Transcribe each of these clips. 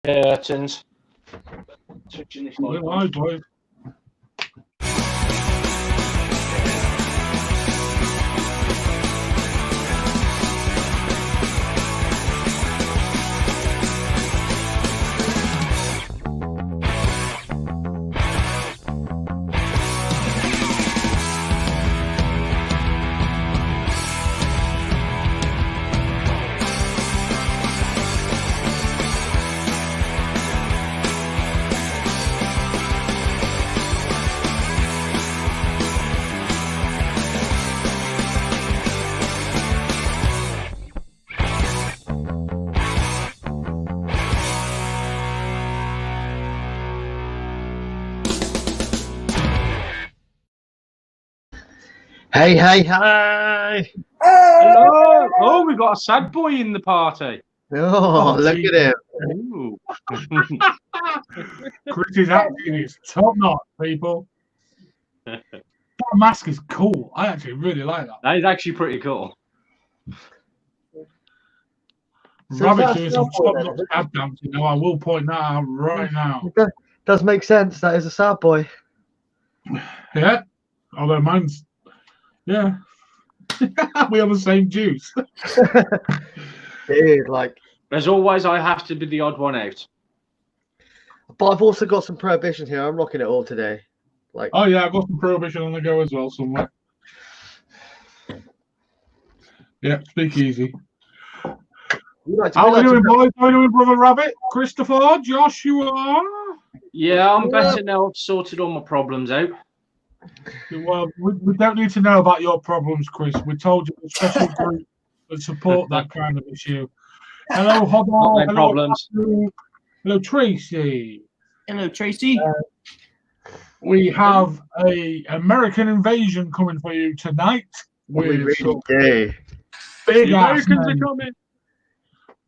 curtains. Touching this light. Right, boys. Hey, hey, hey! Hello! Oh, we got a sad boy in the party. Oh, look at him. Ooh. Chris's acting is top notch, people. That mask is cool. I actually really like that. That is actually pretty cool. So Rabbit's that's doing some Sad Boy top notch then, ab dancing now. I will point that out right now. It does make sense. That is a sad boy. Yeah. Although mine's, yeah. We have the same juice. Dude, like. As always, I have to be the odd one out. But I've also got some prohibition here. I'm rocking it all today. Like. Oh yeah, I've got some prohibition on the go as well somewhere. Yeah, speak easy. How are you doing, boys? How are you doing, Brother Rabbit? Christopher, Joshua? Yeah, I'm better now. I've sorted all my problems out. Well, we don't need to know about your problems, Chris. We told you a special group that support that kind of issue. Hello, Hobbo. Not Hello, problems. Matthew. Hello, Tracy. Hello, Tracy. We have a American invasion coming for you tonight. We With really some do. big The ass Americans are names. coming.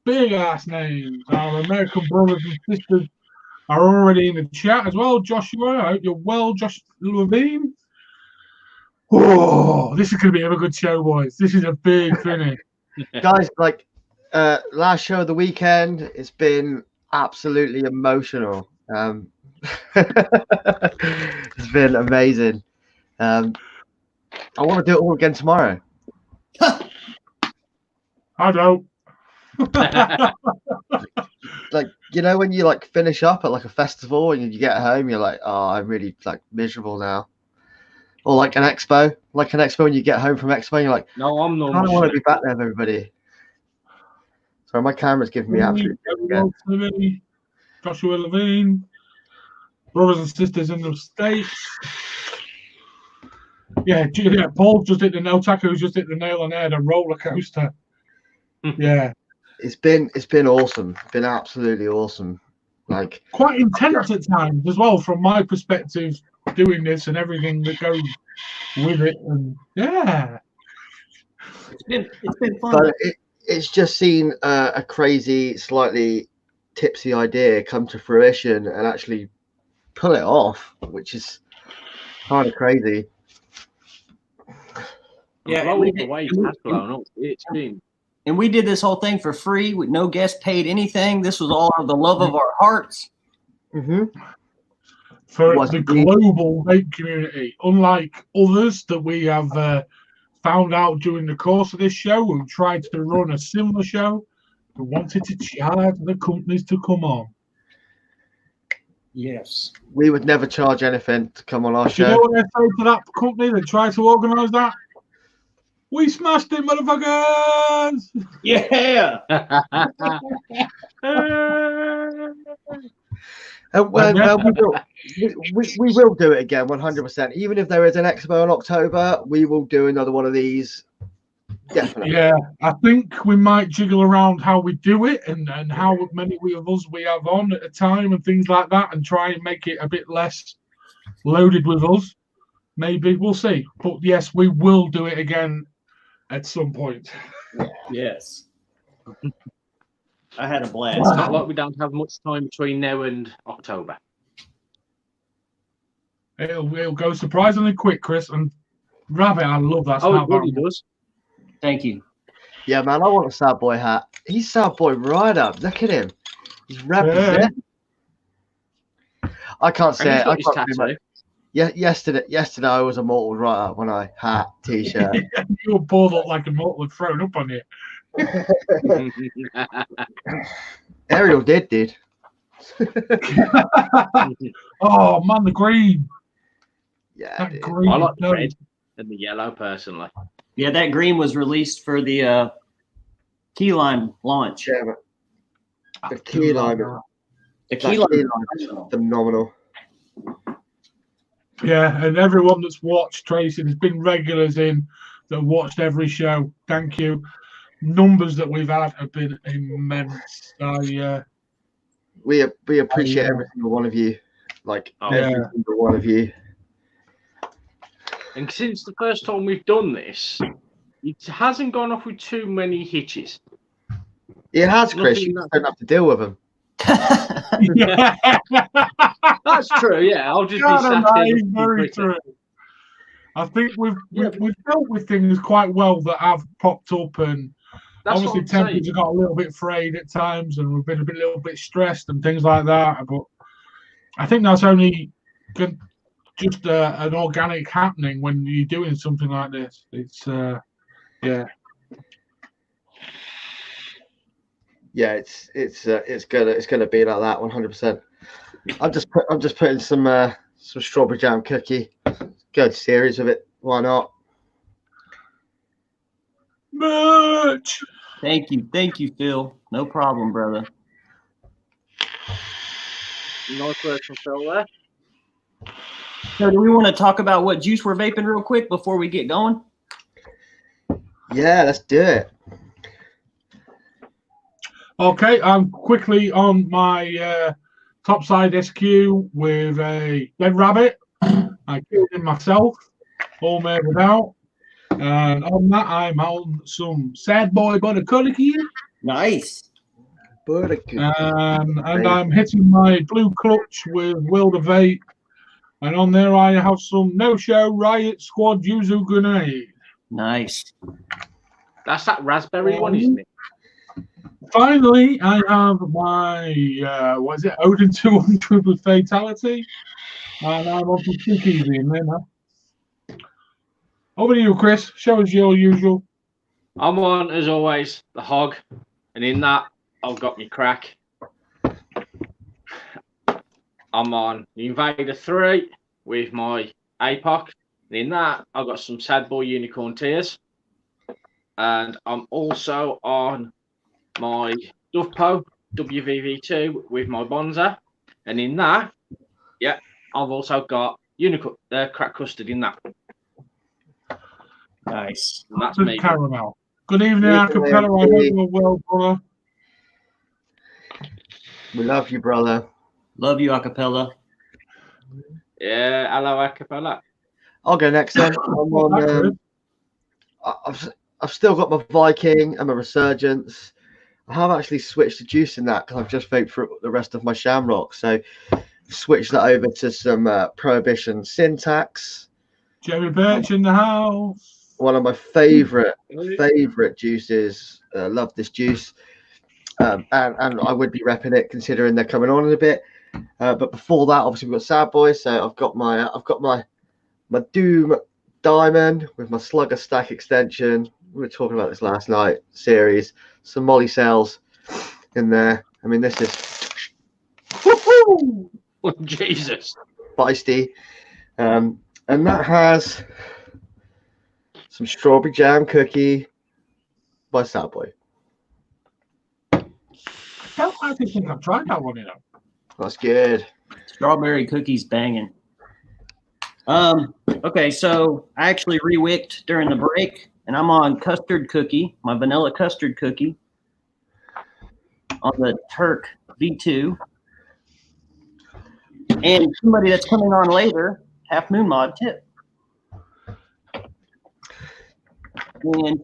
Big ass names. Our American brothers and sisters are already in the chat as well. Joshua, I hope you're well. Josh Levine. Oh, this is going to be a good show, boys. This is a big finish. Guys, like, last show of the weekend, it's been absolutely emotional. It's been amazing. I want to do it all again tomorrow. I don't. Like, you know, when you like finish up at like a festival and you get home, you're like, oh, I'm really like miserable now. Or like an expo, when you get home from expo, and you're like, No, I'm I don't normal. want to be back there with everybody. Sorry, my camera's giving me absolute shit again. Joshua Levine, brothers and sisters in the States. Yeah, Paul just hit the nail. Taco's just hit the nail on the head. A roller coaster. Yeah, It's been awesome. It's been absolutely awesome. Like, quite intense at times as well, from my perspective, doing this and everything that goes with it. And yeah, It's been fun. but it's just seen a crazy, slightly tipsy idea come to fruition and actually pull it off, which is kind of crazy. Yeah, Well, the way it has blown up, it's been. And we did this whole thing for free with no guest paid anything. This was all out of the love of our hearts. Mm-hmm. for What's the the- global vape community, unlike others that we have found out during the course of this show who tried to run a similar show, who wanted to charge the companies to come on. Yes. We would never charge anything to come on our Do you know show. what they say to that company that tried to organise that? We smashed it, motherfuckers! Yeah. We will do it again, 100%. Even if there is an expo in October, we will do another one of these. Definitely. Yeah, I think we might jiggle around how we do it and how many of us we have on at a time and things like that, and try and make it a bit less loaded with us. Maybe we'll see. But yes, we will do it again at some point. Yes. I had a blast. It's not like we don't have much time between now and October. It'll go surprisingly quick, Chris. And Rabbit, I love that. Oh, Snap it really button. does. Thank you. Yeah, man, I want a sad boy hat. He's sad boy right up. Look at him. Represent. I can't And say he's it. got I his can't do tattoo. my, yesterday I was a mortal writer when I hat t-shirt. Your ball looked like a mortal had thrown up on you. Ariel did. Oh man, the green. Yeah, That dude. green. I like the no. red and the yellow personally. Yeah, that green was released for the key lime launch. Yeah, but the key lime, The that key key lime. lime is phenomenal. Yeah, and everyone that's watched Tracy, there's been regulars in that watched every show. Thank you. Numbers that we've had have been immense. We appreciate every single one of you, like every single one of you. And since the first time we've done this, it hasn't gone off with too many hitches. It has, Chris. Nothing You just don't have to deal with them. Yeah. That's true, yeah. I'll just be God, sat that there. is very true. I think we've dealt with things quite well that have popped up, and That's obviously what I'm tempers saying. have got a little bit frayed at times, and we've been a little bit stressed and things like that. But I think that's only just an organic happening when you're doing something like this. It's Yeah, it's gonna be like that 100%. I'm just putting some strawberry jam cookie. Good series of it. Why not? merch. Thank you, Phil. No problem, brother. Nice work from Phil there. So, do we want to talk about what juice we're vaping real quick before we get going? Yeah, let's do it. Okay, I'm quickly on my topside SQ with a red rabbit. I killed him myself, all made without. And on that, I'm on some Sad Boy Butter Cookie. Nice. And I'm hitting my blue clutch with Wilder Vape. And on there, I have some No Show Riot Squad Yuzu Grenade. Nice. That's that raspberry one, isn't it? Finally, I have my, Odin 200 with Fatality. And I'm on some cookies in there now. Over to you, Chris. Show us your usual. I'm on, as always, the hog. And in that, I've got my crack. I'm on the Invader 3 with my APOC. And in that, I've got some Sad Boy Unicorn Tears. And I'm also on my Duffpo WVV2 with my Bonza. And in that, yeah, I've also got unicorn crack custard in that. Nice. And that's me. Caramel. Good evening, Good Acapella. I hope you're well, brother. We love you, brother. Love you, acapella. Yeah, hello, Acapella. I'll go next then. I'm on. I've still got my Viking and my Resurgence. I have actually switched to juicing that because I've just vaped for the rest of my Shamrock. So switch that over to some Prohibition Syntax. Jerry Birch in the house. One of my favorite juices. Love this juice. And I would be repping it considering they're coming on in a bit. But before that, obviously we've got Sad Boy. So I've got my Doom Diamond with my Slugger Stack extension. We were talking about this last night. Series, some Molly cells in there. I mean, this is Oh, Jesus. feisty. And that has some strawberry jam cookie by Sad Boy. I don't actually think I've tried that one, you know. That's good. Strawberry cookies banging. Okay, so I actually rewicked during the break, and I'm on custard cookie, my vanilla custard cookie, on the Turk V2. And somebody that's coming on later, Half Moon Mod tip. And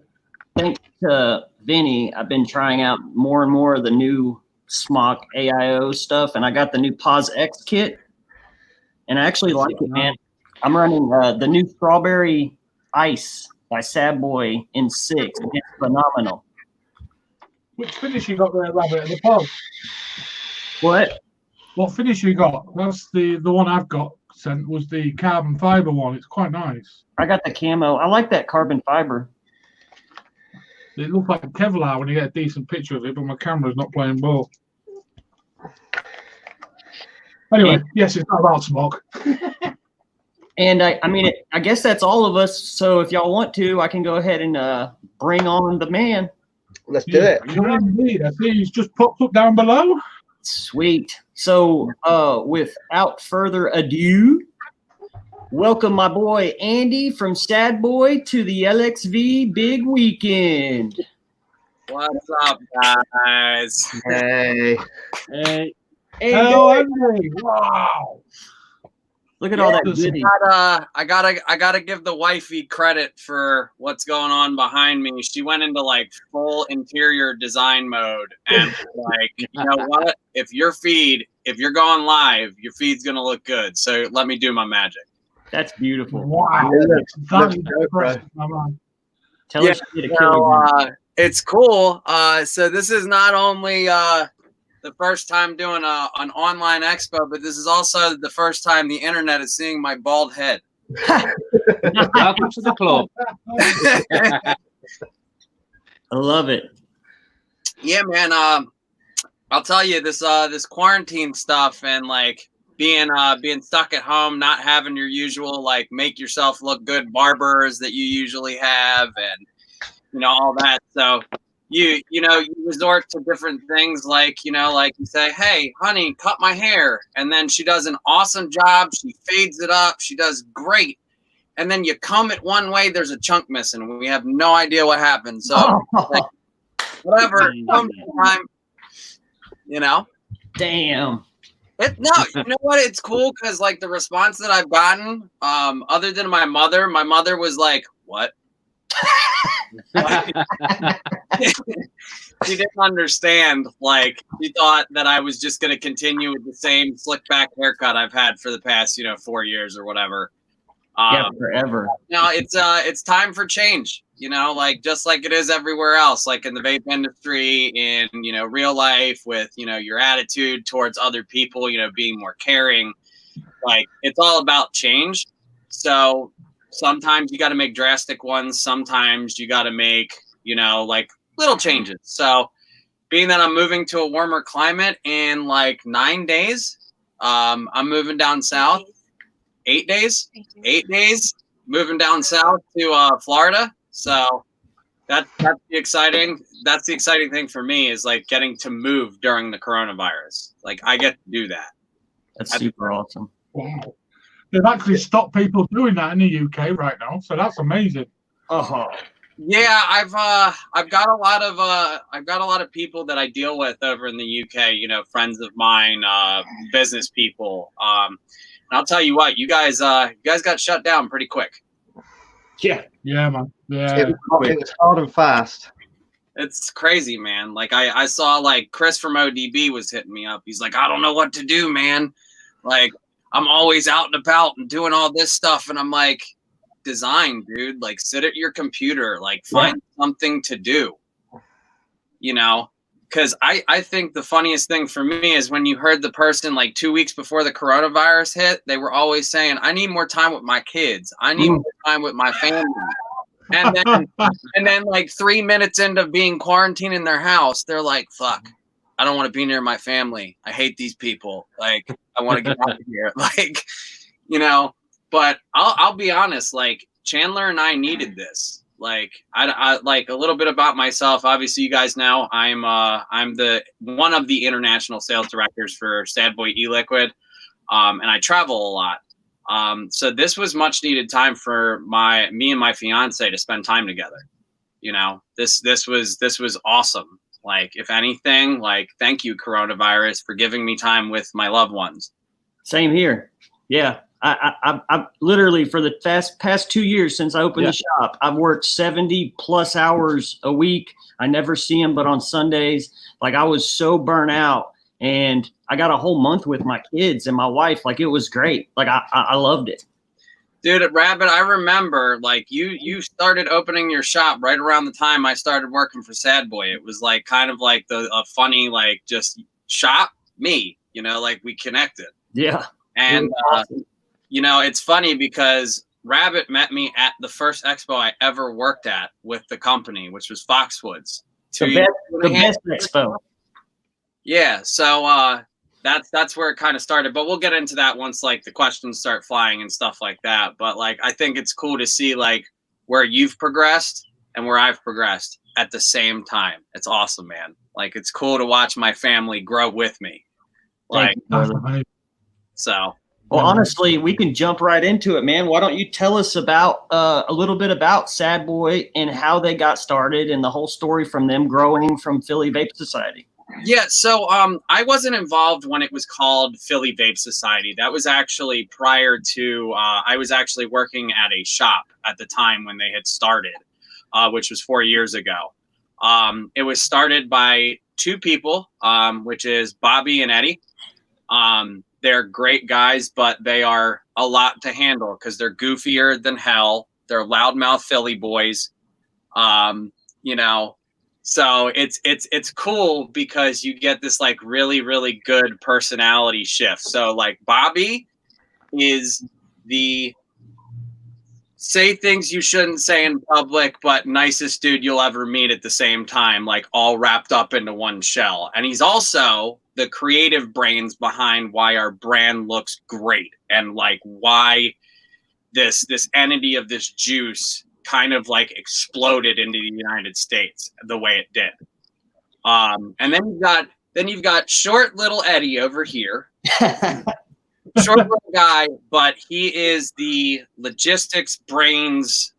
thanks to Vinny, I've been trying out more and more of the new Smock AIO stuff, and I got the new Pause X kit, and I actually like it, man. I'm running the new Strawberry Ice by Sad Boy in 6. It's phenomenal. Which finish you got there, Rabbit, at the pub? What? What finish you got? That's the one I've got sent was the carbon fiber one. It's quite nice. I got the camo. I like that carbon fiber. It looks like Kevlar when you get a decent picture of it, but my camera's not playing ball. Anyway, yes, it's not about smoke. And I mean, I guess that's all of us. So if y'all want to, I can go ahead and bring on the man. Let's do it. Yeah, indeed. I see he's just popped up down below. Sweet. So without further ado, welcome my boy Andy from Sad Boy to the LXV Big Weekend. What's up, guys? Hey. Hey, Hello, Andy. Wow. Look at all that goodie. I gotta give the wifey credit for what's going on behind me. She went into like full interior design mode, and like, you know what? If you're going live, your feed's gonna look good. So let me do my magic. That's beautiful. Wow. That is impressive, my man. Tell us to get a killer. It's cool. So this is not only the first time doing an online expo, but this is also the first time the internet is seeing my bald head. welcome to the club. I love it. Yeah, man. I'll tell you this quarantine stuff and like being stuck at home, not having your usual like make yourself look good barbers that you usually have, and you know all that. So you resort to different things like you say, hey, honey, cut my hair, and then she does an awesome job. She fades it up. She does great. And then you comb it one way, there's a chunk missing. We have no idea what happened. So like, whatever, come time, you know. Damn. You know what? It's cool because like the response that I've gotten, other than my mother was like, "What?" She didn't understand. Like she thought that I was just going to continue with the same slick back haircut I've had for the past 4 years or whatever. Yeah, forever. No, it's time for change. Like just like it is everywhere else, like in the vape industry, in real life, with your attitude towards other people, being more caring. Like it's all about change. So sometimes you got to make drastic ones. Sometimes you got to make like little changes. So being that I'm moving to a warmer climate in like 9 days, I'm moving down south. 8 days. 8 days moving down south to Florida. So that's the exciting thing for me is like getting to move during the coronavirus. Like I get to do that. That's super awesome. Wow. They've actually stopped people doing that in the UK right now, so that's amazing. Yeah, I've got a lot of people that I deal with over in the UK, friends of mine, business people. And I'll tell you what, you guys got shut down pretty quick. Yeah, man. Yeah. It was hard and fast. It's crazy, man. Like I saw like Chris from ODB was hitting me up. He's like, I don't know what to do, man. Like I'm always out and about and doing all this stuff. And I'm like, design, dude. Like sit at your computer, like find something to do, because I think the funniest thing for me is when you heard the person like 2 weeks before the coronavirus hit, they were always saying, I need more time with my kids. I need more time with my family. And then like 3 minutes into being quarantined in their house, they're like, fuck, I don't want to be near my family. I hate these people. Like, I want to get out of here. Like, but I'll be honest, like Chandler and I needed this. Like I like a little bit about myself. Obviously, you guys know I'm the one of the international sales directors for Sad Boy e-Liquid, and I travel a lot. So this was much needed time for me and my fiance to spend time together. This was awesome. Like if anything, like thank you coronavirus for giving me time with my loved ones. Same here. Yeah. I literally for the past 2 years since I opened the shop, I've worked 70 plus hours a week. I never see them, but on Sundays, like I was so burnt out, and I got a whole month with my kids and my wife. Like it was great. Like I loved it. Dude, Rabbit, I remember like you started opening your shop right around the time I started working for Sad Boy. It was like kind of like a funny like just shop. me, like we connected. Yeah. And, it's funny because Rabbit met me at the first expo I ever worked at with the company, which was Foxwoods. The best expo. Yeah. So that's where it kind of started. But we'll get into that once like the questions start flying and stuff like that. But like I think it's cool to see like where you've progressed and where I've progressed at the same time. It's awesome, man. Like it's cool to watch my family grow with me. Like so. Well, honestly, we can jump right into it, man. Why don't you tell us about a little bit about Sad Boy and how they got started and the whole story from them growing from Philly Vape Society? Yeah, so I wasn't involved when it was called Philly Vape Society. That was actually prior to I was actually working at a shop at the time when they had started, which was 4 years ago. It was started by two people, which is Bobby and Eddie. They're great guys, but they are a lot to handle because they're goofier than hell. They're loudmouth Philly boys, So it's cool because you get this like really, really good personality shift. So like Bobby is the say things you shouldn't say in public, but nicest dude you'll ever meet at the same time, like all wrapped up into one shell. And he's also the creative brains behind why our brand looks great and like why this entity of this juice kind of like exploded into the United States the way it did. And then you've got short little Eddie over here. Short little guy, but he is the logistics brains,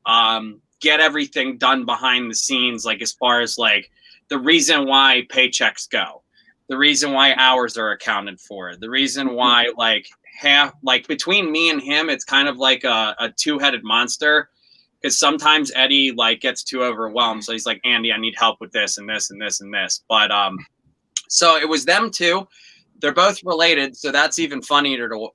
get everything done behind the scenes, like as far as like the reason why paychecks go, the reason why hours are accounted for, the reason why like between me and him, it's kind of like a two-headed monster. Because sometimes Eddie like gets too overwhelmed. So he's like, Andy, I need help with this and this and this and this. But so it was them two. They're both related, so that's even funnier to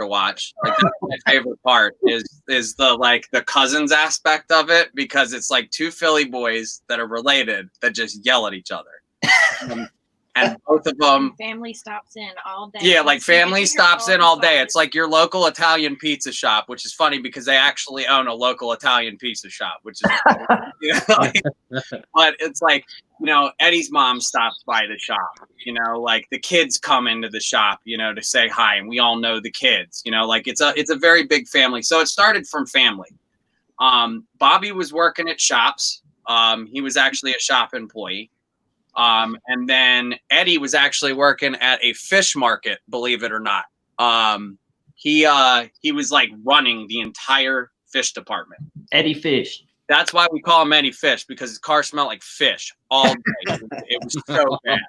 watch. Like that's my favorite part is the cousins aspect of it because it's like two Philly boys that are related that just yell at each other. And both of them family stops in all day. Yeah, like family stops in all day. It's like your local Italian pizza shop, which is funny because they actually own a local Italian pizza shop, which is but it's like, Eddie's mom stops by the shop, like the kids come into the shop, to say hi, and we all know the kids, like it's a very big family. So it started from family. Bobby was working at shops. He was actually a shop employee. And then Eddie was actually working at a fish market, believe it or not. He was like running the entire fish department. Eddie Fish. That's why we call him Eddie Fish, because his car smelled like fish all day. It was so bad.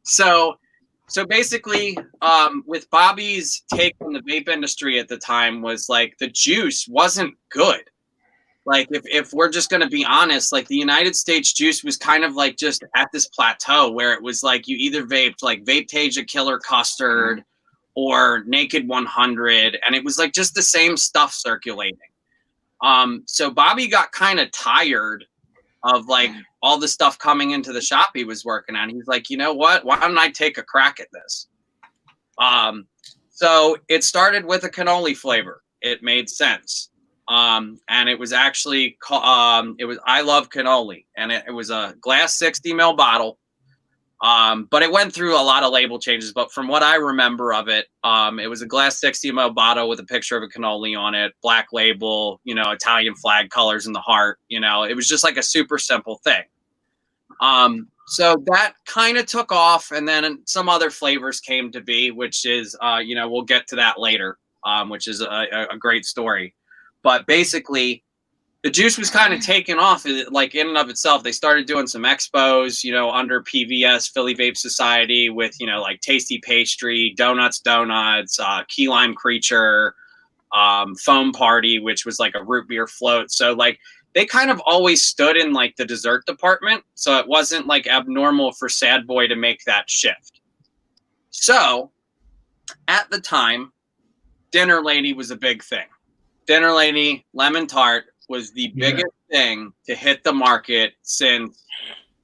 So basically, with Bobby's take on the vape industry at the time was like the juice wasn't good. Like if we're just going to be honest, like the United States juice was kind of like just at this plateau where it was like you either vaped like Vape-Tasia Killer Custard or Naked 100, and it was like just the same stuff circulating. So Bobby got kind of tired of like all the stuff coming into the shop he was working on. He's like, you know what? Why don't I take a crack at this? So it started with a cannoli flavor. It made sense. And it was actually I Love Cannoli, and it was a glass 60 ml bottle. But it went through a lot of label changes. But from what I remember of it, it was a glass 60 ml bottle with a picture of a cannoli on it, black label, Italian flag colors in the heart. It was just like a super simple thing. So that kind of took off, and then some other flavors came to be, which is, we'll get to that later, which is a great story. But basically, the juice was kind of taken off, like in and of itself. They started doing some expos, under PVS, Philly Vape Society, with, like Tasty Pastry, Donuts, Key Lime Creature, Foam Party, which was like a root beer float. So like they kind of always stood in like the dessert department. So it wasn't like abnormal for Sad Boy to make that shift. So at the time, Dinner Lady was a big thing. Dinner Lady Lemon Tart was the biggest thing to hit the market since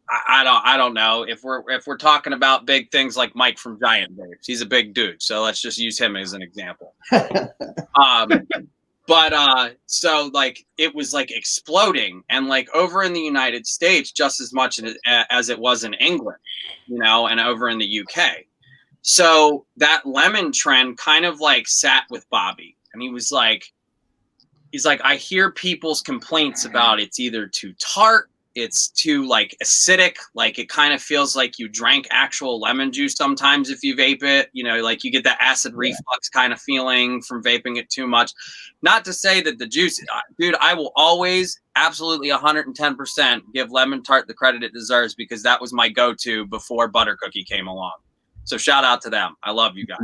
I don't know if we're talking about big things like Mike from Giant Vapes. He's a big dude, so let's just use him as an example. So like it was like exploding, and like over in the United States just as much as it was in England, you know, and over in the UK. So that lemon trend kind of like sat with Bobby, and he's like, I hear people's complaints about it's either too tart, it's too like acidic, like it kind of feels like you drank actual lemon juice sometimes if you vape it, you know, like you get that acid reflux kind of feeling from vaping it too much. Not to say that the juice, dude, I will always absolutely 110% give lemon tart the credit it deserves, because that was my go-to before butter cookie came along. So shout out to them. I love you guys.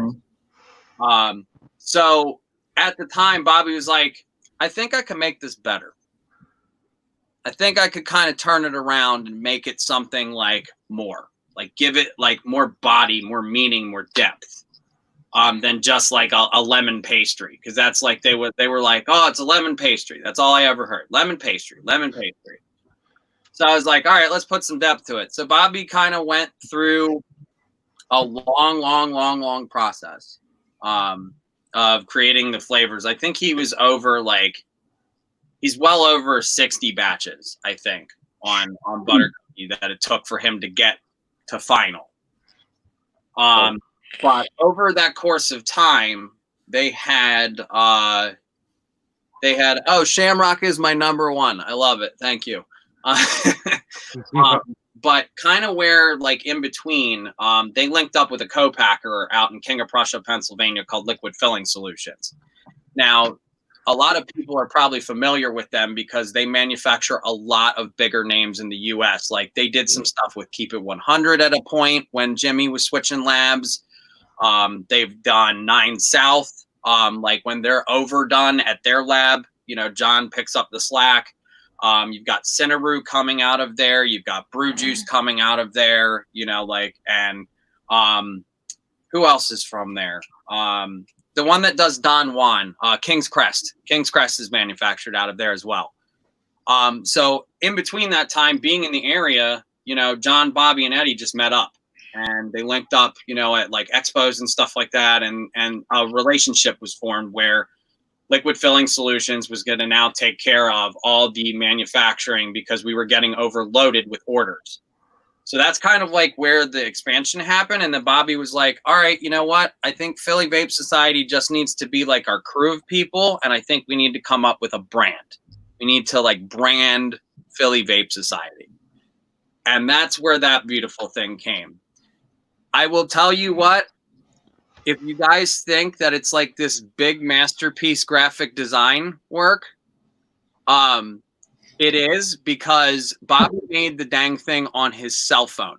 So at the time, Bobby was like, I think I can make this better. I think I could kind of turn it around and make it something like more, like give it like more body, more meaning, more depth, than just like a lemon pastry. Cause that's like, they were like, oh, it's a lemon pastry. That's all I ever heard. Lemon pastry, lemon pastry. So I was like, all right, let's put some depth to it. So Bobby kind of went through a long process, of creating the flavors. I think he was over like, he's well over 60 batches, I think, on butter cookie that it took for him to get to final. But over that course of time, they had Shamrock is my number one. I love it. Thank you. But kind of where like in between, they linked up with a co-packer out in King of Prussia, Pennsylvania called Liquid Filling Solutions. Now, a lot of people are probably familiar with them because they manufacture a lot of bigger names in the US. Like they did some stuff with Keep It 100 at a point when Jimmy was switching labs. They've done 9 South. Like when they're overdone at their lab, you know, John picks up the slack. You've got Cinnaroo coming out of there. You've got Brew Juice coming out of there, you know, like, and who else is from there? The one that does Don Juan, King's Crest. King's Crest is manufactured out of there as well. So in between that time, being in the area, you know, John, Bobby, and Eddie just met up, and they linked up, you know, at like expos and stuff like that, and a relationship was formed where Liquid Filling Solutions was going to now take care of all the manufacturing because we were getting overloaded with orders. So that's kind of like where the expansion happened. And then Bobby was like, all right, you know what? I think Philly Vape Society just needs to be like our crew of people. And I think we need to come up with a brand. We need to like brand Philly Vape Society. And that's where that beautiful thing came. I will tell you what, if you guys think that it's like this big masterpiece graphic design work, it is, because Bobby made the dang thing on his cell phone.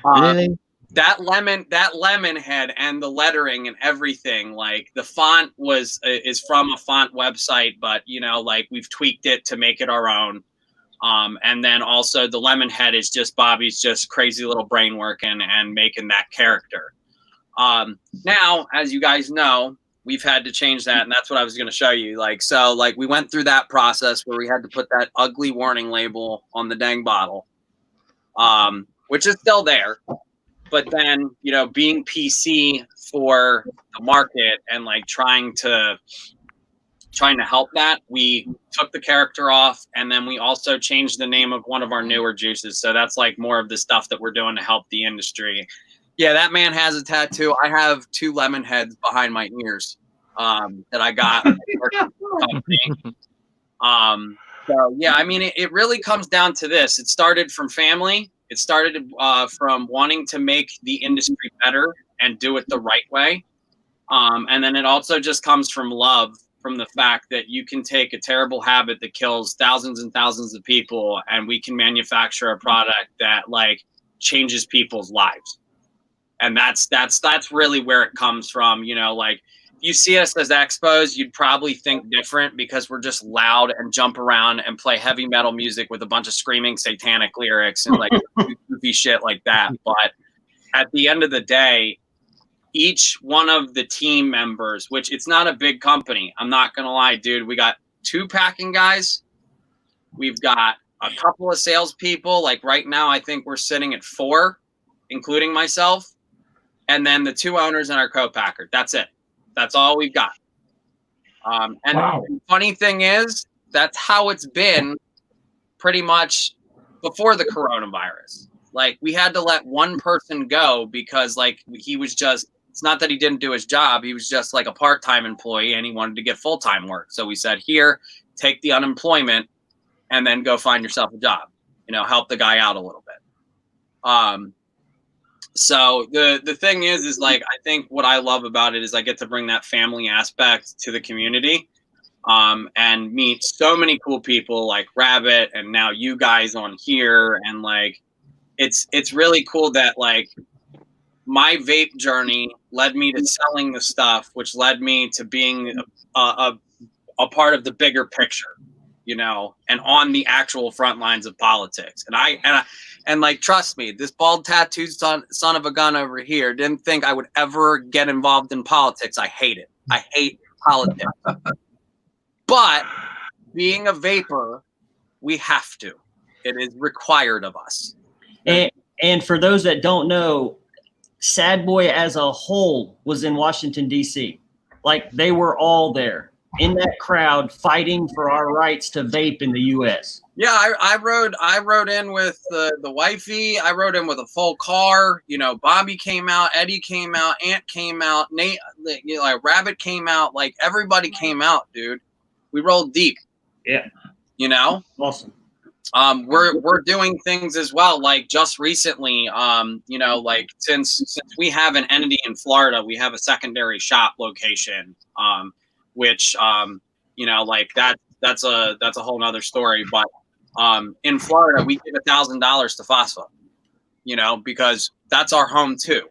Really? That lemon head and the lettering and everything, like the font is from a font website, but you know, like we've tweaked it to make it our own. And then also the lemon head is just Bobby's just crazy little brain working and making that character. Now, as you guys know, we've had to change that, and that's what I was going to show you. Like, so like we went through that process where we had to put that ugly warning label on the dang bottle, which is still there. But then, you know, being PC for the market and like trying to help that, we took the character off, and then we also changed the name of one of our newer juices. So that's like more of the stuff that we're doing to help the industry. Yeah, that man has a tattoo. I have 2 lemon heads behind my ears that I got. So yeah, I mean, it really comes down to this. It started from family. It started from wanting to make the industry better and do it the right way. And then it also just comes from love, from the fact that you can take a terrible habit that kills thousands and thousands of people, and we can manufacture a product that like changes people's lives. And that's really where it comes from. You know, like if you see us as expos, you'd probably think different because we're just loud and jump around and play heavy metal music with a bunch of screaming satanic lyrics and like goofy shit like that. But at the end of the day, each one of the team members, which it's not a big company, I'm not going to lie, dude. We got 2 packing guys. We've got a couple of salespeople. Like right now, I think we're sitting at 4, including myself, and then the 2 owners and our co-packer. That's it. That's all we've got. And Wow. the funny thing is, that's how it's been pretty much before the coronavirus. Like we had to let one person go because like he was just, it's not that he didn't do his job. He was just like a part-time employee and he wanted to get full-time work. So we said, here, take the unemployment and then go find yourself a job, you know, help the guy out a little bit. So the thing is like, I think what I love about it is I get to bring that family aspect to the community, and meet so many cool people like Rabbit and now you guys on here. And like, it's really cool that like my vape journey led me to selling the stuff, which led me to being a part of the bigger picture, you know, and on the actual front lines of politics. And like, trust me, this bald tattooed son of a gun over here didn't think I would ever get involved in politics. I hate it. I hate politics. But being a vapor, we have to. It is required of us. And for those that don't know, Sad Boy as a whole was in Washington, D.C. Like they were all there in that crowd fighting for our rights to vape in the U.S. Yeah, I rode in with the wifey. I rode in with a full car. You know, Bobby came out, Eddie came out, Ant came out, Nate, you know, like Rabbit came out. Like everybody came out, dude. We rolled deep. Yeah. You know? Awesome. We're doing things as well. Like just recently, you know, like since we have an entity in Florida, we have a secondary shop location, which, you know, like that's a whole nother story. But in Florida, we give $1,000 to FOSFA, you know, because that's our home too.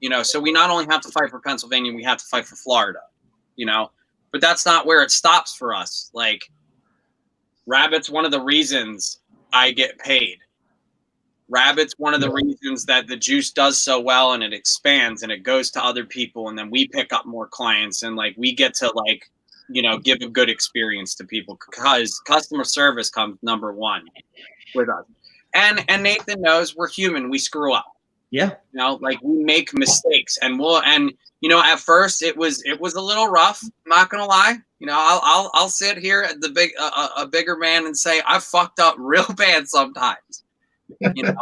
You know, so we not only have to fight for Pennsylvania, we have to fight for Florida, you know, but that's not where it stops for us. Like Rabbit's one of the reasons I get paid. Rabbit's one of the reasons that the juice does so well and it expands and it goes to other people. And then we pick up more clients and like, we get to like, you know, give a good experience to people because customer service comes number one with us. And Nathan knows we're human. We screw up. Yeah. You know, like we make mistakes and you know, at first it was a little rough. I'm not going to lie. You know, I'll sit here at the a bigger man and say, I fucked up real bad sometimes, you know,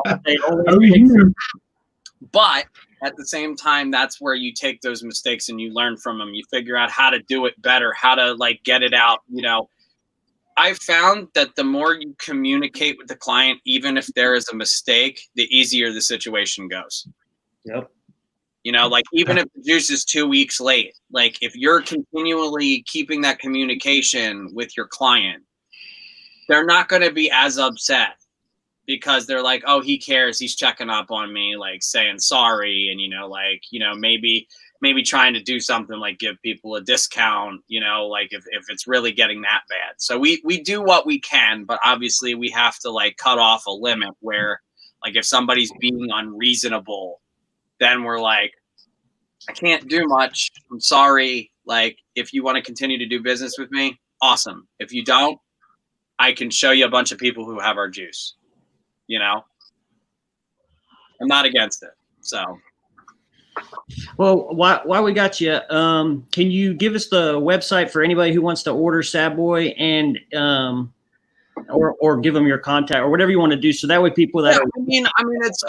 but at the same time, that's where you take those mistakes and you learn from them. You figure out how to do it better, how to like get it out. You know, I found that the more you communicate with the client, even if there is a mistake, the easier the situation goes. Yep. You know, like even if the juice is 2 weeks late, like if you're continually keeping that communication with your client, they're not going to be as upset because they're like, oh, he cares. He's checking up on me, like saying sorry. And, you know, like, you know, maybe trying to do something like give people a discount, you know, like if it's really getting that bad. So we do what we can, but obviously we have to like cut off a limit where like if somebody's being unreasonable, then we're like, I can't do much. I'm sorry. Like, if you want to continue to do business with me, awesome. If you don't, I can show you a bunch of people who have our juice. You know, I'm not against it. So, well, while we got you, can you give us the website for anybody who wants to order Sad Boy and or give them your contact or whatever you want to do, so that way people that I mean it's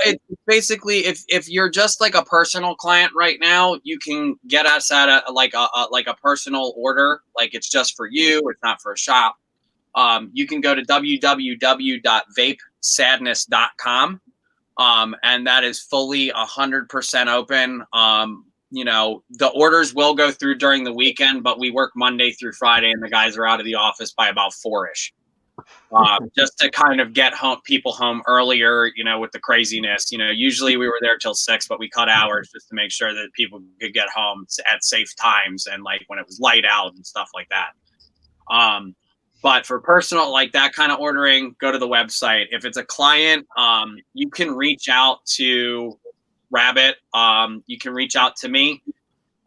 basically if you're just like a personal client right now, you can get us at a personal order, like it's just for you, it's not for a shop. You can go to www.vapesadness.com, and that is fully 100% open. You know, the orders will go through during the weekend, but we work Monday through Friday, and the guys are out of the office by about 4-ish. Just to kind of get people home earlier, you know, with the craziness. You know, usually we were there till 6, but we cut hours just to make sure that people could get home at safe times and like when it was light out and stuff like that. But for personal, like that kind of ordering, go to the website. If it's a client, you can reach out to Rabbit. You can reach out to me.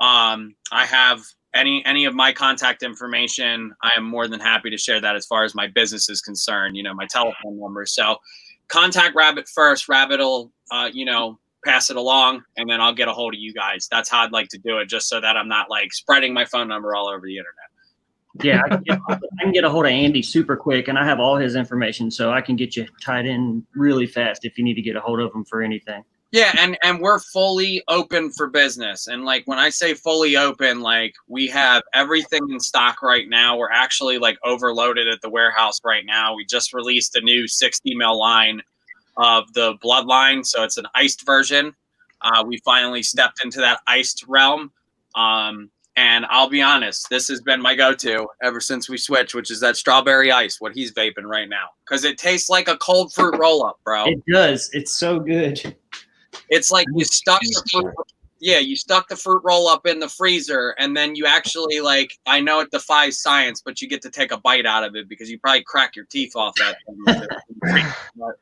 I have any of my contact information, I am more than happy to share that as far as my business is concerned, you know, my telephone number. So contact Rabbit first. Rabbit will, you know, pass it along, and then I'll get a hold of you guys. That's how I'd like to do it, just so that I'm not like spreading my phone number all over the internet. Yeah, I can get a hold of Andy super quick, and I have all his information, so I can get you tied in really fast if you need to get a hold of him for anything. Yeah, and we're fully open for business. And like when I say fully open, like we have everything in stock right now. We're actually like overloaded at the warehouse right now. We just released a new 60 ml line of the Bloodline, so it's an iced version. We finally stepped into that iced realm. And I'll be honest, this has been my go-to ever since we switched, which is that strawberry ice, what he's vaping right now. Because it tastes like a cold fruit roll-up, bro. It does. It's so good. It's like you stuck the fruit roll-up in the freezer, and then you actually, like, I know it defies science, but you get to take a bite out of it because you probably crack your teeth off that thing. But,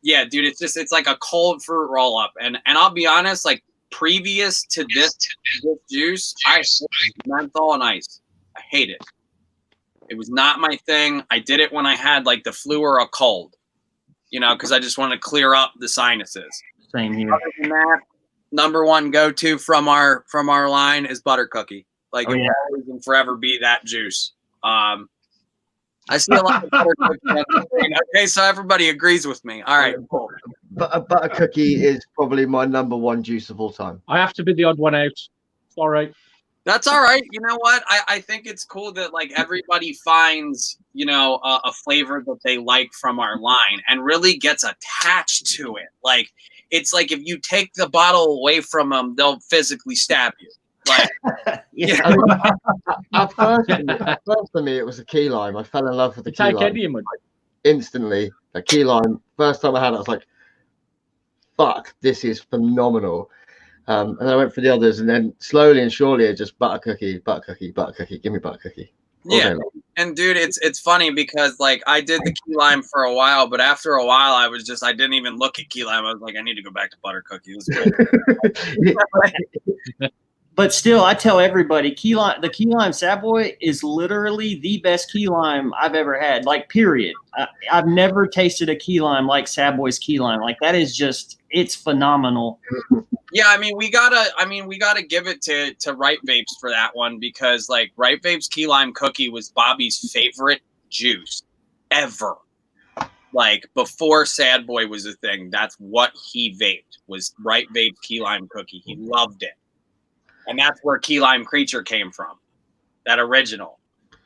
yeah, dude, it's like a cold fruit roll-up. And I'll be honest, like, previous to this juice, I hated menthol and ice. I hate it. It was not my thing. I did it when I had like the flu or a cold, you know, because I just wanted to clear up the sinuses. Same here. Other than that, number one go-to from our line is butter cookie. Like it will always and forever be that juice. I see a lot of butter cookie on the screen. Okay, so everybody agrees with me. All right, cool. But a butter cookie is probably my number one juice of all time. I have to be the odd one out. Sorry. That's all right. You know what? I think it's cool that like everybody finds, you know, a flavor that they like from our line and really gets attached to it. Like it's like if you take the bottle away from them, they'll physically stab you. Like, Yeah. I mean, at first for me, it was a key lime. I fell in love with the key lime instantly. The key lime. First time I had it, I was like, "Fuck, this is phenomenal." And then I went for the others, and then slowly and surely, it just butter cookie, butter cookie, butter cookie. Give me butter cookie. Yeah, and dude, it's funny because like I did the key lime for a while, but after a while, I didn't even look at key lime. I was like, I need to go back to butter cookie. But still, I tell everybody, the key lime Savoy is literally the best key lime I've ever had. Like, period. I've never tasted a key lime like Savoy's key lime. Like, that is just, it's phenomenal. Yeah, I mean, we gotta give it to Ripe Vapes for that one because like Ripe Vapes key lime cookie was Bobby's favorite juice ever. Like before Sad Boy was a thing, that's what he vaped was Ripe Vapes key lime cookie. He loved it. And that's where Key Lime Creature came from, that original.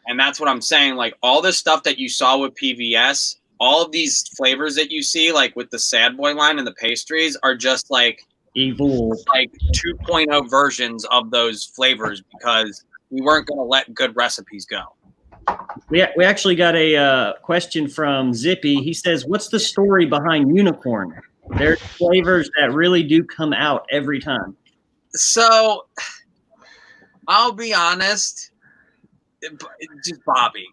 And that's what I'm saying. Like all this stuff that you saw with PVS, all of these flavors that you see, like with the Sad Boy line and the pastries, are just like evil, like 2.0 versions of those flavors because we weren't going to let good recipes go. We actually got a question from Zippy. He says, "What's the story behind Unicorn? There's flavors that really do come out every time." So, I'll be honest, just Bobby.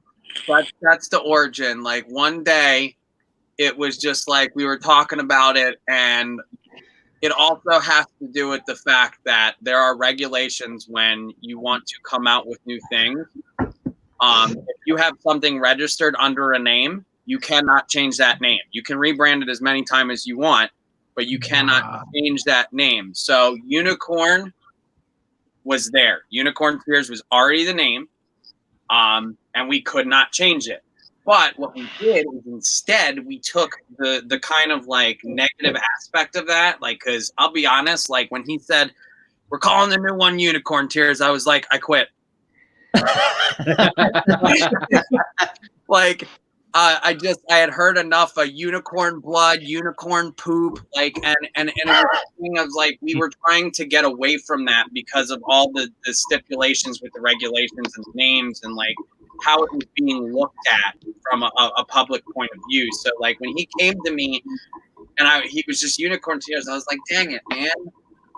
That's the origin. Like one day, it was just like we were talking about it, and it also has to do with the fact that there are regulations when you want to come out with new things. If you have something registered under a name, you cannot change that name. You can rebrand it as many times as you want, but you cannot change that name. So Unicorn was there. Unicorn Tears was already the name, and we could not change it. But what we did is instead we took the kind of like negative aspect of that, like because I'll be honest, like when he said we're calling the new one Unicorn Tears, I was like, I quit. Like. I had heard enough of unicorn blood, unicorn poop, like, and it was a thing of like we were trying to get away from that because of all the stipulations with the regulations and names and like how it was being looked at from a public point of view. So like when he came to me and he was just Unicorn Tears, I was like, dang it, man,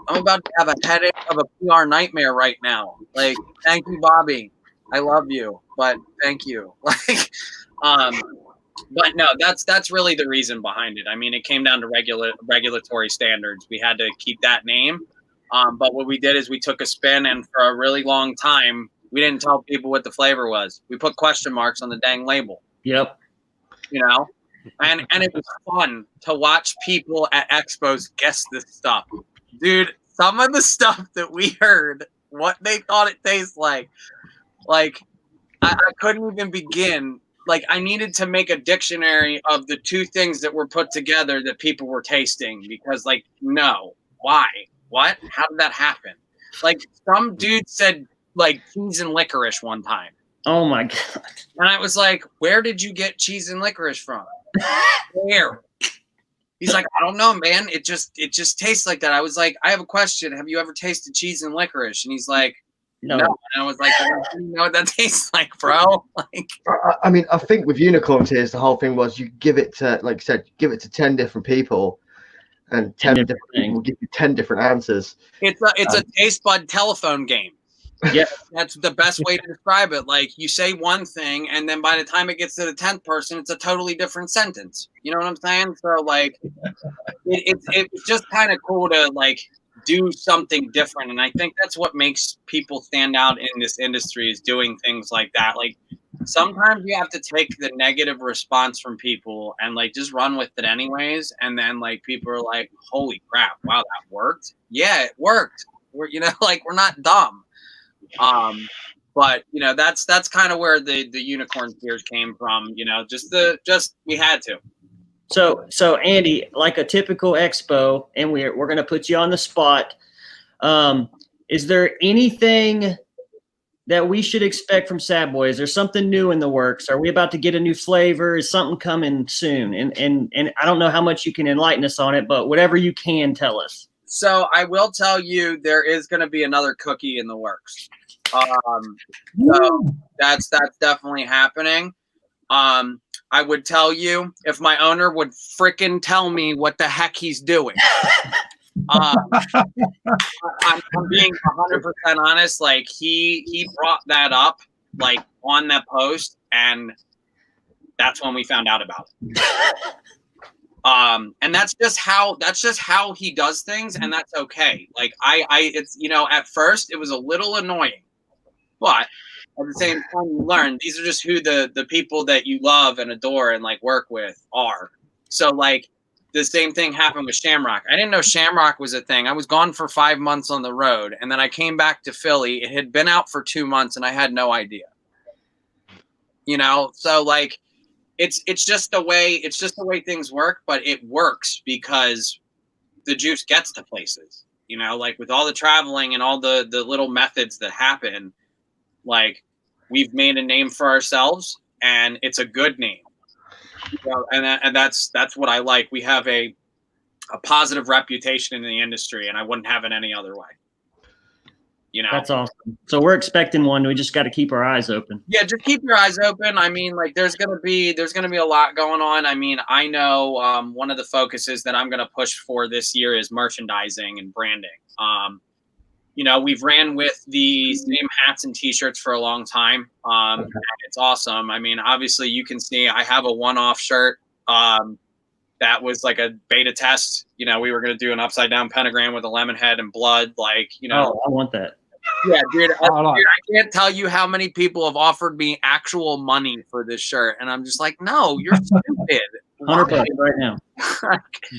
I'm about to have a headache of a PR nightmare right now. Like, thank you, Bobby. I love you, but thank you. Like. But no, that's really the reason behind it. I mean, it came down to regulatory standards. We had to keep that name. But what we did is we took a spin, and for a really long time, we didn't tell people what the flavor was. We put question marks on the dang label. Yep. You know, and it was fun to watch people at expos guess this stuff, dude. Some of the stuff that we heard, what they thought it tastes like I couldn't even begin. Like, I needed to make a dictionary of the two things that were put together that people were tasting, because, like, no, why, what, how did that happen? Like, some dude said like cheese and licorice one time. Oh my god! And I was like, where did you get cheese and licorice from? Where? He's like, I don't know, man. It just tastes like that. I was like, I have a question. Have you ever tasted cheese and licorice? And he's like, no. And I was like, I don't know what that tastes like, bro. Like, I mean, I think with unicorn tears, the whole thing was you give it to, like you said, give it to 10 different people, and 10 different people will give you 10 different answers. It's a taste bud telephone game. Yeah, that's the best way to describe it. Like, you say one thing, and then by the time it gets to the 10th person, it's a totally different sentence. You know what I'm saying? So, like, it's just kind of cool to, like, do something different. And I think that's what makes people stand out in this industry, is doing things like that. Like, sometimes you have to take the negative response from people and, like, just run with it anyways. And then, like, people are like, holy crap, wow, that worked. Yeah, it worked. We're, you know, like, we're not dumb. But you know, that's kind of where the unicorn tears came from. You know, just we had to. So Andy, like a typical expo, and we're going to put you on the spot. Is there anything that we should expect from Sad Boy? Is there something new in the works? Are we about to get a new flavor? Is something coming soon? And I don't know how much you can enlighten us on it, but whatever you can tell us. So I will tell you, there is going to be another cookie in the works. So that's definitely happening. I would tell you, if my owner would frickin' tell me what the heck he's doing. I'm being 100% honest. Like, he brought that up, like, on that post, and that's when we found out about it. And that's just how he does things, and that's okay. Like, it's, you know, at first it was a little annoying, but at the same time, you learn these are just who the people that you love and adore and, like, work with are. So, like, the same thing happened with Shamrock. I didn't know Shamrock was a thing. I was gone for 5 months on the road, and then I came back to Philly. It had been out for 2 months, and I had no idea. You know, so, like, it's just the way things work, but it works because the juice gets to places. You know, like, with all the traveling and all the little methods that happen, like, we've made a name for ourselves, and it's a good name. You know, and that's what I like. We have a positive reputation in the industry, and I wouldn't have it any other way. You know, that's awesome. So we're expecting one. We just got to keep our eyes open. Yeah, just keep your eyes open. I mean, like, there's gonna be a lot going on. I mean, I know one of the focuses that I'm gonna push for this year is merchandising and branding. You know, we've ran with the same hats and T-shirts for a long time. It's awesome. I mean, obviously, you can see I have a one-off shirt that was like a beta test. You know, we were going to do an upside-down pentagram with a lemon head and blood. Like, you know. Oh, I want that. Yeah, dude, I can't tell you how many people have offered me actual money for this shirt. And I'm just like, no, you're stupid. $100 right now.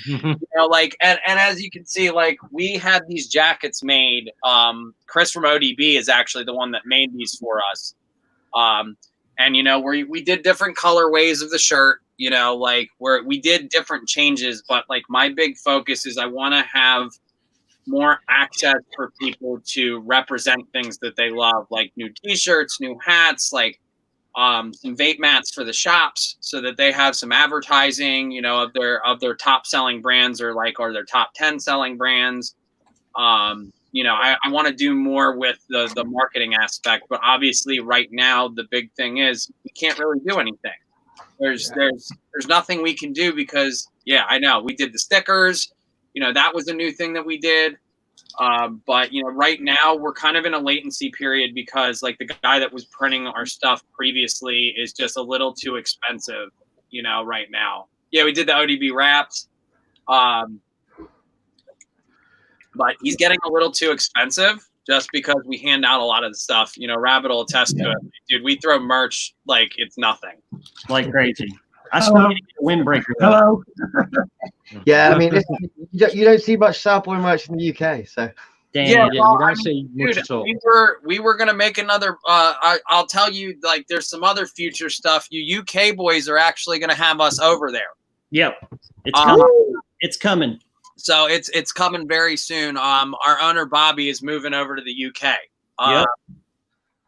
You know, like, and as you can see, like, we had these jackets made. Chris from ODB is actually the one that made these for us. And, you know, we did different colorways of the shirt, you know, like, we did different changes, but, like, my big focus is I want to have more access for people to represent things that they love, like new T-shirts, new hats, like, some vape mats for the shops, so that they have some advertising, you know, of their top selling brands, or their top 10 selling brands. You know, I want to do more with the marketing aspect, but obviously right now the big thing is we can't really do anything. There's nothing we can do because, yeah, I know we did the stickers, you know, that was a new thing that we did. But, you know, right now we're kind of in a latency period because, like, the guy that was printing our stuff previously is just a little too expensive, you know, right now. Yeah, we did the ODB wraps. but he's getting a little too expensive just because we hand out a lot of the stuff. You know, Rabbit will attest to it. Dude, we throw merch like it's nothing. Like crazy. I still need a windbreaker. Hello. Yeah, I mean, you don't see much Sad Boy merch in the UK, so. Damn. Yeah, Yeah, well, you don't I mean, see much dude, at all. we were gonna make another. I'll tell you, like, there's some other future stuff. You UK boys are actually gonna have us over there. Yep. It's coming. It's coming. So it's coming very soon. Our owner Bobby is moving over to the UK. Yep.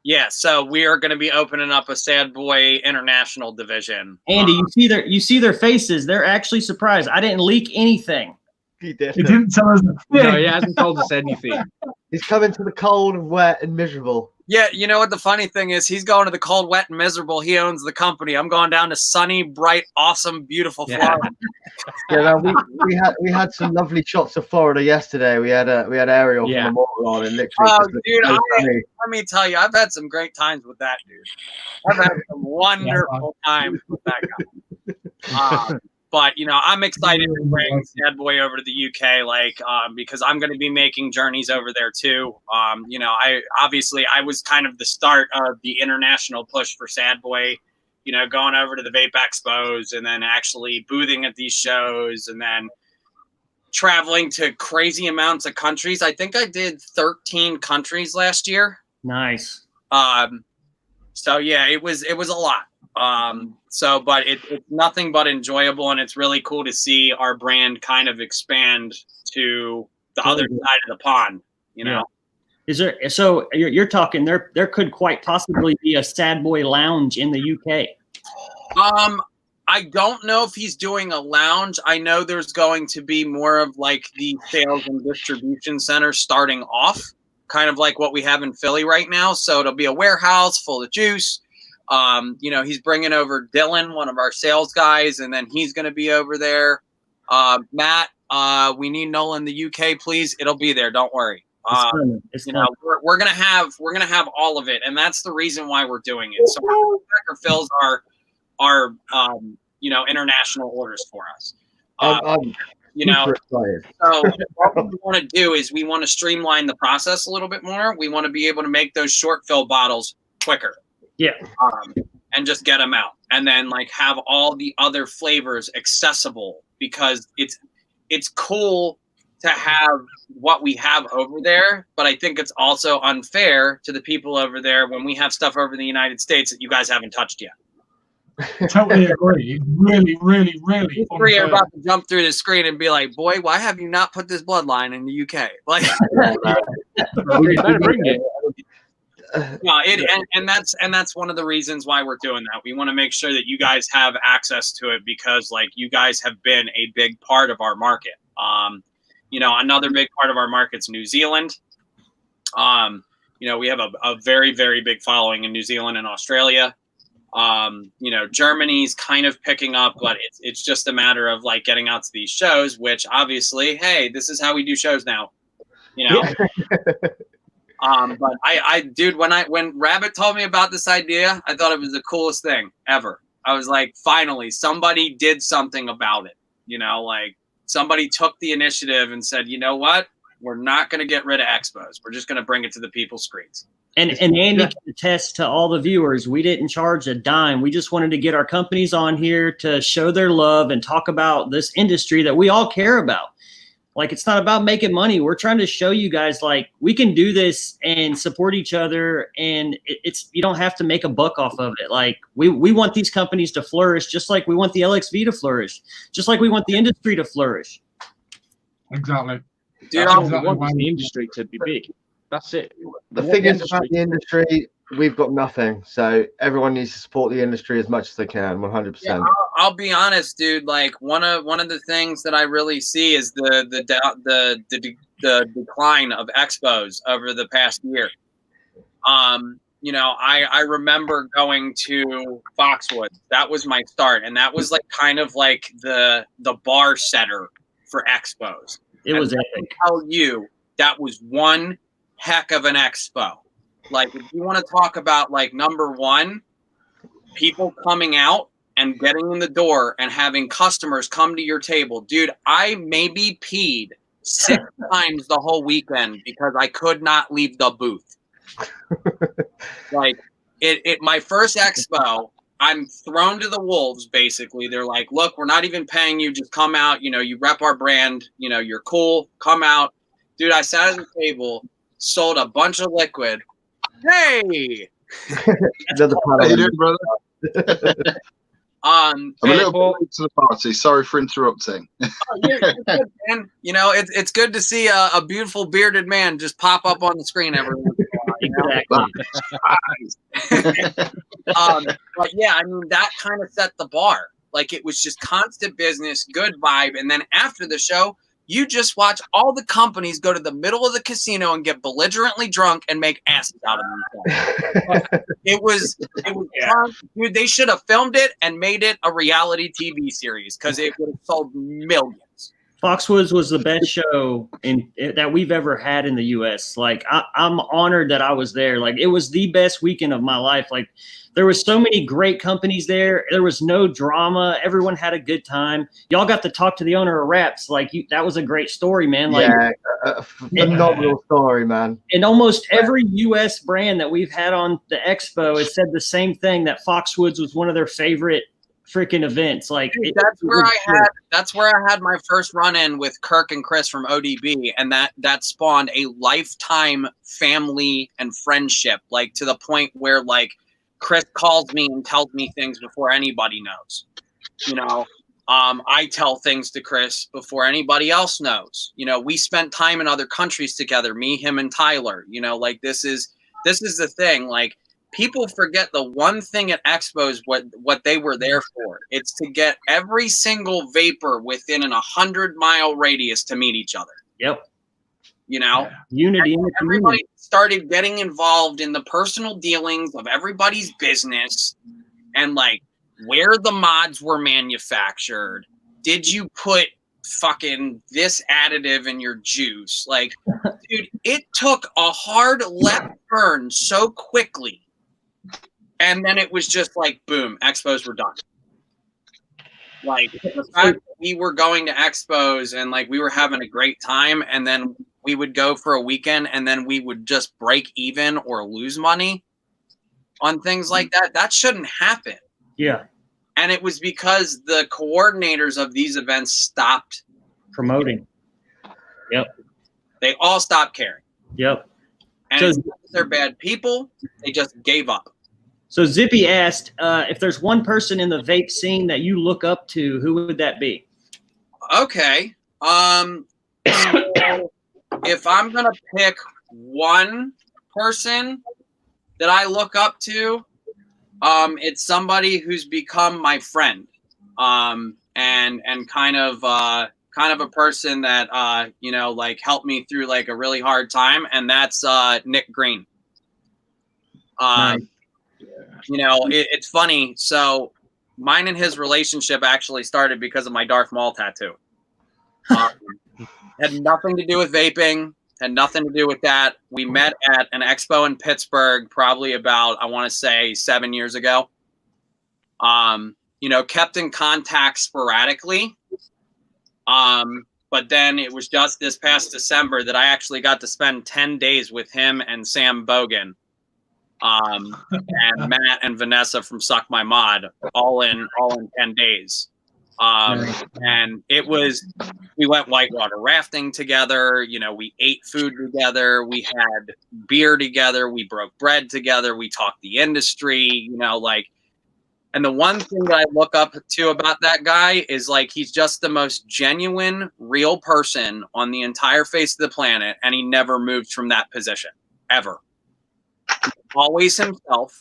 Yeah, so we are going to be opening up a Sad Boy International division. Andy, you see their faces. They're actually surprised. I didn't leak anything. He did. He didn't tell us a No, thing. he hasn't told us anything. He's coming to the cold and wet and miserable. Yeah, you know what the funny thing is? He's going to the cold, wet, and miserable. He owns the company. I'm going down to sunny, bright, awesome, beautiful Florida. Yeah, no, we had some lovely shots of Florida yesterday. We had Ariel Yeah. from the motor on, and literally. Oh, just looked dude, so funny. let me tell you, I've had some great times with that dude. I've had some wonderful times with that guy. But you know, I'm excited to bring Sad Boy over to the UK, because I'm going to be making journeys over there too. You know, I was kind of the start of the international push for Sad Boy. You know, going over to the Vape Expos and then actually boothing at these shows and then traveling to crazy amounts of countries. I think I did 13 countries last year. Nice. So yeah, it was a lot. But it's nothing but enjoyable, and it's really cool to see our brand kind of expand to the other side of the pond, you know? Yeah. Is there, so you're talking there could quite possibly be a Sad Boy lounge in the UK. I don't know if he's doing a lounge. I know there's going to be more of like the sales and distribution center starting off, kind of like what we have in Philly right now. So it'll be a warehouse full of juice. You know, he's bringing over Dylan, one of our sales guys, and then he's going to be over there. Matt, we need Nola in the UK, please. It'll be there. Don't worry. It's you know, we're gonna have all of it, and that's the reason why we're doing it. So our fills are you know, international orders for us. I'm You know, excited. so what we want to do is we want to streamline the process a little bit more. We want to be able to make those short fill bottles quicker. Yeah. And just get them out, and then like have all the other flavors accessible, because it's cool to have what we have over there, but I think it's also unfair to the people over there when we have stuff over in the United States that you guys haven't touched yet. Totally agree. Really, really, really. You three are about to jump through the screen and be like, "Boy, why have you not put this bloodline in the UK?" Like, We better bring it. no, and that's one of the reasons why we're doing that. We want to make sure that you guys have access to it, because like you guys have been a big part of our market. You know, another big part of our market's New Zealand. You know, we have a very, very big following in New Zealand and Australia. You know, Germany's kind of picking up, but it's just a matter of like getting out to these shows, which obviously, hey, this is how we do shows now. You know. But dude, when Rabbit told me about this idea, I thought it was the coolest thing ever. I was like, finally, somebody did something about it. You know, like somebody took the initiative and said, you know what? We're not going to get rid of expos. We're just going to bring it to the people's screens. And Andy can attest to all the viewers. We didn't charge a dime. We just wanted to get our companies on here to show their love and talk about this industry that we all care about. Like, it's not about making money. We're trying to show you guys, like, we can do this and support each other. And it's you don't have to make a buck off of it. Like, we want these companies to flourish, just like we want the LXV to flourish, just like we want the industry to flourish. Exactly. Dude, I want the industry to be big. That's it. The thing is about the industry, we've got nothing. So everyone needs to support the industry as much as they can, 100%. Yeah, I'll be honest, dude. Like one of the things that I really see is the decline of expos over the past year. You know, I remember going to Foxwood. That was my start, and that was like kind of like the bar setter for expos. It was and epic. I tell you, that was one heck of an expo. Like, if you want to talk about like number one, people coming out and getting in the door and having customers come to your table, dude, I maybe peed 6 times the whole weekend because I could not leave the booth. Like my first expo, I'm thrown to the wolves. Basically, they're like, "Look, we're not even paying you. Just come out. You know, you rep our brand. You know, you're cool. Come out, dude." I sat at the table, sold a bunch of liquid. Hey, Another How you doing, brother? I'm a little bit late to the party. Sorry for interrupting. You're good, man. You know, it's good to see a beautiful bearded man just pop up on the screen every once in a while. You know? But yeah, I mean, that kind of set the bar. Like, it was just constant business, good vibe, and then after the show, you just watch all the companies go to the middle of the casino and get belligerently drunk and make asses out of themselves. It was fun. Dude, they should have filmed it and made it a reality TV series because it would have sold millions. Foxwoods was the best show that we've ever had in the U.S. Like, I'm honored that I was there. Like, it was the best weekend of my life. Like, there was so many great companies there. There was no drama. Everyone had a good time. Y'all got to talk to the owner of Reps. Like, that was a great story, man. Like, yeah, a phenomenal story, man. And almost every U.S. brand that we've had on the expo has said the same thing, that Foxwoods was one of their favorite freaking events. Like, that's where I had my first run-in with Kirk and Chris from ODB, and that spawned a lifetime family and friendship, like, to the point where, like, Chris calls me and tells me things before anybody knows. You know, I tell things to Chris before anybody else knows. You know, we spent time in other countries together, me, him, and Tyler. You know, like, this is the thing. Like, people forget the one thing at expos, what they were there for. It's to get every single vapor within an 100-mile radius to meet each other. Yep. You know, unity in the community. Everybody started getting involved in the personal dealings of everybody's business, and like, where the mods were manufactured. Did you put fucking this additive in your juice? Like, dude, it took a hard left turn so quickly, and then it was just like, boom, expos were done. Like, the fact that we were going to expos and like we were having a great time, and then we would go for a weekend and then we would just break even or lose money on things like that. That shouldn't happen. Yeah. And it was because the coordinators of these events stopped promoting. Yep. They all stopped caring. Yep. And So, it's not that they're bad people. They just gave up. So Zippy asked, if there's one person in the vape scene that you look up to, who would that be? Okay. If I'm going to pick one person that I look up to, it's somebody who's become my friend, and kind of a person that, you know, like, helped me through like a really hard time. And that's, Nick Green. Nice. You know, it's funny. So mine and his relationship actually started because of my Darth Maul tattoo. Had nothing to do with vaping, had nothing to do with that. We met at an expo in Pittsburgh, probably about, I want to say, 7 years ago. You know, kept in contact sporadically. But then it was just this past December that I actually got to spend 10 days with him and Sam Bogan, and Matt and Vanessa from Suck My Mod, all in 10 days. And it was, we went whitewater rafting together. You know, we ate food together. We had beer together. We broke bread together. We talked the industry, you know, like, and the one thing that I look up to about that guy is, like, he's just the most genuine, real person on the entire face of the planet. And he never moved from that position ever. Always himself.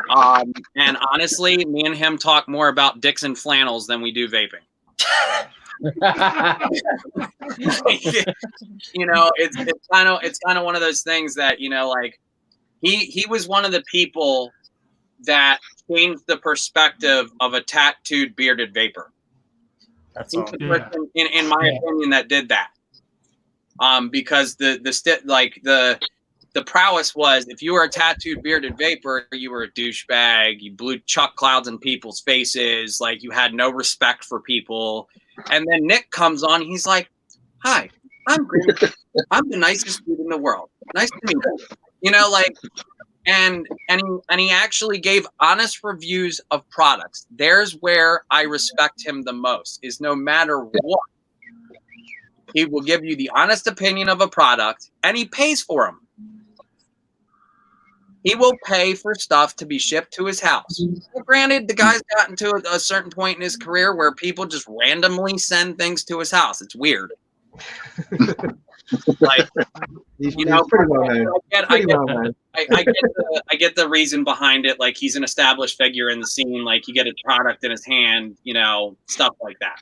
And honestly, me and him talk more about dicks and flannels than we do vaping. You know, it's kind of one of those things that, you know, like, he was one of the people that changed the perspective of a tattooed bearded vapor. That's the person, in my opinion, that did that. Because the prowess was, if you were a tattooed bearded vapor, you were a douchebag. You blew chuck clouds in people's faces. Like, you had no respect for people. And then Nick comes on. He's like, "Hi, I'm Green. I'm the nicest dude in the world. Nice to meet you. You know, like, and he actually gave honest reviews of products. There's where I respect him the most, is no matter what, he will give you the honest opinion of a product, and he pays for them. He will pay for stuff to be shipped to his house. Well, granted, the guy's gotten to a certain point in his career where people just randomly send things to his house. It's weird. Like, you know, I get the reason behind it. Like, he's an established figure in the scene. Like, you get a product in his hand, you know, stuff like that.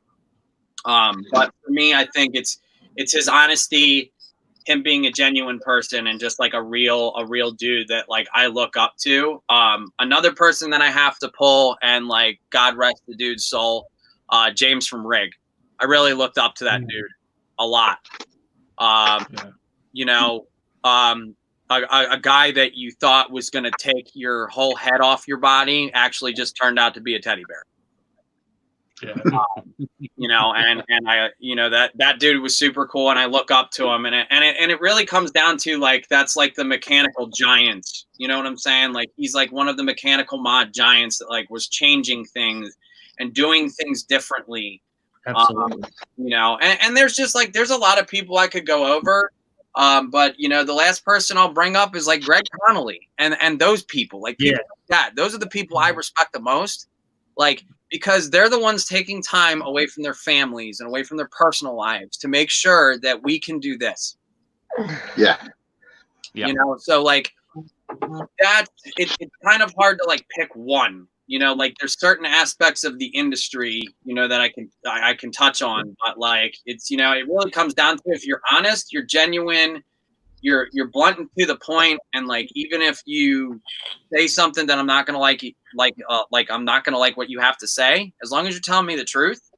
But for me, I think it's his honesty, him being a genuine person, and just like a real dude that like I look up to. Another person that I have to pull, and like God rest the dude's soul, James from Rig. I really looked up to that dude a lot. You know, a guy that you thought was going to take your whole head off your body actually just turned out to be a teddy bear. Yeah. You know, and I, you know, that dude was super cool, and I look up to him, and it really comes down to like, that's like the mechanical giants. You know what I'm saying? Like, he's like one of the mechanical mod giants that like was changing things and doing things differently. Absolutely. You know, and there's just like, there's a lot of people I could go over. But you know, the last person I'll bring up is like Greg Connolly and those people, like people like that. Those are the people I respect the most. Like, because they're the ones taking time away from their families and away from their personal lives to make sure that we can do this. Yeah. You know, so like that, it's kind of hard to like pick one. You know, like there's certain aspects of the industry, you know, that I can touch on, but like it's, you know, it really comes down to if you're honest, you're genuine, you're blunt and to the point, and like even if you say something that I'm not gonna like I'm not gonna like what you have to say, as long as you're telling me the truth,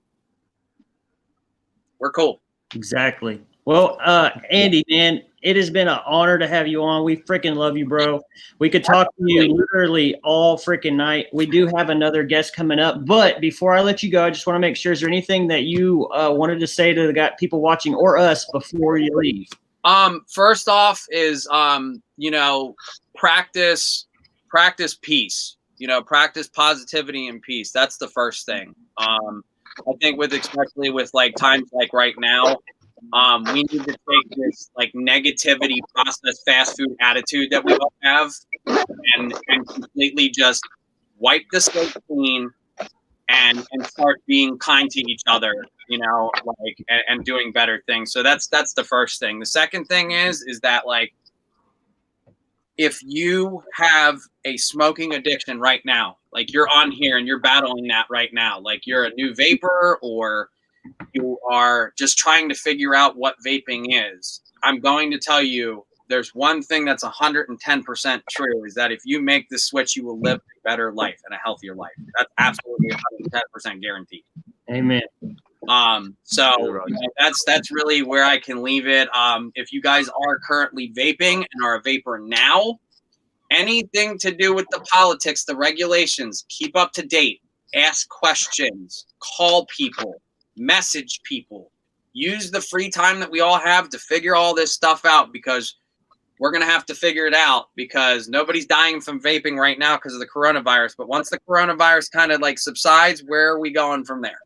we're cool. Exactly. Well, Andy, man, it has been an honor to have you on. We freaking love you, bro. We could talk to you literally all freaking night. We do have another guest coming up, but before I let you go, I just want to make sure, is there anything that you wanted to say to the people watching or us before you leave? First off is, you know, practice peace, you know, practice positivity and peace. That's the first thing. I think especially with like times like right now, we need to take this like negativity processed fast food attitude that we all have and completely just wipe the slate clean and start being kind to each other, you know, like, and doing better things. So that's the first thing. The second thing is that like, if you have a smoking addiction right now, like you're on here and you're battling that right now, like you're a new vapor or you are just trying to figure out what vaping is, I'm going to tell you there's one thing that's 110% true, is that if you make this switch, you will live a better life and a healthier life. That's absolutely 110% guaranteed. Amen. So you know, that's really where I can leave it. If you guys are currently vaping and are a vapor now, anything to do with the politics, the regulations, keep up to date, ask questions, call people, message people, use the free time that we all have to figure all this stuff out, because we're going to have to figure it out, because nobody's dying from vaping right now because of the coronavirus. But once the coronavirus kind of like subsides, where are we going from there?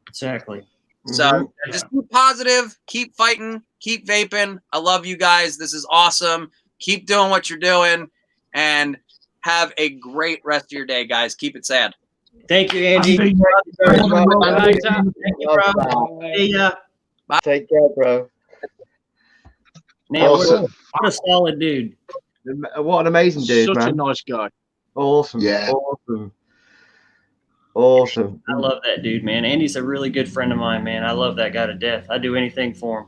Exactly. So just keep positive, keep fighting, keep vaping. I love you guys. This is awesome. Keep doing what you're doing, and have a great rest of your day, guys. Keep it sad. Thank you, Andy. Thank you, bro. See ya. Bye. Take care, bro. Man, Awesome. what a solid dude. What an amazing dude, Such man. a nice guy. Awesome. Yeah. Awesome. I love that dude, man. Andy's a really good friend of mine, man. I love that guy to death. I'd do anything for him.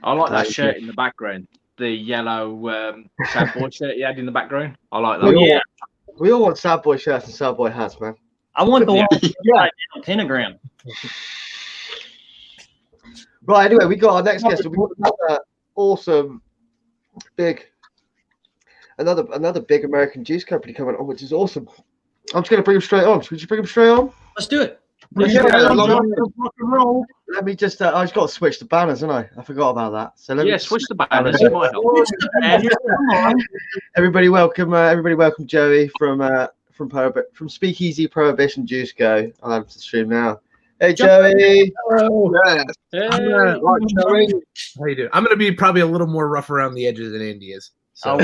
I like that shirt in the background. The yellow sad boy shirt he had in the background. I like that. We all want sad boy shirts and sad boy hats, man. I want the one with the pentagram. Right, anyway, we got our next guest. We got another awesome, another big American juice company coming on, which is awesome. I'm just going to bring him straight on. Would you bring him straight on? Let's do it. Rock and roll. Let me just. I just got to switch the banners, haven't I? I forgot about that. So let me switch the banners. It might help. Everybody welcome Joey from Speakeasy Prohibition Juice Go. I'll add him to the stream now. Hey Joey. Hello. Yeah. Hey. Right, Joey. How you doing? I'm gonna be probably a little more rough around the edges than Andy is. So.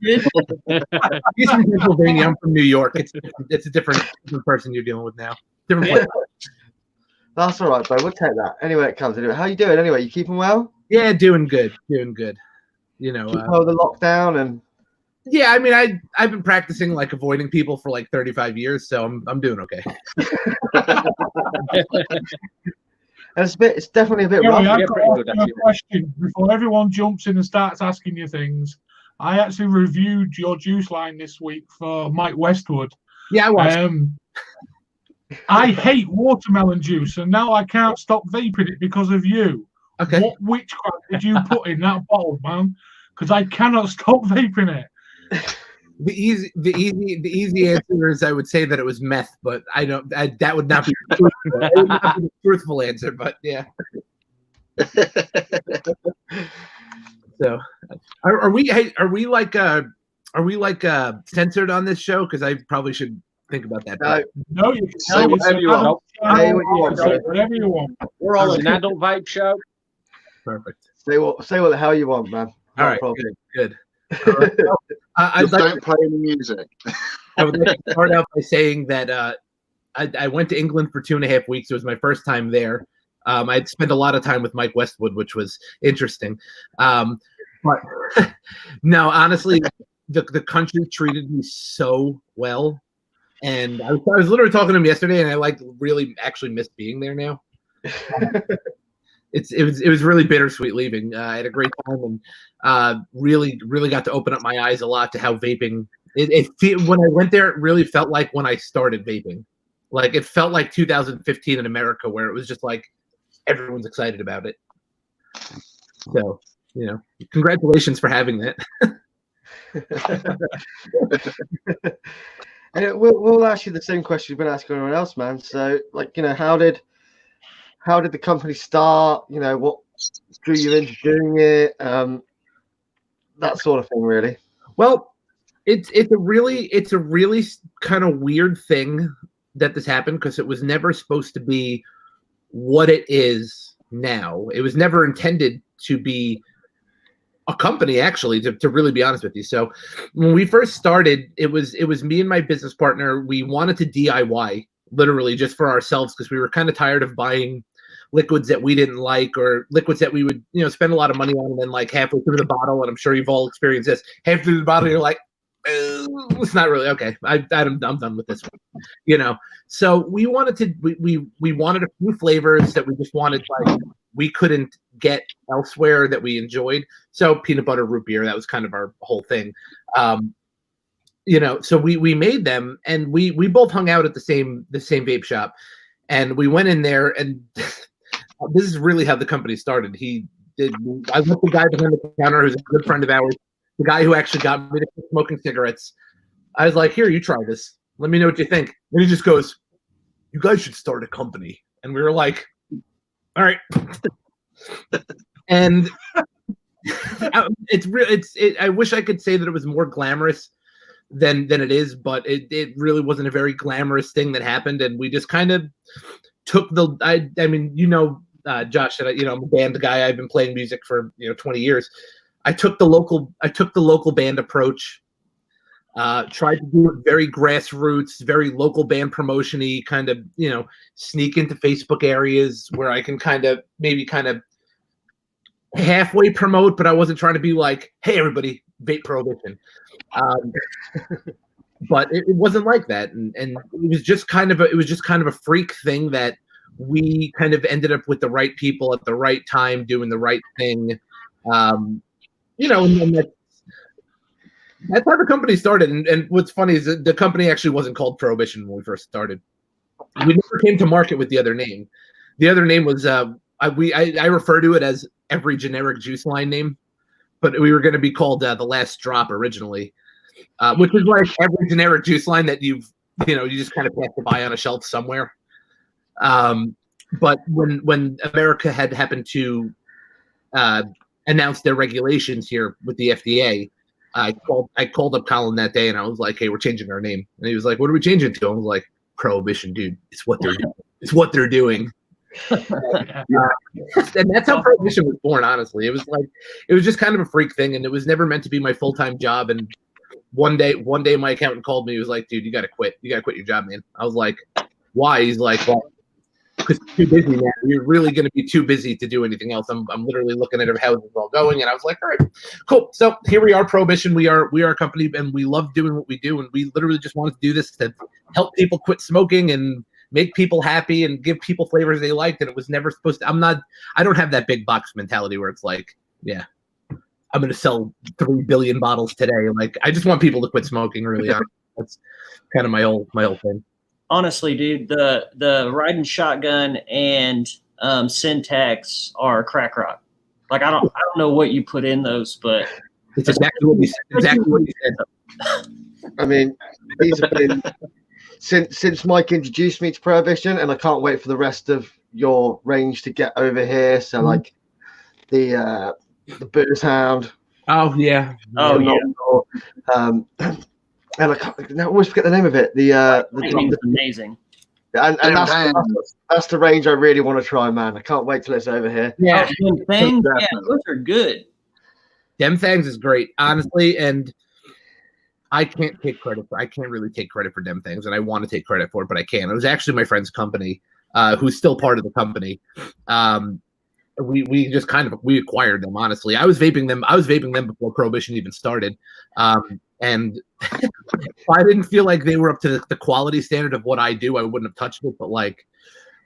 He's from Pennsylvania. I'm from New York. It's a different person you're dealing with now. Different place. That's all right, bro. We'll take that. Anyway, it comes anyway. How you doing? Anyway, you keeping well? Yeah, doing good. You know, the lockdown and. Yeah, I mean, I've been practicing like avoiding people for like 35 years, so I'm doing okay. And it's definitely a bit Joey, rough. I've got to ask you a question before everyone jumps in and starts asking you things. I actually reviewed your juice line this week for Mike Westwood. Yeah, I watched. I hate watermelon juice, and now I can't stop vaping it because of you. Okay. What witchcraft did you put in that bottle, man? Because I cannot stop vaping it. The easy answer is I would say that it was meth, but that would not be the truthful answer. But yeah. So, are we like censored on this show? Because I probably should think about that. No, you can say whatever you want. Whatever you want. We're all an adult vape show. Perfect. Say what the hell you want, man. All right, good. Don't play any music. I would like to start out by saying that I went to England for 2.5 weeks. It was my first time there. I'd spent a lot of time with Mike Westwood, which was interesting. But no, honestly, the country treated me so well. And I was literally talking to him yesterday, and I really actually miss being there now. It was really bittersweet leaving. I had a great time and really got to open up my eyes a lot to how vaping. When I went there, it really felt like when I started vaping. Like it felt like 2015 in America, where it was just like everyone's excited about it. So congratulations for having that. And we'll ask you the same question we've been asking everyone else, man. So, how did the company start? What drew you into doing it? That sort of thing, really. Well, it's a really kind of weird thing that this happened, because it was never supposed to be what it is now. It was never intended to be a company, actually, to really be honest with you. So when we first started, it was me and my business partner. We wanted to DIY, literally just for ourselves, because we were kind of tired of buying liquids that we didn't like, or liquids that we would spend a lot of money on, and then like halfway through the bottle, and I'm sure you've all experienced this, halfway through the bottle you're like, it's not really okay. I'm done with this one. So we wanted we wanted a few flavors that we just wanted, like we couldn't get elsewhere, that we enjoyed. So peanut butter root beer, that was kind of our whole thing. So we made them, and we both hung out at the same vape shop, and we went in there, and this is really how the company started. I met the guy behind the counter who's a good friend of ours, the guy who actually got me to quit smoking cigarettes. I was like, here, you try this. Let me know what you think. And he just goes, you guys should start a company. And we were like, all right. And I wish I could say that it was more glamorous than it is, but it really wasn't a very glamorous thing that happened. And we just kind of took Josh, and I'm a band guy. I've been playing music for 20 years. I took the local band approach. Tried to do it very grassroots, very local band promotion-y, kind of sneak into Facebook areas where I can kind of halfway promote, but I wasn't trying to be like, hey everybody, vape prohibition. But it wasn't like that, and it was just kind of a freak thing that we kind of ended up with the right people at the right time doing the right thing. And that's how the company started. And what's funny is that the company actually wasn't called Prohibition when we first started. We never came to market with the other name. The other name was I refer to it as every generic juice line name, but we were going to be called The Last Drop originally, which is like every generic juice line that you just kind of pass by on a shelf somewhere. But when America had happened to announce their regulations here with the FDA, I called up Colin that day and I was like, "Hey, we're changing our name." And he was like, "What are we changing to?" I was like, "Prohibition, dude. It's what they're doing. It's what they're doing." And that's how Prohibition was born. Honestly, it was just kind of a freak thing, and it was never meant to be my full-time job. And one day my accountant called me. He was like, "Dude, you got to quit. You got to quit your job, man." I was like, "Why?" He's like, "Well, because you're too busy, man. You're really going to be too busy to do anything else. I'm literally looking at how it's all going." And I was like, "All right, cool." So here we are, Prohibition. We are a company, and we love doing what we do. And we literally just wanted to do this to help people quit smoking and make people happy and give people flavors they liked. And it was never supposed to. I don't have that big box mentality where it's like, yeah, I'm going to sell 3 billion bottles today. Like, I just want people to quit smoking. Really, that's kind of my whole thing. Honestly, dude, the riding shotgun and Syntax are crack rock. Like, I don't know what you put in those, but it's exactly what you said. Exactly what you said. I mean, these have been since Mike introduced me to Prohibition, and I can't wait for the rest of your range to get over here. So like the Booze Hound. Oh yeah. Oh yeah. And I always forget the name of it. The amazing. And that's the range I really want to try, man. I can't wait till it's over here. Yeah, things, yeah, those are good. Dem Things is great, honestly, and I can't really take credit for Dem Things, and I want to take credit for it, but I can't. It was actually my friend's company, who's still part of the company. We just we acquired them, honestly. I was vaping them before Prohibition even started. And I didn't feel like they were up to the quality standard of what I do. I wouldn't have touched it, but like,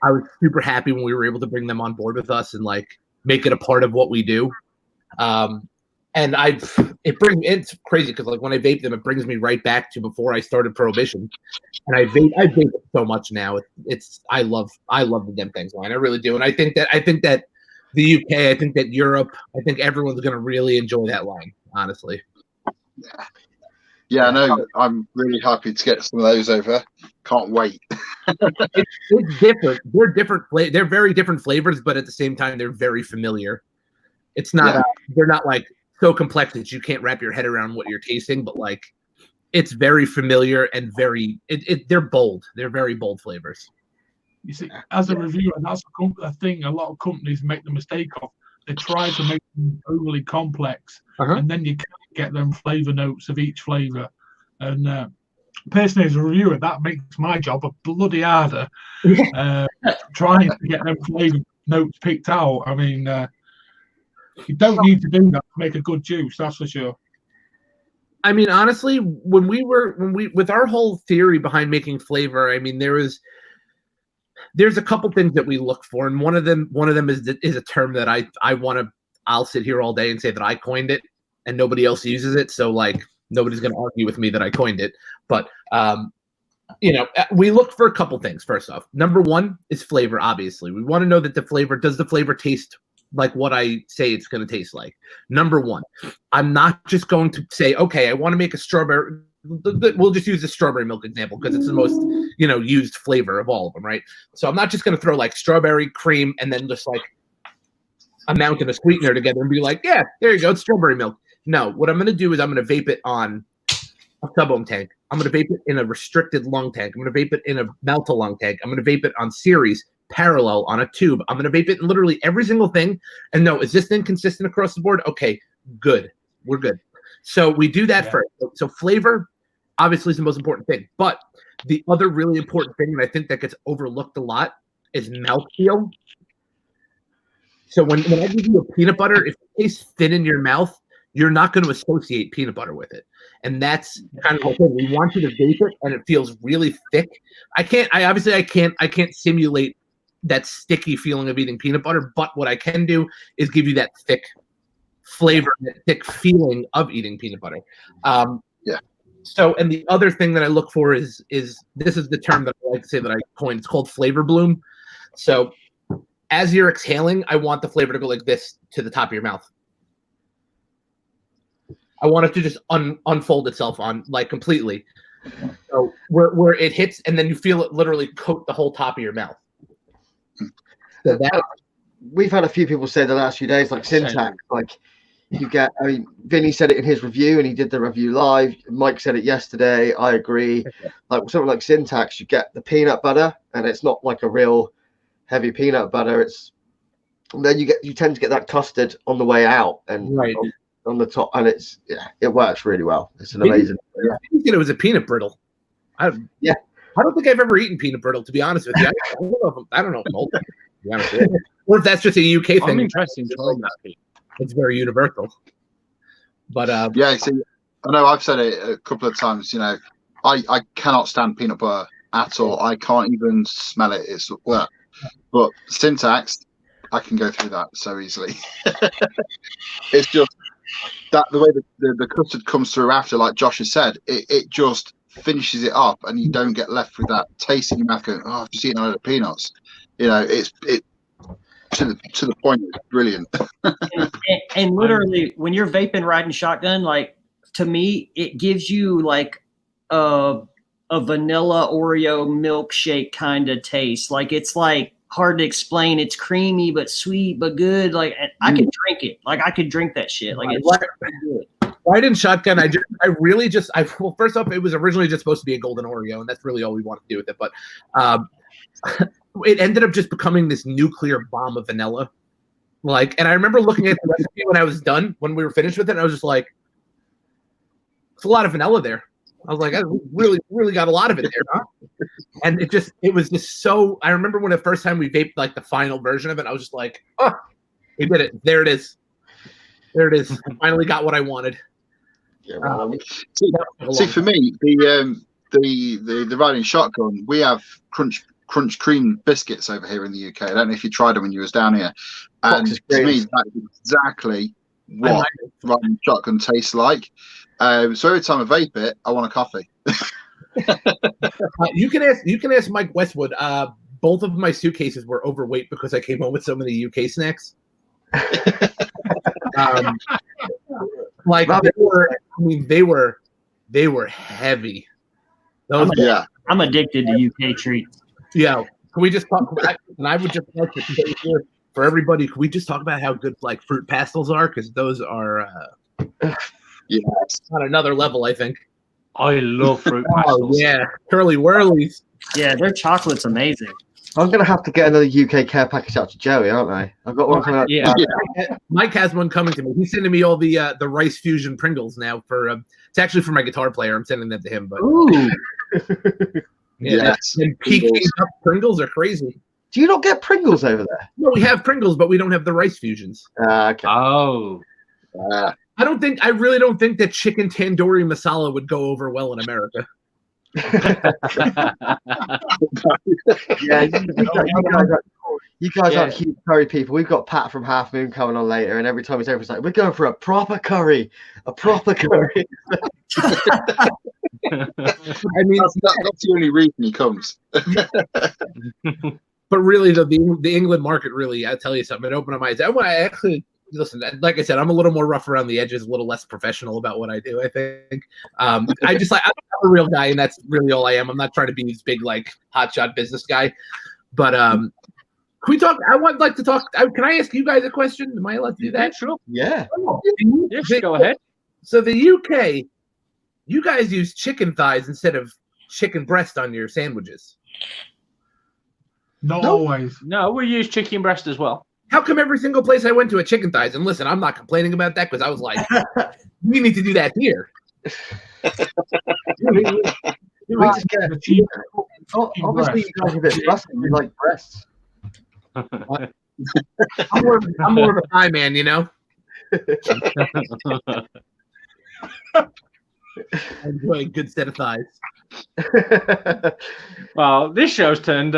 I was super happy when we were able to bring them on board with us and like make it a part of what we do. And it's crazy because like when I vape them, it brings me right back to before I started Prohibition. And I vape it so much now. I love the Dem Things line. I really do. And I think that the UK, I think that Europe, I think everyone's going to really enjoy that line, honestly. Yeah, I know. I'm really happy to get some of those over. Can't wait. It's different. They're different. They're very different flavors, but at the same time, they're very familiar. It's not. They're not like so complex that you can't wrap your head around what you're tasting. But like, it's very familiar and very. They're bold. They're very bold flavors. You see, as a reviewer, that's a thing a lot of companies make the mistake of. They try to make them overly complex, and then you can't get them flavor notes of each flavor. And personally, as a reviewer, that makes my job a bloody harder. Trying to get them flavor notes picked out. I mean, you don't need to do that to make a good juice. That's for sure. I mean, honestly, when we with our whole theory behind making flavor, I mean, there's a couple things that we look for, and one of them is a term that I'll sit here all day and say that I coined it, and nobody else uses it. So like nobody's going to argue with me that I coined it. But we look for a couple things. First off, number one is flavor. Obviously, we want to know that does the flavor taste like what I say it's going to taste like. Number one, I'm not just going to say, okay, I want to make a strawberry. We'll just use the strawberry milk example because it's the most used flavor of all of them, right? So I'm not just going to throw like strawberry cream and then just like a mountain of sweetener together and be like, yeah, there you go, it's strawberry milk. No, what I'm going to do is I'm going to vape it on a sub-ohm tank. I'm going to vape it in a restricted lung tank. I'm going to vape it in a melt-to-lung tank. I'm going to vape it on series, parallel, on a tube. I'm going to vape it in literally every single thing. And no, is this thing consistent across the board? Okay, good. We're good. So we do that first. So flavor, obviously, is the most important thing. But the other really important thing, and I think that gets overlooked a lot, is mouthfeel. So when I give you a peanut butter, if it tastes thin in your mouth, you're not going to associate peanut butter with it. And that's kind of the thing. We want you to vape it and it feels really thick. I can't simulate that sticky feeling of eating peanut butter, but what I can do is give you that thick flavor, that thick feeling of eating peanut butter. So, and the other thing that I look for is this is the term that I like to say that I coined. It's called flavor bloom. So as you're exhaling, I want the flavor to go like this to the top of your mouth. I want it to just unfold itself on like completely. So where it hits and then you feel it literally coat the whole top of your mouth. So that, We've had a few people say the last few days, like Syntax, like you get. I mean, Vinny said it in his review, and he did the review live. Mike said it yesterday. I agree. Like something like Syntax, you get the peanut butter, and it's not like a real heavy peanut butter. And then you tend to get that custard on the way out and on the top, and it works really well. It's an amazing. I think it was a peanut brittle. I don't think I've ever eaten peanut brittle, to be honest with you. I don't know if I'm old, to be honest with you. Or if that's just a UK thing. I'm interested in trying that. It's very universal. But yeah, see, I know I've said it a couple of times. You know, I cannot stand peanut butter at all. I can't even smell it. But Syntax, I can go through that so easily. It's just that the way the custard comes through after, like Josh has said, it just finishes it up, and you don't get left with that taste in your mouth going, "Oh, I've just eaten a load of peanuts." You know, it to the point. It's brilliant. and literally, when you're vaping, riding shotgun, like to me, it gives you like a vanilla Oreo milkshake kind of taste. Like it's like hard to explain. It's creamy but sweet but good. Like I could drink it. Like I could drink that shit. Like it's good. Ride in shotgun. Well, first off, it was originally just supposed to be a golden Oreo, and that's really all we wanted to do with it. But it ended up just becoming this nuclear bomb of vanilla. Like, and I remember looking at the recipe when I was done, when we were finished with it, and I was just like, "It's a lot of vanilla there." I was like, "I really, really got a lot of it there, huh?" And it was just so. I remember when the first time we vaped like the final version of it, I was just like, "Oh, we did it! There it is! There it is! I finally got what I wanted." Yeah, see, for me, the riding shotgun, we have crunch cream biscuits over here in the UK. I don't know if you tried them when you was down here. And to me, that's exactly what riding shotgun tastes like. So every time I vape it, I want a coffee. You can ask Mike Westwood. Both of my suitcases were overweight because I came home with so many UK snacks. Like they were heavy. I'm addicted to UK treats. Yeah, can we just talk? And I would just like to say here for everybody, can we just talk about how good like fruit pastels are? Because those are on another level, I think. I love fruit pastels. Yeah, curly whirlies. Yeah, their chocolate's amazing. I'm gonna have to get another UK care package out to Joey, aren't I? I've got one coming out. Yeah. Mike has one coming to me. He's sending me all the rice fusion Pringles now for. It's actually for my guitar player. I'm sending them to him. But ooh. Yes. And PK Pringles are crazy. Do you not get Pringles over there? No, we have Pringles, but we don't have the rice fusions. Okay. Oh. I really don't think that chicken tandoori masala would go over well in America. Yeah, you guys aren't huge curry people. We've got Pat from Half Moon coming on later, and every time he's over, it's like, we're going for a proper curry. I mean, that's the only reason he comes. But really, the England market, really, I'll tell you something. It opened up my eyes. I actually listen. Like I said, I'm a little more rough around the edges, a little less professional about what I do. I think I'm a real guy, and that's really all I am. I'm not trying to be this big like hotshot business guy. But can we talk? I would like to talk. Can I ask you guys a question? Am I allowed to do that? Sure. Yeah. Yes, go ahead. So the UK, you guys use chicken thighs instead of chicken breast on your sandwiches. Not always. No, we use chicken breast as well. How come every single place I went to a chicken thighs? And listen, I'm not complaining about that because I was like, we need to do that here. Obviously, you guys are a bit rusty. We like breasts. I'm more of a thigh man, you know. I enjoy a good set of thighs. Well, this show's gone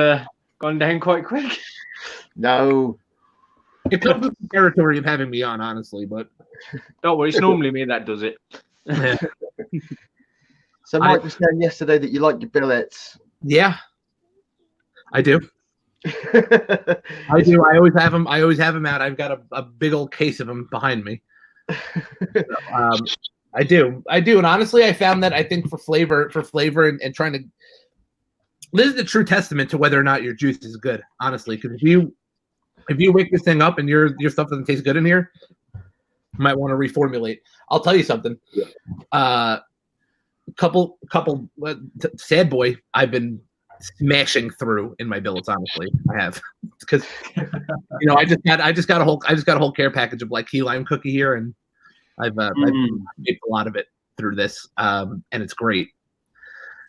down quite quick. No. It comes with the territory of having me on, honestly, but don't worry, it's normally me that does it. So Mike was saying yesterday that you like your billets. Yeah, I do. I do. I always have them. I always have them out. I've got a big old case of them behind me. I do. And honestly, I found that I think for flavor and trying to this is the true testament to whether or not your juice is good, honestly. Because if you wake this thing up and your stuff doesn't taste good in here, you might want to reformulate. I'll tell you something. Couple sad boy I've been smashing through in my billets. Honestly, I have, because I just got a whole care package of like key lime cookie here, and I've made a lot of it through this, and it's great.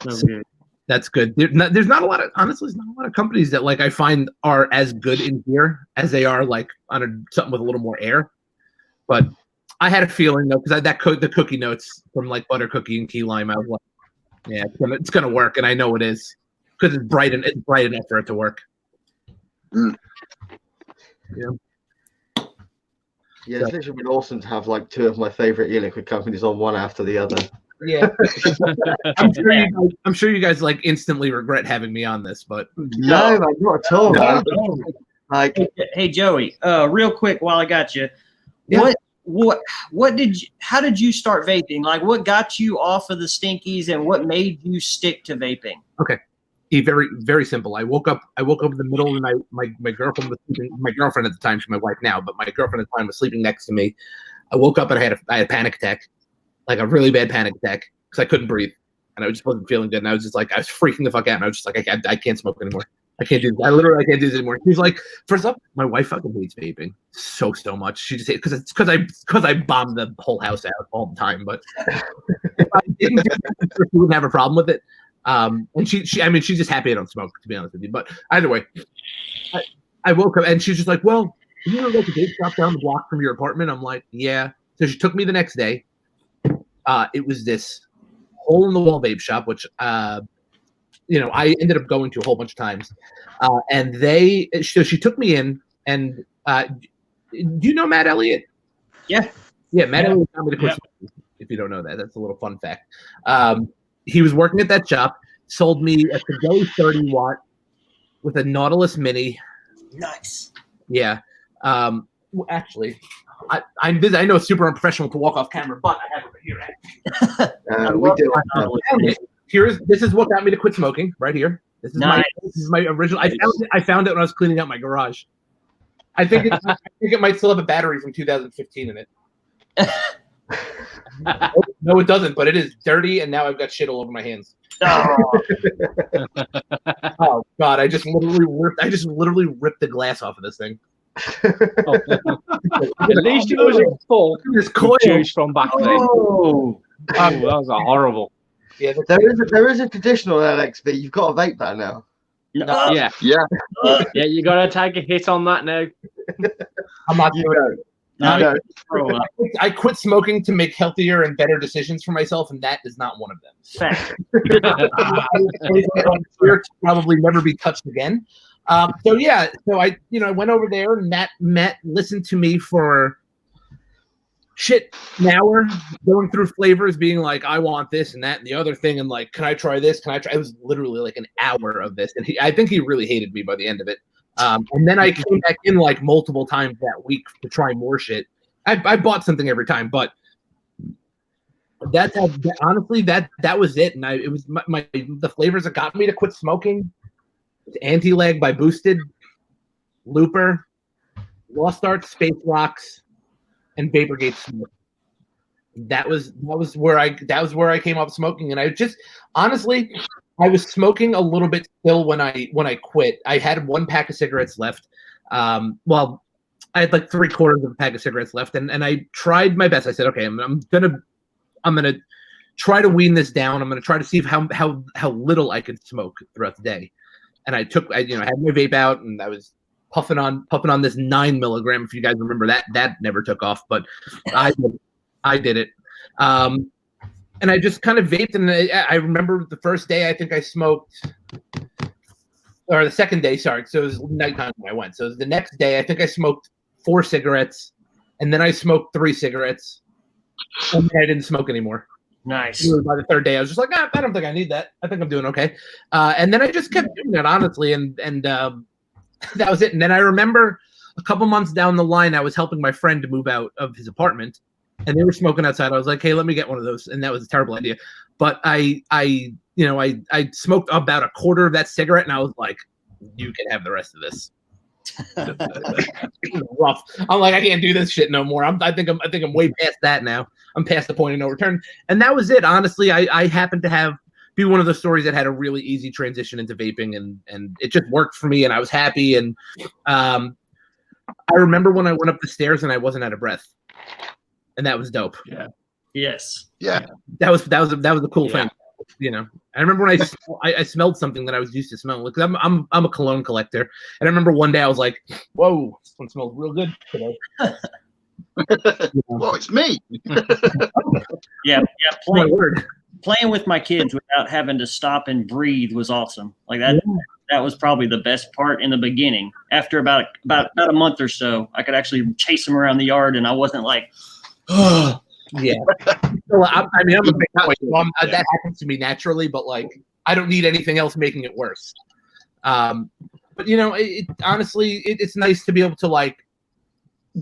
So that's good. There's not a lot of companies that like I find are as good in here as they are like on something with a little more air. But I had a feeling though, because the cookie notes from like butter cookie and key lime, I was like, yeah, it's gonna work, and I know it is because it's bright enough for it to work. Yeah, it's literally been awesome to have like two of my favorite e-liquid companies on one after the other. Yeah, I'm sure you guys like instantly regret having me on this, but no, man, not at all. Man. Like, hey Joey, real quick while I got you, how did you start vaping? Like, what got you off of the stinkies, and what made you stick to vaping? Okay, very very simple. I woke up in the middle of the night. My girlfriend was sleeping. My girlfriend at the time, she's my wife now, but my girlfriend at the time was sleeping next to me. I woke up and I had a panic attack. Like a really bad panic attack, because I couldn't breathe and I just wasn't feeling good. And I was just like, I was freaking the fuck out. And I was just like, I can't smoke anymore. I can't do this. I can't do this anymore. She's like, first up, my wife fucking hates vaping so much. She just hates because I bombed the whole house out all the time. But if I didn't do it, she wouldn't have a problem with it. And she's just happy I don't smoke, to be honest with you. But either way, I woke up and she's just like, well, you know, like a vape shop down the block from your apartment? I'm like, yeah. So she took me the next day. It was this hole-in-the-wall vape shop, which I ended up going to a whole bunch of times. And so she took me in, and do you know Matt Elliott? Yeah. Yeah, Matt Elliott got me to quit smoking, if you don't know that. That's a little fun fact. He was working at that shop, sold me a Fidelity 30 watt with a Nautilus Mini. Nice. Yeah. Actually, I know it's super unprofessional to walk off camera, but I have it here. We do. This is what got me to quit smoking. Right here. This is my original. I found it when I was cleaning out my garage. I think it might still have a battery from 2015 in it. No, it doesn't. But it is dirty, and now I've got shit all over my hands. Oh God! I just literally ripped the glass off of this thing. At least it wasn't full. This coil juice from back then. Oh, that was horrible. Yeah, there is a traditional LXV. You've got to vape that now. Yeah. You gotta take a hit on that now. I'm not doing it. I quit smoking to make healthier and better decisions for myself, and that is not one of them. Fact. Probably never be touched again. So I went over there, and Matt listened to me for an hour, going through flavors, being like, I want this and that and the other thing, and like, can I try this? It was literally like an hour of this, and I think he really hated me by the end of it. And then I came back in like multiple times that week to try more shit. I bought something every time, but honestly, that was it. And it was the flavors that got me to quit smoking. Anti-Lag by Boosted, Looper, Lost Art, Space Rocks, and Vaporgate Smoke. That was where I came up smoking, and I just honestly, I was smoking a little bit still when I quit. I had one pack of cigarettes left. Well, I had like 3/4 of a pack of cigarettes left, and I tried my best. I said, okay, I'm gonna try to wean this down. I'm gonna try to see how little I could smoke throughout the day. And I had my vape out, and I was puffing on this 9 milligram. If you guys remember that never took off, but I did it. And I just kind of vaped, and I remember the first day I think I smoked, or the second day, sorry. So it was nighttime when I went. So the next day I think I smoked 4 cigarettes, and then I smoked 3 cigarettes, and then I didn't smoke anymore. Nice. By the third day, I was just like, I don't think I need that. I think I'm doing okay. And then I just kept doing it, honestly, and that was it. And then I remember a couple months down the line, I was helping my friend to move out of his apartment, and they were smoking outside. I was like, hey, let me get one of those. And that was a terrible idea. But I I smoked about a quarter of that cigarette, and I was like, you can have the rest of this. Rough. I'm like, I can't do this shit no more. I think I'm way past that now. I'm past the point of no return. And that was it. Honestly, I happened to be one of those stories that had a really easy transition into vaping, and it just worked for me, and I was happy. And I remember when I went up the stairs and I wasn't out of breath, and that was dope. Yeah. Yes. Yeah. That was a cool thing. I remember when I smelled something that I was used to smelling, because I'm a cologne collector, and I remember one day I was like, "Whoa, this one smells real good today." Well, it's me. Yeah. Playing with my kids without having to stop and breathe was awesome. Like that. Yeah. That was probably the best part in the beginning. After about a month or so, I could actually chase them around the yard, and I wasn't like, oh. Yeah. So, I'm a big boy, so that happens to me naturally, but like I don't need anything else making it worse. But honestly, it's nice to be able to like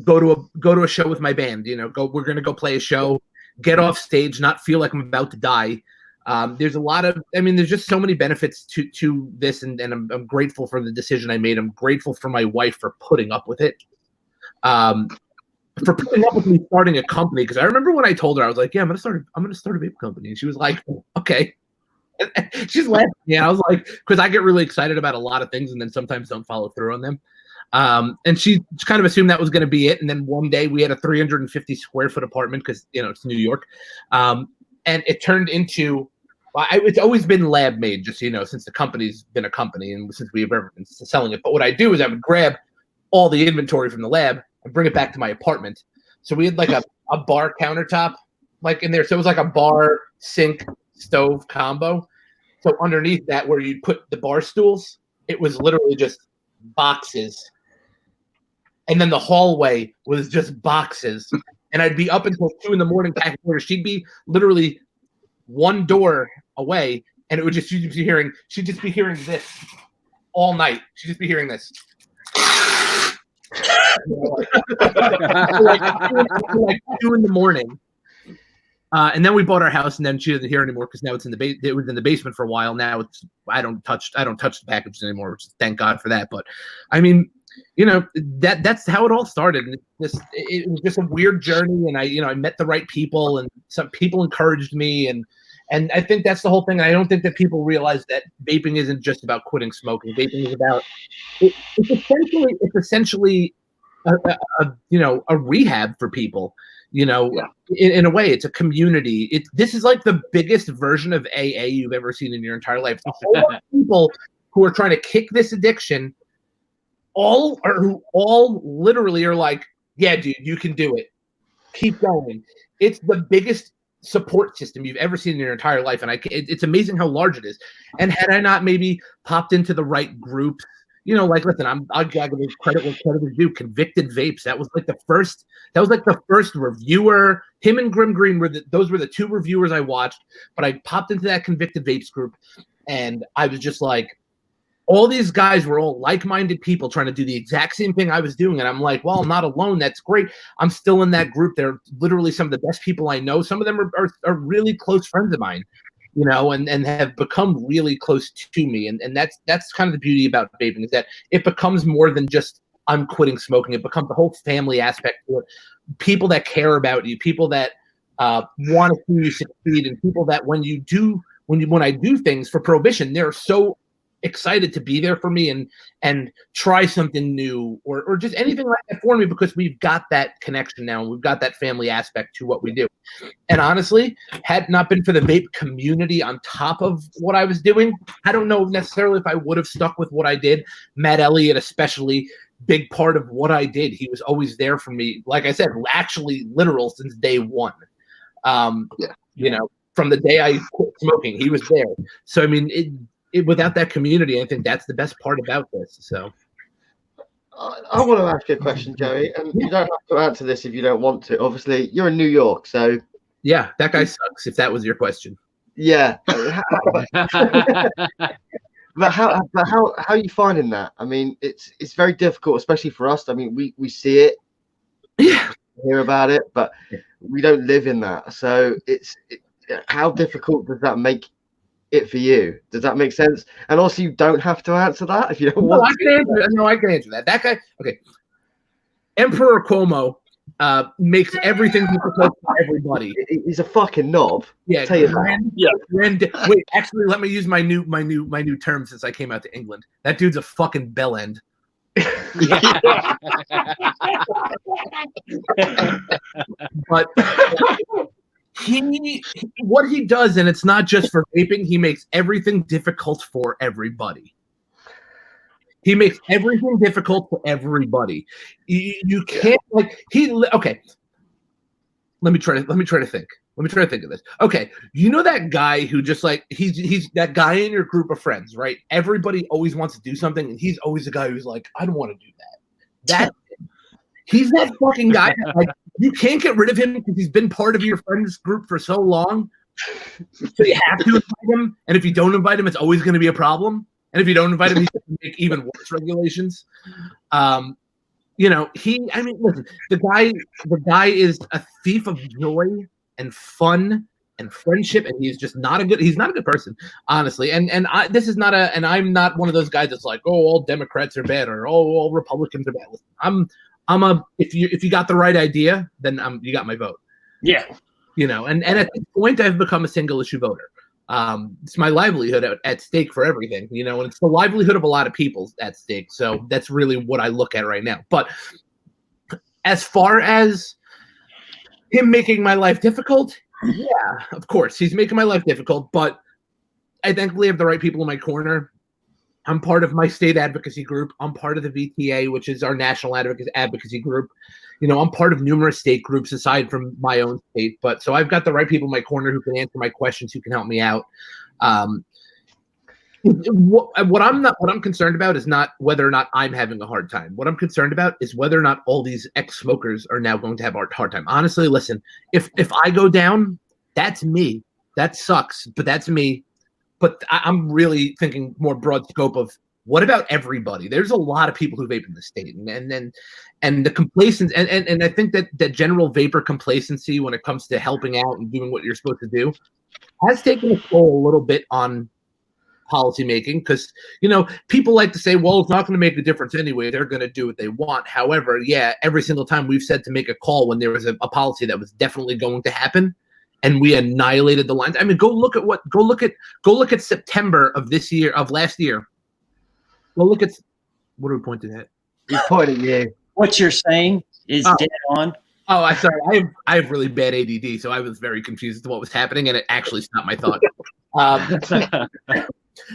go to a show with my band. We're gonna go play a show, get off stage, not feel like I'm about to die. There's just so many benefits to this, and I'm grateful for the decision I made. I'm grateful for my wife for putting up with it. For putting up with me starting a company, because I remember when I told her, I was like, "Yeah, I'm gonna start a vape company," and she was like, "Okay." She's laughing. Yeah, I was like, because I get really excited about a lot of things, and then sometimes don't follow through on them. And she kind of assumed that was going to be it. And then one day we had a 350 square foot apartment because it's New York, and it turned into. It's always been lab made, just since the company's been a company and since we've ever been selling it. But what I do is I would grab all the inventory from the lab and bring it back to my apartment. So we had like a bar countertop like in there. So it was like a bar, sink, stove combo. So underneath that, where you'd put the bar stools, it was literally just boxes. And then the hallway was just boxes. And I'd be up until 2 a.m. packing orders. She'd be literally one door away, and it would just she'd just be hearing this all night. She'd just be hearing this. like 2 a.m. And then we bought our house, and then she doesn't hear anymore because now it was in the basement for a while. Now I don't touch the packages anymore, which is, thank God for that. But I mean, that's how it all started. And it was just a weird journey, and I met the right people, and some people encouraged me, and I think that's the whole thing. And I don't think that people realize that vaping isn't just about quitting smoking. Vaping is about it's essentially a rehab for people. In a way, it's a community. This is like the biggest version of AA you've ever seen in your entire life. A whole lot of people who are trying to kick this addiction, all literally are like, yeah, dude, you can do it. Keep going. It's the biggest support system you've ever seen in your entire life, and it's amazing how large it is. And had I not maybe popped into the right group, listen, I'll give credit where credit is due. Convicted Vapes, that was like the first reviewer. Him and Grim Green were the 2 reviewers I watched. But I popped into that Convicted Vapes group, and I was just like, all these guys were all like-minded people trying to do the exact same thing I was doing. And I'm like, well, I'm not alone. That's great. I'm still in that group. They're literally some of the best people I know. Some of them are really close friends of mine, and have become really close to me. And that's kind of the beauty about vaping, is that it becomes more than just I'm quitting smoking. It becomes the whole family aspect to it. People that care about you, people that want to see you succeed, and people that when I do things for Prohibition, they're so excited to be there for me and try something new or just anything like that for me, because we've got that connection now, and we've got that family aspect to what we do. And honestly, had it not been for the vape community on top of what I was doing, I don't know necessarily if I would have stuck with what I did. Matt Elliott, especially, big part of what I did. He was always there for me. Like I said, actually literal since day one. From the day I quit smoking, he was there. So, I mean, without that community, I think that's the best part about this. So, I want to ask you a question, Joey, and you don't have to answer this if you don't want to. Obviously, you're in New York, so yeah, that guy sucks. If that was your question, yeah. But how are you finding that? I mean, it's very difficult, especially for us. I mean, we see it, hear about it, but we don't live in that. So how difficult does that make it for you? Does that make sense? And also, you don't have to answer that if you don't No, want I can answer that. No, I can answer that. That guy, okay. Emperor Cuomo makes everything difficult for everybody. He's a fucking knob. Yeah, Tell you that. wait, actually, let me use my new term since I came out to England. That dude's a fucking bell end. But what he does, and it's not just for vaping, he makes everything difficult for everybody. He makes everything difficult for everybody. You can't okay. Let me try to think. Let me try to think of this. Okay, you know that guy who just like he's that guy in your group of friends, right? Everybody always wants to do something, and he's always the guy who's like, I don't want to do that. He's that fucking guy. Like, you can't get rid of him because he's been part of your friends group for so long. So you have to invite him, and if you don't invite him, it's always going to be a problem. And if you don't invite him, he's going to make even worse regulations. Listen, the guy is a thief of joy and fun and friendship, and he's not a good person, honestly. And I'm not one of those guys that's like, oh, all Democrats are bad or all Republicans are bad. Listen, if you got the right idea, then you got my vote. Yeah. And at this point I've become a single issue voter. It's my livelihood at stake for everything, and it's the livelihood of a lot of people at stake. So that's really what I look at right now. But as far as him making my life difficult, yeah, of course, he's making my life difficult, but I thankfully have the right people in my corner. I'm part of my state advocacy group. I'm part of the VTA, which is our national advocacy group. I'm part of numerous state groups aside from my own state. But so I've got the right people in my corner who can answer my questions, who can help me out. What I'm concerned about is not whether or not I'm having a hard time. What I'm concerned about is whether or not all these ex-smokers are now going to have a hard time. Honestly, listen, if I go down, that's me. That sucks, but that's me. But I'm really thinking more broad scope of what about everybody? There's a lot of people who vape in the state, and the complacency, and I think that general vapor complacency when it comes to helping out and doing what you're supposed to do has taken a toll a little bit on policymaking, because people like to say, well, it's not going to make a difference anyway. They're going to do what they want. However, yeah, every single time we've said to make a call when there was a policy that was definitely going to happen, and we annihilated the lines. I mean, go look at September of last year. Go look at what are we pointing at? He's pointing at you. What you're saying is dead on. Oh, I'm sorry. I have really bad ADD, so I was very confused as to what was happening, and it actually stopped my thought.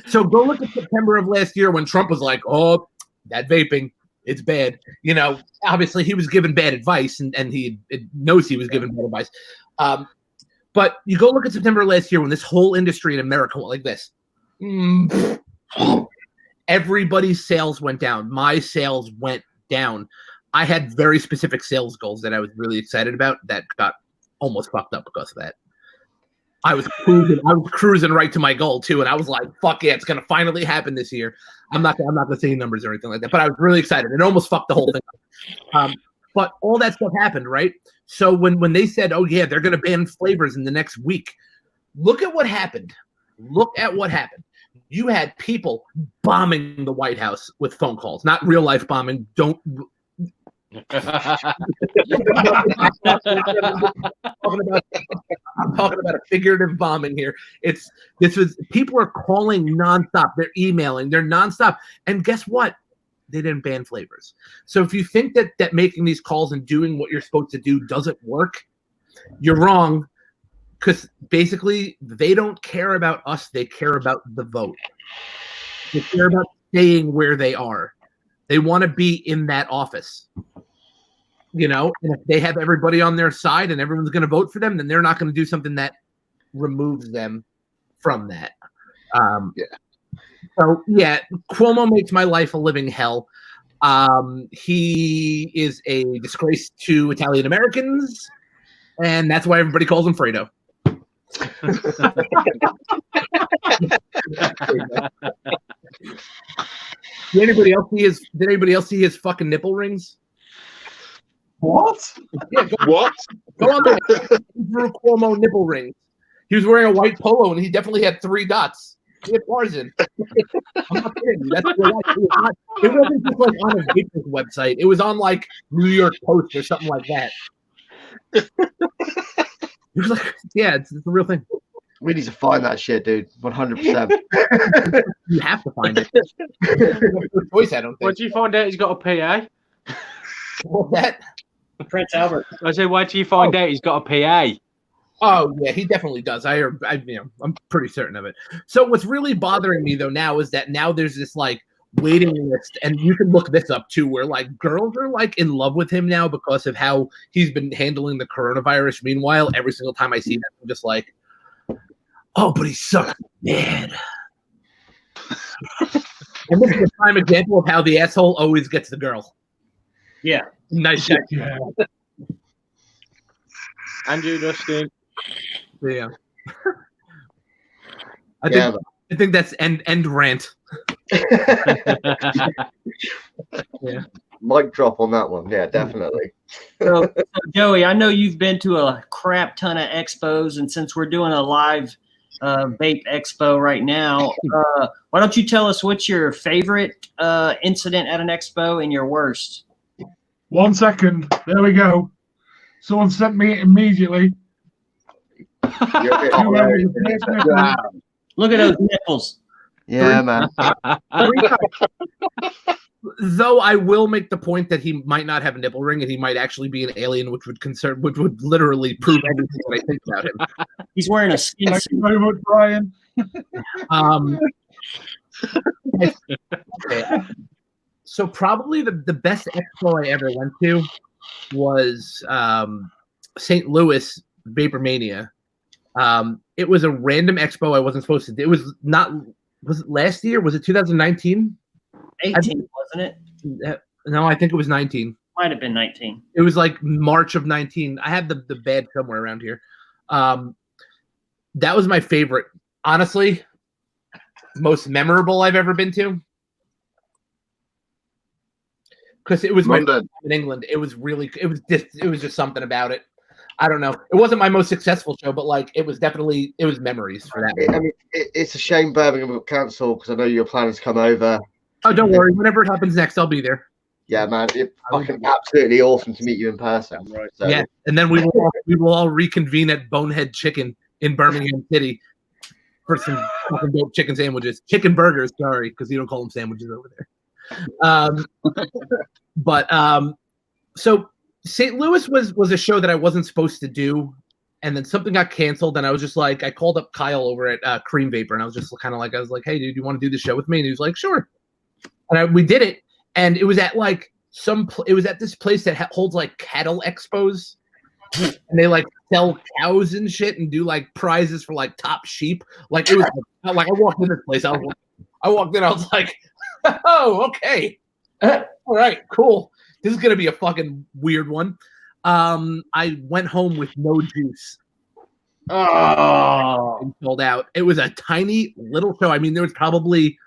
So go look at September of last year when Trump was like, "Oh, that vaping, it's bad." Obviously he was given bad advice, and he knows he was given bad advice. But you go look at September last year when this whole industry in America went like this. Everybody's sales went down. My sales went down. I had very specific sales goals that I was really excited about that got almost fucked up because of that. I was cruising right to my goal too, and I was like, "Fuck yeah, it's gonna finally happen this year." I'm not gonna say numbers or anything like that, but I was really excited. It almost fucked the whole thing up. But all that stuff happened, right? So when they said, "Oh yeah, they're gonna ban flavors in the next week," look at what happened. You had people bombing the White House with phone calls, not real life bombing. I'm talking about a figurative bombing here. People are calling nonstop. They're emailing. They're nonstop. And guess what? They didn't ban flavors. So if you think that making these calls and doing what you're supposed to do doesn't work, you're wrong. Because basically, they don't care about us. They care about the vote. They care about staying where they are. They want to be in that office. And if they have everybody on their side and everyone's going to vote for them, then they're not going to do something that removes them from that. So, yeah, Cuomo makes my life a living hell. He is a disgrace to Italian Americans, and that's why everybody calls him Fredo. Did anybody else see his fucking nipple rings? What? Yeah, What? Go on there. Drew Cuomo nipple rings. He was wearing a white polo, and he definitely had 3 dots. He had Tarzan. I'm not kidding you. That's the it wasn't just like on a Vaping website. It was on like New York Post or something like that. It was like, yeah, it's a real thing. We need to find that shit, dude. 100%. You have to find it. No choice, I don't think. Why do you find out he's got a PA? What's that? Prince Albert. I said, why do you find out he's got a PA? Oh yeah, he definitely does. I'm pretty certain of it. So what's really bothering me though now is that now there's this like waiting list, and you can look this up too, where like girls are like in love with him now because of how he's been handling the coronavirus. Meanwhile, every single time I see that, I'm just like, oh, but he sucks, man. And this is a prime example of how the asshole always gets the girl. Yeah, nice guy. Yeah. And you, Dustin. Yeah. I think that's end rant. Yeah. Mic drop on that one. Yeah, definitely. So, Joey, I know you've been to a crap ton of expos, and since we're doing a live Vape Expo right now, why don't you tell us what's your favorite incident at an expo and your worst? 1 second. There we go. Someone sent me it immediately. Look at those nipples. Yeah, man. Though I will make the point that he might not have a nipple ring and he might actually be an alien, which would literally prove everything that I think about him. He's wearing a skin Thank suit. you very much, Brian. Okay. So probably the best expo I ever went to was St. Louis Vapor Mania. It was a random expo I wasn't supposed to do. It was not. Was it last year? Was it 2019? 18, wasn't it? No, I think it was 19. Might have been 19. It was like March of 19. I have the badge somewhere around here. That was my favorite. Honestly, most memorable I've ever been to. Because it was London. in England. It was just something about it. I don't know. It wasn't my most successful show, but like it was memories for that. I mean, it's a shame Birmingham will cancel because I know you're planning to come over. Oh, don't worry. Whenever it happens next, I'll be there. Yeah, man. It's fucking absolutely awesome to meet you in person. Right. So, Yeah, and then we will all reconvene at Bonehead Chicken in Birmingham City for some fucking dope chicken sandwiches, chicken burgers. Sorry, because you don't call them sandwiches over there. So St. Louis was a show that I wasn't supposed to do, and then something got canceled, and I was just like, I called up Kyle over at Cream Vapor, and I was just kind of like, hey, dude, you want to do the show with me? And he was like, sure. And we did it, and it was at like it was at this place that holds like cattle expos, and they like sell cows and shit, and do like prizes for like top sheep. Like it was like I walked in this place, I was like, oh, okay, all right, cool. This is gonna be a fucking weird one. I went home with no juice. Oh, sold out. It was a tiny little show. I mean, there was probably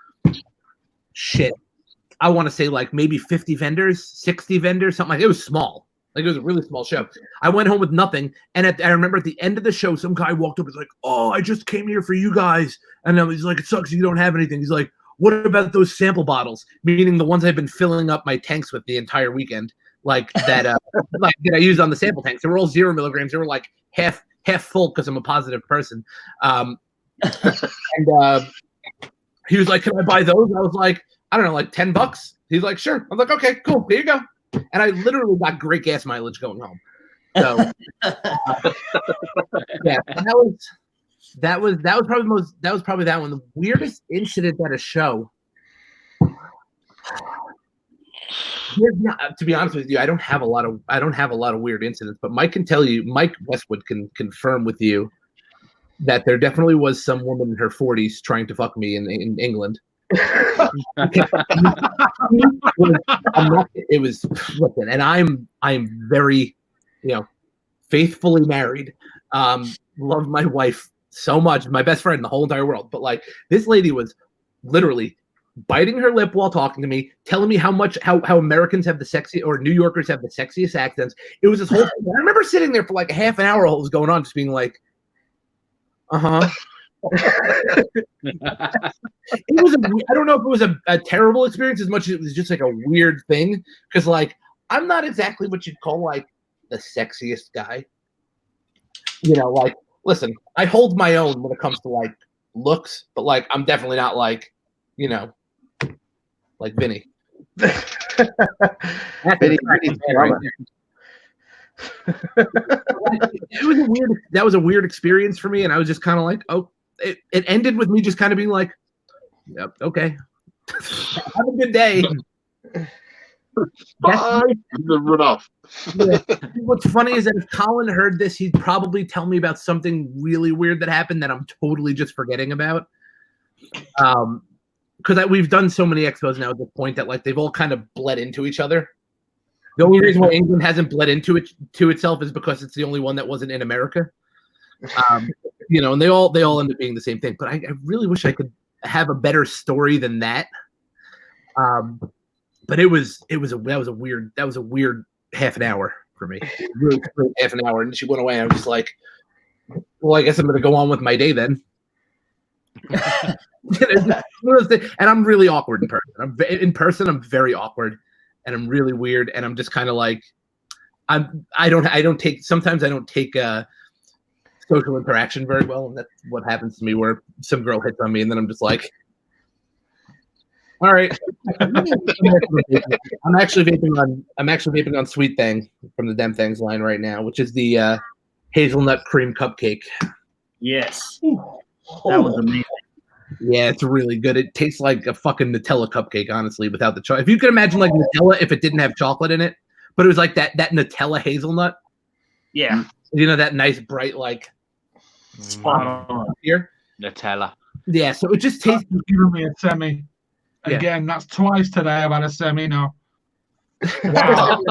I want to say like maybe 50 vendors, 60 vendors, something like that. It was small. Like it was a really small show. I went home with nothing. And I remember at the end of the show, some guy walked up and was like, oh, I just came here for you guys. And he's like, it sucks you don't have anything. He's like, what about those sample bottles? Meaning the ones I've been filling up my tanks with the entire weekend. Like that, like that I used on the sample tanks. They were all 0 milligrams. They were like half full because I'm a positive person. And he was like, can I buy those? I was like, I don't know, like $10. He's like, sure. I was like, okay, cool. There you go. And I literally got great gas mileage going home. So yeah, that was probably that one. The weirdest incident at a show. To be honest with you, I don't have a lot of weird incidents, but Mike Westwood can confirm with you that there definitely was some woman in her 40s trying to fuck me in England. It was listen, and I'm very, faithfully married. Love my wife so much, my best friend in the whole entire world. But like this lady was literally biting her lip while talking to me, telling me how Americans have the sexy or New Yorkers have the sexiest accents. It was this whole thing. I remember sitting there for like a half an hour while it was going on, just being like, Uh-huh. It was I don't know if it was a terrible experience as much as it was just like a weird thing. Because like I'm not exactly what you'd call like the sexiest guy. You know, like listen, I hold my own when it comes to like looks, but like I'm definitely not like, you know, like Vinny. Vinny's It was a weird. That was a weird experience for me, and I was just kind of like, oh, it ended with me just kind of being like, yep, okay, have a good day. Bye. Run off. Yeah. What's funny is that if Colin heard this, he'd probably tell me about something really weird that happened that I'm totally just forgetting about. Because we've done so many expos now at the point that like they've all kind of bled into each other. The only reason why England hasn't bled into it to itself is because it's the only one that wasn't in America. You know, and they all end up being the same thing. But I really wish I could have a better story than that. But that was a weird half an hour for me. Really half an hour, and she went away. And I was just like, well, I guess I'm going to go on with my day then. And I'm really awkward in person. I'm very awkward, and I'm really weird, and I'm just kind of like, I don't take social interaction very well, and that's what happens to me. Where some girl hits on me, and then I'm just like, all right. I'm actually vaping on Sweet Thing from the Dem Things line right now, which is the hazelnut cream cupcake. Yes, that was amazing. Yeah, it's really good. It tastes like a fucking Nutella cupcake, honestly, without the chocolate. If you could imagine like Nutella if it didn't have chocolate in it, but it was like that Nutella hazelnut. Yeah. You know, that nice bright like spot on here. Nutella. Yeah, so it just tastes. Giving me a semi. Again, that's twice today I've had a semi now. Wow.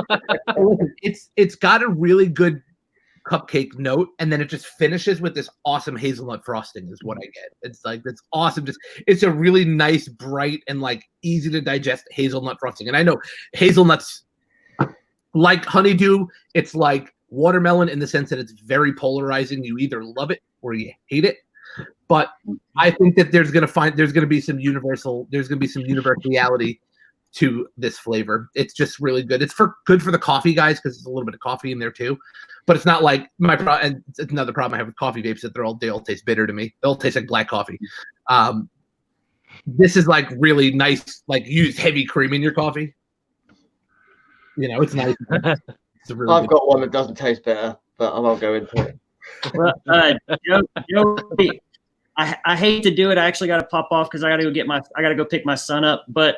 It's got a really good cupcake note, and then it just finishes with this awesome hazelnut frosting is what I get. It's like it's awesome. It's a really nice, bright, and like easy to digest hazelnut frosting. And I know hazelnuts, like honeydew, it's like watermelon in the sense that it's very polarizing. You either love it or you hate it. But I think that there's gonna be some universality to this flavor. It's just really good. It's good for the coffee guys because there's a little bit of coffee in there too. But it's not like and it's another problem I have with coffee vapes that they all taste bitter to me. They all taste like black coffee. This is like really nice, like use heavy cream in your coffee. You know, it's nice. It's really I've got one that doesn't taste bitter, but I won't go into it. Well, Joey, I hate to do it. I actually got to pop off because I got to go pick my son up. But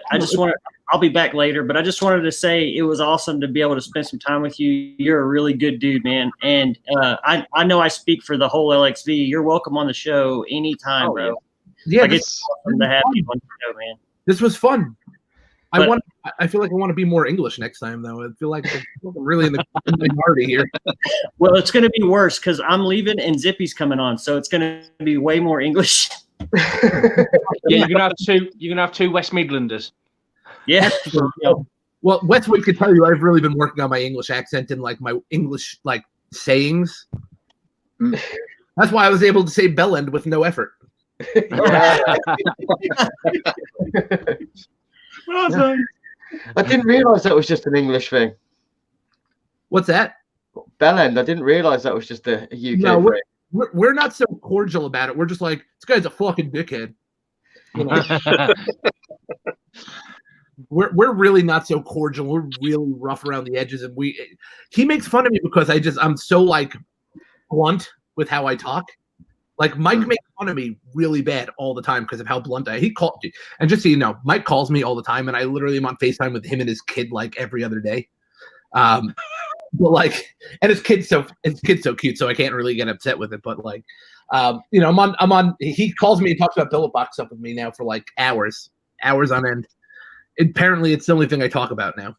I'll be back later. But I just wanted to say it was awesome to be able to spend some time with you. You're a really good dude, man. And I know I speak for the whole LXV. You're welcome on the show anytime, bro. Yeah, like it's awesome to have you on the show, man. This was fun. I feel like I want to be more English next time, though. I feel like I'm really in the minority here. Well, it's going to be worse because I'm leaving and Zippy's coming on, so it's going to be way more English. Yeah, you're gonna have two West Midlanders. Yeah. Well, Westwood could tell you I've really been working on my English accent and like my English like sayings. That's why I was able to say Bellend with no effort. Yeah. I didn't realise that was just an English thing. What's that? Bellend. I didn't realise that was just a UK no, thing. We're not so cordial about it. We're just like, this guy's a fucking dickhead. You know? We're really not so cordial. We're really rough around the edges, and he makes fun of me because I'm so like blunt with how I talk. Like Mike makes fun of me really bad all the time because of how blunt he called you. And just so you know, Mike calls me all the time, and I literally am on FaceTime with him and his kid like every other day. But like, and his kid's so cute, so I can't really get upset with it. But like, you know, I'm on. He calls me and talks about billet box stuff with me now for like hours on end. Apparently, it's the only thing I talk about now.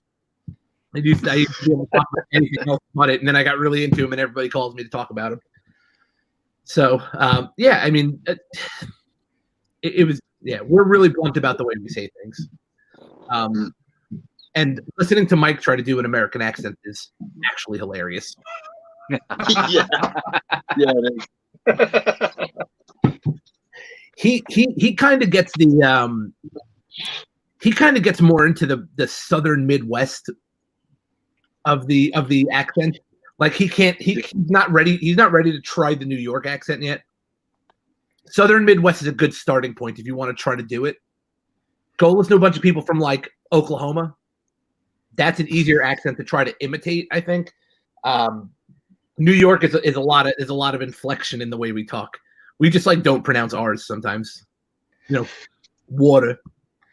I used to be able to talk about anything else but it, and then I got really into him, and everybody calls me to talk about him. So, yeah, I mean, it was, yeah, we're really blunt about the way we say things. And listening to Mike try to do an American accent is actually hilarious. Yeah, it is. he kind of gets the he kind of gets more into the southern Midwest of the accent. Like he's not ready to try the New York accent yet. Southern Midwest is a good starting point if you want to try to do it. Go listen to a bunch of people from like Oklahoma. That's an easier accent to try to imitate, I think. New York is a lot of inflection in the way we talk. We just like don't pronounce R's sometimes. You know, water.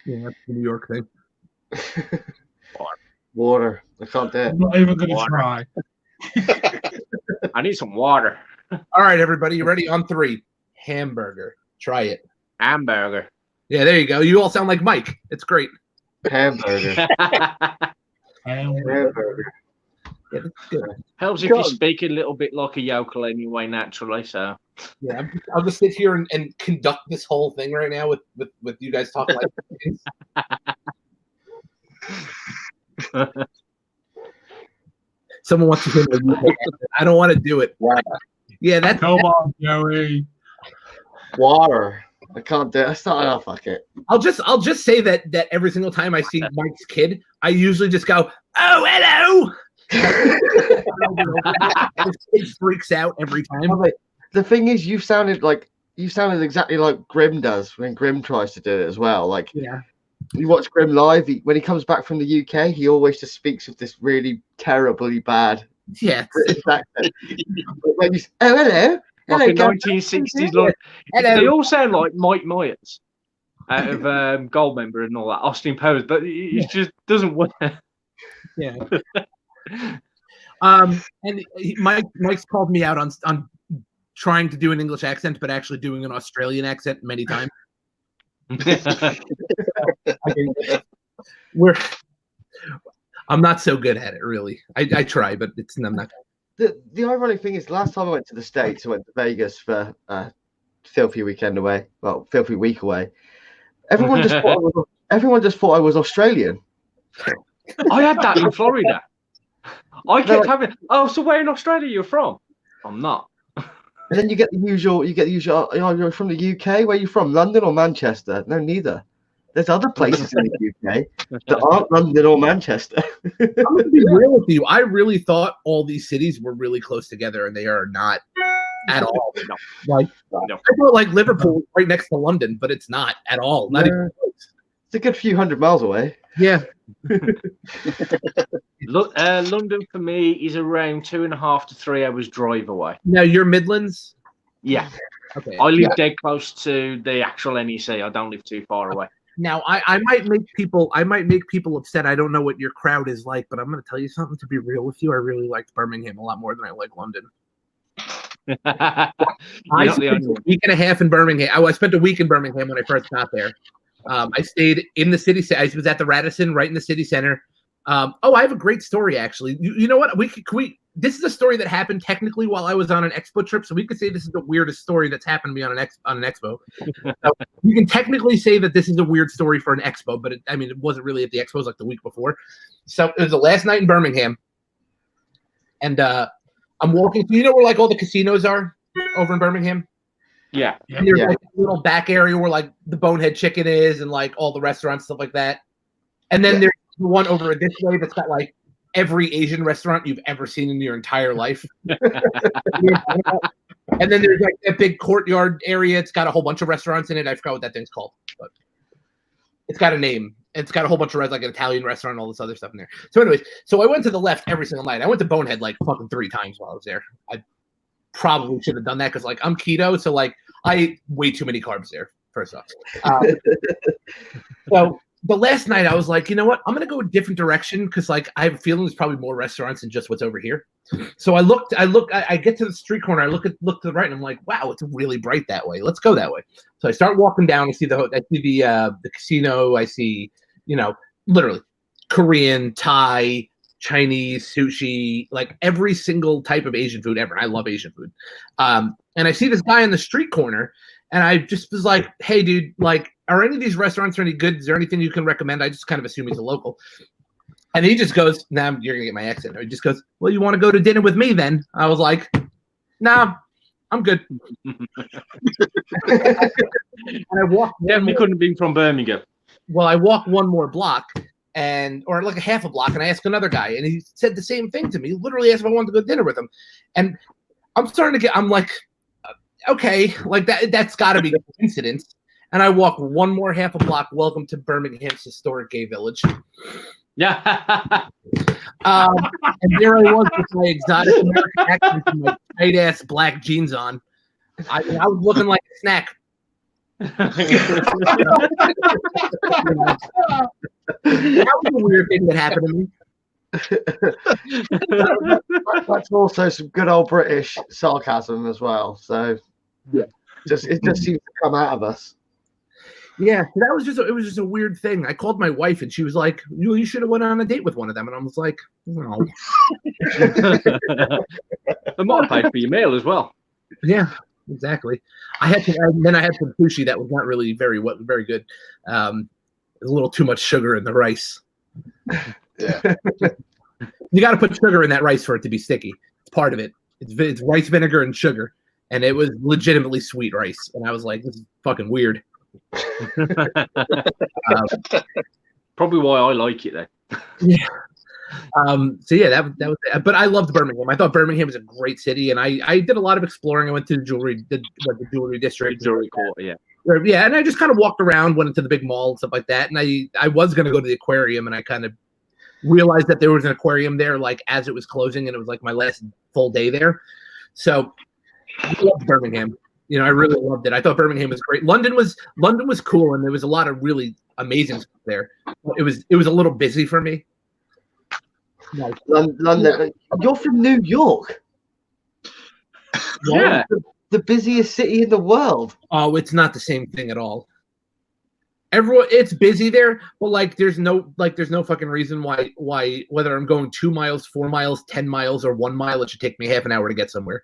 Yeah, that's the New York thing. Water. I can't do it. I'm not even going to try. I need some water. All right, everybody, you ready? On 3. Hamburger. Try it. Hamburger. Yeah, there you go. You all sound like Mike. It's great. Hamburger. Hamburger. Yeah, that's good. Helps if you speak a little bit like a yokel anyway, naturally. So yeah, I'll just sit here and conduct this whole thing right now with you guys talking like someone wants to hear me. I don't want to do it. Yeah, that's Come on, Joey. Water. I can't do it. That's not enough. Fuck it. I'll just say that every single time I see Mike's kid, I usually just go, "Oh, hello." His kid freaks out every time. The thing is, you sounded exactly like Grim does when Grim tries to do it as well. Like, yeah, you watch Grim live. When he comes back from the UK, he always just speaks with this really terribly bad British accent. When he's, oh, hello. Like a 1960s, like they all sound like Mike Myers out of Goldmember and all that, Austin Powers, but it just doesn't work. Yeah. And Mike's called me out on trying to do an English accent, but actually doing an Australian accent many times. I'm not so good at it, really. I try, but I'm not. The ironic thing is, last time I went to the States, I went to Vegas for a filthy weekend away. Well, filthy week away. Everyone just thought I was Australian. I had that in Florida. I kept having. Oh, so where in Australia you're from? I'm not. And then you get the usual. Oh, you're from the UK. Where are you from? London or Manchester? No, neither. There's other places in the UK that aren't London or Manchester. I'm going to be real with you. I really thought all these cities were really close together, and they are not at all. No. I thought like Liverpool was right next to London, but it's not at all. Not even close. It's a good few hundred miles away. Yeah. Look, London for me is around 2.5 to 3 hours drive away. Now you're Midlands. Yeah. Okay. I live dead close to the actual NEC. I don't live too far away. Now I might make people upset. I don't know what your crowd is like, but I'm going to tell you something. To be real with you, I really liked Birmingham a lot more than I like London. I spent a week and a half in Birmingham. I spent a week in Birmingham when I first got there. I stayed in the city. I was at the Radisson, right in the city center. I have a great story actually. You know what? This is a story that happened technically while I was on an expo trip, so we could say this is the weirdest story that's happened to me on an expo. You can technically say that this is a weird story for an expo, but it wasn't really at the expo. It was like the week before. So it was the last night in Birmingham, and I'm walking through. You know where like all the casinos are over in Birmingham? Yeah. And there's like a little back area where like the Bonehead Chicken is, and like all the restaurants, stuff like that. And then there's the one over this way that's got like every Asian restaurant you've ever seen in your entire life. And then there's like a big courtyard area. It's got a whole bunch of restaurants in it. I forgot what that thing's called, but it's got a name. It's got a whole bunch of like an Italian restaurant and all this other stuff in there. So anyways, so I went to the left every single night. I went to Bonehead like fucking 3 times while I was there. I probably should have done that because like I'm keto, so like I ate way too many carbs there, first off. So the last night I was like, you know what? I'm going to go a different direction because like I have a feeling there's probably more restaurants than just what's over here. So I get to the street corner. I look to the right and I'm like, wow, it's really bright that way. Let's go that way. So I start walking down. I see the casino. I see, literally Korean, Thai, Chinese, sushi, like every single type of Asian food ever. I love Asian food. And I see this guy on the street corner and I just was like, hey dude, like, are any of these restaurants any good? Is there anything you can recommend? I just kind of assume he's a local. And he just goes, nah, you're going to get my accent. He just goes, well, you want to go to dinner with me then? I was like, nah, I'm good. And I walked. Definitely couldn't have been from Birmingham. Well, I walked one more block, or like a half a block, and I asked another guy, and he said the same thing to me. He literally asked if I wanted to go to dinner with him, and I'm starting to get. I'm like, okay, like that's got to be a coincidence. And I walk one more half a block. Welcome to Birmingham's historic gay village. Yeah. And there I was with my exotic American accent and my tight ass black jeans on. I was looking like a snack. That was a weird thing that happened to me. That's also some good old British sarcasm as well. So yeah, it just seems to come out of us. Yeah, it was just a weird thing. I called my wife and she was like, "You should have went on a date with one of them." And I was like, "No." I might have paid for your meal as well. Yeah, exactly. I had some sushi that was not really very good. There's a little too much sugar in the rice. Yeah. You got to put sugar in that rice for it to be sticky. It's part of it. It's rice vinegar and sugar, and it was legitimately sweet rice. And I was like, "This is fucking weird." Probably why I like it then. Yeah. So yeah, that was it. But I loved Birmingham. I thought Birmingham was a great city, and I did a lot of exploring. I went to the jewelry district, Jewelry court, yeah. Yeah, and I just kind of walked around, went into the big mall and stuff like that. And I was going to go to the aquarium, and I kind of realized that there was an aquarium there, like as it was closing, and it was like my last full day there. So I loved Birmingham. You know, I really loved it. I thought Birmingham was great. London was cool, and there was a lot of really amazing stuff there. It was a little busy for me. Like, London, you're from New York. Yeah, the busiest city in the world. Oh, it's not the same thing at all. It's busy there, but like there's no fucking reason why whether I'm going 2 miles, 4 miles, 10 miles, or 1 mile, it should take me half an hour to get somewhere.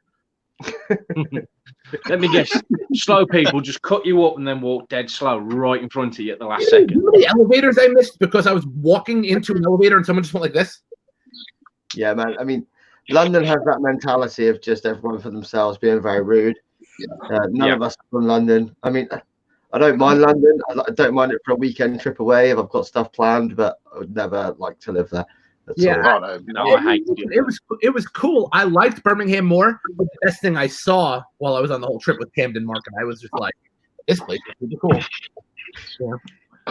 Let me guess. Slow people just cut you up and then walk dead slow right in front of you at the last second. You know the elevators I missed because I was walking into an elevator and someone just went like this? Yeah, man. I mean, London has that mentality of just everyone for themselves, being very rude. None of us are from London. I mean, I don't mind London. I don't mind it for a weekend trip away if I've got stuff planned, but I would never like to live there. I hate it. It was cool. I liked Birmingham more. But the best thing I saw while I was on the whole trip was Camden Market. I was just like, this place is really cool. Yeah.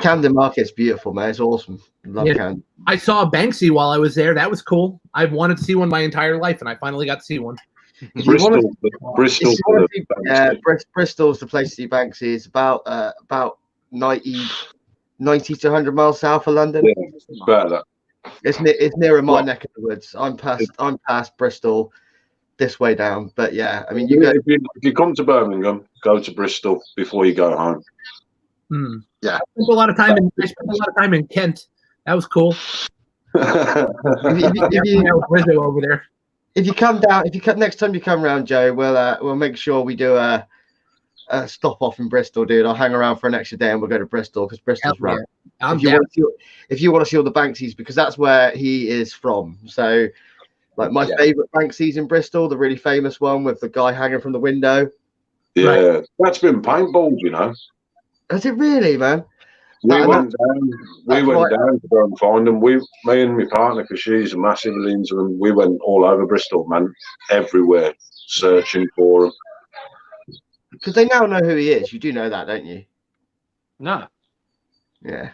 Camden Market's beautiful, man. It's awesome. Love Camden. I saw Banksy while I was there. That was cool. I've wanted to see one my entire life, and I finally got to see one. Bristol's the place to see Banksy. It's about 90 to 100 miles south of London. Yeah, about that. It's nearer my neck of the woods. I'm past Bristol, this way down. But yeah, I mean, if you come to Birmingham, go to Bristol before you go home. Yeah, I spent a lot of time in Kent. That was cool. Rizzo over there. If you come next time you come around, Joe, we'll make sure we do a stop off in Bristol, dude. I'll hang around for an extra day and we'll go to Bristol because Bristol's right. If you want to see all the Banksies, because that's where he is from. So, like my favorite Banksy's in Bristol, the really famous one with the guy hanging from the window. Yeah, that's been paintballed, you know. Has it really, man? We went down to go and find them. Me and my partner, because she's a massive Lindsay, and we went all over Bristol, man, everywhere, searching for him. Because they now know who he is. You do know that, don't you? No. Yeah.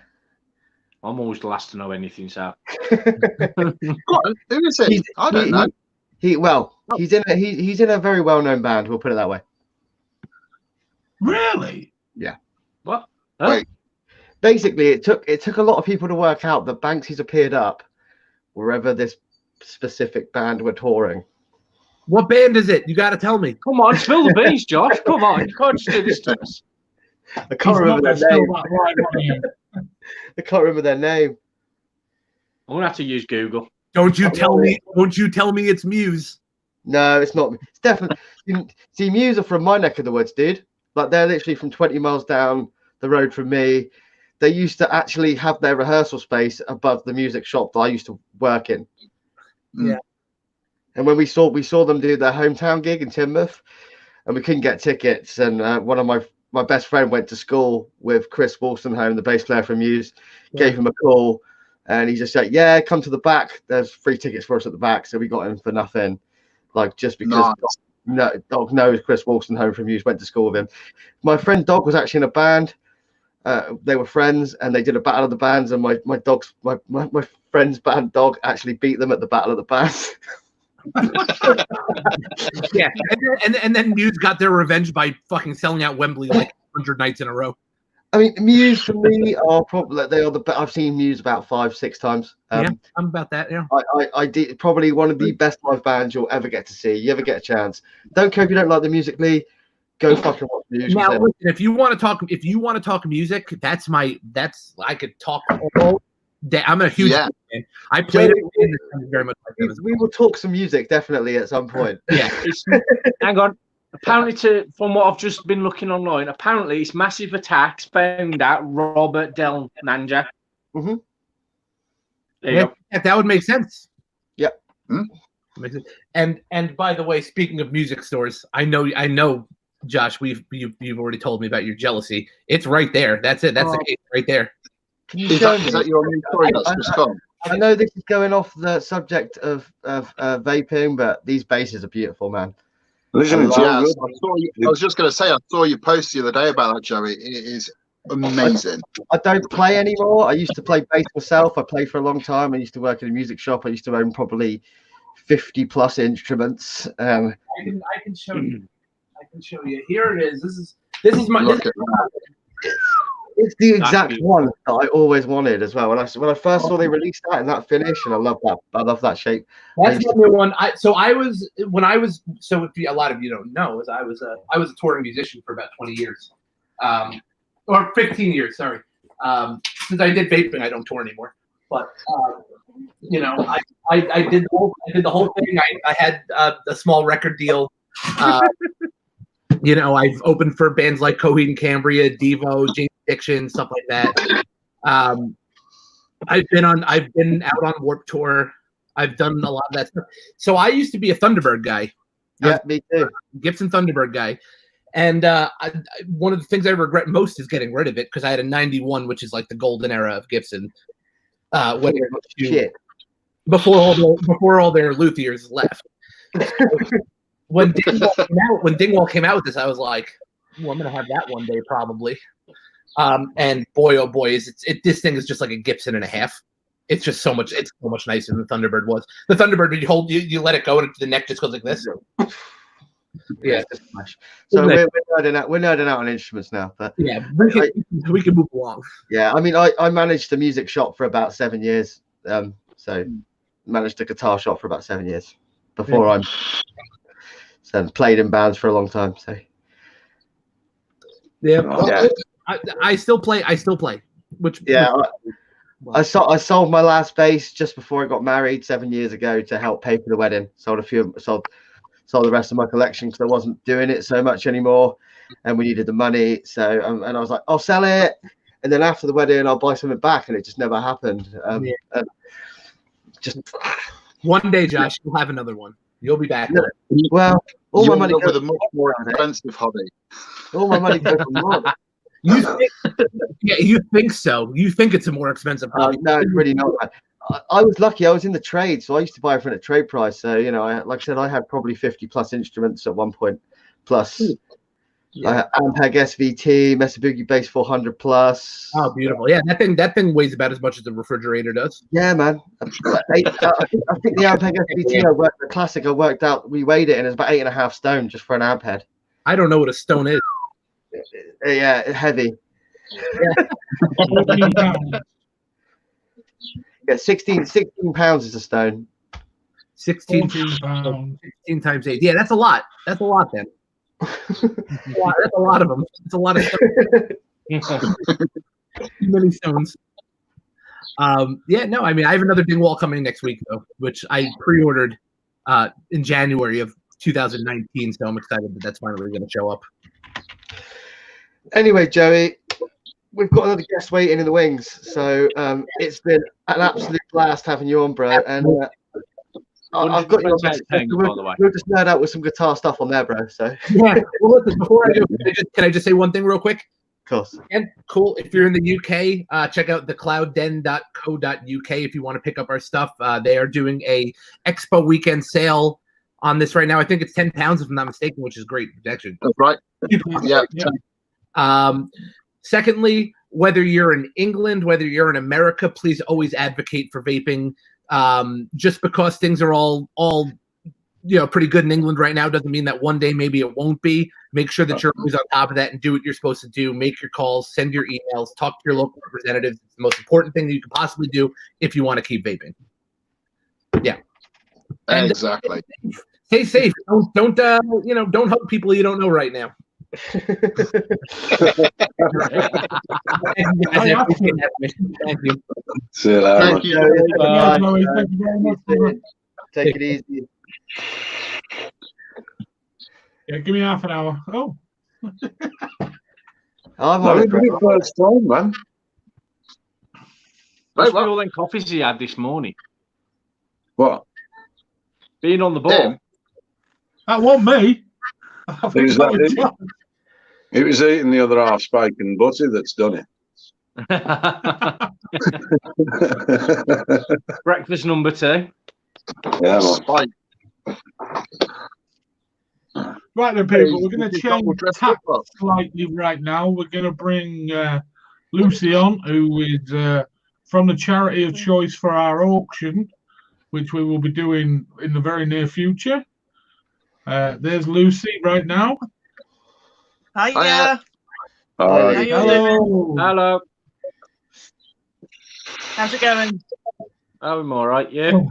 I'm always the last to know anything, so. Who is it? I don't know. He's in a very well-known band. We'll put it that way. Really? Yeah. What? Huh? Wait. Basically, it took a lot of people to work out that Banksy's appeared up wherever this specific band were touring. What band is it? You got to tell me. Come on, spill the beans, Josh. Come on, you can't just do this to us. I can't remember their name. I can't remember their name. I'm gonna have to use Google. Don't you tell me it's Muse. No, it's not. It's definitely. See, Muse are from my neck of the woods, dude. Like they're literally from 20 miles down the road from me. They used to actually have their rehearsal space above the music shop that I used to work in. Yeah. And when we saw them do their hometown gig in Teignmouth, and we couldn't get tickets. And one of my best friend went to school with Chris Wolstenholme, the bass player from Muse, gave him a call, and he just said, "Yeah, come to the back. There's free tickets for us at the back." So we got him for nothing, like just because Dog knows Chris Wolstenholme from Muse, went to school with him. My friend Dog was actually in a band. They were friends, and they did a battle of the bands, and my friend's band Dog actually beat them at the battle of the bands. Yeah, and then Muse got their revenge by fucking selling out Wembley like 100 nights in a row. I mean, Muse for me are probably I've seen Muse about 5-6 times. Yeah, I'm about that. Yeah, I did probably one of the best live bands you'll ever get to see. You ever get a chance? Don't care if you don't like the musically. Go fucking watch Muse. Now, listen, if you want to talk music, I could talk all day. I'm a huge fan. I played it very much. We will talk some music definitely at some point. Yeah. Hang on. Apparently, from what I've just been looking online, apparently it's Massive Attacks found out Robert Del Nanja. Mm-hmm. Yeah, that would make sense. Yep. Makes sense. And by the way, speaking of music stores, I know, Josh, you've already told me about your jealousy. It's right there. That's it. That's the case right there. Is that your new story that's just gone? I know this is going off the subject of vaping, but these basses are beautiful, man. Listen, I was just going to say, I saw your post the other day about that, Joey. It is amazing. I don't play anymore. I used to play bass myself. I played for a long time. I used to work in a music shop. I used to own probably 50+ instruments. I can show you. I can show you. Here it is. This is my. It's the exact one that I always wanted as well. When I first saw they released that and that finish, and I love that. I love that shape. That's the new one. A lot of you don't know, I was a touring musician for about 20 years, or 15 years. Sorry. Since I did vaping, I don't tour anymore. But I did the whole thing. I had a small record deal. I've opened for bands like Coheed and Cambria, Devo, James Addiction, stuff like that. I've been out on Warped Tour. I've done a lot of that stuff. So I used to be a Thunderbird guy. Yeah, me too. Gibson Thunderbird guy. And one of the things I regret most is getting rid of it, because I had a 91, which is like the golden era of Gibson. Before all their luthiers left. When Dingwall came out with this, I was like, well, I'm gonna have that one day probably. And boy, oh boy, this thing is just like a Gibson and a half. It's just so much. It's so much nicer than the Thunderbird was. The Thunderbird, you let it go, and the neck just goes like this. Yeah. So we're nerding out on instruments now, but yeah, we can move along. Yeah, I mean, I managed a music shop for about 7 years. So managed a guitar shop for about 7 years before played in bands for a long time. So I still play. Which I sold my last bass just before I got married 7 years ago to help pay for the wedding. Sold the rest of my collection because I wasn't doing it so much anymore, and we needed the money. So and I was like, I'll sell it, and then after the wedding I'll buy something back, and it just never happened. Just one day, Josh, you'll have another one. You'll be back. Well, all my money goes for the much more expensive hobby. All my money goes for more. You think so? You think it's a more expensive hobby? No, it's really not. I was lucky. I was in the trade, so I used to buy everything at trade price. So like I said, I had probably 50+ instruments at one point. Plus, I had Ampeg SVT, Mesa Boogie Bass 400+. Oh, beautiful! Yeah, that thing weighs about as much as the refrigerator does. Yeah, man. I think the Ampeg SVT, the classic, I worked out. We weighed it, and it's about 8.5 stone just for an amp head. I don't know what a stone is. Yeah, heavy. Yeah, 16 pounds is a stone. 16 pounds. 16 times 8. Yeah, that's a lot. That's a lot then. That's a lot of them. It's a lot of stones. Too many stones. Yeah, no, I mean, I have another Dingwall coming next week, though, which I pre-ordered in January of 2019, so I'm excited that that's finally going to show up. Anyway, Joey, we've got another guest waiting in the wings, so it's been an absolute blast having you on, bro. And I've got you on 100% message. Tango, by the way. We'll just nerd out with some guitar stuff on there, bro. So Yeah. Well, listen, before I do, can I just say one thing real quick? of course. And cool. If you're in the UK, check out thecloudden.co.uk if you want to pick up our stuff. They are doing a Expo weekend sale on this right now. I think it's £10 if I'm not mistaken, which is great. Actually, That's right. Yeah. Secondly, whether you're in England, whether you're in America, please always advocate for vaping. Just because things are all pretty good in England right now doesn't mean that one day maybe it won't be. Make sure that you're always on top of that and do what you're supposed to do. Make your calls, send your emails, talk to your local representatives. It's the most important thing that you can possibly do if you want to keep vaping. Yeah. And Exactly. stay safe. Don't hug people you don't know right now. Thank you. See you later. Thank you. Thank you very much. Take it easy. Yeah, give me half an hour. Oh. I'm No, on it, it's bro. the first time, man. Must be all them coffees he had this morning. What? Being on the ball. Yeah. That wasn't me. I think Is that that was it? John. It was eating the other half spike and butter that's done it. Breakfast number 2. Yeah, man. Spike. Right then, people, we're going to He's got change all dressed tack up. slightly right now. We're going to bring Lucy on, who is from the charity of choice for our auction, which we will be doing in the very near future. There's Lucy right now. Hiya. All How right. you all doing? Hello. Hello. How's it going? Oh, I'm all right. You?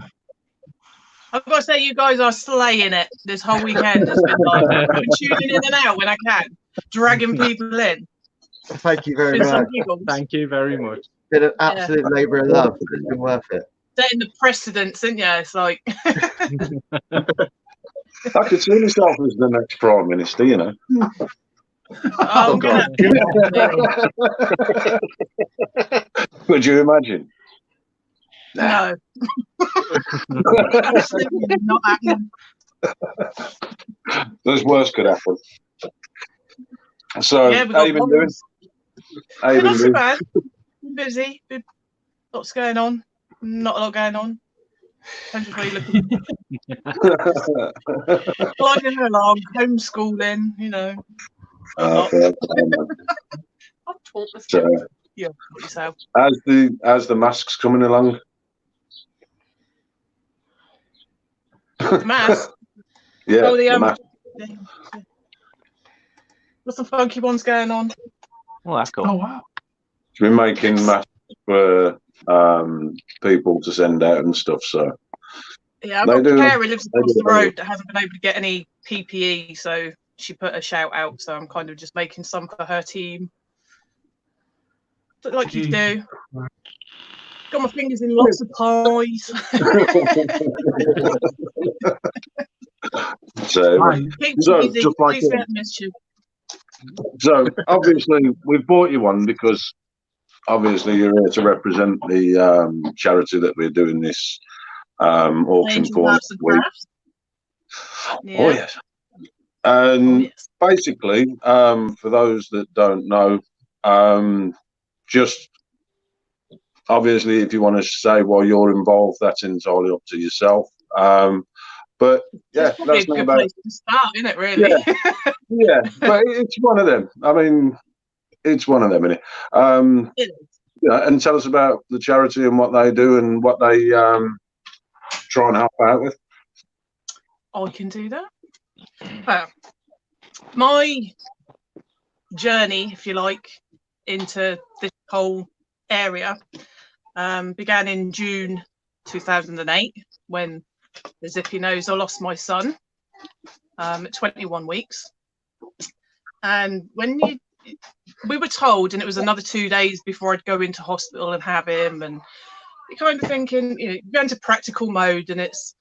I've got to say, you guys are slaying it this whole weekend. It's been like, I've been tuning in and out when I can, dragging people in. Thank you very Been some much. giggles. Thank you very much. It's been an absolute labour of love. It's been worth it. Setting the precedence, isn't you? It's like, I could see myself as the next Prime Minister, you know. I'm gonna. Could you imagine? No. Absolutely not happening. There's worse could happen. So, Yeah, we how got you been one. doing? How you Yeah, been not so doing? bad. Been busy. Lots going on. Not a lot going on. Depends which way you're looking. Gliding along, homeschooling, you know. Okay. I'll talk this So, yeah, yourself. how's the masks coming along? Mass. Yeah, Oh, the mask. Got some funky ones going on. Well, that's cool. Oh, wow. We've been making masks for people to send out and stuff. So Yeah, I've They got do- a carer who lives they across do the road that hasn't been able to get any PPE, so she put a shout out. So I'm kind of just making some for her team. But like you do. Got my fingers in lots of pies. So, Right. Keep it So, easy. just like Please it. don't miss you. so obviously we've bought you one because obviously you're here to represent the charity that we're doing this auction Angel for. Arts and Crafts. Yeah. Oh yes. And yes. basically, for those that don't know, just obviously, if you want to say while you're involved, that's entirely up to yourself. But yeah, It's probably let us a know good about. place to start, isn't it, really? Yeah, but it's one of them. I mean, it's one of them, isn't it? It is. Yeah, and tell us about the charity and what they do and what they try and help out with. I can do that. Well, my journey, if you like, into this whole area began in June 2008 when, as if you know, I lost my son at 21 weeks. And when we were told, and it was another 2 days before I'd go into hospital and have him, and you're kind of thinking, you know, you go into practical mode, and it's,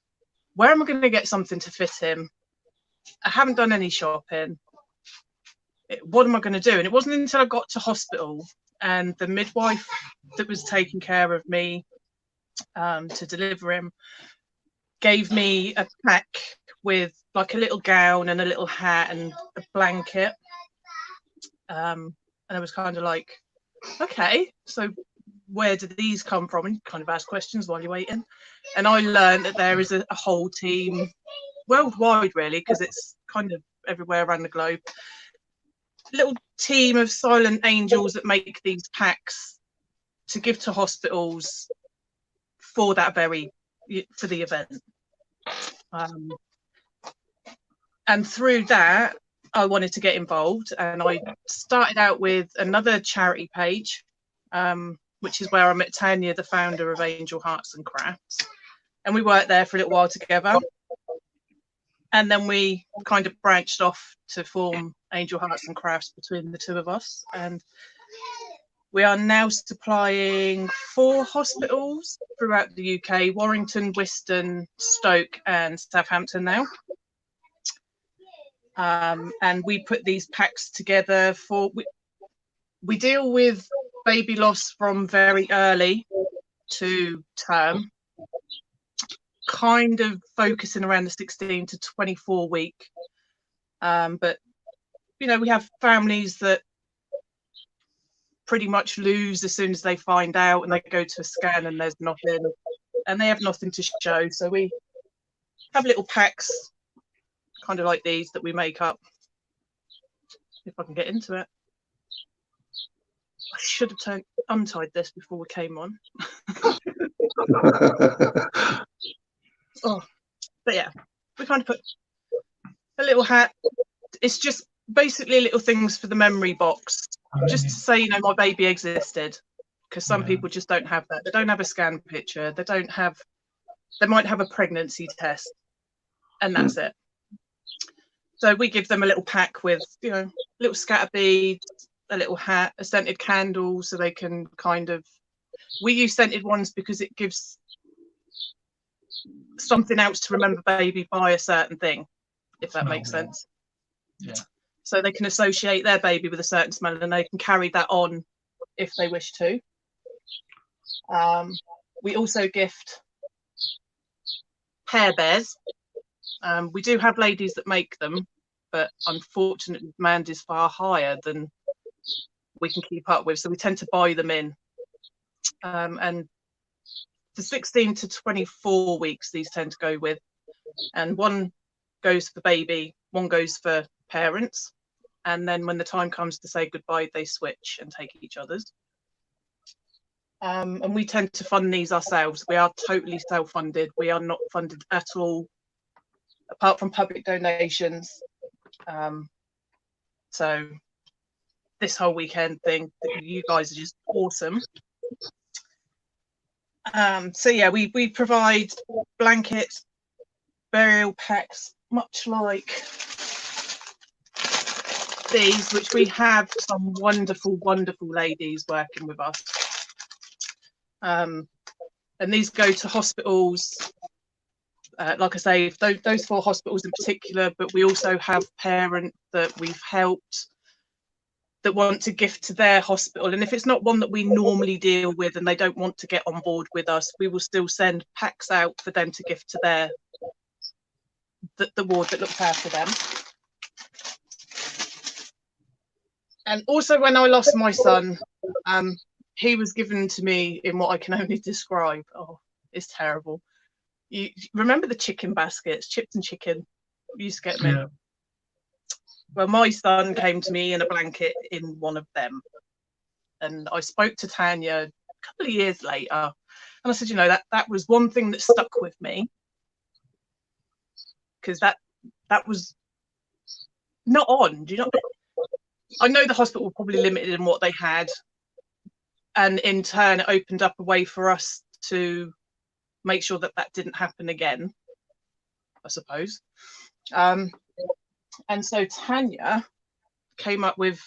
where am I going to get something to fit him? I haven't done any shopping. What am I going to do? And it wasn't until I got to hospital and the midwife that was taking care of me to deliver him gave me a pack with like a little gown and a little hat and a blanket. And I was kind of like, okay, so where did these come from? And kind of ask questions while you're waiting. And I learned that there is a whole team worldwide, really, because it's kind of everywhere around the globe. Little team of silent angels that make these packs to give to hospitals for that for the event. And through that, I wanted to get involved, and I started out with another charity page, which is where I met Tanya, the founder of Angel Hearts and Crafts, and we worked there for a little while together. And then we kind of branched off to form Angel Hearts and Crafts between the two of us, and we are now supplying 4 hospitals throughout the UK: Warrington, Wiston, Stoke, and Southampton now. And we put these packs together we deal with baby loss from very early to term, kind of focusing around the 16 to 24 week. But, you know, we have families that pretty much lose as soon as they find out, and they go to a scan and there's nothing, and they have nothing to show. So we have little packs kind of like these that we make up. If I can get into it. I should have untied this before we came on. Oh, but yeah, we kind of put a little hat. It's just basically little things for the memory box, just to say, you know, my baby existed, because some people just don't have that. They don't have a scan picture. They might have a pregnancy test, and that's it. So we give them a little pack with, you know, little scatter beads, a little hat, a scented candle, so they can we use scented ones because it gives something else to remember baby by a certain thing, if that makes sense. Yeah. So they can associate their baby with a certain smell, and they can carry that on if they wish to. We also gift hair bears. We do have ladies that make them, but unfortunately demand is far higher than we can keep up with, so we tend to buy them in. And for 16 to 24 weeks, these tend to go with, and one goes for baby, one goes for parents, and then when the time comes to say goodbye, they switch and take each other's. And we tend to fund these ourselves. We are totally self-funded. We are not funded at all, apart from public donations. So this whole weekend thing, you guys are just awesome. So yeah, we provide blankets, burial packs, much like these, which we have some wonderful ladies working with us. And these go to hospitals, like I say, those 4 hospitals in particular, but we also have parents that we've helped that want to gift to their hospital. And if it's not one that we normally deal with and they don't want to get on board with us, we will still send packs out for them to gift to the ward that looks after them. And also, when I lost my son, he was given to me in what I can only describe. Oh, it's terrible. You remember the chicken baskets, chips and chicken? You used to get them. Yeah. Well, my son came to me in a blanket in one of them. And I spoke to Tanya a couple of years later, and I said, you know, that was one thing that stuck with me, because that was not on. Do you know? I know the hospital were probably limited in what they had, and in turn, it opened up a way for us to make sure that didn't happen again, I suppose. And so Tanya came up with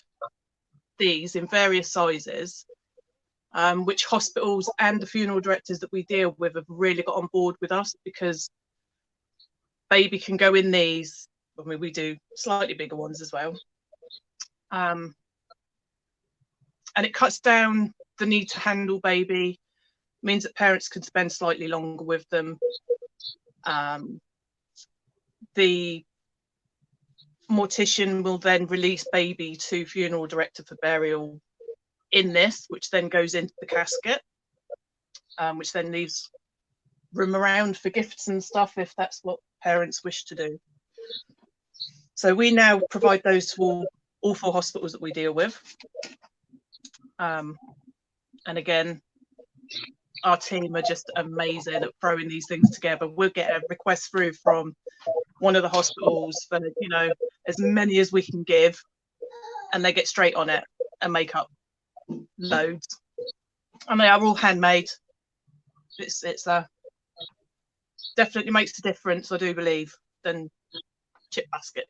these in various sizes, which hospitals and the funeral directors that we deal with have really got on board with us, because baby can go in these. I mean, we do slightly bigger ones as well. And it cuts down the need to handle baby, means that parents can spend slightly longer with them. The mortician will then release baby to funeral director for burial in this, which then goes into the casket, which then leaves room around for gifts and stuff if that's what parents wish to do. So we now provide those to all 4 hospitals that we deal with. And again, our team are just amazing at throwing these things together. We'll get a request through from one of the hospitals for, you know, as many as we can give, and they get straight on it and make up loads. And they are all handmade. It's definitely makes a difference, I do believe, than chip basket.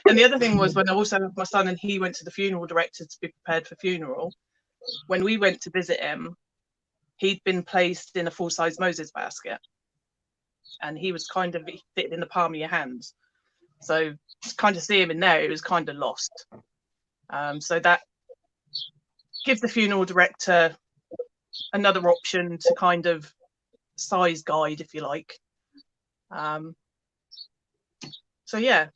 And the other thing was, when I also had my son and he went to the funeral director to be prepared for funeral, when we went to visit him, he'd been placed in a full-size Moses basket, and he was kind of fitted in the palm of your hands. So to kind of see him in there, it was kind of lost. So that gives the funeral director another option to kind of size guide, if you like. So yeah,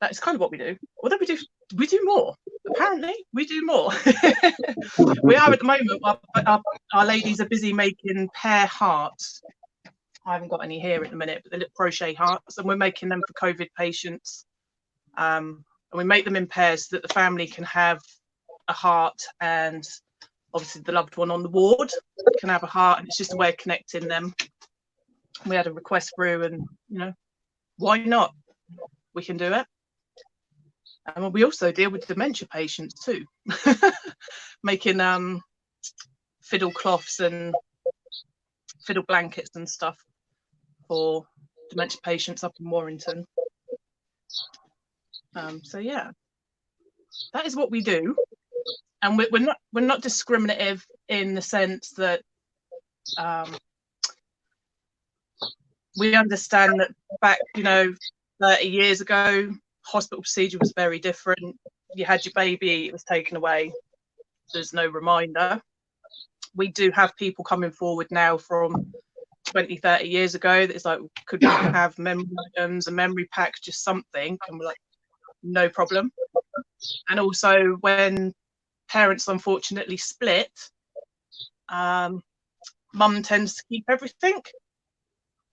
that's kind of what we do. Although we do more. Apparently, we do more. We are at the moment. Our ladies are busy making pear hearts. I haven't got any here at the minute, but the little crochet hearts, and we're making them for COVID patients. And we make them in pairs so that the family can have a heart, and obviously the loved one on the ward can have a heart, and it's just a way of connecting them. We had a request through, and you know, why not? We can do it. And we also deal with dementia patients too, making fiddle cloths and fiddle blankets and stuff for dementia patients up in Warrington. So yeah, that is what we do, and we're not discriminative in the sense that we understand that back, you know, 30 years ago, hospital procedure was very different. You had your baby, it was taken away. There's no reminder. We do have people coming forward now from 20, 30 years ago that is like, could we have memory items, a memory pack, just something? And we're like, no problem. And also when parents unfortunately split, mum tends to keep everything.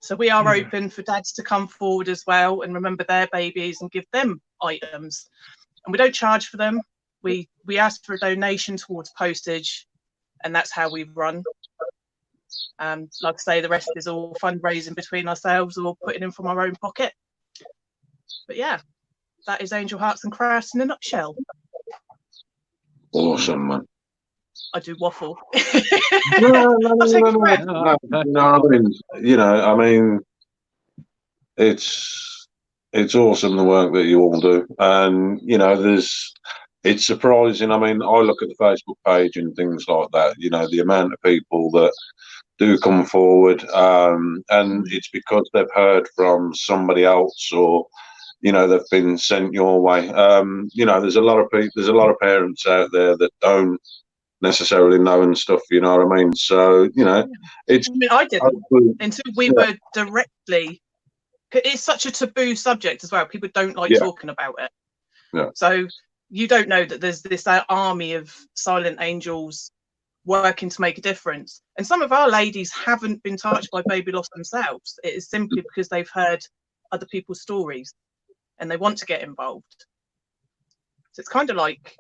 So we are open for dads to come forward as well and remember their babies and give them items. And we don't charge for them. We ask for a donation towards postage, and that's how we run. Like I say, the rest is all fundraising between ourselves or putting in from our own pocket. But yeah, that is Angel Hearts and Crafts in a nutshell. Awesome, man. I do waffle. No, I mean, it's awesome the work that you all do, and you know, it's surprising. I mean, I look at the Facebook page and things like that. You know, the amount of people that do come forward, and it's because they've heard from somebody else, or you know, they've been sent your way. You know, there's a lot of people, there's a lot of parents out there that don't necessarily know and stuff, you know what I mean? So, you know, it's... I mean, I didn't until we were directly... It's such a taboo subject as well. People don't like talking about it. Yeah. So you don't know that there's this army of silent angels working to make a difference. And some of our ladies haven't been touched by baby loss themselves. It is simply because they've heard other people's stories and they want to get involved. So it's kind of like...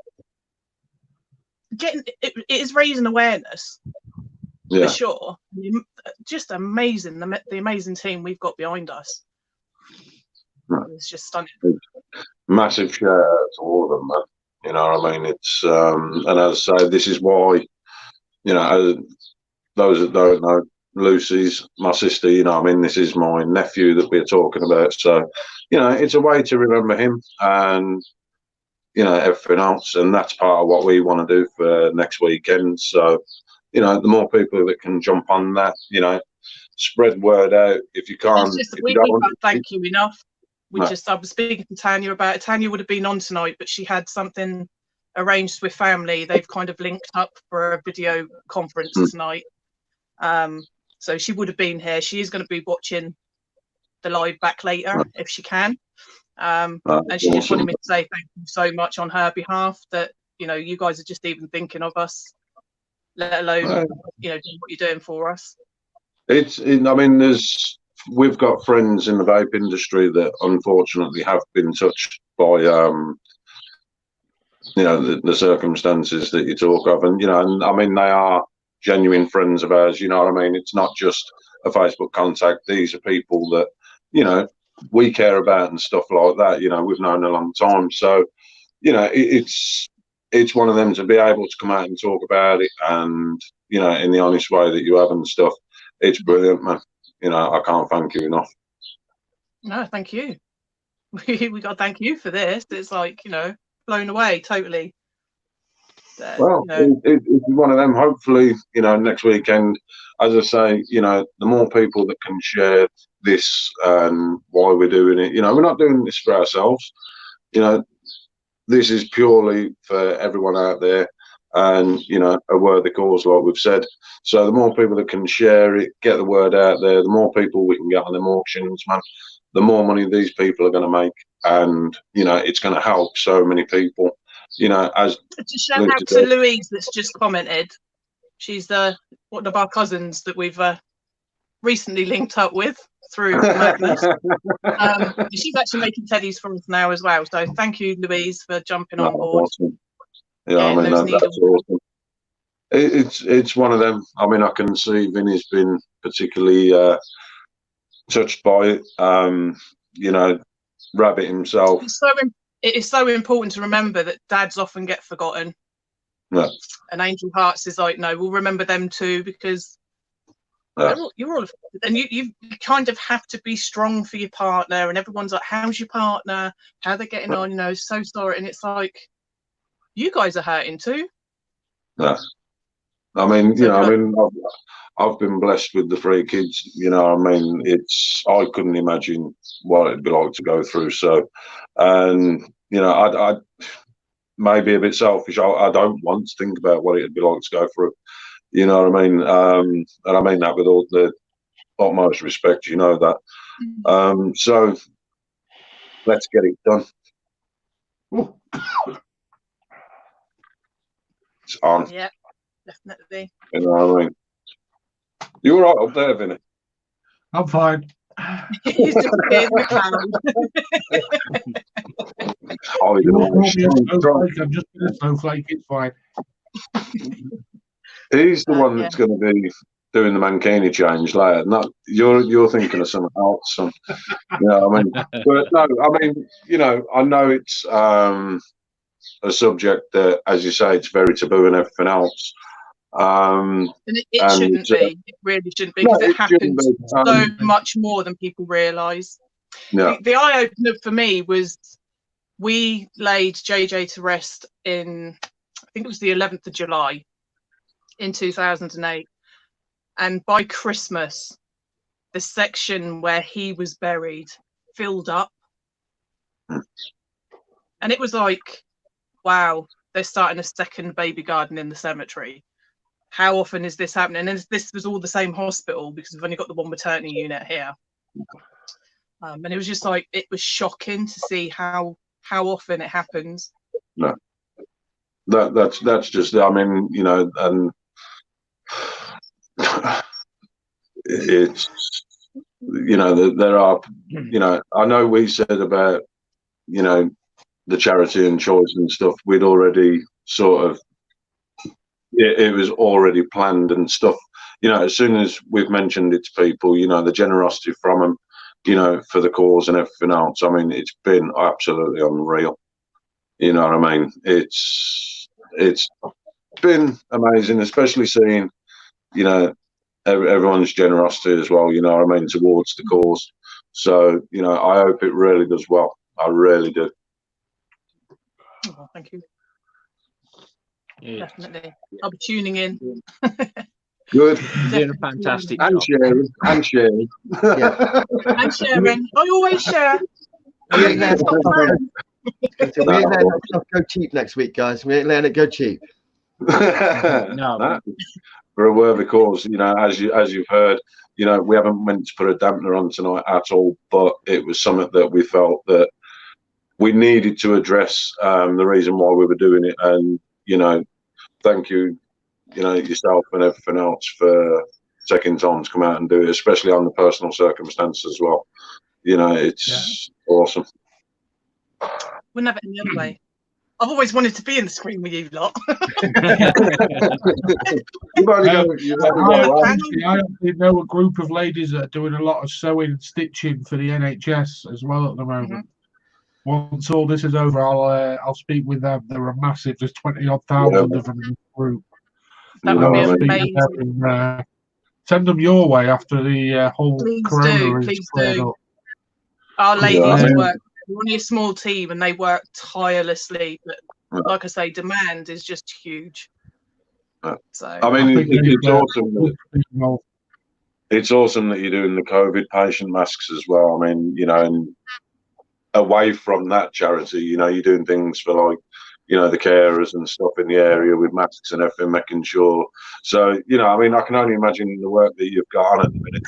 it is raising awareness for sure. Just amazing, the amazing team we've got behind us. It's just stunning. Massive shout out to all of them, man. You know what I mean? It's and as I say, this is why, you know, those that don't know, Lucy's my sister, you know what I mean? This is my nephew that we're talking about. So, you know, it's a way to remember him and you know, everything else, and that's part of what we want to do for next weekend. So, you know, the more people that can jump on that, you know, spread word out. If you can't, we can't thank you enough. I was speaking to Tanya about it. Tanya would have been on tonight, but she had something arranged with family. They've kind of linked up for a video conference tonight. So she would have been here. She is going to be watching the live back later if she can. And she just wanted me to say thank you so much on her behalf that, you know, you guys are just even thinking of us, let alone, you know, doing what you're doing for us. I mean, we've got friends in the vape industry that unfortunately have been touched by, you know, the circumstances that you talk of. And, you know, and I mean, they are genuine friends of ours, you know what I mean? It's not just a Facebook contact. These are people that, you know, we care about and stuff like that. You know, we've known a long time. So, you know, it's one of them to be able to come out and talk about it and, you know, in the honest way that you have and stuff. It's brilliant, man. You know, I can't thank you enough. No, thank you. We got to thank you for this. It's like, you know, blown away totally. Well, you know. it's one of them. Hopefully, you know, next weekend, as I say, you know, the more people that can share this and why we're doing it, you know, we're not doing this for ourselves. You know, this is purely for everyone out there and, you know, a worthy cause, like we've said. So the more people that can share it, get the word out there, the more people we can get on them auctions, man, the more money these people are going to make. And, you know, it's going to help so many people. You know, as to shout out to Louise that's just commented. She's one of our cousins that we've recently linked up with through Magnus. She's actually making teddies for us now as well. So thank you, Louise, for jumping on board. Awesome. Yeah, I mean, that's awesome. It's one of them. I mean, I can see Vinny's been particularly touched by it. You know, Rabbit himself. It is so important to remember that dads often get forgotten. Yeah. And Angel Hearts is like, no, we'll remember them too, because you're all affected. And you kind of have to be strong for your partner. And everyone's like, how's your partner? How they're getting on? You know, so sorry. And it's like, you guys are hurting too. Yeah. I mean, you know, I mean, I've been blessed with the 3 kids. You know, I mean, I couldn't imagine what it'd be like to go through. So, and you know, I may be a bit selfish. I don't want to think about what it'd be like to go through. You know what I mean? And I mean that with all the utmost respect. You know that. So let's get it done. It's on. Yeah, definitely. You know what I mean? You all right up there, Vinny? I'm fine. He's just scared the clown. I'm just a snowflake. It's fine. He's the one that's going to be doing the Mankini change later. Not you're thinking of something else. You know what I mean? But no, I mean, you know, I know it's a subject that, as you say, it's very taboo and everything else. And it shouldn't be. It really shouldn't be, because it happens so much more than people realise. Yeah. The eye opener for me was we laid JJ to rest in, I think it was the 11th of July in 2008, and by Christmas the section where he was buried filled up, and it was like, wow, they're starting a second baby garden in the cemetery. How often is this happening? And this was all the same hospital, because we've only got the one maternity unit here. And it was just like, it was shocking to see how often it happens. No, that's just, I mean, you know, and it's, you know, there are, you know, I know we said about, you know, the charity and choice and stuff, we'd already sort of, it was already planned and stuff. You know, as soon as we've mentioned it to people, you know, the generosity from them, you know, for the cause and everything else, I mean, it's been absolutely unreal. You know what I mean? It's been amazing, especially seeing, you know, everyone's generosity as well, you know what I mean, towards the cause. So, you know, I hope it really does well. I really do. Oh, thank you. Yeah. Definitely. I'll be tuning in. Good. You're doing a fantastic job. And sharing. Yeah. And sharing. I always share. We ain't letting stuff go cheap next week, guys. We ain't letting it go cheap. No. for a worthy cause. You know, as you've heard, you know, we haven't meant to put a dampener on tonight at all, but it was something that we felt that we needed to address, the reason why we were doing it. And, you know, thank you, you know, yourself and everything else for taking time to come out and do it, especially on the personal circumstances as well. You know, it's awesome. Wouldn't have it any other way. I've always wanted to be in the screen with you lot. I actually know a group of ladies that are doing a lot of sewing and stitching for the NHS as well at the moment. Once all this is over, I'll speak with them. They're a massive. There's 20,000 of them in the group. That would be amazing. Send them your way after the whole corona is cleared up. Our ladies work. We're only a small team, and they work tirelessly. But like I say, demand is just huge. So I mean, it's awesome. It's awesome that you're doing the COVID patient masks as well. I mean, you know, and away from that charity, you know, you're doing things for, like, you know, the carers and stuff in the area with masks and everything, making sure. So, you know, I mean, I can only imagine the work that you've got on at the minute.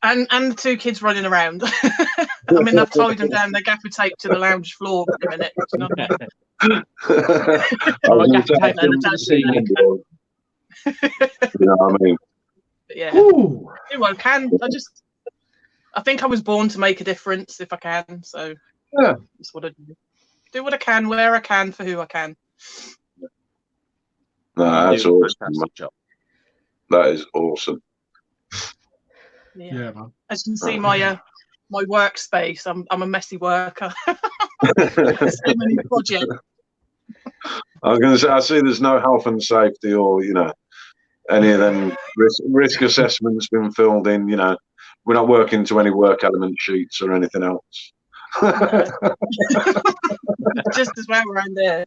And the two kids running around. I mean, I've tied them down. Their gaffer tape to the lounge floor for a minute. You know what I mean? Yeah. I think I was born to make a difference if I can. So that's what I do. Do what I can, where I can, for who I can. No, that's awesome. That is awesome. Yeah, man. As you can see, my workspace. I'm a messy worker. So many projects. I was going to say, I see there's no health and safety or, you know, any of them risk assessments been filled in. You know, we're not working to any work element sheets or anything else. Just as well around there,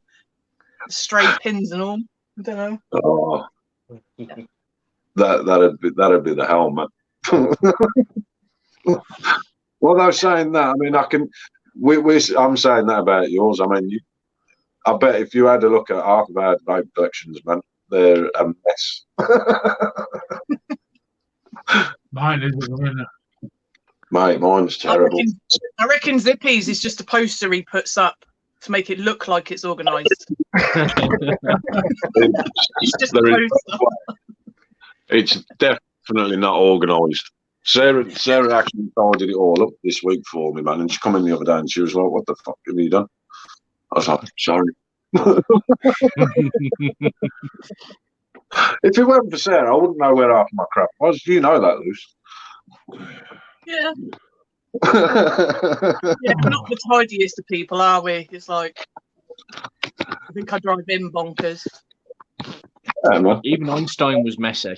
stray pins and all. I don't know. Oh, that'd be the helmet. Well, they're saying that. I mean, I'm saying that about yours. I mean, I bet if you had a look at half of our vape collections, man, they're a mess. Mine isn't. Mate, mine's terrible. I reckon Zippy's is just a poster he puts up to make it look like it's organised. It's just a poster. It's definitely not organised. Sarah actually tidied it all up this week for me, man. And she come in the other day and she was like, "What the fuck have you done?" I was like, "Sorry." If it weren't for Sarah, I wouldn't know where half my crap was. Do you know that, Luce? Yeah. Yeah, we're not the tidiest of people, are we? It's like, I think I drive him bonkers. Yeah, even Einstein was messy.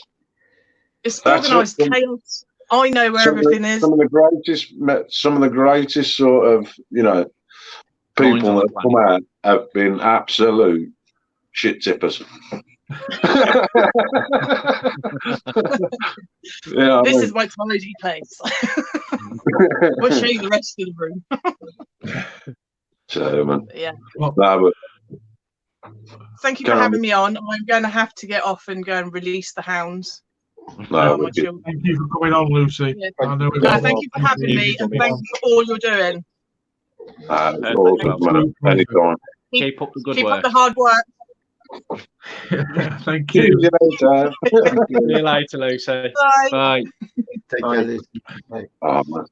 It's organised chaos. I know where everything is. Some of the greatest sort of, you know, people that come out have been absolute shit tippers. Yeah, this is my tidy place. We'll show you the rest of the room. So, man. Yeah. Thank you for having me on. I'm going to have to get off and go and release the hounds. No, thank you for coming on, Lucy. Yeah. Thank you for having me, and thank you for all you're doing. Anytime. Keep up the good work. Keep up the hard work. Thank you. See you later. See you later, Lucy. Bye. Bye. Take care, Lucy. Bye. Oh, man.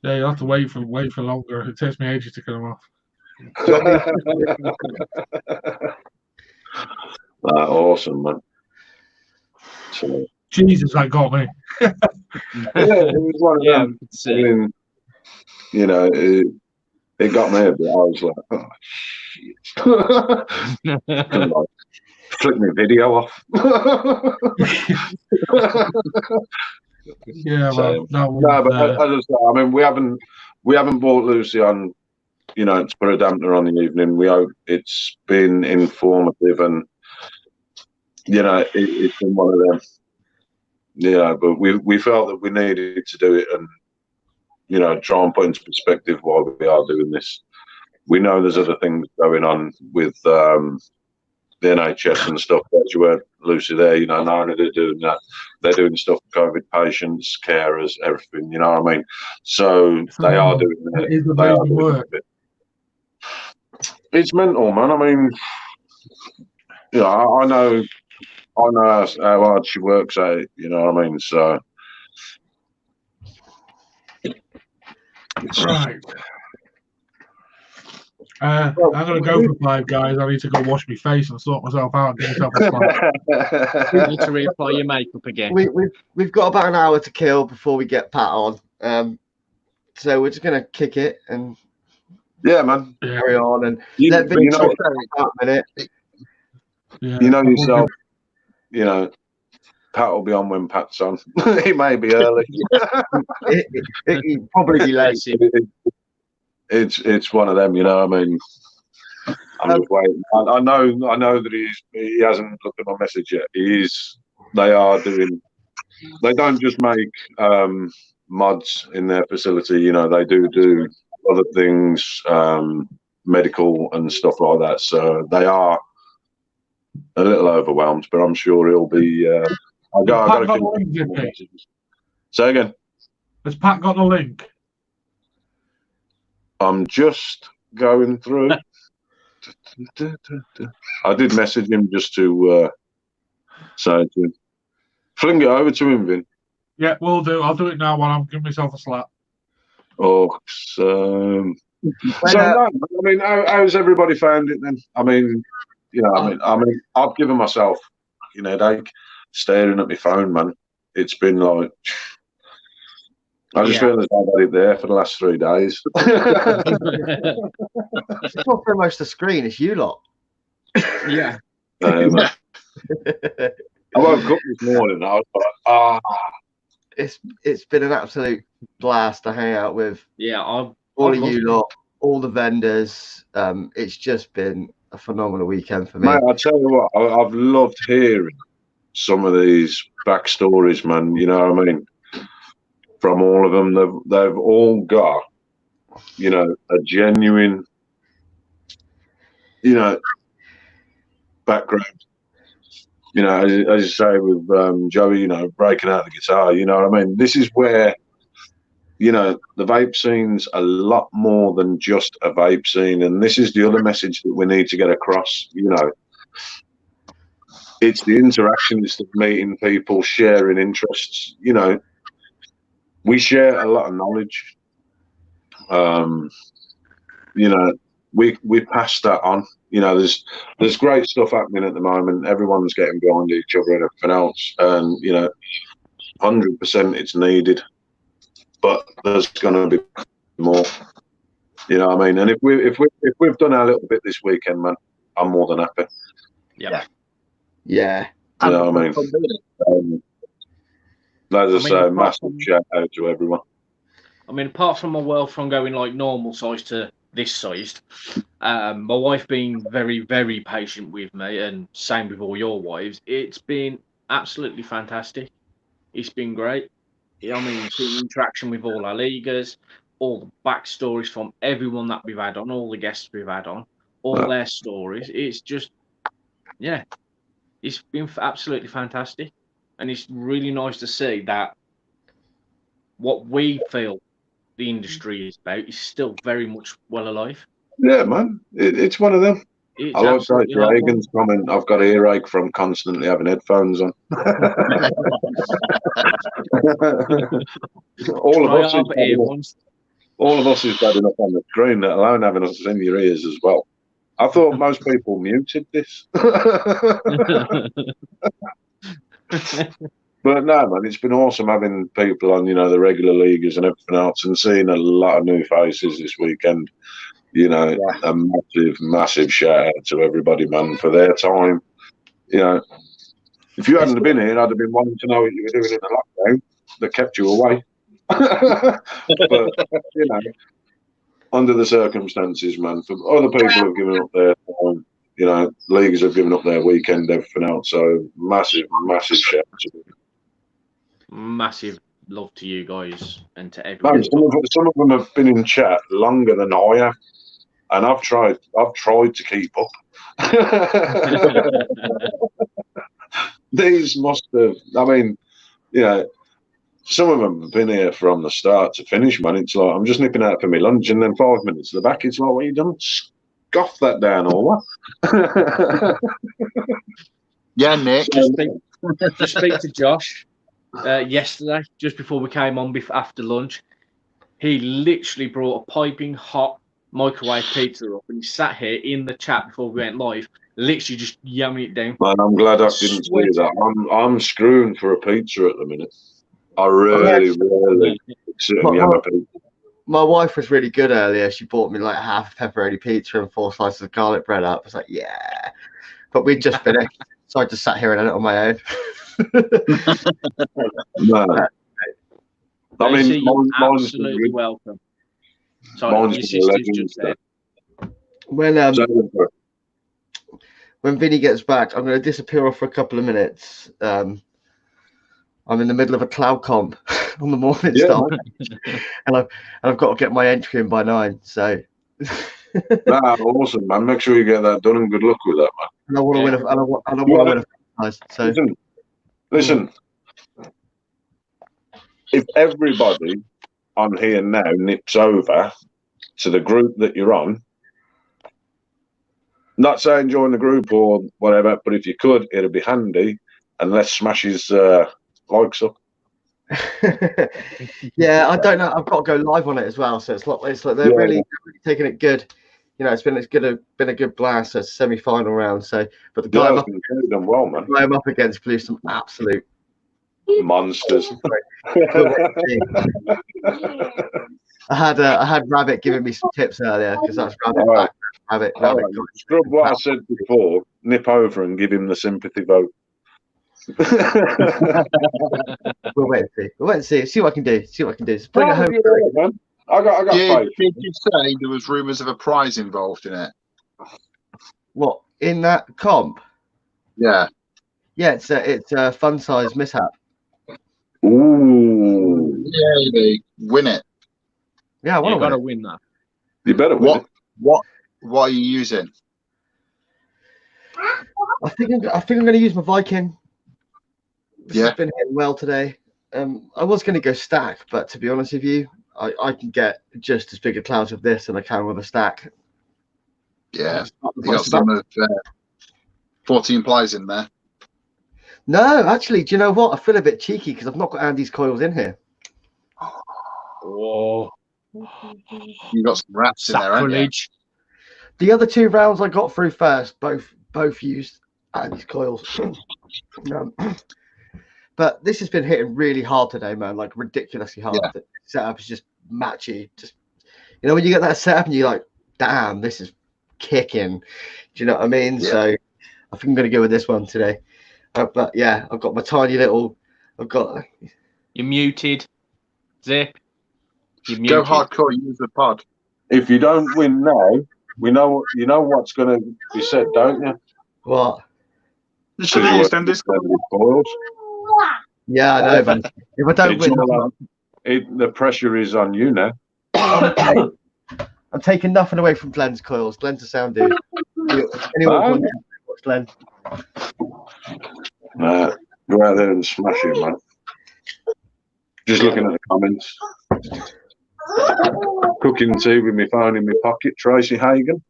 Yeah, you'll have to wait for longer. It takes me ages to get them off. Awesome, man. So, Jesus, that got me. Yeah, it was one of them. I mean, you know, it got me a bit. I was like, oh, shit. Like, flick my video off. Yeah, so, well, but as I say, I mean, we haven't brought Lucy on, you know, to put a dampener on the evening. We hope it's been informative and, you know, it's been one of them. Yeah, but we felt that we needed to do it and, you know, try and put into perspective why we are doing this. We know there's other things going on with, the NHS and stuff. As you heard Lucy there, you know, not only they're doing that, they're doing stuff for COVID patients, carers, everything. You know what I mean? So they are doing It is it. They are amazing doing work. it. It's mental, man. I mean, you know, I know how hard she works at it. You know what I mean? So. Right. I'm going to go for 5, guys. I need to go wash my face and sort myself out and give myself a slap. You need to reapply your makeup again. We've got about an hour to kill before we get Pat on. So we're just going to kick it and yeah, man, carry on and you let Vinny know, talk for a minute. Yeah, you know yourself. You know, Pat will be on when Pat's on. He may be early. It probably be late. It's one of them, you know. I mean, I'm just waiting. I know that he hasn't looked at my message yet. They are doing. They don't just make mods in their facility. You know, they do other things, medical and stuff like that. So they are a little overwhelmed, but I'm sure he'll be. I got a link. Say again. Has Pat got the link? I'm just going through. I did message him just to say to him. Fling it over to him, Vin. Yeah, we'll do. I'll do it now while I'm giving myself a slap. Oh, so no, I mean, how's everybody found it then? I mean, you know, I mean, I've given myself, you know, headache staring at my phone, man. It's been like. I just feel as though I've had it there for the last 3 days. It's not very much the screen, it's you lot. Yeah. I woke up this morning and I was like, It's been an absolute blast to hang out with. Yeah, all of you lot, all the vendors. It's just been a phenomenal weekend for me. Mate, I tell you what, I've loved hearing some of these backstories, man. You know what I mean? From all of them, they've all got, you know, a genuine, you know, background. You know, as you say with Joey, you know, breaking out the guitar. You know what I mean? This is where, you know, the vape scene's a lot more than just a vape scene, and this is the other message that we need to get across. You know, it's the interaction, it's the meeting people, sharing interests. You know. We share a lot of knowledge. You know, we pass that on. You know, there's great stuff happening at the moment. Everyone's getting behind each other and everything else, and you know, 100% it's needed. But there's going to be more. You know what I mean? And if we've done our little bit this weekend, man, I'm more than happy. Yeah. Yeah. You know what I mean? As I say, massive shout out to everyone. I mean, apart from my world from going like normal size to this sized, my wife being very, very patient with me, and same with all your wives, it's been absolutely fantastic. It's been great. I mean, the interaction with all our leaguers, all the backstories from everyone that we've had on, all the guests we've had on, all their stories. It's just, yeah, it's been absolutely fantastic. And it's really nice to see that what we feel the industry is about is still very much well alive. Yeah, man. It's one of them. I like Dave Reagan's comment. I've got earache from constantly having headphones on. all of us is bad enough on the screen, let alone having us in your ears as well. I thought most people muted this. But no, man, it's been awesome having people on, you know, the regular leaguers and everything else, and seeing a lot of new faces this weekend. You know, a massive shout out to everybody, man, for their time. You know, if you hadn't been here, I'd have been wanting to know what you were doing in the lockdown that kept you away. But, you know, under the circumstances, man, for other people have given up their time. You know, leaguers have given up their weekend, everything else. So massive shout out to them. Massive love to you guys and to everyone. Man, some of them have been in chat longer than I have. and I've tried to keep up. These must have. I mean, some of them have been here from the start to finish, man. It's like I'm just nipping out for my lunch, and then 5 minutes to the back, it's like, what you done? Scoff that down or what? Yeah, Nick. Just speak to Josh yesterday, just before we came on after lunch. He literally brought a piping hot microwave pizza up, and he sat here in the chat before we went live, literally just yamming it down. Man, I'm glad I didn't see that. I'm screwing for a pizza at the minute. I really sit and yam a pizza. My wife was really good earlier. She bought me like half a pepperoni pizza and 4 slices of garlic bread up. I was like, yeah. But we'd just finished, so I just sat here and ate it on my own. No. I mean, you're absolutely welcome. Sorry, your sister's just there. When Vinny gets back, I'm going to disappear off for a couple of minutes. I'm in the middle of a cloud comp on the morning start, and I've got to get my entry in by 9. So, awesome, man! Make sure you get that done, and good luck with that, man. And I want to win. I don't want to win a prize. So, listen. If everybody on here now nips over to the group that you're on, not saying join the group or whatever, but if you could, it'd be handy, and let's smash his likes up. Yeah, I don't know. I've got to go live on it as well, so it's like they're really taking it good. It's been a good blast. So it's semi-final round. So, but the guy I'm up against blew some absolute monsters. I had Rabbit giving me some tips earlier because that's Rabbit. Scrub what I said before. Nip over and give him the sympathy vote. We'll wait and see. See what I can do. Bring it home. Man. I got Did you say there was rumours of a prize involved in it? What, in that comp? Yeah. Yeah, it's a fun size mishap. Ooh. Yeah, they win it. Yeah, I want to gotta win that. You better win it. What are you using? I think I'm going to use my Viking. Yeah, it's been hitting well today. I was going to go stack, but to be honest with you, I can get just as big a cloud of this than I can with a stack. Yeah, you got some of 14 plies in there. No, actually, do you know what? I feel a bit cheeky because I've not got Andy's coils in here. Oh, you got some rats in there, haven't you? The other 2 rounds I got through first, both used Andy's coils. But this has been hitting really hard today, man. Like ridiculously hard. Yeah. The setup is just matchy. Just when you get that setup and you're like, damn, this is kicking. Do you know what I mean? Yeah. So I think I'm going to go with this one today. But yeah, I've got my tiny little. You're muted. Zip. You're Go muted. hardcore. Use the pod. If you don't win now, you know what's going to be said, don't you? What? You should have used Andy's coils. Yeah, I know, man. If I don't win, the pressure is on you now. I'm taking nothing away from Glenn's coils. Glenn's a sound dude. Anyone watch Glenn? Nah, go out there and smash it, man. Just looking at the comments. Cooking tea with my phone in my pocket. Tracy Hagan.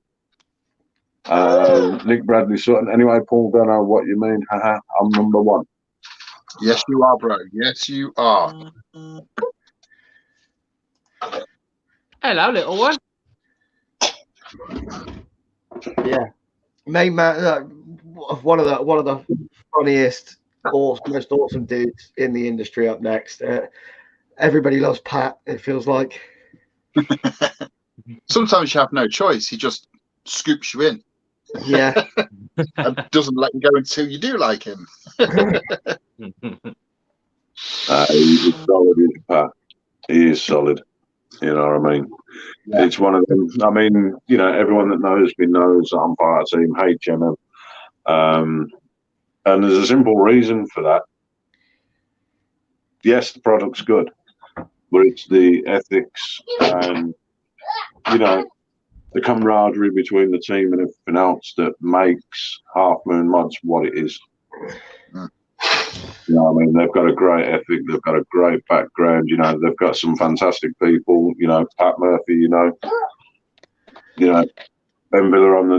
Nick Bradley Sutton. Anyway, Paul, don't know what you mean. Haha, I'm number 1. Yes, you are, bro. Yes, you are. Hello, little one. Yeah, main man. One of the funniest, most awesome dudes in the industry. Up next, everybody loves Pat. It feels like. Sometimes you have no choice. He just scoops you in. Yeah. And doesn't let you go until you do like him. He's solid, Pat. He is solid. You know what I mean? Yeah. It's one of them. I mean, everyone that knows me knows I'm part of Team HMM. And there's a simple reason for that. Yes, the product's good, but it's the ethics and, the camaraderie between the team and everything else that makes Half Moon Mods what it is. You know what I mean? They've got a great ethic. They've got a great background. You know, they've got some fantastic people. You know, Pat Murphy. You know, Ben Villa on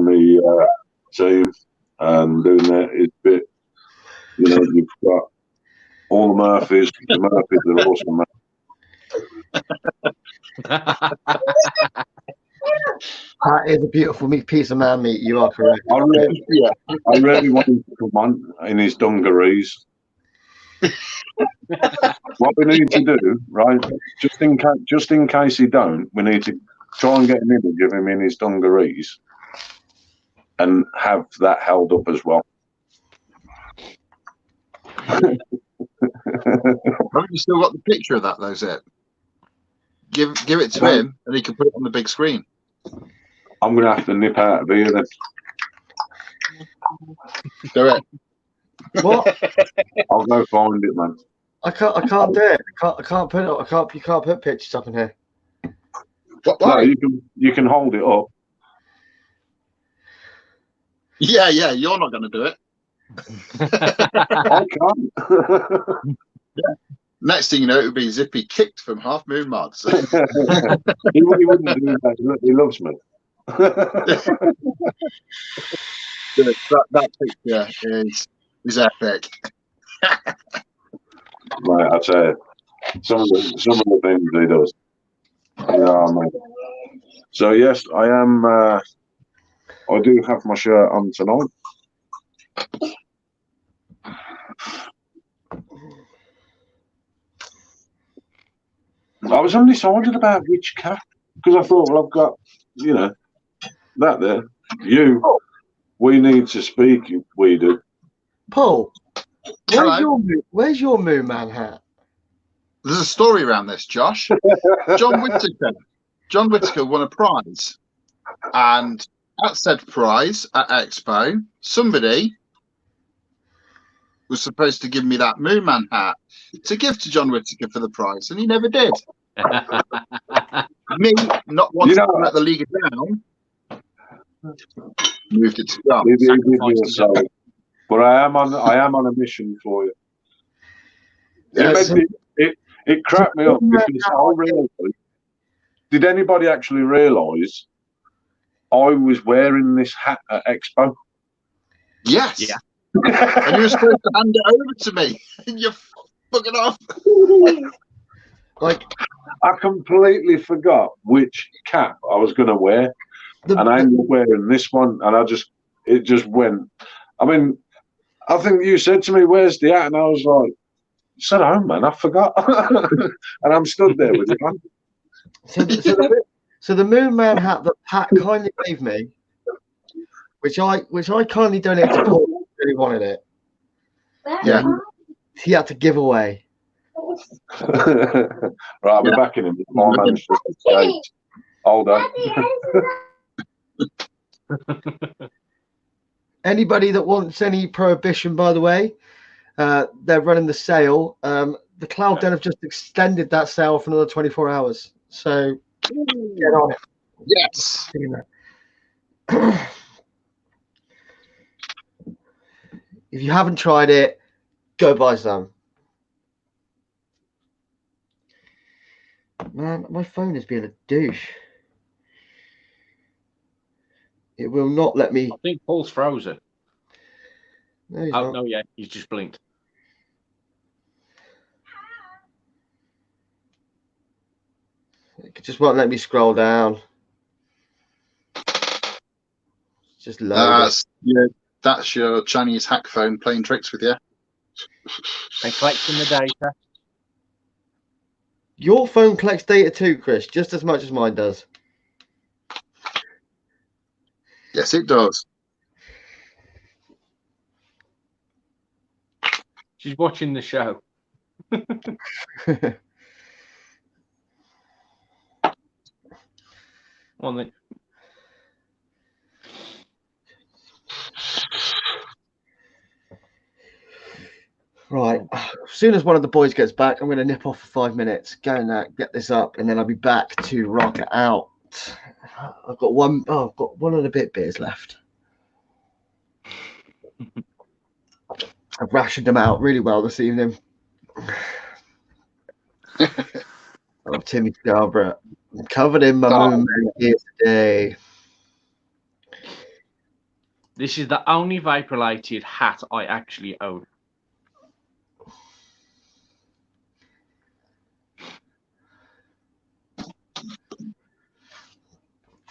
the team and doing his bit. You know, you've got all the Murphys. The Murphys are awesome, man. That is a beautiful piece of man meat. You are correct. I really want him to come on in his dungarees. What we need to do, right? Just in case he don't, we need to try and get an image of him in his dungarees and have that held up as well. Haven't you still got the picture of that, though, Zip? Give it to him, and he can put it on the big screen. I'm going to have to nip out of here then. Do it. What? I'll go find it, man. I can't do it. I can't put it. You can't put pictures up in here. No, you can hold it up. Yeah, you're not going to do it. I can't. Yeah. Next thing you know, it would be Zippy kicked from Half Moon Mods. he wouldn't do that. He loves me. that picture is epic. Right, I tell you, some of the things he does. You know what I mean? So yes, I am. I do have my shirt on tonight. I was undecided about which cap because I thought, well, I've got, that there. We need to speak. We do. Paul, where's your Moon Man hat? There's a story around this, Josh. John Whittaker won a prize, and at said prize at Expo, somebody was supposed to give me that Moon Man hat to give to John Whittaker for the prize, and he never did. Me not wanting to let the league down, moved it to John. But I am on a mission for you. Yes. It cracked me up because I realised. Did anybody actually realise I was wearing this hat at Expo? Yes. Yeah. And you were supposed to hand it over to me. And you're fucking off. Like, I completely forgot which cap I was going to wear, and I ended up wearing this one, and it just went. I mean, I think you said to me, "Where's the hat?" And I was like, "It's at home, man. I forgot." And I'm stood there with it on. So the Moon Man hat that Pat kindly gave me, which I kindly donated to Paul, who really wanted it. Yeah. He had to give away. Right, I'll be back in a bit. My man's just escaped. Hold on. Anybody that wants any prohibition, by the way, they're running the sale. The Cloud Den have just extended that sale for another 24 hours. So get on it. Yes. If you haven't tried it, go buy some. Man, my phone is being a douche. It will not let me. I think Paul's frozen. No, he's not. No, yeah, he's just blinked. It just won't let me scroll down. It's just low. That's your Chinese hack phone playing tricks with you. And collecting the data. Your phone collects data too, Chris, just as much as mine does. Yes, it does. She's watching the show. On the. Right. As soon as one of the boys gets back, I'm going to nip off for 5 minutes, go and get this up, and then I'll be back to rock it out. I've got one. Oh, I've got one and a bit beers left. I've rationed them out really well this evening. Oh, Timmy Scarborough, covered in my moon here today. This is the only vape-related hat I actually own.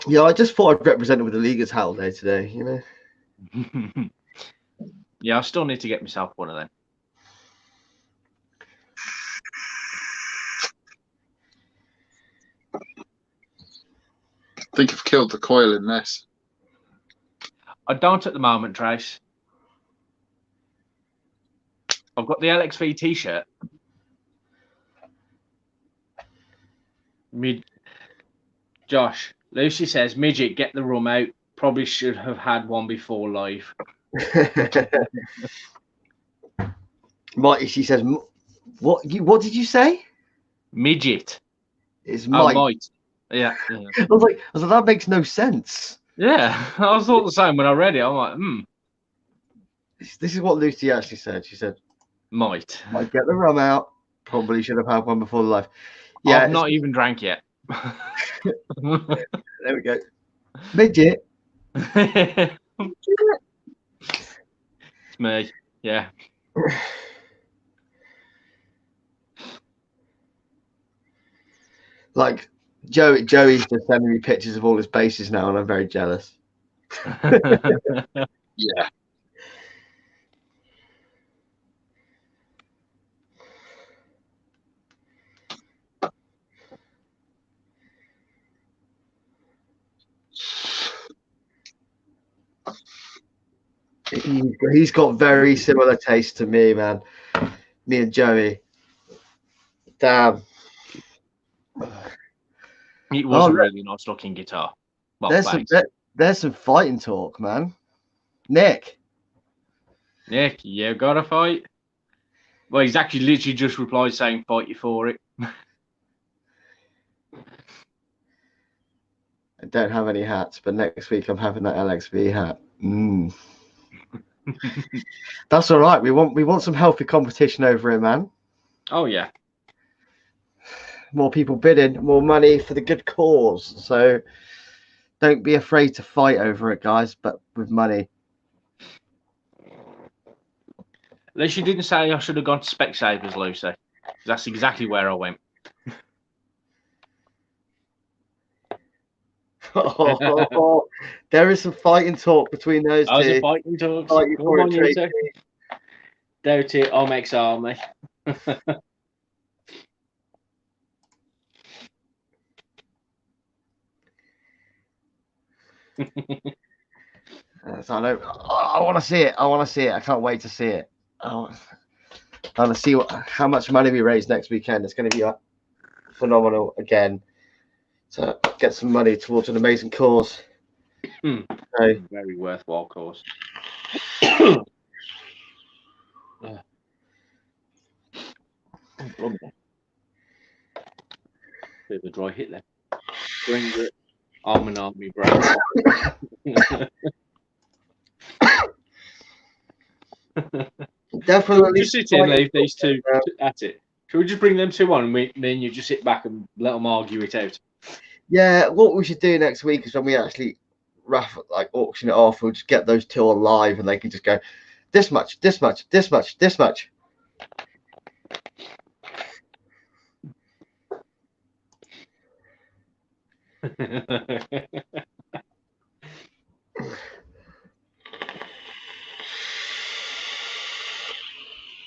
Yeah, I just thought I'd represent it with the Leaguer's hat all day today, you know. Yeah, I still need to get myself one of them. I think I've killed the coil in this. I don't at the moment, Trace. I've got the LXV t-shirt. Josh, Lucy says, midget, get the rum out. Probably should have had one before live. Mighty, she says, what did you say? Midget. It's Oh, might. might. Yeah. I was like, that makes no sense. Yeah, I was thought the same when I read it. I'm like, This is what Lucy actually said. She said, might. might get the rum out. Probably should have had one before the live. Yeah, I've not even drank yet. There we go. Midget. It's me. Yeah. Like Joey's just sending me pictures of all his bases now, and I'm very jealous. Yeah. He's got very similar taste to me, man. Me and Joey. Damn. It was a really nice looking guitar. Well, there's some fighting talk, man. Nick, you got to fight. Well, he's actually literally just replied saying, fight you for it. I don't have any hats, but next week I'm having that LXV hat. That's all right. We want some healthy competition over it, man. Oh, yeah. More people bidding, more money for the good cause. So don't be afraid to fight over it, guys, but with money. At least you didn't say I should have gone to Specsavers, Lucy. That's exactly where I went. There is some fighting talk between those two. There's a fighting talk. Come on, you two. Doubt it, Omex Army. So I want to see it. I can't wait to see it. I want to see how much money we raise next weekend. It's going to be phenomenal again to get some money towards an amazing cause. Very worthwhile cause. Bit of a dry hit there. Bring it. Arm and army, bro. Definitely. Just sit and leave these two at it. Should we just bring them two on and then you just sit back and let them argue it out? Yeah, what we should do next week is when we actually auction it off, we'll just get those two on live and they can just go this much, this much, this much, this much.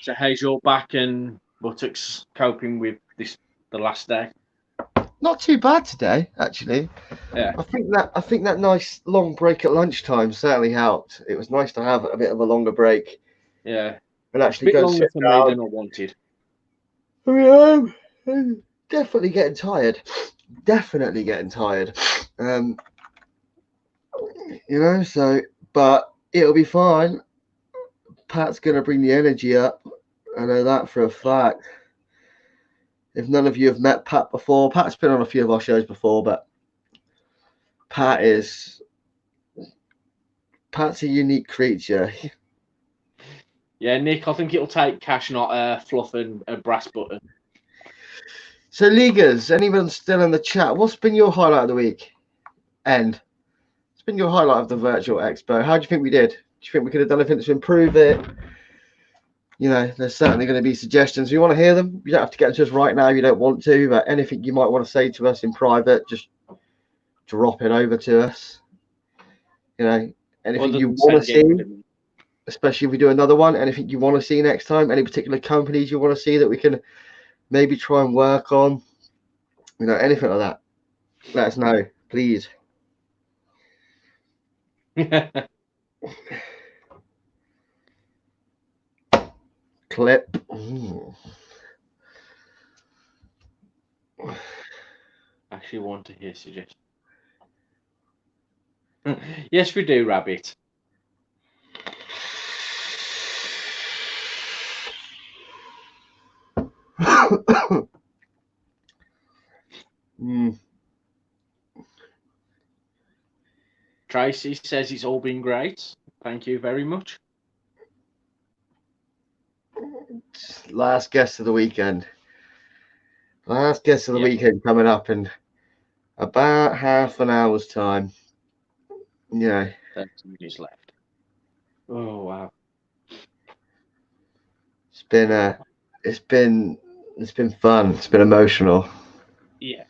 So how's your back and buttocks coping with the last day? Not too bad today, actually. Yeah. I think that nice long break at lunchtime certainly helped. It was nice to have a bit of a longer break. Yeah. And actually go longer for me than I wanted. I'm definitely getting tired. Definitely getting tired. But it'll be fine. Pat's gonna bring the energy up. I know that for a fact. If none of you have met Pat before, Pat's been on a few of our shows before, but Pat's a unique creature. Yeah, Nick, I think it'll take cash, not fluff and a brass button. So, Leaguers, anyone still in the chat? What's been your highlight of the week? It's been your highlight of the Virtual Expo. How do you think we did? Do you think we could have done anything to improve it? You know, there's certainly going to be suggestions. You want to hear them? You don't have to get to us right now if you don't want to, but anything you might want to say to us in private, just drop it over to us. You know, anything you want to see, especially if we do another one, anything you want to see next time, any particular companies you want to see that we can maybe try and work on, you know, anything like that, let us know, please. Clip. Ooh. Actually want to hear suggestions. Yes, we do, Rabbit. Tracy says it's all been great. Thank you very much. Last guest of the weekend. Last guest of the weekend coming up in about half an hour's time. Yeah. 30 minutes left. Oh wow. It's been fun. It's been emotional. Yeah.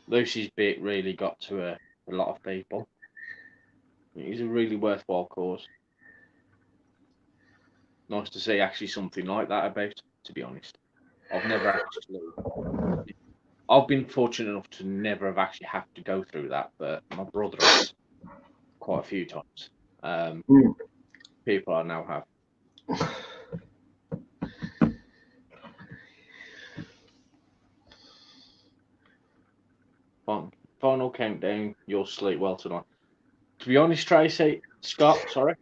Lucy's bit really got to a lot of people. It's a really worthwhile cause. Nice to see actually something like that about, to be honest. I've been fortunate enough to never have actually had to go through that, but my brother has quite a few times. People I now have. Final countdown, you'll sleep well tonight. To be honest, Scott, sorry.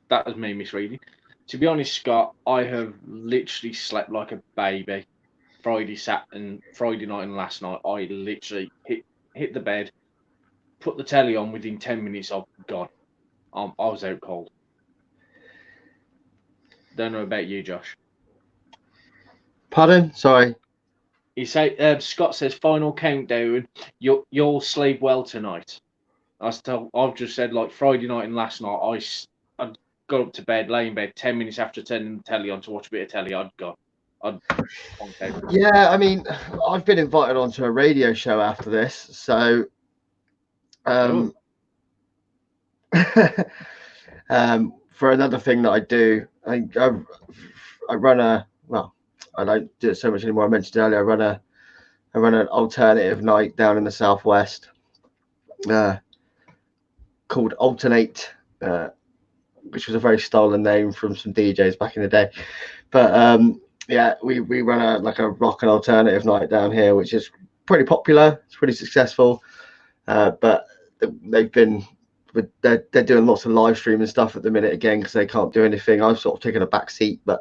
That was me misreading. To be honest, Scott, I have literally slept like a baby. Friday night and last night, I literally hit the bed, put the telly on. Within 10 minutes, I've gone. I was out cold. Don't know about you, Josh. Pardon? Sorry. Scott says final countdown. You'll sleep well tonight. I've just said like Friday night and last night. I got up to bed, lay in bed 10 minutes after turning the telly on to watch a bit of telly. Yeah, I mean, I've been invited onto a radio show after this, so for another thing that I do, I run I don't do it so much anymore. I mentioned earlier, I run an alternative night down in the southwest called Alternate, which was a very stolen name from some DJs back in the day. But yeah, we run a rock and alternative night down here, which is pretty popular. It's pretty successful. But they're doing lots of live streaming stuff at the minute again because they can't do anything. I've sort of taken a back seat, but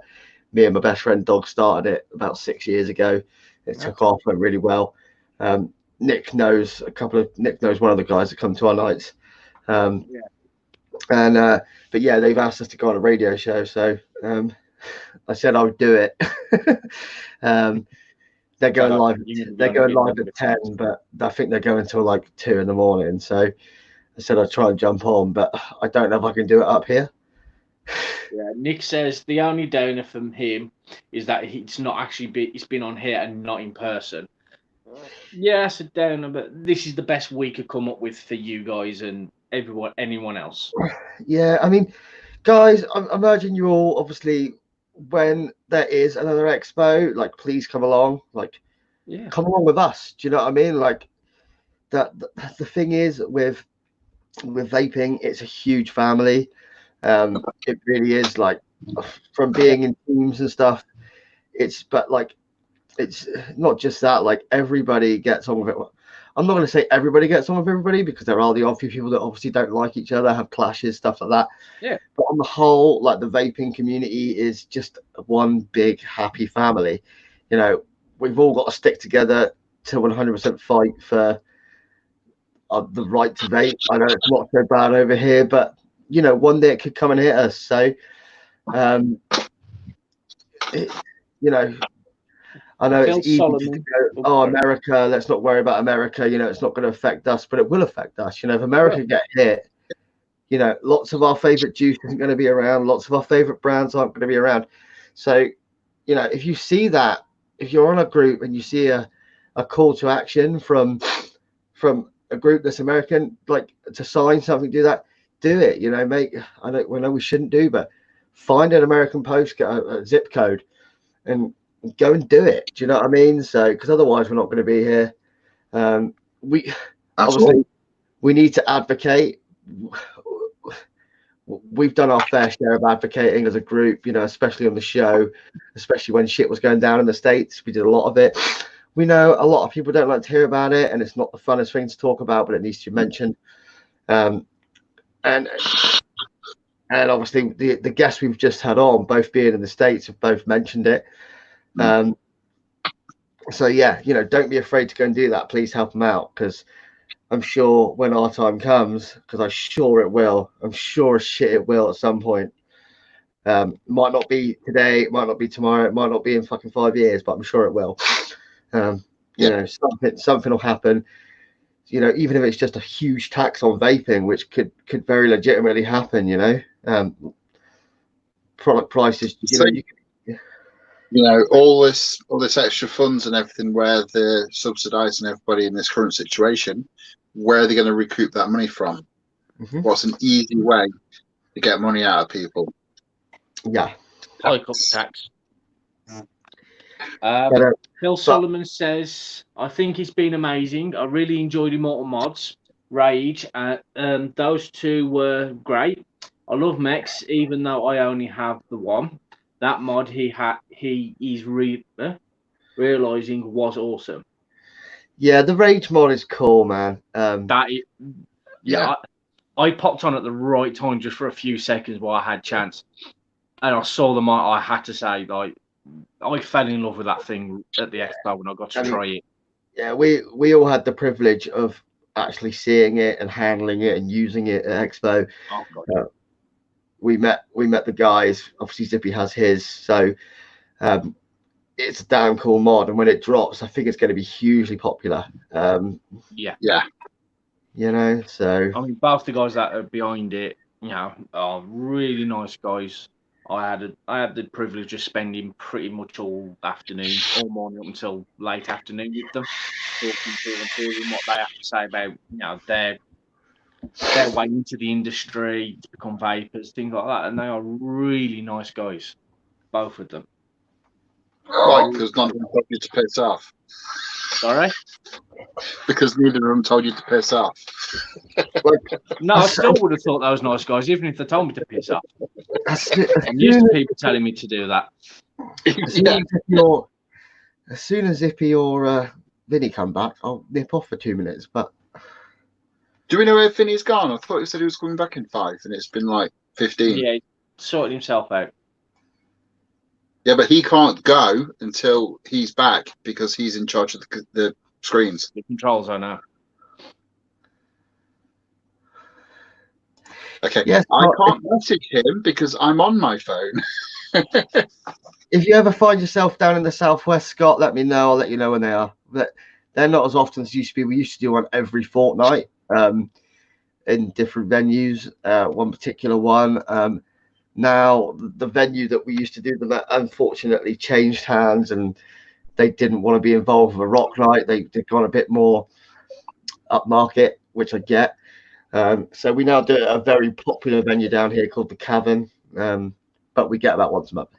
me and my best friend Dog started it about 6 years ago. It took off, went really well. Nick knows one of the guys that come to our nights. But yeah, they've asked us to go on a radio show, so I said I would do it. They're going live at 10, but I think they're going till like 2 in the morning. So I said I'd try and jump on, but I don't know if I can do it up here. Yeah, Nick says the only downer from him is that it's not actually it's been on here and not in person. Yeah, it's a downer, but this is the best we could come up with for you guys and anyone else. Yeah, I mean, guys, I imagine you all obviously, when there is another expo, like please come along, come along with us. Do you know what I mean? Like that. The thing is with vaping, it's a huge family. It really is, like, from being in teams and stuff. It's not just that. Like everybody gets on with it. I'm not going to say everybody gets on with everybody because there are the odd few people that obviously don't like each other, have clashes, stuff like that. Yeah. But on the whole, like the vaping community is just one big happy family. You know, we've all got to stick together to 100% fight for the right to vape. I know it's not so bad over here, but you know, one day it could come and hit us. So, you know, I know Phil it's easy to Solomon. go, oh, America, let's not worry about America. You know, it's not going to affect us, but it will affect us. You know, if America get hit, you know, lots of our favorite juice isn't going to be around. Lots of our favorite brands aren't going to be around. So, you know, if you see that, if you're on a group and you see a call to action from a group that's American, like to sign something, do it. You know, I know we shouldn't do, but find an American post, a zip code, and go and do it. Do you know what I mean? So, because otherwise we're not going to be here. We obviously we need to advocate. We've done our fair share of advocating as a group, you know, especially on the show, especially when shit was going down in the States. We did a lot of it. We know a lot of people don't like to hear about it, and it's not the funnest thing to talk about, but it needs to be mentioned. And obviously the guests we've just had on, both being in the States, have both mentioned it. So yeah, you know, don't be afraid to go and do that. Please help them out, because I'm sure when our time comes, because I'm sure it will, I'm sure as shit it will at some point. Might not be today, it might not be tomorrow, it might not be in fucking 5 years, but I'm sure it will. You know, something will happen. You know, even if it's just a huge tax on vaping, which could very legitimately happen. You know, product prices. You know, all this extra funds and everything, where they're subsidising everybody in this current situation, where are they going to recoup that money from? What's an easy way to get money out of people? Yeah, hike up the tax. Phil Solomon says, I think it's been amazing. I really enjoyed Immortal Mods, Rage. Those two were great. I love Mex, even though I only have the one. That mod he is realizing was awesome. Yeah, the Rage mod is cool, man. I popped on at the right time just for a few seconds while I had chance, and I saw them. I had to say, like, I fell in love with that thing at the expo when I got to try it. Yeah, we all had the privilege of actually seeing it and handling it and using it at expo. Oh, God. We met the guys. Obviously, Zippy has his, so it's a damn cool mod. And when it drops, I think it's going to be hugely popular. Yeah. You know, so I mean, both the guys that are behind it, you know, are really nice guys. I had the privilege of spending pretty much all afternoon, all morning up until late afternoon with them, talking to them and hearing what they have to say about, you know, their way into the industry, to become vapors, things like that. And they are really nice guys, both of them. Right, because none of them told you to piss off. Sorry? Because neither of them told you to piss off. No, I still would have thought they was nice guys, even if they told me to piss off. I'm used to people telling me to do that. As soon as Zippy or Vinny come back, I'll nip off for 2 minutes. But do we know where Vinny's gone? I thought he said he was coming back in 5, and it's been like 15. Yeah, he sorted himself out. Yeah, but he can't go until he's back because he's in charge of the screens. The controls, I know. Okay, yes, I can't message him because I'm on my phone. If you ever find yourself down in the southwest, Scott, let me know. I'll let you know when they are. They're not as often as used to be. We used to do one every fortnight in different venues. One particular one. Now the venue that we used to do them at unfortunately changed hands, and they didn't want to be involved with a rock night. They've gone a bit more upmarket, which I get. So we now do a very popular venue down here called the Cavern, but we get about once a month.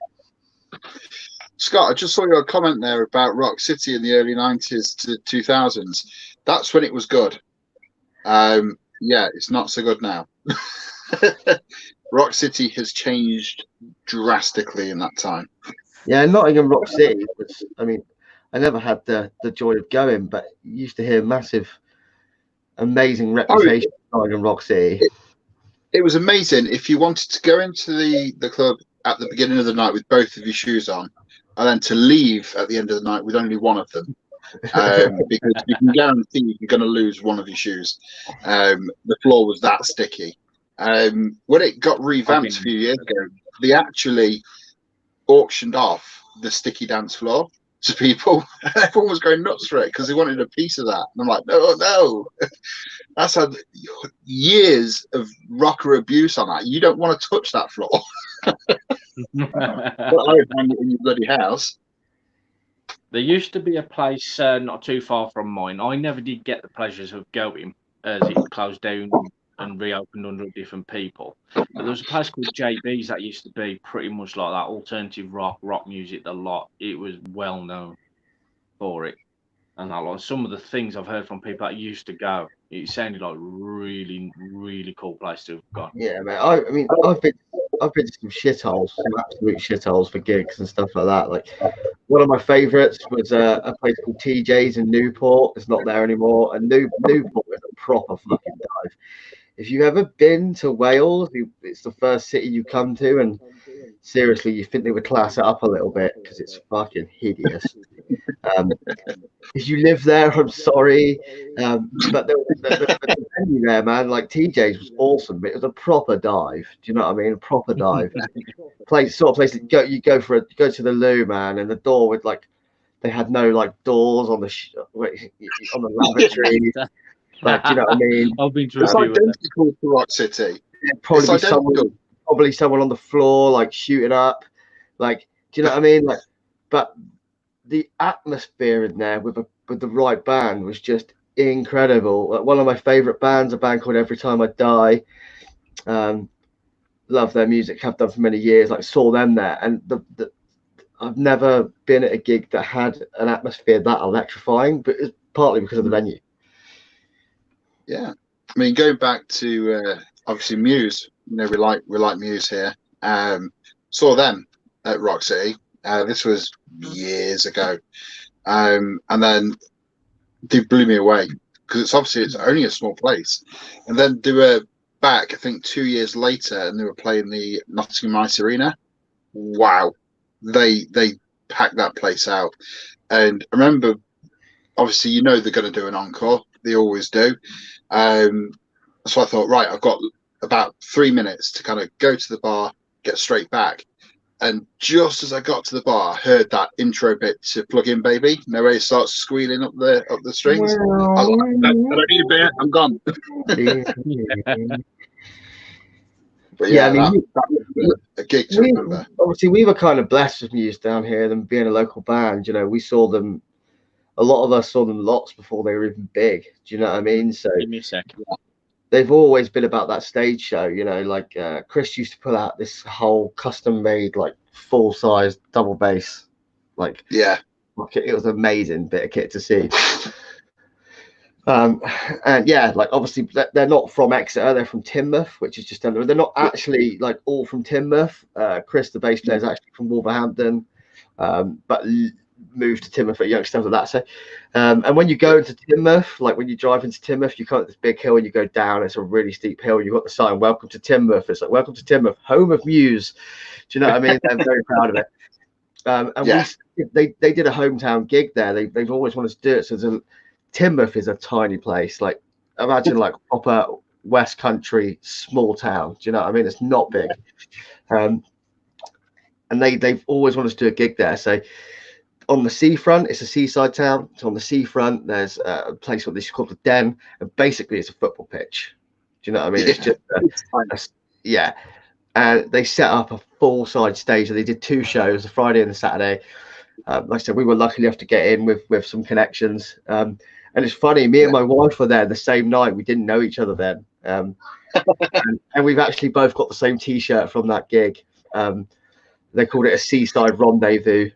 Scott, I just saw your comment there about Rock City in the early 90s to 2000s. That's when it was good. Yeah, it's not so good now. Rock City has changed drastically in that time. Yeah, Nottingham Rock City was, I mean, I never had the joy of going, but you used to hear amazing reputation of Nottingham Rock City. It was amazing. If you wanted to go into the club at the beginning of the night with both of your shoes on, and then to leave at the end of the night with only one of them, because you can guarantee you're going to lose one of your shoes. The floor was that sticky. When it got revamped a few years ago, they actually auctioned off the sticky dance floor to people. Everyone was going nuts for it because they wanted a piece of that. And I'm like, no. That's had years of rocker abuse on that. You don't want to touch that floor. I would hang it in your bloody house. There used to be a place not too far from mine. I never did get the pleasures of going as it closed down and reopened under different people. But there was a place called JB's that used to be pretty much like that alternative rock music a lot. It was well known for it. And some of the things I've heard from people that used to go, it sounded like really, really cool place to have gone. Yeah, man. I mean, I've been to some shitholes, some absolute shitholes for gigs and stuff like that. Like one of my favourites was a place called TJ's in Newport. It's not there anymore. And Newport is a proper fucking dive. If you've ever been to Wales, it's the first city you come to, and seriously, you think they would class it up a little bit because it's fucking hideous. If you live there, I'm sorry, but the venue there, man, like TJ's was awesome. It was a proper dive. Do you know what I mean? A proper dive. Place that you go to the loo, man, and the door with they had no doors on the lavatory. Like, do you know what I mean? I've been It's identical to Rock City. Probably someone on the floor shooting up. Do you know what I mean? But the atmosphere in there with the right band was just incredible. One of my favorite bands, a band called Every Time I Die. Love their music, have done for many years. Saw them there, and I've never been at a gig that had an atmosphere that electrifying, but it's partly because of the venue. Yeah, I mean, going back to obviously Muse. We like Muse here. Saw them at Rock City. This was years ago, and then they blew me away because it's only a small place. And then they were back, I think, 2 years later, and they were playing the Nottingham Ice Arena. Wow, they packed that place out. And I remember, obviously, they're going to do an encore. They always do. So I thought, right, I've got about 3 minutes to kind of go to the bar, get straight back. And just as I got to the bar, I heard that intro bit to Plug In Baby. Where it starts squealing up the strings. I don't need a bit. I'm gone. But yeah, that was a gig to remember. Obviously, we were kind of blessed with Muse down here, them being a local band. We saw them. A lot of us saw them lots before they were even big. Do you know what I mean? So give me a second. They've always been about that stage show. Chris used to put out this whole custom-made, full-size double bass. Yeah, it was an amazing bit of kit to see. And yeah, obviously they're not from Exeter, they're from Teignmouth, which is just under. They're not actually all from Teignmouth. Chris, the bass player, is actually from Wolverhampton, but moved to Teignmouth at young stuff like that. So, and when you go into Teignmouth, when you drive into Teignmouth, you come up this big hill and you go down. It's a really steep hill. You've got the sign "Welcome to Teignmouth." It's welcome to Teignmouth, home of Muse. Do you know what I mean? They're very proud of it. And they did a hometown gig there. They've always wanted to do it. So Teignmouth is a tiny place. Imagine proper West Country small town. Do you know what I mean? It's not big. And they've always wanted to do a gig there. So on the seafront, it's a seaside town. So on the seafront, there's a place what this is called the Den, and basically it's a football pitch. Do you know what I mean? It's just and they set up a full side stage. They did 2 shows, a Friday and a Saturday. Like I said, we were lucky enough to get in with some connections. And it's funny, me and my wife were there the same night. We didn't know each other then. And we've actually both got the same T-shirt from that gig. They called it a seaside rendezvous.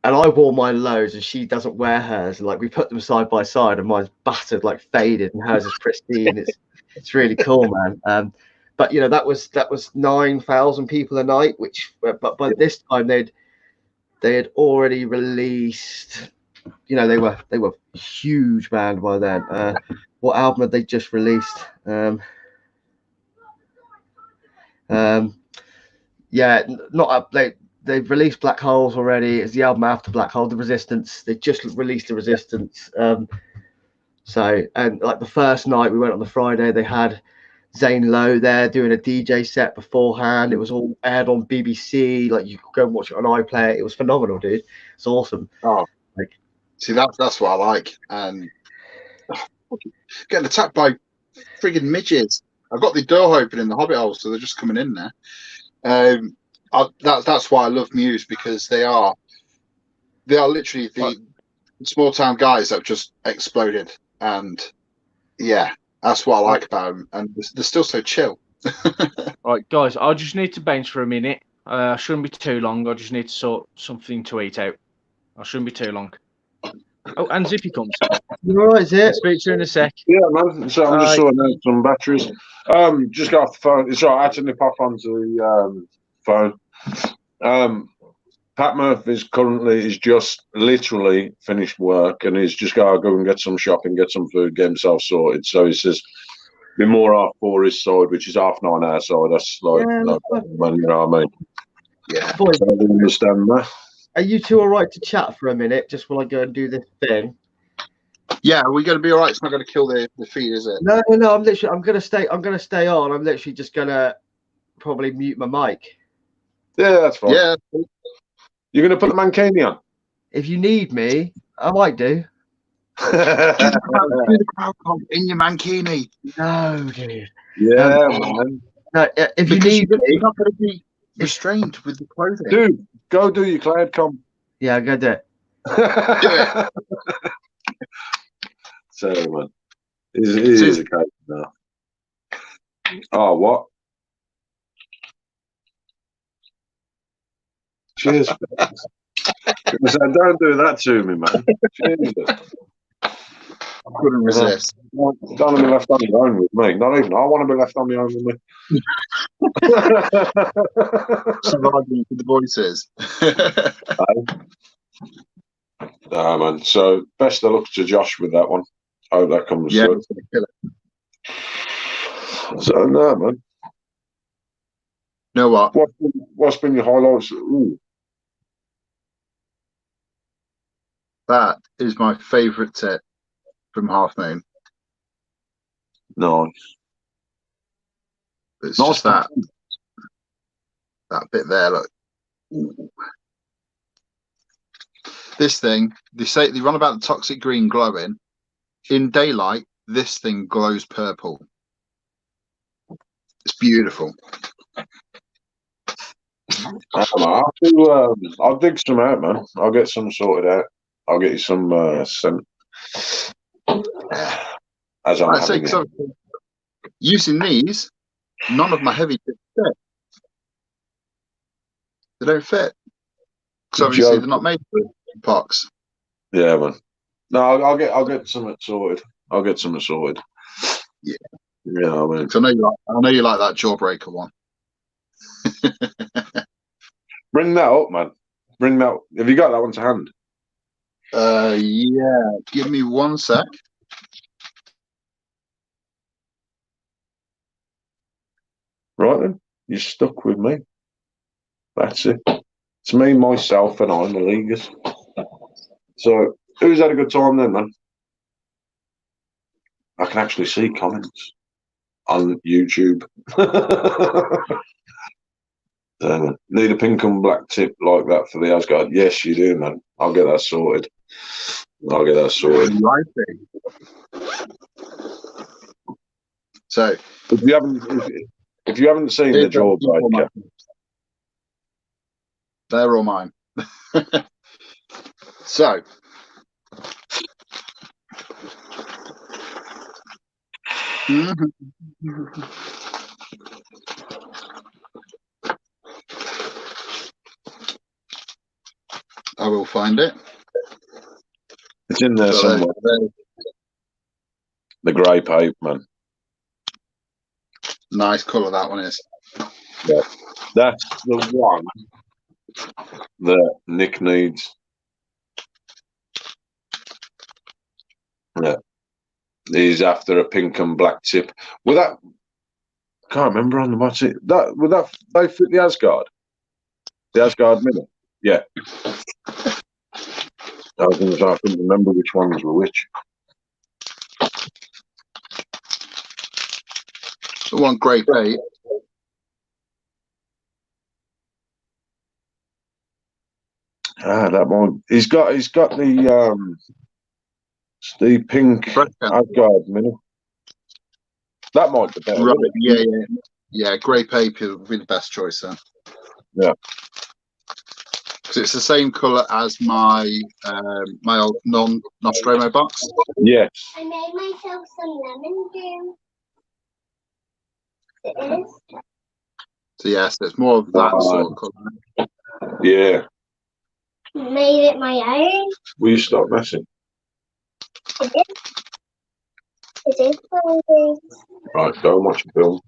And I wore mine loads, and she doesn't wear hers. And we put them side by side, and mine's battered, faded, and hers is pristine. It's really cool, man. But that was 9,000 people a night, but by this time they had already released. They were a huge band by then. What album had they just released? Yeah, not up. they've released Black Holes already. It's the album after Black Hole, The Resistance. They just released The Resistance. So, and like the first night we went on the Friday, they had Zane Lowe there doing a DJ set beforehand. It was all aired on BBC. Like you could go and watch it on iPlayer. It was phenomenal, dude. It's awesome. Oh, Like, see, that's what I like. And getting attacked by friggin' midgets. I've got the door open in the Hobbit hole, so they're just coming in there. That's why I love Muse, because they are literally the small town guys that have just exploded, and yeah, that's what I like about them, and they're still so chill. Right, guys, I just need to bounce for a minute. I shouldn't be too long. I just need to sort something to eat out. I shouldn't be too long. Oh, and Zippy comes. you all right, Zip? Speak to you in a sec. Yeah, man. So I'm just sorting out some batteries. Just got off the phone. It's all right. I had to nip off onto the phone. Pat Murphy's is just literally finished work, and he's just got to go and get some shopping, get some food, get himself sorted. So he says, "Be more 4:30 his side, which is 9:30 our side." That's like, no problem, you know what I mean? Yeah. Boys, So I didn't understand that. are you two all right to chat for a minute, just while I go and do this thing? Yeah, are we going to be all right? It's not going to kill the feed, is it? No. I'm gonna stay on. I'm literally just gonna probably mute my mic. Yeah, that's fine. Yeah. You're going to put the Mankini on? If you need me, I might do. Do the crowd comp in your mankini. No, dude. Yeah, man. No, if you need me, you're not going to be restrained with the clothing. Dude, go do your cloud comp. yeah, go do it. Do it. So, man. It is a case now. Oh, what? Cheers. So don't do that to me, man. Jesus. I couldn't resist. Don't want to be left on your own with me. Not even I want to be left on my own with me. Surviving with the voices. Nah, man. So best of luck to Josh with that one. Hope that comes through. So no, man. You know what? What's been your highlights? Ooh. That is my favourite tip from Half Moon. Nice. It's Nice just that bit there. Look, ooh. This thing, they run about the toxic green glowing. In daylight, this thing glows purple. It's beautiful. I'll dig some out, man. I'll get some sorted out. I'll get you some sent. As I'm having it. Using these, none of my heavy tips fit. They don't fit. So obviously they're not made for pox. Yeah, man. No, I'll get something sorted. I'll get something sorted. Yeah. Yeah, I mean, I know you like that jawbreaker one. Bring that up, man. Bring that. Have you got that one to hand? Yeah. Give me 1 sec. Right then, you're stuck with me. That's it. It's me, myself, and I'm the leaguers. So, who's had a good time then, man? I can actually see comments on YouTube. Need a pink and black tip like that for the Asgard? Yes, you do, man. I'll get that sorted. So, if you haven't seen the jawbreaker, they're all mine. So, I will find it. It's in there somewhere. The grey paper, man. Nice colour that one is. Yeah. That's the one that Nick needs. Yeah. He's after a pink and black tip. Will that? Can't remember on the what's it. Would that they fit the Asgard? The Asgard Mini. Yeah. I was going to say, I couldn't remember which ones were which. The one Great Vape. That one. He's got the pink Asgard Mini. That might be better. Right, yeah. Great Vape would be the best choice then. Yeah. Because it's the same colour as my my old non-Nostromo box. Yes. I made myself some lemon juice. It is. So yes, it's more of that sort of colour. Yeah. Made it my own. Will you stop messing? It is. It is frozen. Right, go and watch a film.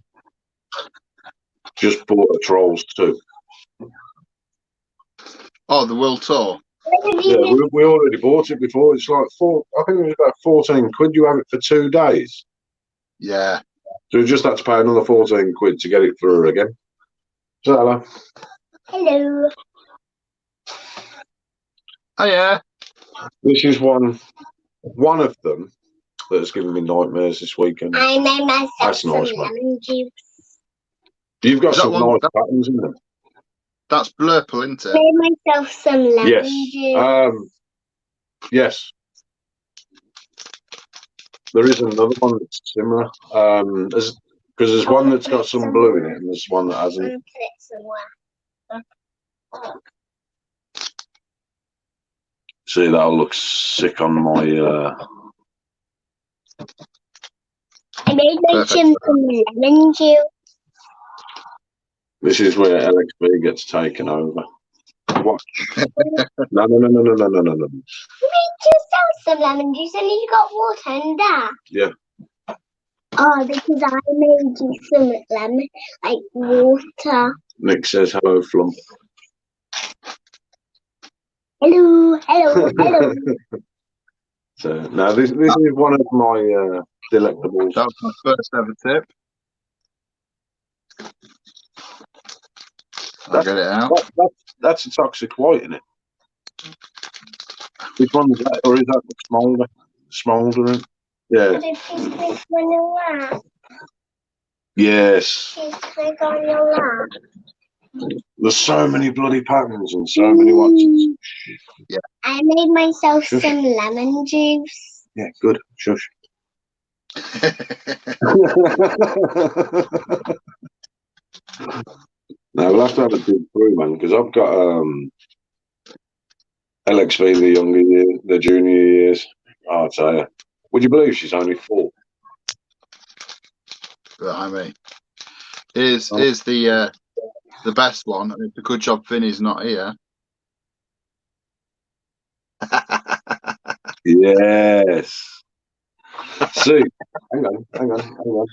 Just bought a Trolls 2. Oh, the World Tour. Yeah, we already bought it before. It's like I think it was about 14 quid. You have it for 2 days. Yeah. So we just had to pay another 14 quid to get it through again. So, hello. Hello. Oh yeah. This is one of them that's given me nightmares this weekend. I made myself That's some nice, man. lemon juice. You've got Is that some one- nice patterns in them. That's Blurple, isn't it? Made myself some lemon Yes. juice. Yes. There is another one that's similar. Because there's one that's got some blue in it, and there's one that I'm hasn't. gonna put it somewhere. See, that'll look sick on my. I made Perfect. myself some lemon juice. This is where LXB gets taken over. Watch. No. You made yourself some lemon juice and you got water in there. Yeah. Oh, because I made you some lemon, like water. Nick says hello, Flump. Hello. So now this is one of my delectables. That was my first ever tip. I'll get it out. That's a toxic white, isn't it? Which one's that? Or is that the smoldering? Yeah. But if you click on your lap, Yes. please click on your lap. There's so many bloody patterns and so many watches. I made myself Shush. some lemon juice. Yeah, good. Shush. No, we'll have to have a dig through, man, because I've got LXV the younger year, the junior years. Oh, I'll tell you. Would you believe she's only 4? But I mean, here's the best one. It's a good job Vinny's not here. Yes. See, hang on.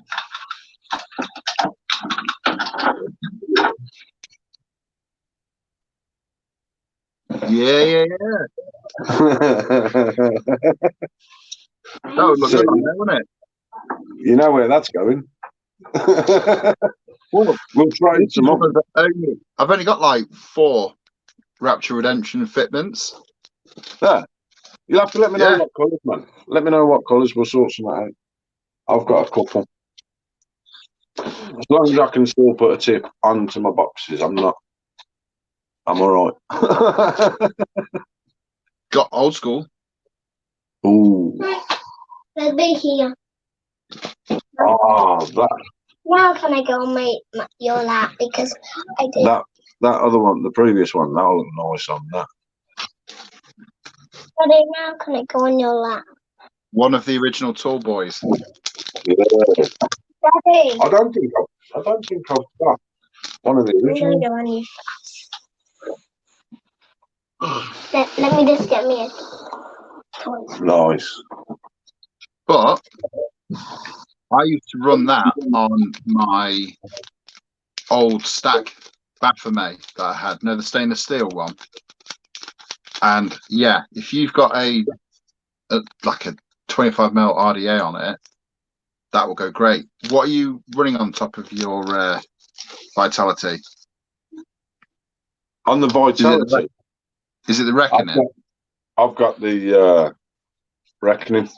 Yeah. That would look So- good on there, wouldn't it? You know where that's going. We'll try some up. I've only got like 4 Rapture Redemption fitments. Yeah. You'll have to let me know Yeah. what colours, man. Let me know what colours. We'll sort some out. I've got a couple. As long as I can still put a tip onto my boxes, I'm all right. Got old school. Ooh. Let's be here. Oh, Now can I go on your lap because I did. that other one, the previous one, that'll look nice on that. Daddy, now can I go on your lap? One of the original Tall Boys. Yeah. Daddy, I don't think I've got one of the I'm gonna original. go on your let me just get me a toy. Nice. But I used to run that on my old stack Baphomet that I had, the stainless steel one. And yeah, if you've got a like a 25mm RDA on it, that will go great. What are you running on top of your Vitality? On the Vitality. Is it the Reckoning? I've got the Reckoning.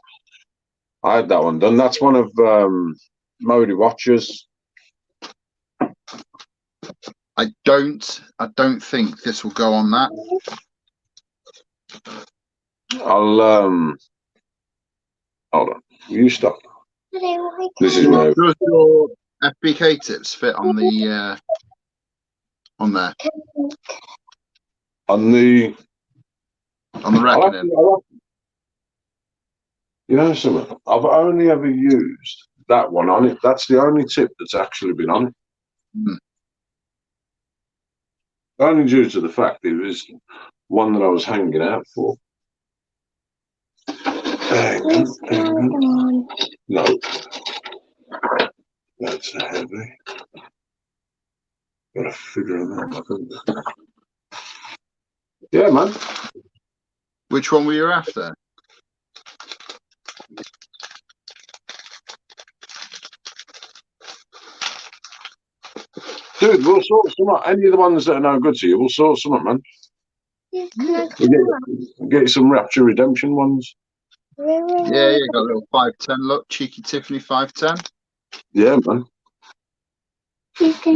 I had that one done. That's one of Modi Watcher's. I don't think this will go on that. I'll hold on. You stop. This is no. Does your FBK tips fit on the on there? On the Reckoning. You know something? I've only ever used that one on it. That's the only tip that's actually been on it. Only due to the fact it was one that I was hanging out for. No. That's heavy. Gotta figure them out. Yeah, man. Which one were you after? Dude, we'll sort some out. Any of the ones that are no good to you, we'll sort some out, man. We'll get you some Rapture Redemption ones. Yeah, you got a little 510 look, cheeky Tiffany 510. Yeah, man.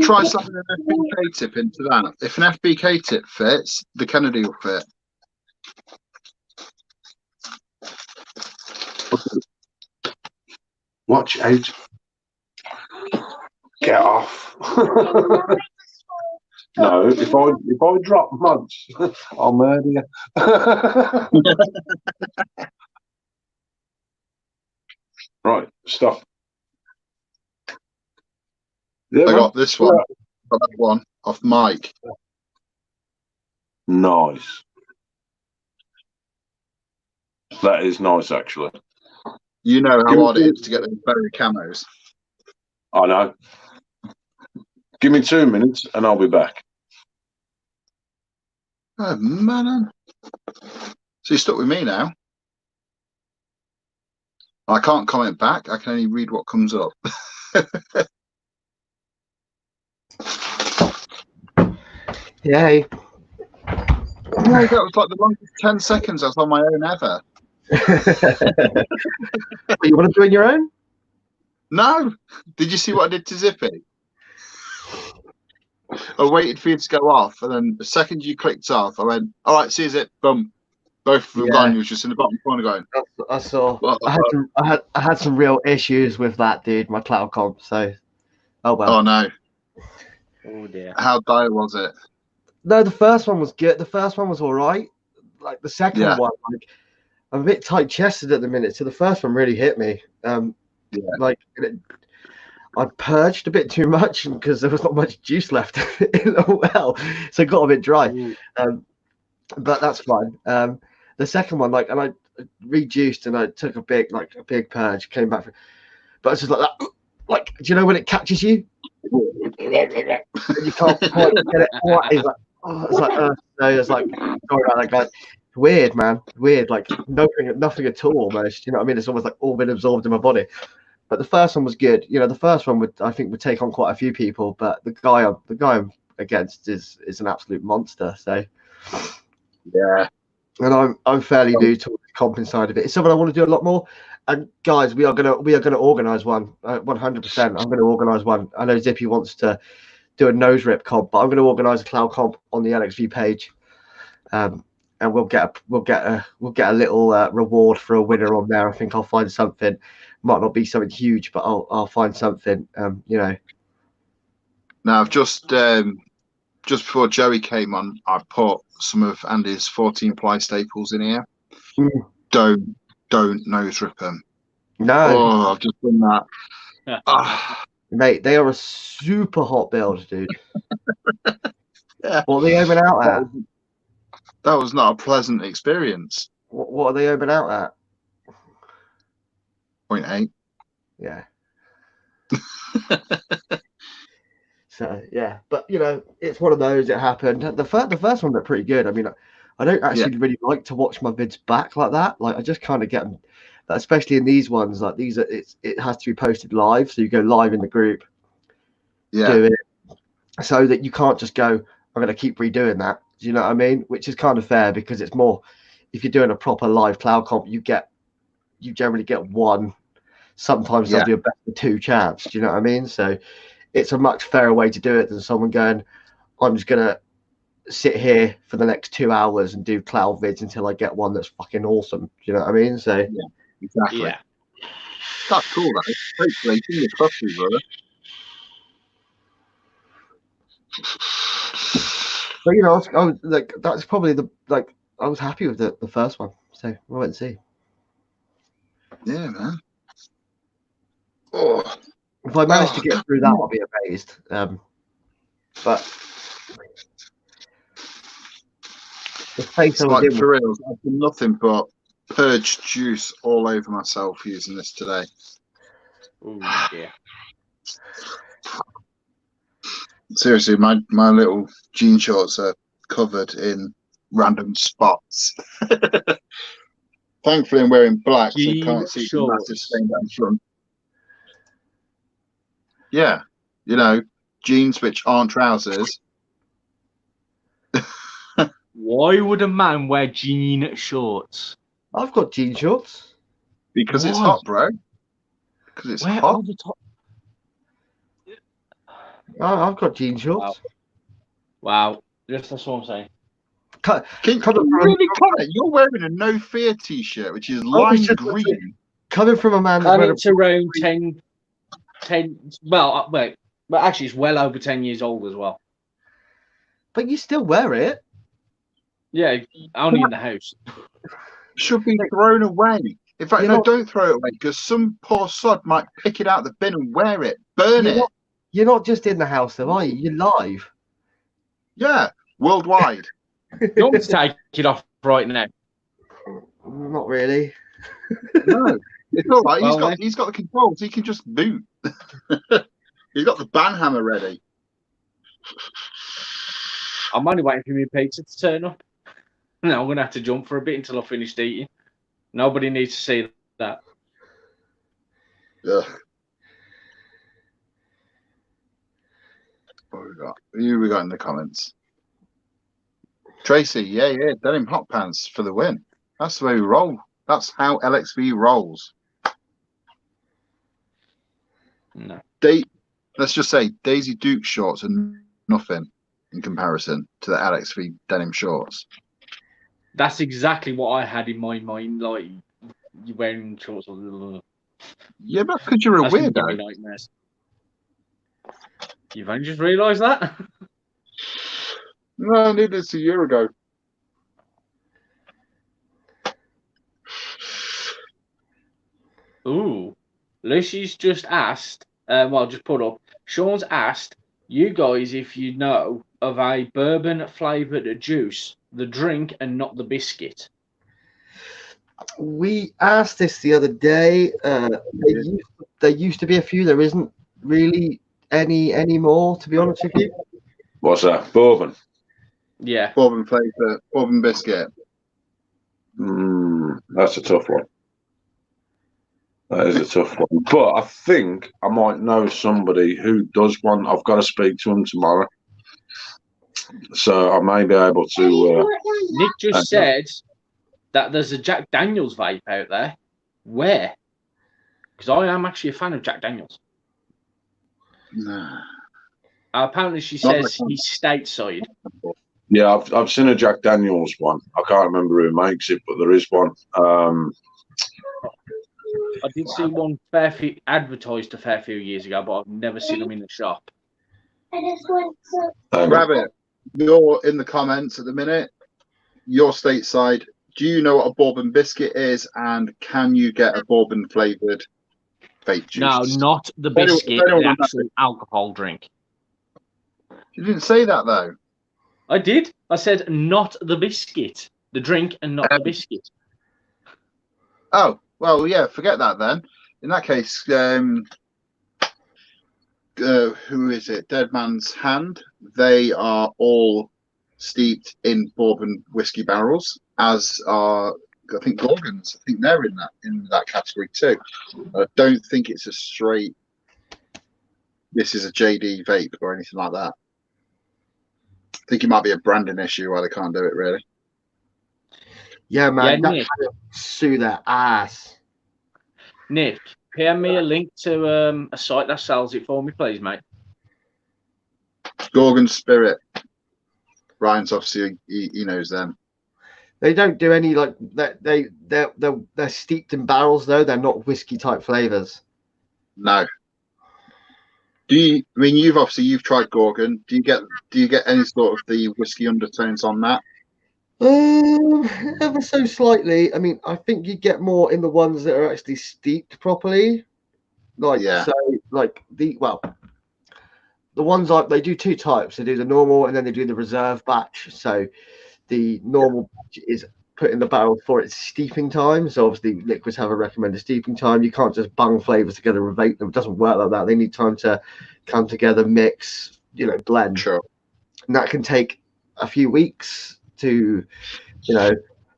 Try slapping an FBK tip into that. If an FBK tip fits, the Kennedy will fit. Watch out. Get off. No, if I drop muds, I'll murder you. Right, stop. Yeah, I got this one. Got that one off Mike. Nice. That is nice, actually. You know how hard it is to get those berry camos. I know. Give me 2 minutes and I'll be back. Oh, man. So you're stuck with me now? I can't comment back. I can only read what comes up. Yay. No, that was like the longest 10 seconds I was on my own ever. You want to do it your own? No. Did you see what I did to Zippy? I waited for you to go off, and then the second you clicked off, I went, all right, see you, Zip. Boom. Both of them gone. You was just in the bottom corner going. I saw. I had some real issues with that, dude. My cloud comp. So, oh well. Oh no. Oh dear. How dire was it? No, the first one was good. The first one was all right. Like the second one, like I'm a bit tight chested at the minute. So the first one really hit me. Like I purged a bit too much because there was not much juice left in the well, so it got a bit dry. But that's fine. The second one, like, and I rejuiced and I took a big purge, came back, but it's just like that. Like, do you know when it catches you? And you can't quite get it. It's like, no, it's like, sorry about that, guys. Weird, man. Weird. Like nothing at all, almost. You know what I mean? It's almost like all been absorbed in my body. But the first one was good. You know, the first one would take on quite a few people, but the guy I'm against is an absolute monster. So yeah. And I'm fairly new to the comping side of it. It's something I want to do a lot more. And guys, we are gonna organise one 100%. I'm going to organise one. I know Zippy wants to do a nose rip comp, but I'm going to organise a cloud comp on the LXV page, and we'll get a little reward for a winner on there. I think I'll find something. Might not be something huge, but I'll find something. You know. Now I've just before Joey came on, I put some of Andy's 14 ply staples in here. Don't nose rip them. No. Oh, I've just done that. Mate, they are a super hot build, dude. Yeah. What are they open out at? That was not a pleasant experience. What are they open out at? 0.8. Yeah. So yeah, but you know, it's one of those. It happened. The first one looked pretty good. I mean, I don't actually really like to watch my vids back like that. Like I just kind of get them, especially in these ones. Like these, it has to be posted live, so you go live in the group. Yeah. Do it so that you can't just go, I'm going to keep redoing that. Do you know what I mean? Which is kind of fair because it's more, if you're doing a proper live cloud comp, you generally get one, sometimes there'll be a best of two chance. Do you know what I mean? So it's a much fairer way to do it than someone going, I'm just going to sit here for the next 2 hours and do cloud vids until I get one that's fucking awesome. Do you know what I mean? So yeah, exactly. Yeah. That's cool, that. Hopefully, fingers crossed, brother. But you know, I was like, that's probably I was happy with the first one. So we'll wait and see. Yeah, man. Oh, If I manage to get through that, I'll be amazed. But the space I was in, for real, I've done nothing but purge juice all over myself using this today. Oh yeah. Seriously, my little jean shorts are covered in random spots. Thankfully, I'm wearing black, so you can't see the massive stain down front. Yeah, you know, jeans which aren't trousers. Why would a man wear jean shorts? I've got jean shorts. Because it's hot, bro. Because it's hot. Are the top? I've got jean shorts. Wow. That's what I'm saying. You're wearing a No Fear t-shirt, which is lime green. Coming from a man and it's around 10, well, wait, but actually it's well over 10 years old as well. But you still wear it. Yeah, only in the house. Should be thrown away. In fact, no, don't throw it away, because some poor sod might pick it out of the bin and wear it. Burn it. You're not just in the house, though, are you? You're live. Yeah, worldwide. You want me to take it off right now? Not really. No, it's all right. He's got the controls. He can just boot. He's got the ban hammer ready. I'm only waiting for my pizza to turn up. No, I'm gonna have to jump for a bit until I finished eating. Nobody needs to see that. Ugh. What we got? Who we got in the comments? Tracy, yeah, denim hot pants for the win. That's the way we roll. That's how LXV rolls. No. Let's just say Daisy Duke shorts are nothing in comparison to the LXV denim shorts. That's exactly what I had in my mind. Like you wearing shorts. Yeah, but because you're a weirdo. Nightmares. You've only just realised that? No, I did this a year ago. Ooh. Lucy's just asked, just put up, Sean's asked you guys if you know of a bourbon flavoured juice, the drink and not the biscuit. We asked this the other day. There used to be a few. There isn't really any anymore, to be honest with you. What's that? Bourbon? Yeah. Bourbon flavour, bourbon biscuit. That's a tough one. That is a tough one. But I think I might know somebody who does one. I've got to speak to him tomorrow. So I may be able to... Nick just said that there's a Jack Daniels vape out there. Where? Because I am actually a fan of Jack Daniels. Nah. Apparently she says he's stateside. Yeah, I've seen a Jack Daniels one. I can't remember who makes it, but there is one. I did see one advertised a fair few years ago, but I've never seen them in the shop. Rabbit, you're in the comments at the minute. You're stateside. Do you know what a bourbon biscuit is, and can you get a bourbon flavoured vape juice? No, not the biscuit, the actual alcohol drink. You didn't say that, though. I did. I said not the biscuit. The drink and not the biscuit. Oh, well, yeah, forget that then. In that case, who is it? Dead Man's Hand. They are all steeped in bourbon whiskey barrels, as are, I think, Gorgons. I think they're in that category too. I don't think it's a straight, this is a JD vape or anything like that. think it might be a branding issue why they can't do it, really. Yeah, man, Yeah, that Nick. sue their ass. Nick, PM me a link to a site that sells it for me, please, mate. Gorgon Spirit. Ryan's obviously he knows them. They don't do any like that. They're steeped in barrels though. They're not whiskey type flavors. No. I mean, you've tried Gorgon. Do you get any sort of the whiskey undertones on that? Ever so slightly. I mean, I think you get more in the ones that are actually steeped properly. Like so, like the ones they do two types. They do the normal and then they do the reserve batch. So the normal batch is put in the barrel for its steeping time. So obviously liquids have a recommended steeping time. You can't just bung flavors together and vape them. It doesn't work like that. They need time to come together, mix, blend. Sure. And that can take a few weeks to,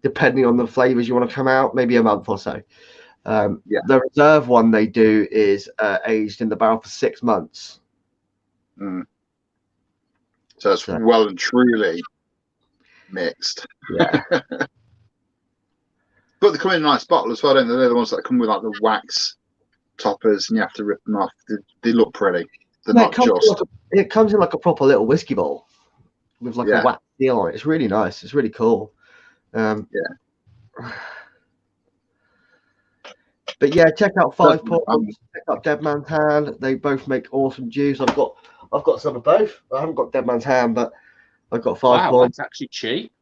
depending on the flavors you want to come out, maybe a month or so. The reserve one they do is aged in the barrel for 6 months. So it's well and truly mixed. Yeah. But they come in a nice bottle as well, don't they? They're the ones that come with like the wax toppers and you have to rip them off. They look pretty. They're not just. It comes in like a proper little whiskey bowl with like a wax seal on it. It's really nice. It's really cool. But yeah, check out 5 Points. Check out Dead Man's Hand. They both make awesome juice. I've got some of both. I haven't got Dead Man's Hand, but I've got 5 Points. That's actually cheap.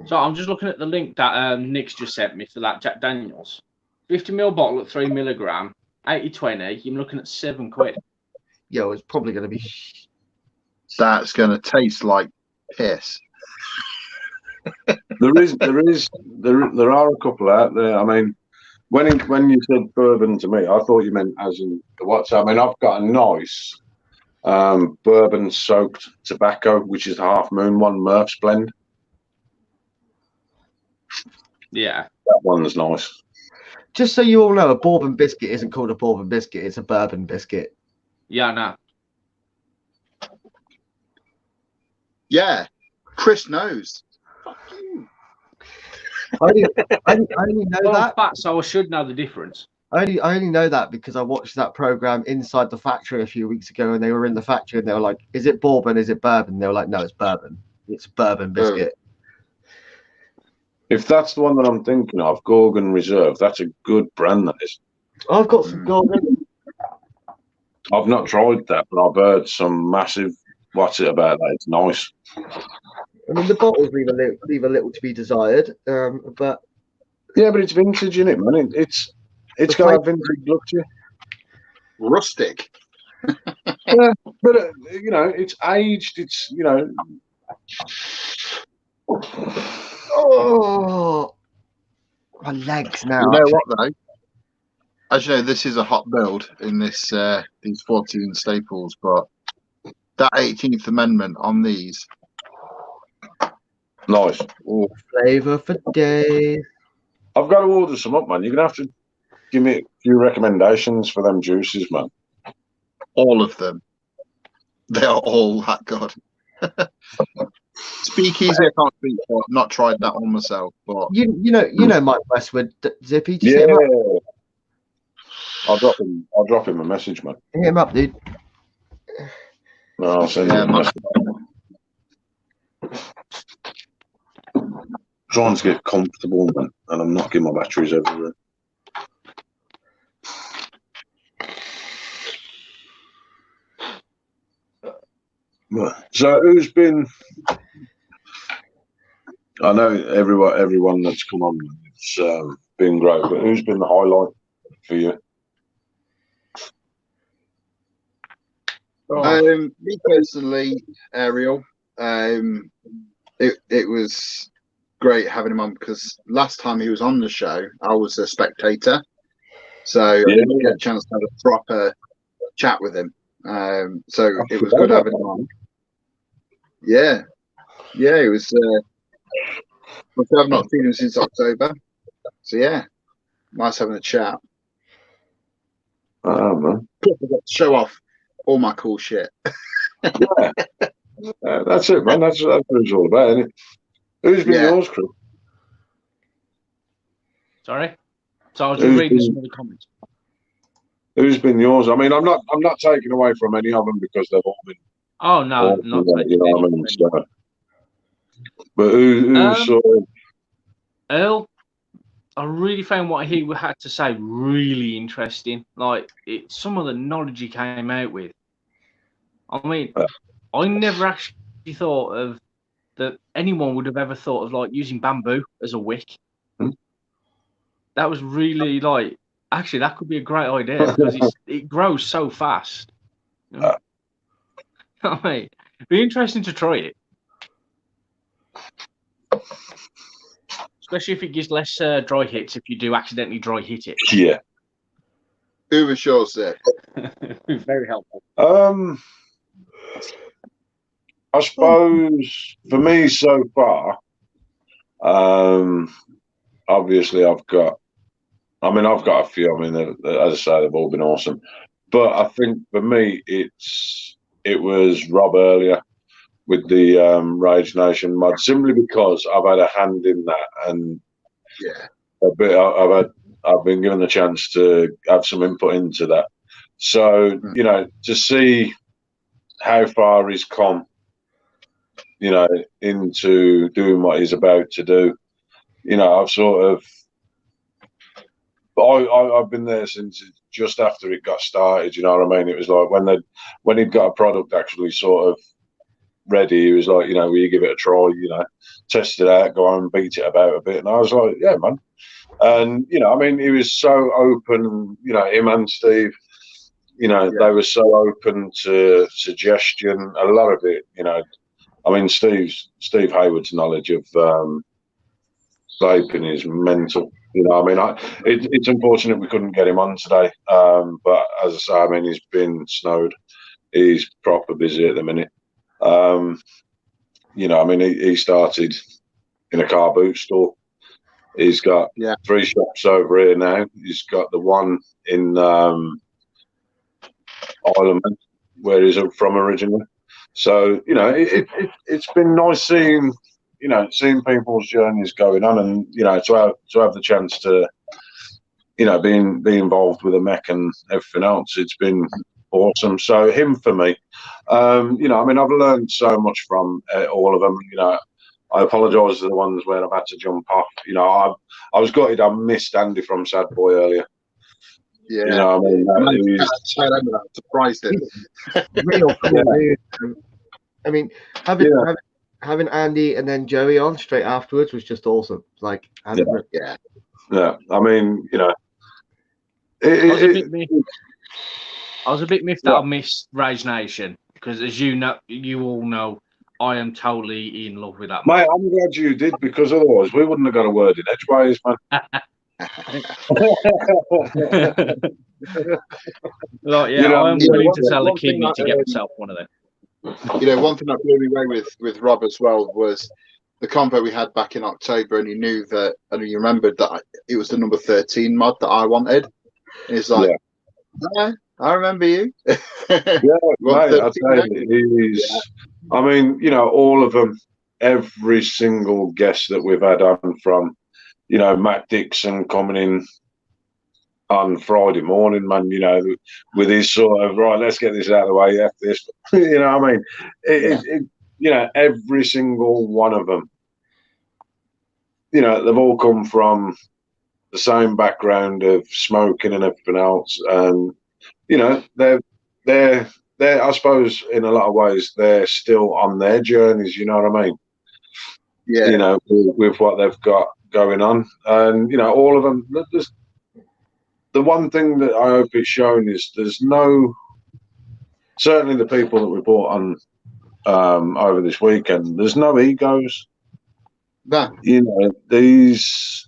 So I'm just looking at the link that Nick's just sent me for that Jack Daniels. 50ml bottle at 3 milligram, 80/20. You're looking at £7. Yo, it's probably going to be. That's going to taste like piss. There are a couple out there. I mean, when you said bourbon to me, I thought you meant as in the what's. I mean, I've got a nice bourbon soaked tobacco, which is the Half Moon one, Murph's blend. Yeah, that one's nice. Just so you all know, a bourbon biscuit isn't called a bourbon biscuit; it's a bourbon biscuit. Yeah, no. Yeah, Chris knows. I only know that. So I should know the difference. I only know that because I watched that program Inside the Factory a few weeks ago, and they were in the factory, and they were like, "Is it bourbon? Is it bourbon?" And they were like, "No, it's bourbon. It's a bourbon biscuit." If that's the one that I'm thinking of, Gorgon Reserve, that's a good brand. That is. I've got some Gorgon. I've not tried that, but I've heard some massive. What's it about that? It's nice. I mean, the bottles leave a little to be desired, but yeah, but it's vintage, isn't it, man? It's got a vintage look to it. Rustic. Yeah, but it's aged. It's Oh, my legs now. You know what though? As you know, this is a hot build in this these 14 staples, but that 18th Amendment on these. Nice. Oh, flavor for days. I've got to order some up, man. You're gonna have to give me a few recommendations for them juices, man. All of them. They are all that good. Speakeasy, I can't speak for. I've not tried that one myself, but you know Mike Westwood, Zippy. Just yeah, hit him up. I'll drop him a message, man. Hit him up, dude. No, I'll send him a message. Trying to get comfortable, man, and I'm knocking my batteries everywhere. So who's been? I know everyone that's come on, it's been great. But who's been the highlight for you? Me personally, Ariel. It was great having him on because last time he was on the show, I was a spectator, so I didn't get a chance to have a proper chat with him. So it was good having him on. Yeah, it was. I've not seen him since October, so yeah, nice having a chat. Man. Plus, I got to show off all my cool shit. Yeah. That's it, man. That's what it's all about, isn't it? Who's been yours, Chris? Sorry. So I was just reading some of the comments. Who's been yours? I mean, I'm not taking away from any of them because they've all been. Oh no, not you know what I mean. So, but who sort of Earl? I really found what he had to say really interesting. Like some of the knowledge he came out with. I mean, I never actually thought of that anyone would have ever thought of like using bamboo as a wick. That was really like actually that could be a great idea because it grows so fast. I mean, it'd be interesting to try it. Especially if it gives less dry hits if you do accidentally dry hit it. Yeah. Who was yours there? Very helpful. I suppose for me so far, obviously I've got a few. I mean, as I say, they've all been awesome. But I think for me, it was Rob earlier with the Rage Nation mod, simply because I've had a hand in that, and I've been given the chance to have some input into that. So to see how far he's come, into doing what he's about to do, I've sort of. I've been there since just after it got started. You know what I mean? It was like when he'd got a product actually sort of ready, he was like, will you give it a try? Test it out, go on and beat it about a bit. And I was like, yeah, man. And I mean, he was so open. Him and Steve. They were so open to suggestion. A lot of it, I mean, Steve Hayward's knowledge of vaping is mental. I mean, it's unfortunate we couldn't get him on today. But as I say, I mean, he's been snowed. He's proper busy at the minute. I mean, he started in a car boot store. He's got 3 shops over here now. He's got the one in Ireland, where he's from originally. So, it's been nice seeing people's journeys going on, and to have the chance to be involved with a mech and everything else, it's been awesome. So him for me, I mean, I've learned so much from all of them. I apologise to the ones where I've had to jump off. I was gutted I missed Andy from Sad Boy earlier. Yeah, I mean, surprised him. I mean, having Andy and then Joey on straight afterwards was just awesome. Like, I mean, I was a bit miffed that I missed Rage Nation because, as you all know, I am totally in love with that. Mate, I'm glad you did, because otherwise we wouldn't have got a word in edgeways, man. I'm willing to sell a kidney to get myself one of them. One thing I blew me away with Rob as well was the convo we had back in October, and he knew that, and he remembered that it was the number 13 mod that I wanted. And he's like, yeah, I remember you. Mate, I tell you, I mean, all of them, every single guest that we've had on, from, Matt Dixon coming in on Friday morning, man, with his sort of, right, let's get this out of the way after this. What I mean? Every single one of them, they've all come from the same background of smoking and everything else. And, they're I suppose, in a lot of ways, they're still on their journeys, you know what I mean? Yeah. With what they've got going on. And, all of them, the one thing that I hope it's shown is there's no, certainly the people that we brought on over this weekend, there's no egos. No.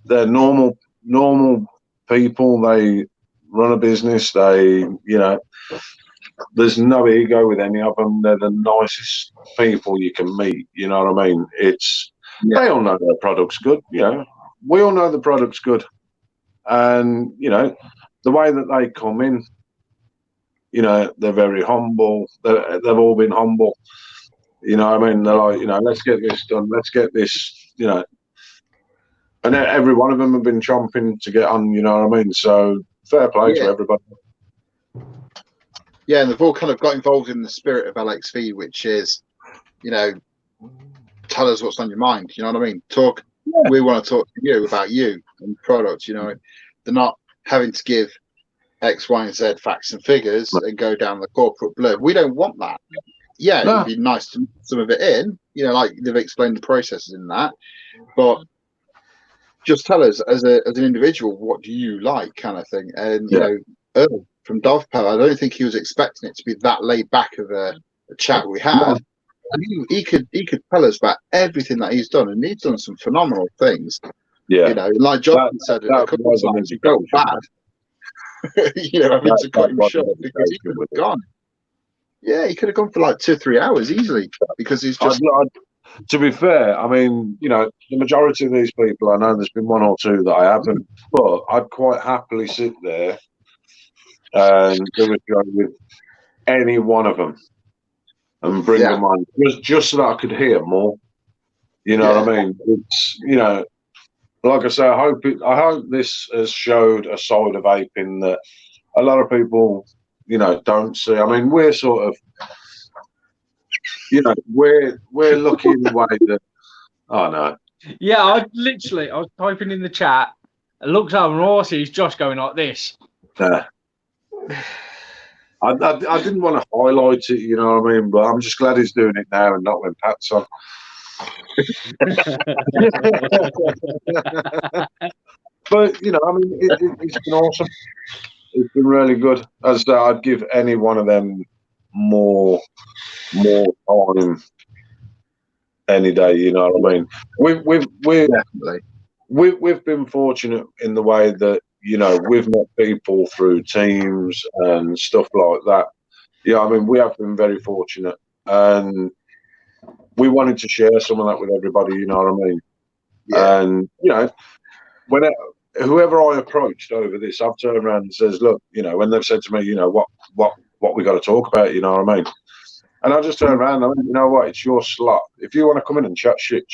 They're normal people. They run a business. They, there's no ego with any of them. They're the nicest people you can meet. You know what I mean? They all know their product's good. We all know the product's good. And, the way that they come in, they're very humble. They've all been humble. You know what I mean? They're like, you know, let's get this done. Let's get this, you know. And every one of them have been chomping to get on, you know what I mean? So fair play to everybody. Yeah, and they've all kind of got involved in the spirit of LXV, which is, you know, tell us what's on your mind. You know what I mean? Talk. Yeah. We want to talk to you about you and products. You know, they're not having to give X, Y, and Z facts and figures and go down the corporate blurb. We don't want that. Yeah, it'd be nice to put some of it in. You know, like they've explained the processes in that, but just tell us as an individual, what do you like, kind of thing. And you know, Earl from Dovepel, I don't think he was expecting it to be that laid back of a chat we had. He could tell us about everything that he's done, and he's done some phenomenal things. Yeah, you know, like John said a couple of times, he felt bad. You know, having to cut him short because he could have gone. Yeah, he could have gone for like 2 or 3 hours easily because he's just. To be fair, I mean, you know, the majority of these people, I know there's been 1 or 2 that I haven't, but I'd quite happily sit there and do a show with any one of them and bring them on, just so that I could hear more. You know what I mean? It's, you know, like I say, I hope this has showed a side of vaping that a lot of people, you know, don't see. I mean, we're sort of, you know, we're lucky in the way that. Oh no. Yeah, I was typing in the chat. It looks over and all I see is Josh going like this. I didn't want to highlight it, you know what I mean? But I'm just glad he's doing it now and not when Pat's on. But you know, I mean, it's been awesome. It's been really good. As I say, I'd give any one of them more time any day. You know what I mean? We've been fortunate in the way that, you know, we've met people through teams and stuff like that. Yeah, I mean, we have been very fortunate, and we wanted to share some of that with everybody. You know what I mean? Yeah. And you know, whoever I approached over this, I've turned around and says, look, you know, when they've said to me, you know, what we got to talk about, you know what I mean? And I just turn around and I went, you know what, it's your slot. If you want to come in and chat shit.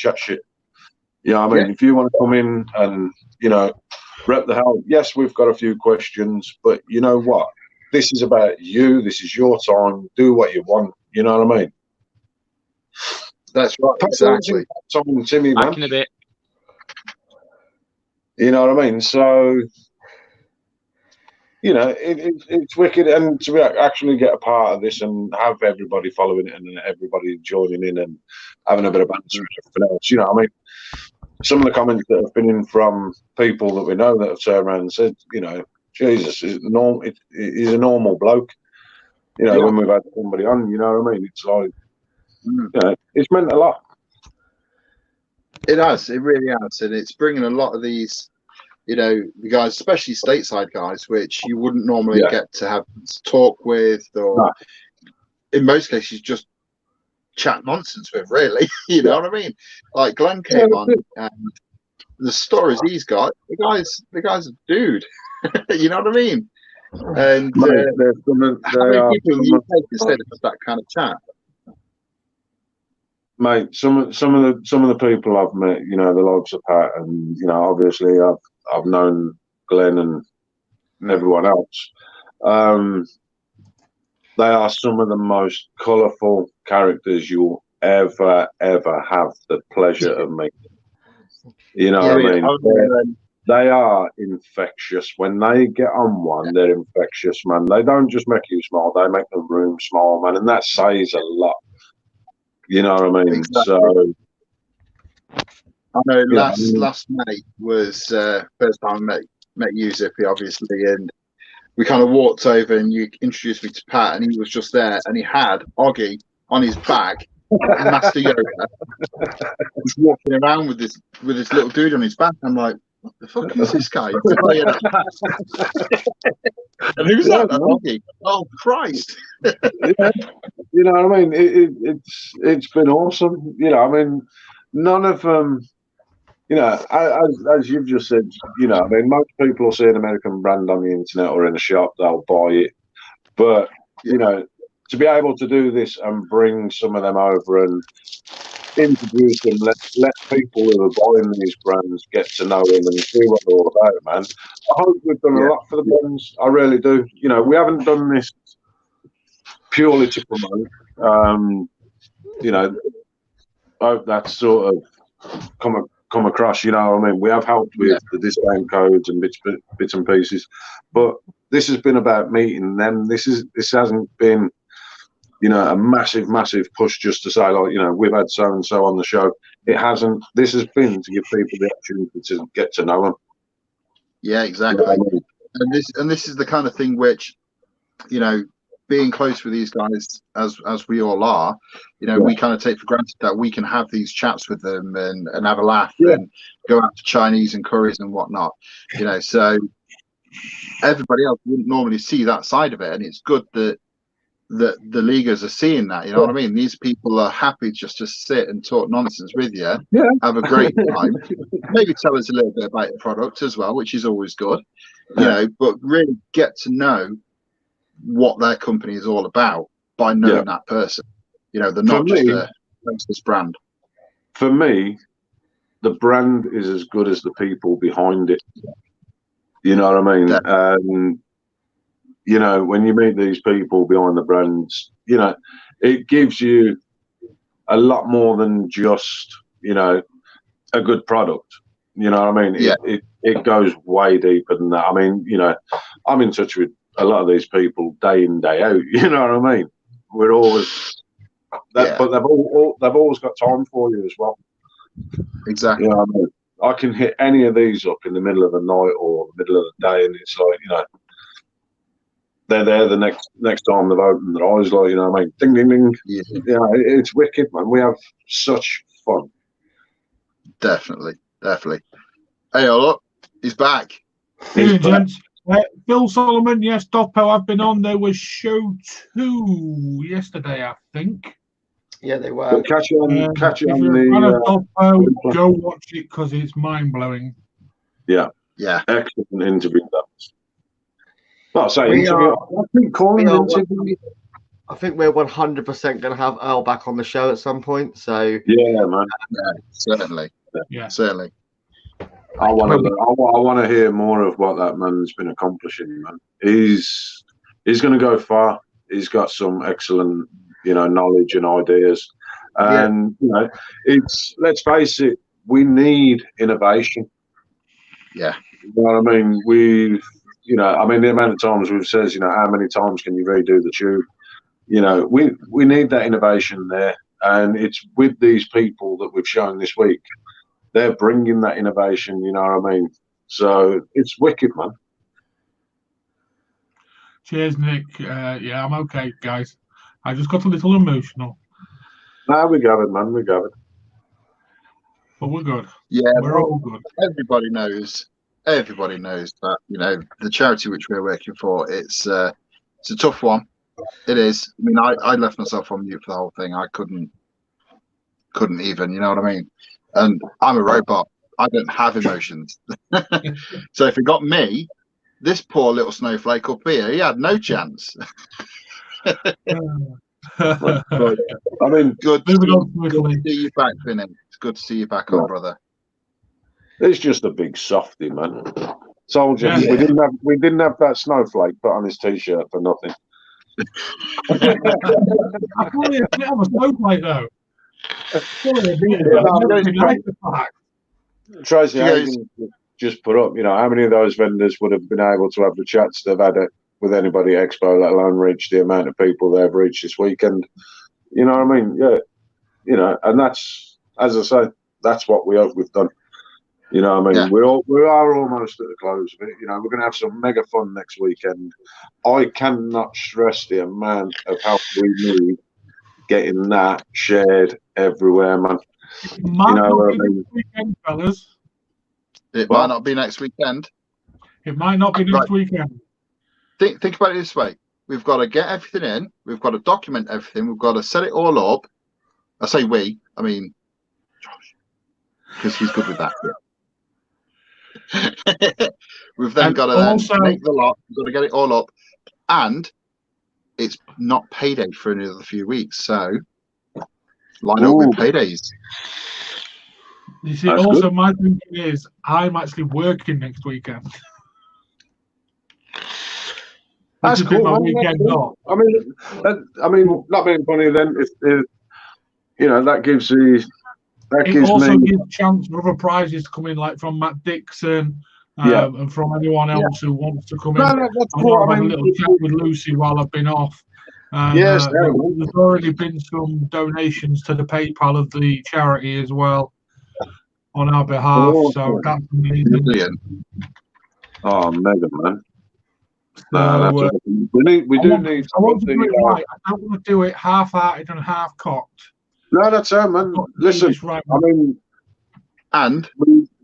You know what I mean? If you want to come in and, you know, rep the hell, yes, we've got a few questions, but you know what? This is about you. This is your time. Do what you want. You know what I mean? That's right. Exactly. Timmy, man. Back in a bit. You know what I mean? So, you know, it's wicked. And to actually get a part of this and have everybody following it and everybody joining in and having a bit of banter and everything else, you know what I mean? Some of the comments that have been in from people that we know that have turned around and said, you know, Jesus, he's a normal bloke. You know, when we've had somebody on, you know what I mean? It's like, you know, it's meant a lot. It has. It really has. And it's bringing a lot of these, you know, the guys, especially stateside guys, which you wouldn't normally get to have talk with, or in most cases, just chat nonsense with, really. You know what I mean? Like Glenn came on, and the stories he's got, the guy's a dude. You know what I mean? And how many people in the UK can say that kind of chat? Mate, some of the people I've met, you know, the likes of Pat, and you know, obviously I've known Glenn and everyone else. They are some of the most colourful characters you'll ever have the pleasure of meeting. You know what I mean? They are infectious. When they get on one, they're infectious, man. They don't just make you smile; they make the room smile, man, and that says a lot. You know what I mean? Exactly. So I know last May was first time I met you, Zippy, obviously, and we kind of walked over and you introduced me to Pat, and he was just there, and he had Oggy on his back, Master Yoda, just walking around with this little dude on his back. I'm like, what the fuck is this guy? And who's that? Oggy. Oh Christ! You know what I mean? It's been awesome. You know, I mean, none of them. You know, as you've just said, you know, I mean, most people will see an American brand on the internet or in a shop, they'll buy it. But, you know, to be able to do this and bring some of them over and introduce them, let people who are buying these brands get to know them and see what they're all about, man. I hope we've done a lot for the brands. I really do. You know, we haven't done this purely to promote. You know, I hope that's sort of come across. You know what I mean? We have helped with the discount codes and bits and pieces, but this has been about meeting them. This hasn't been, you know, a massive push just to say, like, you know, we've had so and so on the show. It hasn't. This has been to give people the opportunity to get to know them. Yeah, exactly. You know what I mean? And this is the kind of thing which, you know, being close with these guys as we all are, you know, we kind of take for granted that we can have these chats with them and have a laugh and go out to Chinese and curries and whatnot. You know, so everybody else wouldn't normally see that side of it, and it's good that the leaguers are seeing that. You know what I mean? These people are happy just to sit and talk nonsense with you, have a great time, maybe tell us a little bit about the product as well, which is always good. You know, but really get to know what their company is all about by knowing that person. You know, they're not just a this brand. For me, the brand is as good as the people behind it. You know what I mean? And you know, when you meet these people behind the brands, you know, it gives you a lot more than just, you know, a good product. You know what I mean? It goes way deeper than that. I mean, you know, I'm in touch with a lot of these people day in, day out. You know what I mean? We're always but they've always got time for you as well. Exactly. You know what I mean? I can hit any of these up in the middle of the night or the middle of the day, and it's like, you know, they're there the next time they've opened their eyes, like, you know what I mean? Ding, ding, ding. Yeah, it's wicked, man. We have such fun. Definitely. Hey, look, he's back. Hey, gents. Phil Solomon, yes, Dopo have been on. There was show 2 yesterday, I think. Yeah, they were. Catch you on If you're a fan of Dopo, go watch it because it's mind blowing. Yeah, excellent interview. Not saying interview. I think calling interview. I think we're 100% going to have Earl back on the show at some point. So yeah, man. Certainly. I want to hear more of what that man's been accomplishing, man. He's going to go far. He's got some excellent, you know, knowledge and ideas. And you know, let's face it, we need innovation. Yeah. You know what I mean? You know, I mean, the amount of times we've said, you know, how many times can you redo the tube? You know, we need that innovation there, and it's with these people that we've shown this week. They're bringing that innovation, you know what I mean? So it's wicked, man. Cheers, Nick. Yeah, I'm okay, guys. I just got a little emotional. No, we got it, man. We got it. But we're good. Yeah, we're all good. Everybody knows that, you know, the charity which we're working for, it's a tough one. It is. I mean, I left myself on mute for the whole thing. I couldn't even, you know what I mean? And I'm a robot. I don't have emotions. So if it got me, this poor little snowflake up here, he had no chance. But, I mean, good to see you back, Vinny. It's good to see you back on, brother. It's just a big softy, man. Soldier. Yeah. We didn't have that snowflake put on his t-shirt for nothing. I thought he have a snowflake though. Tracy Hagen just put up, you know, how many of those vendors would have been able to have the chats they've had with anybody at Expo, let alone reach the amount of people they've reached this weekend. You know what I mean? Yeah. You know, and that's, as I say, that's what we hope we've done. You know what I mean? Yeah. We are almost at the close of it. You know, we're going to have some mega fun next weekend. I cannot stress the amount of help we need getting that shared everywhere, man. You know what I mean? Weekend, fellas. It might not be next weekend. It might not be next weekend. Think about it this way. We've got to get everything in. We've got to document everything. We've got to set it all up. I say we. I mean, Josh, because he's good with that. Yeah. We've then got to make the lot. We've got to get it all up, and it's not payday for another few weeks, so line up with paydays. You see, That's also good. my thinking is I'm actually working next weekend. That's This has been cool, my man. weekend That's off. cool. I mean, not being funny. Then, if you know, that gives It also me. gives chance for other prizes to come in, like from Matt Dixon, Yeah. and from anyone else who wants to come in. No, that's I know cool. I've I had a mean, little chat with Lucy while I've been off. And yes, yeah, man. there's already been some donations to the PayPal of the charity as well on our behalf. So that's amazing. Brilliant. Oh, mega, man. So, No, that's awesome. We do need. I want to do it right. I don't want to do it half-hearted and half-cocked. No, that's it, man. Listen, right. I mean, and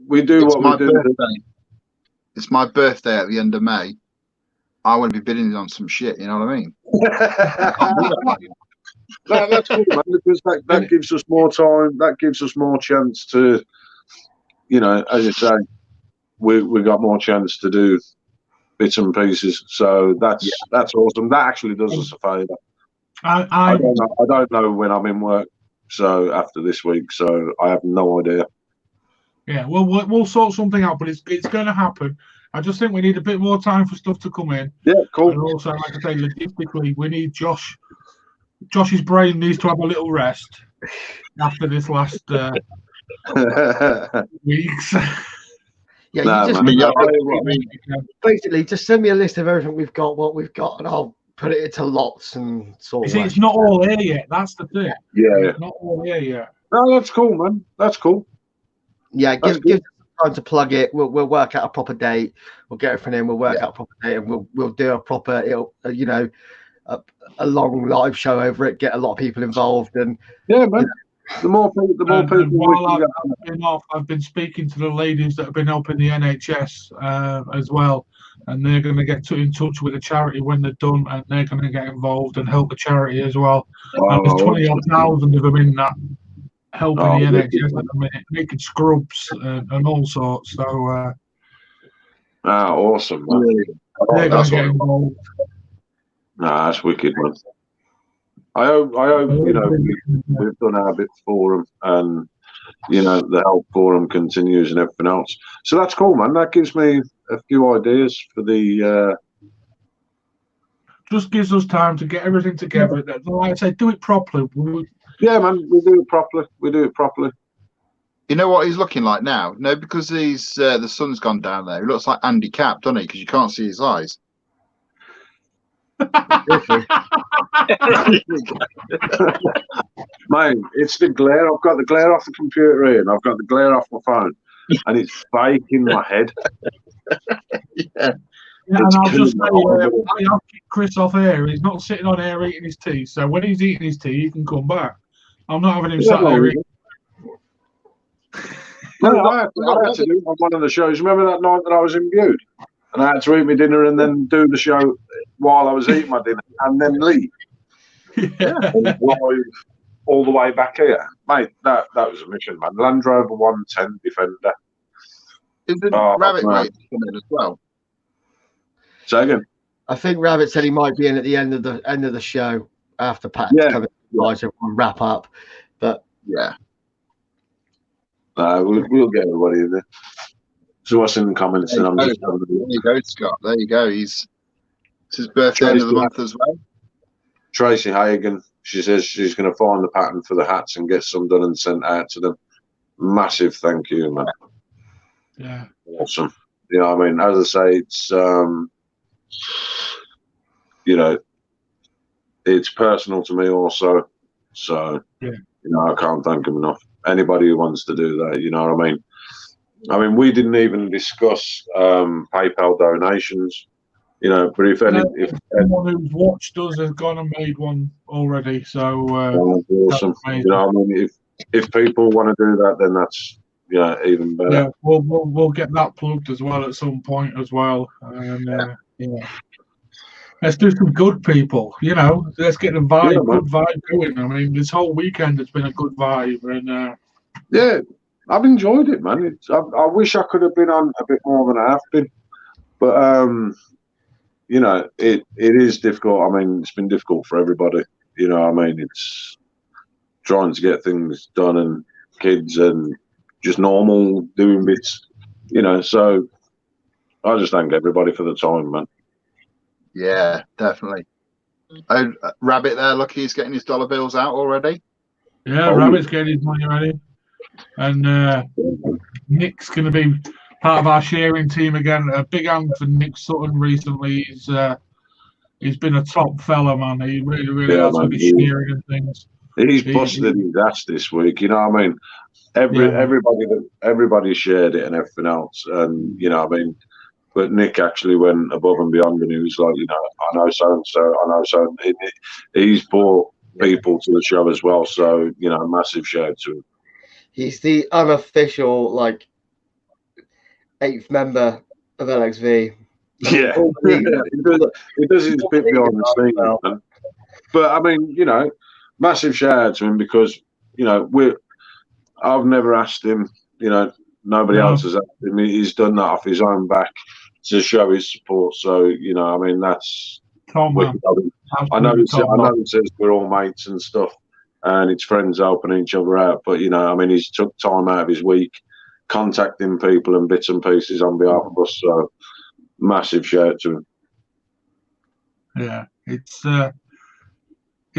we do it's what my we do. birthday. It's my birthday at the end of May. I want to be bidding on some shit. You know what I mean? No, that's cool, man. Because that gives us more time. That gives us more chance to, you know, as you say, we got more chance to do bits and pieces. So that's awesome. That actually does us a favour. I don't know when I'm in work. So after this week, so I have no idea. Yeah, well, we'll sort something out, but it's going to happen. I just think we need a bit more time for stuff to come in. Yeah, cool. And also, like I say, logistically, we need Josh. Josh's brain needs to have a little rest after this last weeks. Yeah, you just basically just send me a list of everything we've got, what we've got, and I'll put it into lots and sort. You see, it's not all here yet. That's the thing. Yeah, it's not all here yet. No, that's cool, man. That's cool. Yeah, give us time to plug it. We'll work out a proper date. We'll get everything in. We'll work out a proper date, and we'll do a proper, a long live show over it. Get a lot of people involved, and yeah, man. The more people. While I've been off, I've been speaking to the ladies that have been helping the NHS as well, and they're going to get in touch with the charity when they're done, and they're going to get involved and help the charity as well. And there's 20,000 of them in that helping the NHS at the minute, making scrubs and all sorts. So, awesome, man. They're going to get involved. Nah, that's wicked, man. I hope you know we've done our bit for them, and you know the help for them continues and everything else. So that's cool, man. That gives me a few ideas for the. Just gives us time to get everything together. Like I say, do it properly. Yeah, man, we do it properly. You know what he's looking like now? No, because he's the sun's gone down there. He looks like Andy Capp, doesn't he? Because you can't see his eyes. Mate, it's the glare. I've got the glare off the computer here, and I've got the glare off my phone, and it's fake in my head. Yeah, and I'll just say, I'll kick Chris off air. He's not sitting on air eating his tea, so when he's eating his tea, he can come back. I'm not having him sat there eating. No, I had to do it on one of the shows. Remember that night that I was imbued? And I had to eat my dinner and then do the show while I was eating my dinner and then leave. Yeah. And drive all the way back here. Mate, that was a mission, man. Land Rover 110 Defender. Isn't Rabbit coming in as well? Say again. I think Rabbit said he might be in at the end of the show after Pat's coming in, so we'll wrap up. But yeah. We'll get everybody in there. So what's in the comments? There you go, Scott. There you go. It's his birthday end of the month as well. Tracy Hagen, she says she's going to find the pattern for the hats and get some done and sent out to them. Massive thank you, man. Yeah. Awesome. You know what I mean? As I say, it's, you know, it's personal to me also. So, you know, I can't thank them enough. Anybody who wants to do that, you know what I mean? I mean, we didn't even discuss PayPal donations, you know, but if someone who's watched us has gone and made one already, so awesome. You know, I mean, if people want to do that, then that's even better. Yeah, we'll get that plugged as well at some point as well, and let's do some good people. You know, let's get the vibe, good vibe going. I mean, this whole weekend has been a good vibe, and yeah. I've enjoyed it, man. I wish I could have been on a bit more than I have been, but you know, it is difficult. I mean, it's been difficult for everybody. You know, I mean, it's trying to get things done and kids and just normal doing bits, you know. So I just thank everybody for the time, man. Yeah, definitely. Oh, Rabbit there, lucky he's getting his dollar bills out already. Yeah, Oh, Rabbit's getting his money ready. And Nick's going to be part of our sharing team again. A big hand for Nick Sutton recently. He's been a top fella, man. He really yeah, has man, with his sharing and things. he's busted his ass this week. You know what I mean? Everybody shared it and everything else, and you know what I mean. But Nick actually went above and beyond, and he was like, you know, I know so and so, I know so. He's brought people to the show as well, so you know, massive shout to him. He's the unofficial, like, 8th member of LXV. Yeah, he does his bit behind the scenes, man. But I mean, you know, massive shout out to him because you know I've never asked him. You know, nobody else has asked him. He's done that off his own back to show his support. So you know, I mean, that's. Tom, I know he says we're all mates and stuff, and it's friends helping each other out. But you know, I mean, he's took time out of his week, contacting people and bits and pieces on behalf of us. So massive shout to him. Yeah, it's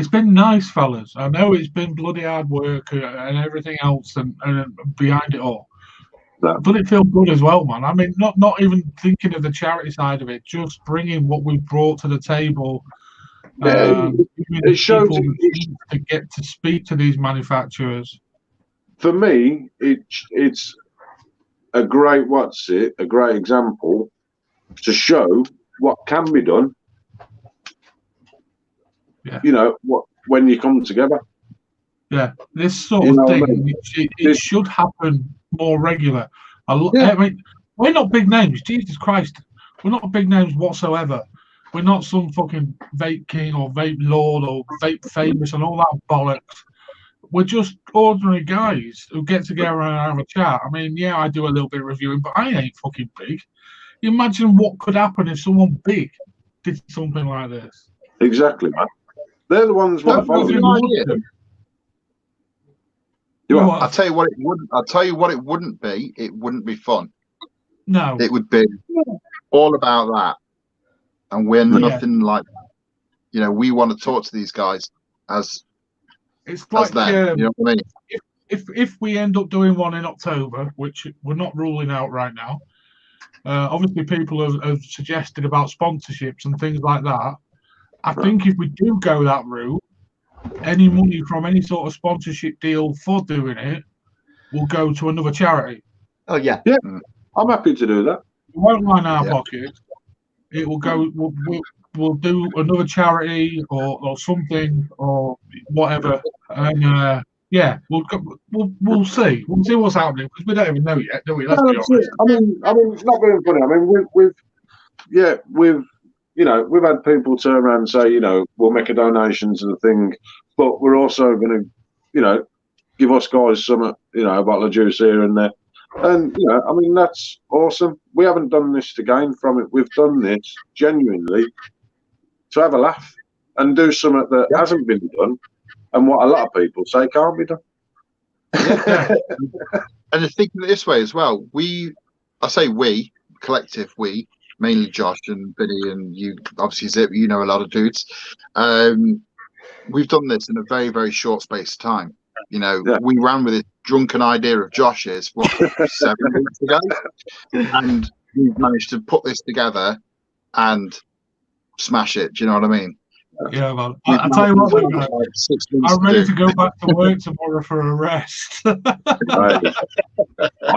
been nice, fellas. I know it's been bloody hard work and everything else and behind it all. No. But it feels good as well, man. I mean, not even thinking of the charity side of it, just bringing what we've brought to the table. It shows to get to speak to these manufacturers. For me, it's a great a great example to show what can be done. Yeah. You know when you come together. Yeah, this sort of thing, I mean? it should happen more regular. I mean, we're not big names. Jesus Christ, we're not big names whatsoever. We're not some fucking vape king or vape lord or vape famous and all that bollocks. We're just ordinary guys who get together and have a chat. I mean, yeah, I do a little bit of reviewing, but I ain't fucking big. You imagine what could happen if someone big did something like this. Exactly, man. They're the ones what I'll tell you what it wouldn't. I'll tell you what it wouldn't be. It wouldn't be fun. No, it would be all about that, and we're nothing like that. You know, we want to talk to these guys as it's like them, you know what I mean? If we end up doing one in October, which we're not ruling out right now, obviously people have suggested about sponsorships and things like that. I think if we do go that route, any money from any sort of sponsorship deal for doing it will go to another charity. Oh yeah, yeah. I'm happy to do that. It won't line our pockets. It will go. We'll do another charity or something or whatever, and yeah, we'll see. We'll see what's happening because we don't even know yet, do we? Let's be honest. I mean, it's not being funny. I mean, we've had people turn around and say, you know, we'll make a donation to the thing, but we're also going to, you know, give us guys some, you know, a bottle of juice here and there. And, you know, I mean, that's awesome. We haven't done this to gain from it. We've done this genuinely to have a laugh and do something that hasn't been done and what a lot of people say can't be done. Yeah. And think of it this way as well. I say we, collective we, mainly Josh and Billy and you, obviously Zip, you know a lot of dudes. We've done this in a very, very short space of time. You know, we ran with this drunken idea of Josh's 7 weeks ago, and we've managed to put this together and smash it. Do you know what I mean? Yeah, man. I'll tell you what, I'm ready to go back to work tomorrow for a rest. I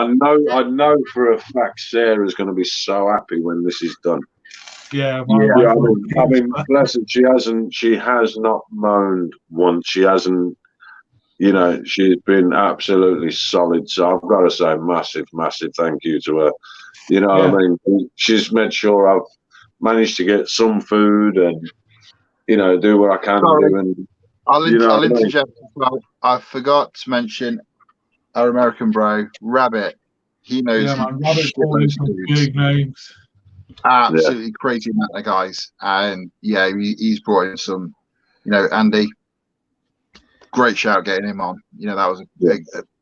know for a fact Sarah's going to be so happy when this is done. Yeah, I mean, bless her, she has not moaned once. She hasn't, you know, she's been absolutely solid. So I've got to say massive, massive thank you to her. You know what I mean? She's made sure I've managed to get some food and, you know, do what I can do. And I'll interject as well. I forgot to mention our American bro, Rabbit. He knows. Yeah, man, Rabbit's always some big names. Absolutely crazy amount of guys. And yeah, he's brought in some, Andy. Great shout getting him on. That was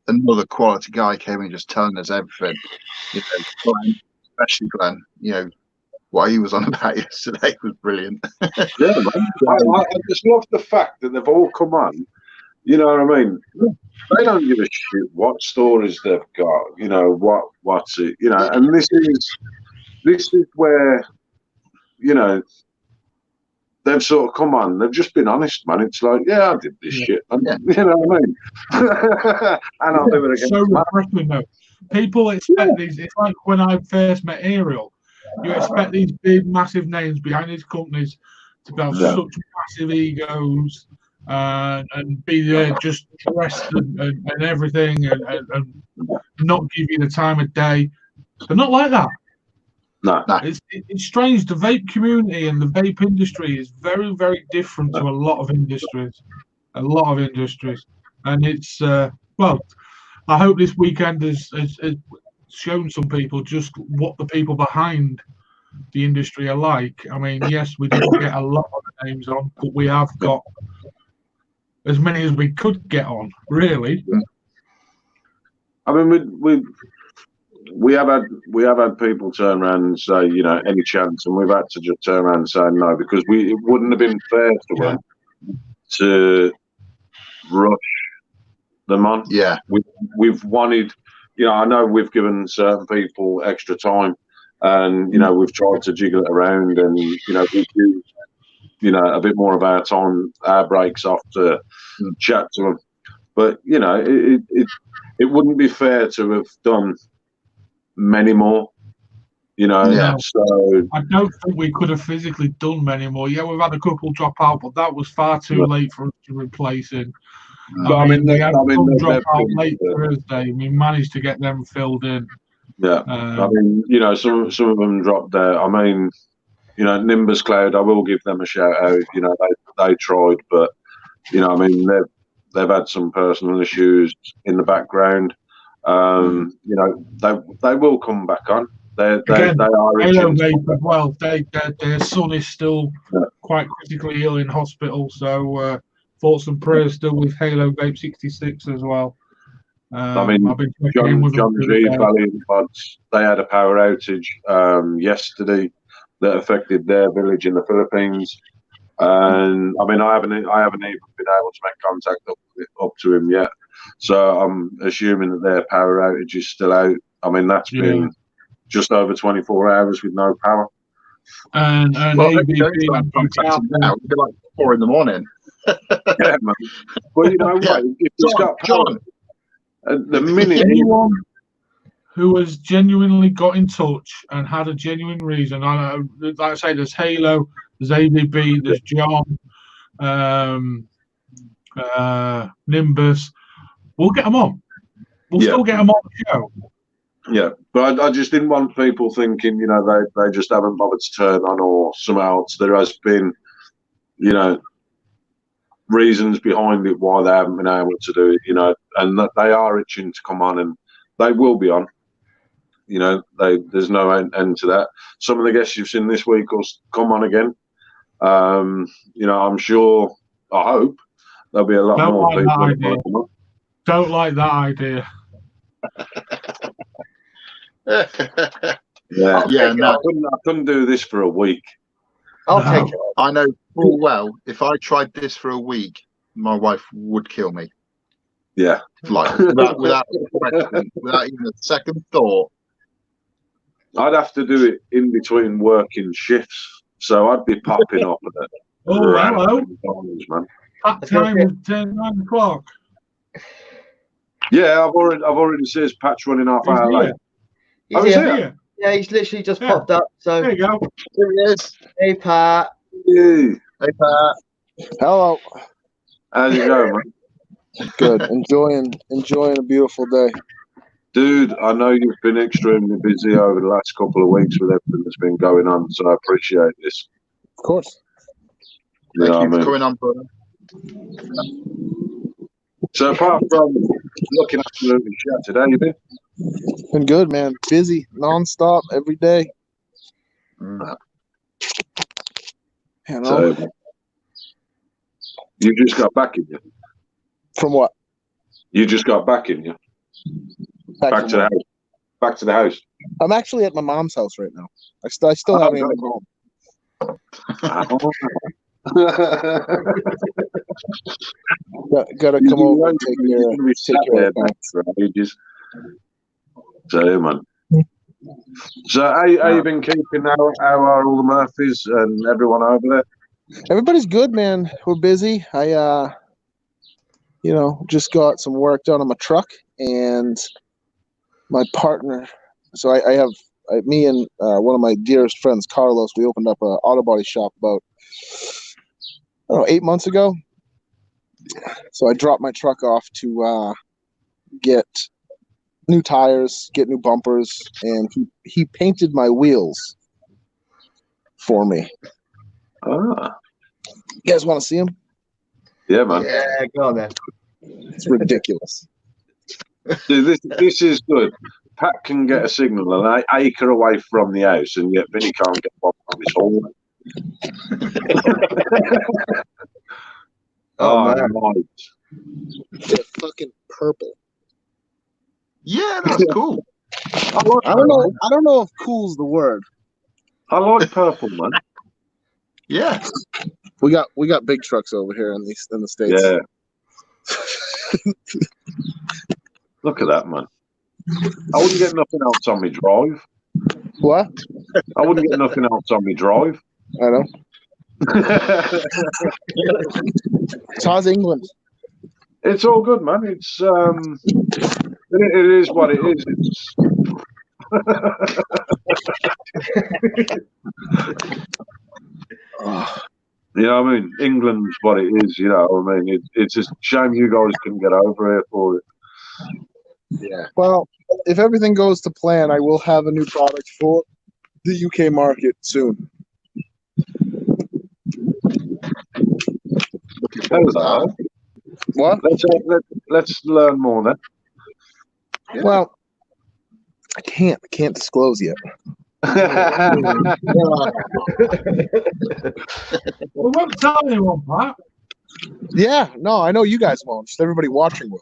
another quality guy came in just telling us everything. Glenn, especially Glenn, what he was on about yesterday was brilliant. Yeah, man. I just love the fact that they've all come on. You know what I mean? They don't give a shit what stories they've got. What's it? And this is where they've sort of come on. They've just been honest, man. It's like, yeah, I did this shit. You know what I mean? And I'll do it again. So refreshing, though. People expect these. It's like when I first met Ariel. You expect these big, massive names behind these companies to have such massive egos and be there just dressed and everything and not give you the time of day. They're not like that. No. It's strange. The vape community and the vape industry is very, very different to a lot of industries. And it's well, I hope this weekend has shown some people just what the people behind the industry are like. I mean, yes, we didn't get a lot of names on, but we have got as many as we could get on, really. I mean, we have had people turn around and say, any chance, and we've had to just turn around and say no, because it wouldn't have been fair to them to rush them on. Yeah, we've wanted, I know we've given certain people extra time, and we've tried to jiggle it around, and we do, a bit more of our time, our breaks off to chat to them. But it wouldn't be fair to have done many more. So I don't think we could have physically done many more. Yeah, we've had a couple drop out, but that was far too late for us to replace it. I mean, we had some drop out late Thursday. We managed to get them filled in. Yeah, I mean, some of them dropped out. I mean, Nimbus Cloud, I will give them a shout out. They tried, but I mean, they've had some personal issues in the background. They will come back on. They are Halo Vape as well. Their son is still quite critically ill in hospital, so thoughts and prayers still with Halo Vape 66 as well. I mean, I've been checking in with John G, Valiant Pods, they had a power outage yesterday that affected their village in the Philippines. And I mean, I haven't even been able to make contact up to him yet. So I'm assuming that their power outage is still out. I mean, that's been just over 24 hours with no power. And well, now it'll be like 4 in the morning. Yeah, man. Well, you know what? If it's got power, the minute anyone who has genuinely got in touch and had a genuine reason, I know, like I say, there's Halo, there's AVB, there's John, Nimbus. We'll get them on. We'll still get them on the show. Yeah, but I just didn't want people thinking, they just haven't bothered to turn on or something else. There has been, reasons behind it why they haven't been able to do it, and that they are itching to come on, and they will be on. There's no end to that. Some of the guests you've seen this week will come on again. I'm sure, I hope there'll be a lot more people. Don't like that idea. I couldn't do this for a week. I'll take it. I know full well if I tried this for a week, my wife would kill me. Yeah, like without even a second thought. I'd have to do it in between working shifts, so I'd be popping up at it. Oh, hello, man. That time is 9 o'clock. Yeah, I've already seen his patch running half hour late. He's here. Yeah, he's literally just popped up. So there you go. Here he is. Hey, Pat. Hey, Pat. Hello. How's it going, man? Good. Enjoying a beautiful day. Dude, I know you've been extremely busy over the last couple of weeks with everything that's been going on, so I appreciate this. Of course. Thank you for coming on, brother. So apart from looking absolutely shattered, how you been? Been good, man. Busy, non-stop, every day. You know, So, you just got back in you. from what? You just got back in you. Back from to the what? house. Back to the house. I'm actually at my mom's house right now. I still haven't even gone home. Gotta come over and take care of ages. So, yeah, man. So, how you been keeping now? How are all the Murphys and everyone over there? Everybody's good, man. We're busy. I just got some work done on my truck, and my partner. So I have me and one of my dearest friends, Carlos. We opened up an auto body shop about 8 months ago. So I dropped my truck off to get new tires, get new bumpers, and he painted my wheels for me. Ah. You guys want to see them? Yeah, man. Yeah, go on then. It's ridiculous. See, this is good. Pat can get a signal an acre away from the house, and yet Vinny can't get one from his home. Man. Right. They're fucking purple. Yeah, that's cool. I don't know if cool's the word. I like purple, man. Yeah. We got big trucks over here in the States. Yeah. Look at that, man. I wouldn't get nothing else on me drive. What? I wouldn't get nothing else on me drive. I know. So how's England? It's all good, man. It's it is what it is. It's you know what I mean? England's what it is, you know what I mean? It's a shame you guys couldn't get over here for it. Yeah. Well, if everything goes to plan, I will have a new product for the UK market soon. Hello. What? Let's learn more then. Yeah. Well, I can't disclose yet. We won't tell anyone, Pat. Yeah, no, I know you guys won't. Just everybody watching will.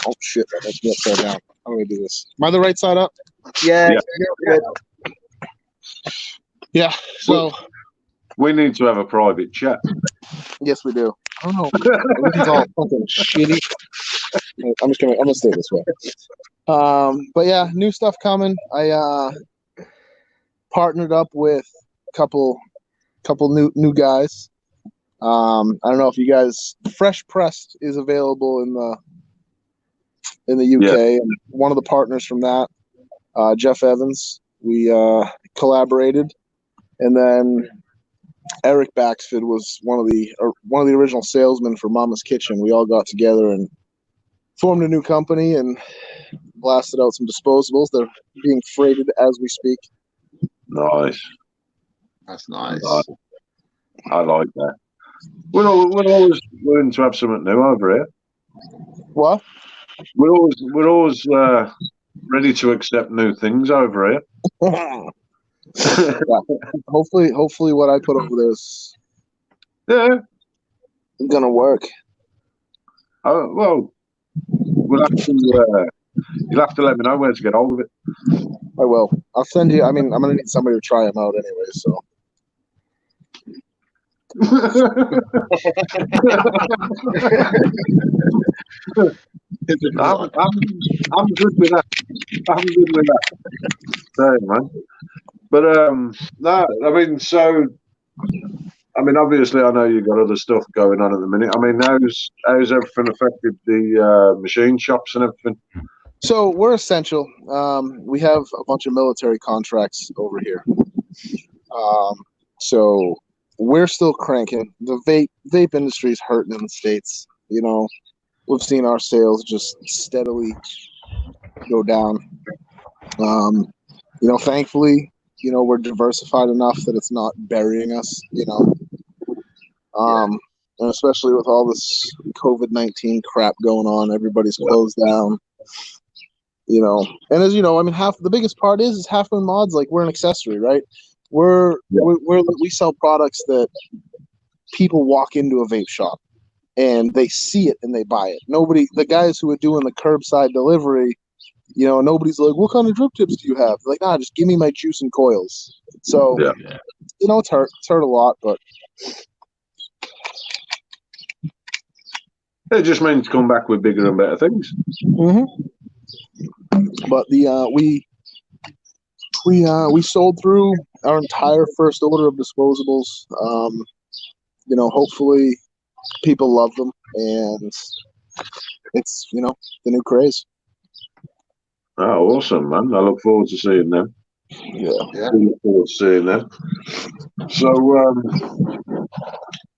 Oh shit! That makes me upside down. How do I do this? Am I the right side up? Yeah. Good. Yeah. So we need to have a private chat. Yes, we do. I don't know. Everything's all fucking shitty. I'm gonna stay this way. But yeah, new stuff coming. I partnered up with a couple new guys. I don't know if you guys, Fresh Pressed is available in the UK, yeah. and one of the partners from that, Jeff Evans, we collaborated, and then Eric Baxford was one of the original salesmen for Mama's Kitchen. We all got together and formed a new company and blasted out some disposables. They're being freighted as we speak. Nice. That's nice. I like that. We're always willing to have something new over here. What? We're always ready to accept new things over here. Yeah. Hopefully what I put over there is gonna work. Oh well, we'll have to. You'll have to let me know where to get hold of it. I will. I'll send you. I mean, I'm gonna need somebody to try them out anyway. So. I'm good with that. I'm good with that. Sorry, man. But no, I mean, so I mean, obviously, I know you've got other stuff going on at the minute. I mean, how's everything affected the machine shops and everything? So we're essential. We have a bunch of military contracts over here. So we're still cranking. The vape industry is hurting in the States. You know, we've seen our sales just steadily go down. You know, thankfully, you know, we're diversified enough that it's not burying us, you know. And especially with all this COVID-19 crap going on, everybody's closed down. you know, and as you know, I mean, half the biggest part is Half Moon Mods. Like, we're an accessory, right? We sell products that people walk into a vape shop and they see it and they buy it. The guys who are doing the curbside delivery, you know, nobody's like, what kind of drip tips do you have? They're like, nah, just give me my juice and coils. So, you know, it's hurt a lot, but it just means to come back with bigger and better things. But we sold through our entire first order of disposables. You know, hopefully people love them, and it's, you know, the new craze. Oh, awesome, man! I look forward to seeing them. Yeah. I look forward to seeing them. So,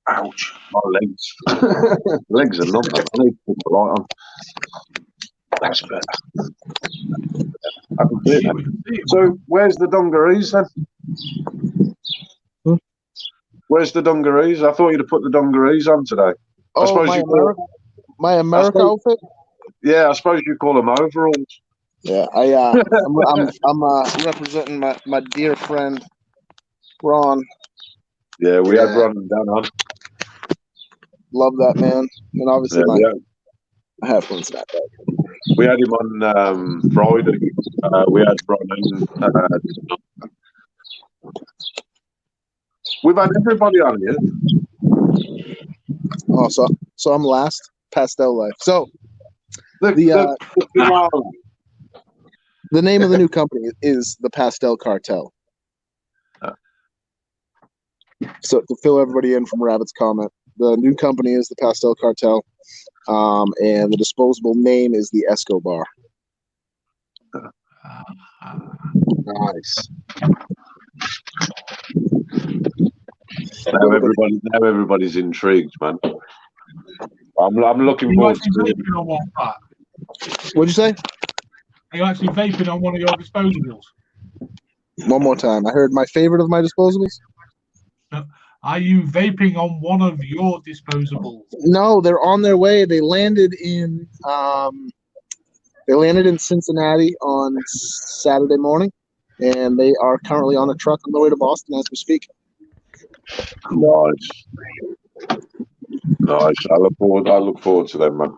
ouch, my legs. Legs are numb. I need to put the light on. That's better. I can see it. So, where's the dungarees then? Where's the dungarees? I thought you'd have put the dungarees on today. Oh, I suppose my America outfit? Yeah, I suppose you call them overalls. Yeah, I'm representing my dear friend Ron. Yeah, we had Ron and Dan on. Love that man, and obviously I have one snapback. We had him on Friday. We had Ron and we've had everybody on here. Oh, so I'm last. Pastel Life. So the name of the new company is the Pastel Cartel. So to fill everybody in from Rabbit's comment, the new company is the Pastel Cartel, and the disposable name is the Escobar. Nice. Now everybody's intrigued, man. I'm looking forward to it. What'd you say? Are you actually vaping on one of your disposables? One more time. I heard my favorite of my disposables. Are you vaping on one of your disposables? No, they're on their way. They landed in Cincinnati on Saturday morning, and they are currently on a truck on the way to Boston as we speak. Nice. I look forward to them, man.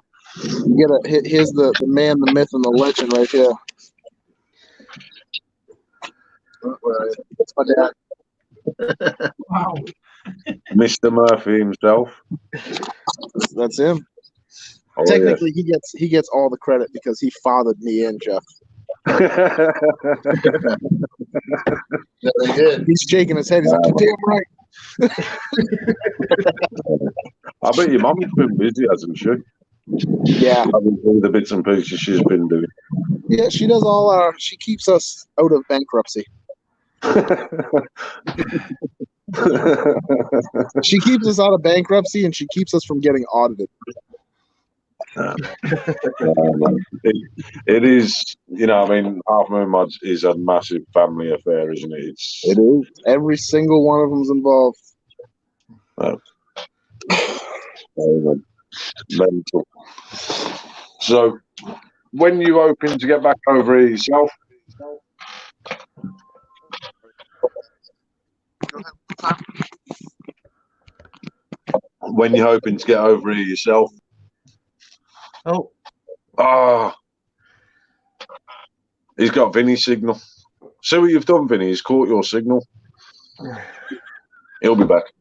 Here's the man, the myth, and the legend right here. That's my dad. Wow. Mr. Murphy himself. That's him. Oh, technically, he gets all the credit because he fathered me in, Jeff. He's shaking his head. He's like, "You're damn right." I bet your mum's been busy, hasn't she? Yeah. All the bits and pieces she's been doing. Yeah, she does all she keeps us out of bankruptcy. She keeps us out of bankruptcy, and she keeps us from getting audited. It is, you know, I mean, Half Moon Mods is a massive family affair, isn't it? It is. Every single one of them's involved. Mental. So, when you hoping to get back over here yourself? When you're hoping to get over here yourself? He's got Vinny's signal. See what you've done, Vinny. He's caught your signal. He'll be back.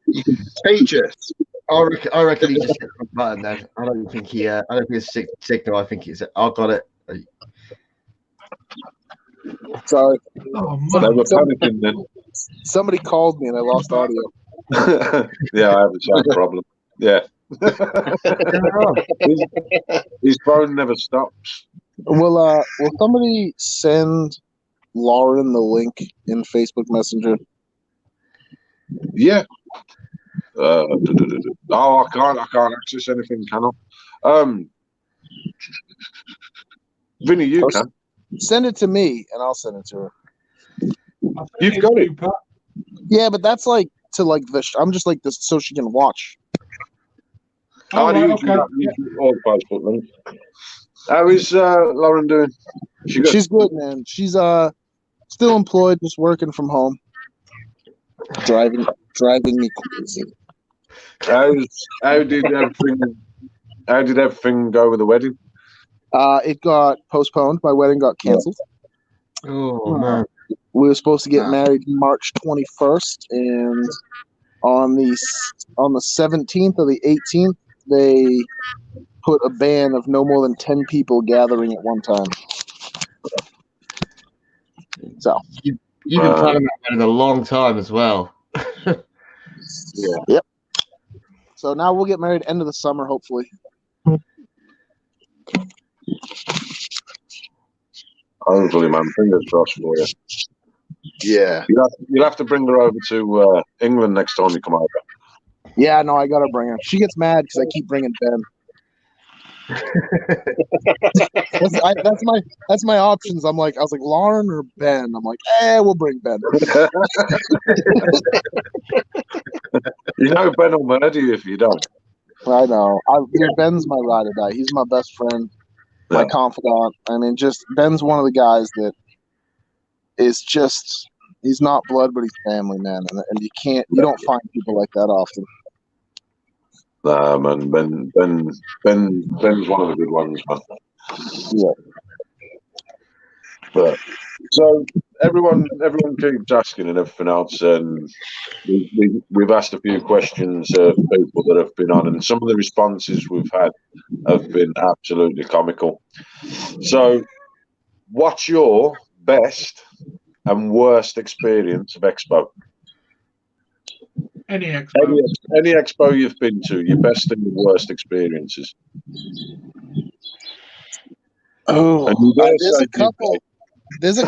Contagious. I reckon he just hit the button then. I don't think it's signal. I think it's. I got it. Sorry. Oh, somebody called me and I lost audio. Yeah, I have the same problem. Yeah. His phone never stops. Will somebody send Lauren the link in Facebook Messenger? Yeah. I can't access anything, can I? Vinny, you can. Send it to me and I'll send it to her. You've got it. Yeah, but that's like to like I'm just like this so she can watch. How is Lauren doing? She's good, man. She's still employed, just working from home. Driving me crazy. How did everything go with the wedding? It got postponed. My wedding got canceled. Oh man. We were supposed to get married March 21st, and on the 17th or the 18th, they put a ban of no more than 10 people gathering at one time. So you've been planning that in a long time as well. Yeah. Yep. So now we'll get married end of the summer, hopefully. Hopefully, man. Fingers crossed for you. Yeah. You'll have to bring her over to England next time you come over. Yeah, no, I gotta bring her. She gets mad because I keep bringing Ben. That's my options. I was like Lauren or Ben. I'm like, we'll bring Ben. You know Ben will murder you if you don't. I know. Dude, Ben's my ride or die. He's my best friend, my confidant. I mean, just Ben's one of the guys that is just, he's not blood, but he's family, man. And you don't find people like that often. Nah, man. Ben's one of the good ones, man. Yeah. But so everyone keeps asking and everything else, and we've asked a few questions of people that have been on, and some of the responses we've had have been absolutely comical. So, what's your best and worst experience of Expo? Any expo. Any expo you've been to, your best and your worst experiences. Oh, there's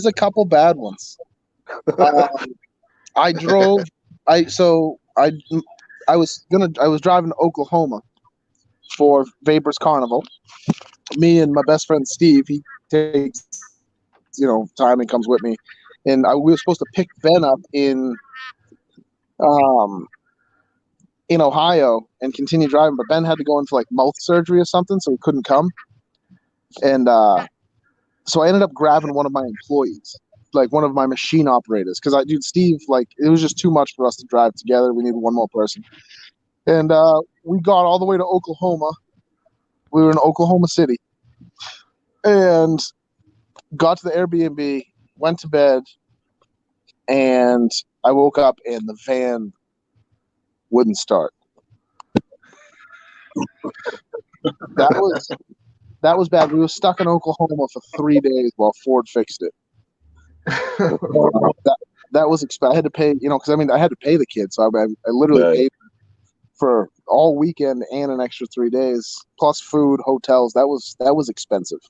a couple bad ones. I was driving to Oklahoma for Vapors Carnival. Me and my best friend Steve, he takes time and comes with me, and we were supposed to pick Ben up in Ohio and continue driving, but Ben had to go in for like mouth surgery or something, so he couldn't come. And so I ended up grabbing one of my employees, like one of my machine operators, because Steve, like, it was just too much for us to drive together. We needed one more person. And we got all the way to Oklahoma. We were in Oklahoma City and got to the Airbnb, went to bed, and I woke up and the van wouldn't start. That was bad. We were stuck in Oklahoma for 3 days while Ford fixed it. That was I had to pay, because I had to pay the kids, so I literally paid for all weekend and an extra 3 days, plus food, hotels. That was expensive.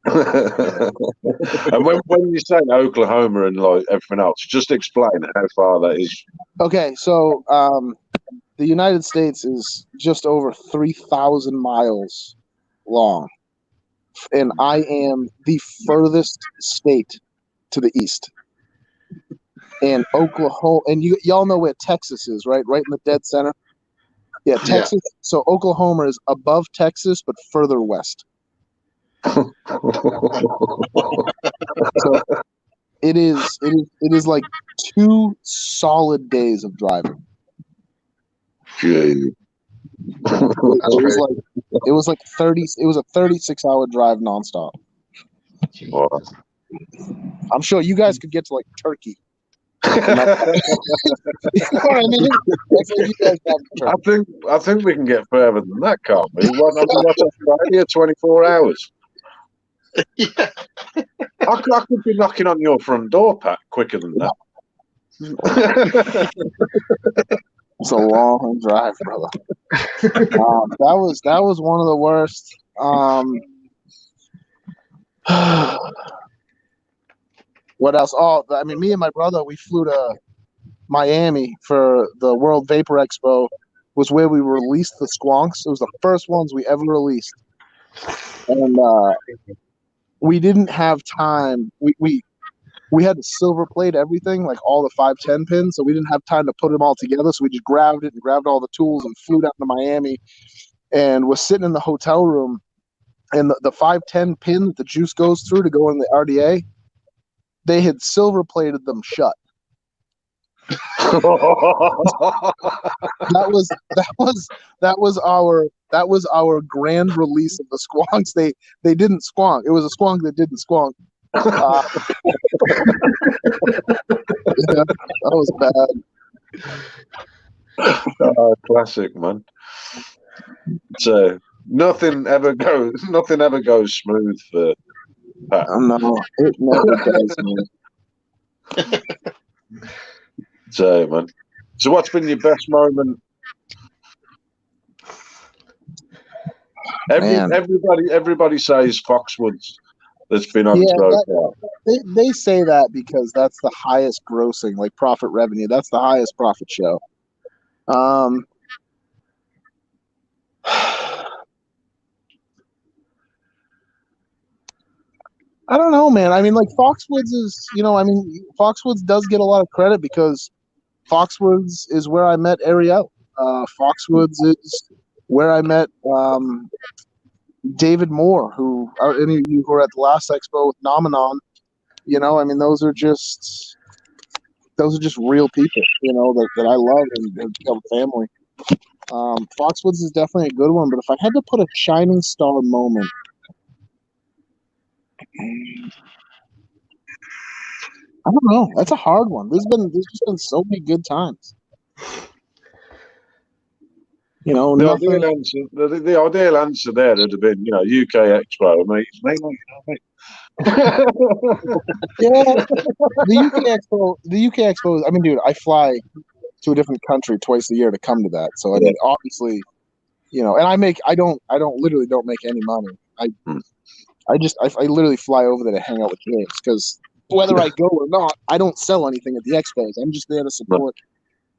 And when you say Oklahoma and like everything else, just explain how far that is. Okay, so the United States is just over 3,000 miles long, and I am the furthest state to the east. And Oklahoma, and y'all know where Texas is, right? Right in the dead center. Yeah, Texas. Yeah. So Oklahoma is above Texas, but further west. So it is like 2 solid days of driving. Gee. It was like 30. It was a 36-hour drive nonstop. Wow. I'm sure you guys could get to like Turkey. You know what I mean? That's what you guys have to I think we can get further than that, can't we? What's Australia? 24 hours. Yeah. I could be knocking on your front door, Pat, quicker than that. It's a long drive, brother. That was one of the worst. What else? Oh, me and my brother, we flew to Miami for the World Vapor Expo. Was where we released the squonks. It was the first ones we ever released, and we didn't have time. We had to silver plate everything, like all the 510 pins, so we didn't have time to put them all together. So we just grabbed it and grabbed all the tools and flew down to Miami, and was sitting in the hotel room and the 510 pin that the juice goes through to go in the RDA, they had silver plated them shut. That was our grand release of the squonks. They didn't squonk. It was a squonk that didn't squonk. Yeah, that was bad. Classic, man. So nothing ever goes smooth for Pat. No, it never does, man. So, man. So, what's been your best moment? Everybody says Foxwoods. That's been on they say that because that's the highest grossing, like profit revenue. That's the highest profit show. I don't know, man. I mean, like Foxwoods is, Foxwoods does get a lot of credit because Foxwoods is where I met Ariel. Foxwoods is where I met David Moore, who any of you who were at the last expo with Nomenon. Those are just real people, that I love and have become family. Foxwoods is definitely a good one, but if I had to put a shining star moment, I don't know. That's a hard one. There's just been so many good times. The ideal answer there would have been, UK Expo, mate. Yeah, the UK Expo. I mean, dude, I fly to a different country twice a year to come to that. So I mean, obviously, and I literally don't make any money. I literally fly over there to hang out with James because whether I go or not, I don't sell anything at the expos. I'm just there to support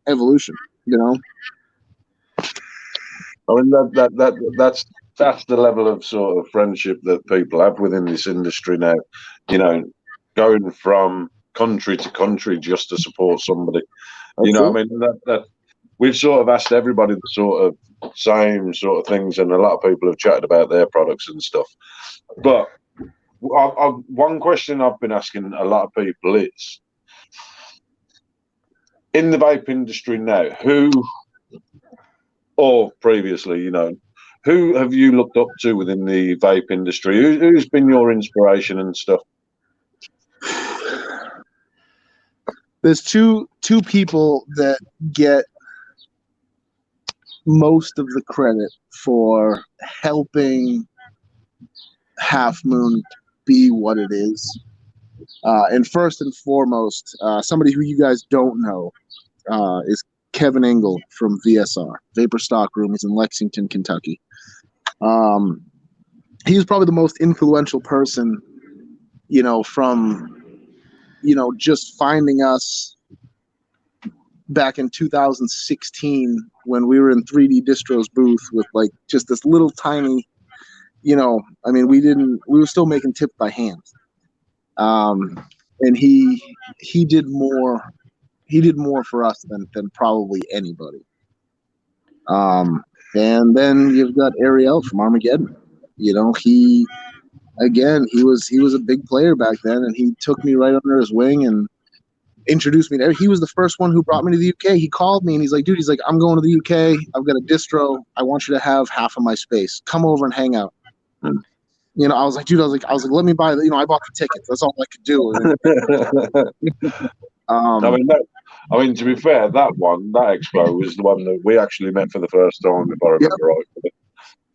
evolution. I mean that's the level of sort of friendship that people have within this industry now. Going from country to country just to support somebody. That we've sort of asked everybody the sort of same sort of things, and a lot of people have chatted about their products and stuff. But one question I've been asking a lot of people is, in the vape industry now, or previously, who have you looked up to within the vape industry? Who's been your inspiration and stuff? There's two people that get most of the credit for helping Half Moon be what it is. And first and foremost, somebody who you guys don't know is Kevin Engel from VSR, Vapor Stock Room. He's in Lexington, Kentucky. He's probably the most influential person, from, just finding us back in 2016 when we were in 3D Distro's booth with like just this little tiny, we were still making tips by hand. And he did more for us than probably anybody. And then you've got Ariel from Armageddon. He was a big player back then, and he took me right under his wing and introduced me to. He was the first one who brought me to the UK. He called me and he's like, dude, I'm going to the UK. I've got a distro. I want you to have half of my space. Come over and hang out. I was like, dude, let me buy I bought the tickets. That's all I could do. I mean, to be fair, that expo was the one that we actually met for the first time, if I remember right.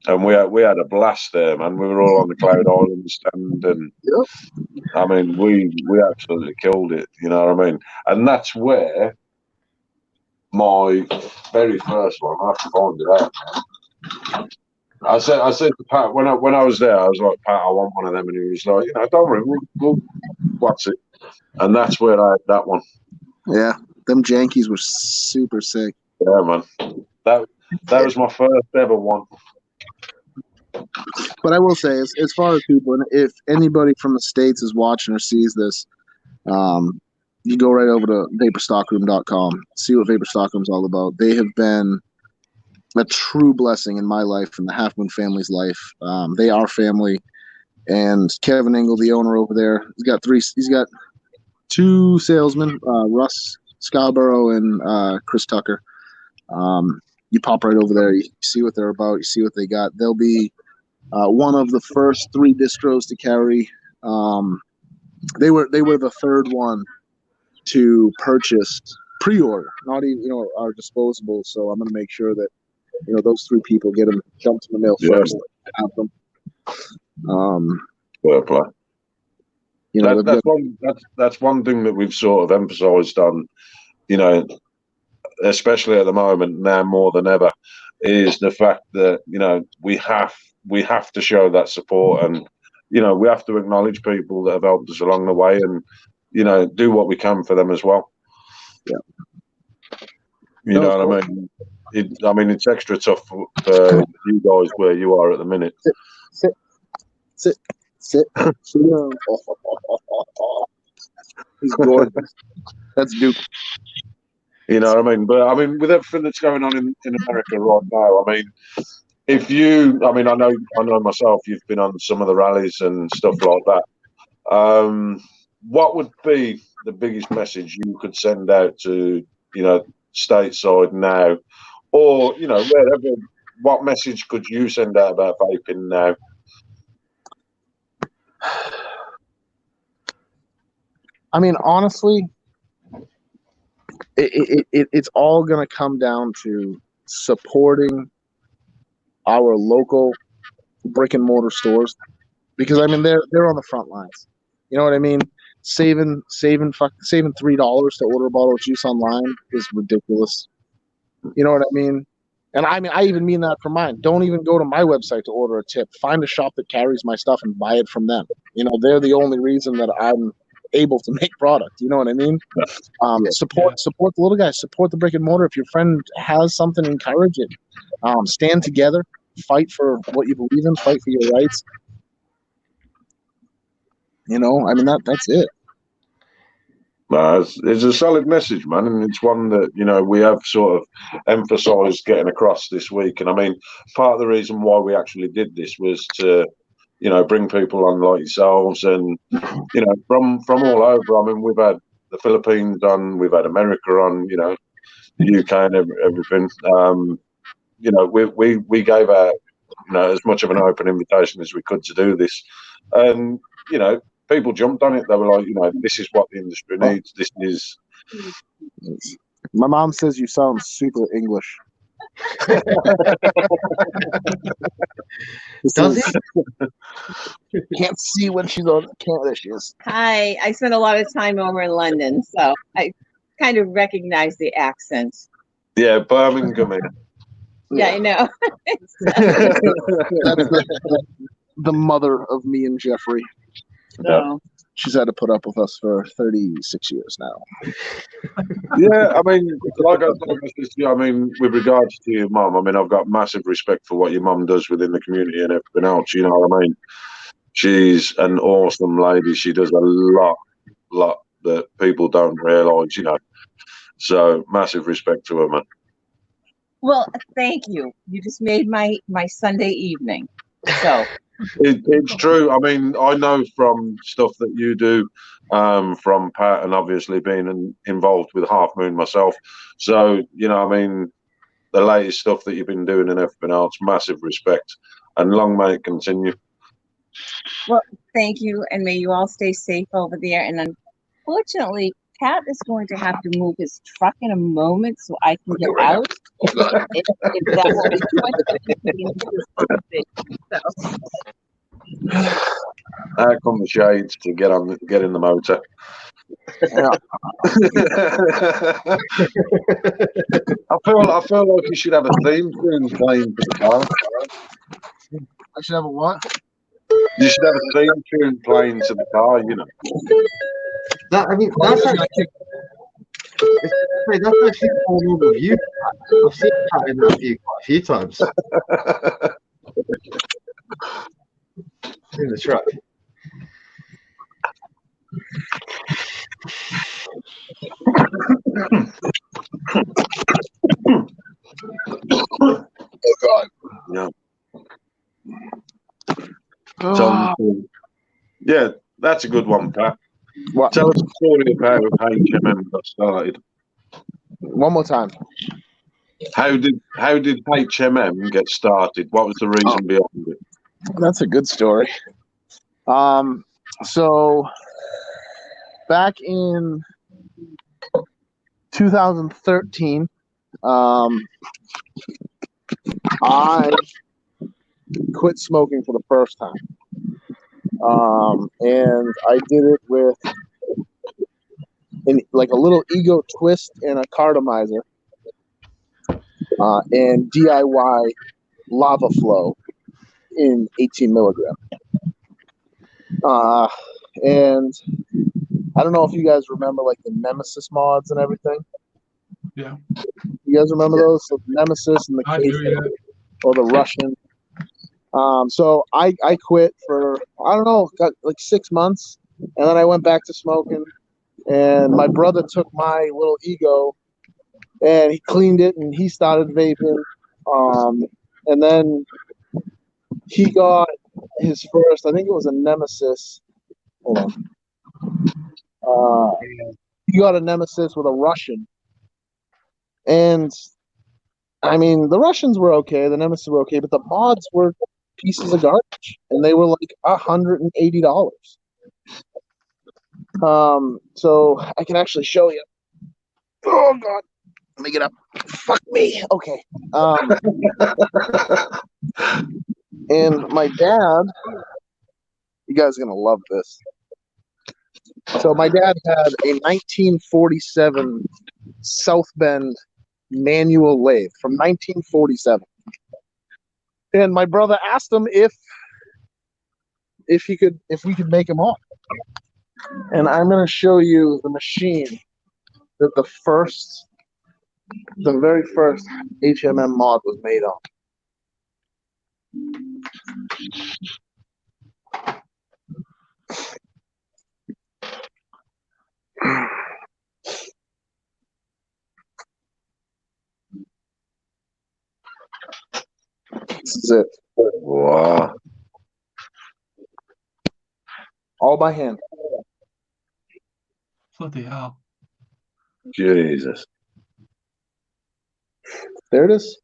And we had a blast there, man. We were all on the Cloud Island stand, and I mean, we absolutely killed it. You know what I mean? And that's where my very first one. I have to find it out. I said to Pat when I was there, I was like, Pat, I want one of them, and he was like, don't worry, we'll watch it. And that's where I had that one. Yeah, them jankies were super sick. Yeah, man. That was my first ever one. But I will say, as far as people, and if anybody from the States is watching or sees this, you go right over to vaporstockroom.com, see what Vapor Stockroom's all about. They have been a true blessing in my life and the Half Moon family's life. They are family, and Kevin Engel, the owner over there, he's got two salesmen, Russ Scarborough and Chris Tucker. You pop right over there, you see what they're about, you see what they got. They'll be one of the first 3 distros to carry. They were the third one to purchase pre-order, not even our disposable. So I'm going to make sure that those 3 people get them dumped in the mail first. Have them. Fair play. That's one thing that we've sort of emphasised on, especially at the moment now more than ever, is the fact that we have to show that support, and we have to acknowledge people that have helped us along the way, and do what we can for them as well. Yeah. You know what I mean? It's extra tough for you guys where you are at the minute. Sit down. He's gorgeous. That's Duke. You know what I mean? But with everything that's going on in America right now, if you, I know myself, you've been on some of the rallies and stuff like that. What would be the biggest message you could send out to, stateside now, or wherever? What message could you send out about vaping now? Honestly, it's all going to come down to supporting our local brick and mortar stores, because they're on the front lines. You know what I mean? Saving $3 to order a bottle of juice online is ridiculous. You know what I mean? And I even mean that for mine. Don't even go to my website to order a tip. Find a shop that carries my stuff and buy it from them. They're the only reason that I'm able to make product. You know what I mean? Support the little guys. Support the brick and mortar. If your friend has something, encourage it. Stand together. Fight for what you believe in. Fight for your rights. That's it. It's a solid message, man, and it's one that we have sort of emphasised getting across this week. And part of the reason why we actually did this was to bring people on like yourselves, and from all over. We've had the Philippines on, we've had America on, the UK and everything. We gave out as much of an open invitation as we could to do this, and people jumped on it. They were like, this is what the industry needs. This is. My mom says you sound super English. Does he? Can't see when she's on camera. There she is. Hi, I spent a lot of time over in London, so I kind of recognize the accent. Yeah, Birmingham. Yeah, I know. That's the mother of me and Jeffrey. No. She's had to put up with us for 36 years now. Yeah, like I said to you, with regards to your mum, I've got massive respect for what your mum does within the community and everything else. You know what I mean? She's an awesome lady. She does a lot that people don't realise, So massive respect to her, man. Well, thank you. You just made my Sunday evening. So. It's true. I know from stuff that you do, from Pat, and obviously being involved with Half Moon myself. So, the latest stuff that you've been doing and everything else, massive respect. And long may it continue. Well, thank you. And may you all stay safe over there. And unfortunately, Pat is going to have to move his truck in a moment so I can get out. If that will be so. Out come the shades to get in the motor. Yeah. I feel like you should have a theme tune playing for the car. I should have a what? You should have a theme tune playing to the car. That's actually. That's actually all over view. I've seen that in that view quite a few times. In the truck. Yeah, that's a good one, Pat. What? Tell us a story about how HMM got started. One more time. How did HMM get started? What was the reason behind it? That's a good story. So back in 2013, I quit smoking for the first time. And I did it with like a little ego twist and a cartomizer, and DIY lava flow in 18 milligram. And I don't know if you guys remember like the Nemesis mods and everything. Yeah. You guys remember those? So Nemesis and the I do, yeah. or the Russian. So I quit for, I don't know, got like 6 months, and then I went back to smoking. And my brother took my little ego and he cleaned it and he started vaping. And then he got his first, I think it was a Nemesis. Hold on. He got a Nemesis with a Russian. And I mean, the Russians were okay, the Nemesis were okay, but the mods were pieces of garbage, and they were like $180. So I can actually show you. Oh God, let me get up. Fuck me. Okay. And my dad, you guys are gonna love this. So my dad had a 1947 South Bend manual lathe from 1947. And my brother asked him if we could make him on. And I'm going to show you the machine that the very first HMM mod was made on. This is it. Wow. All by hand. Bloody hell. Jesus. There it is.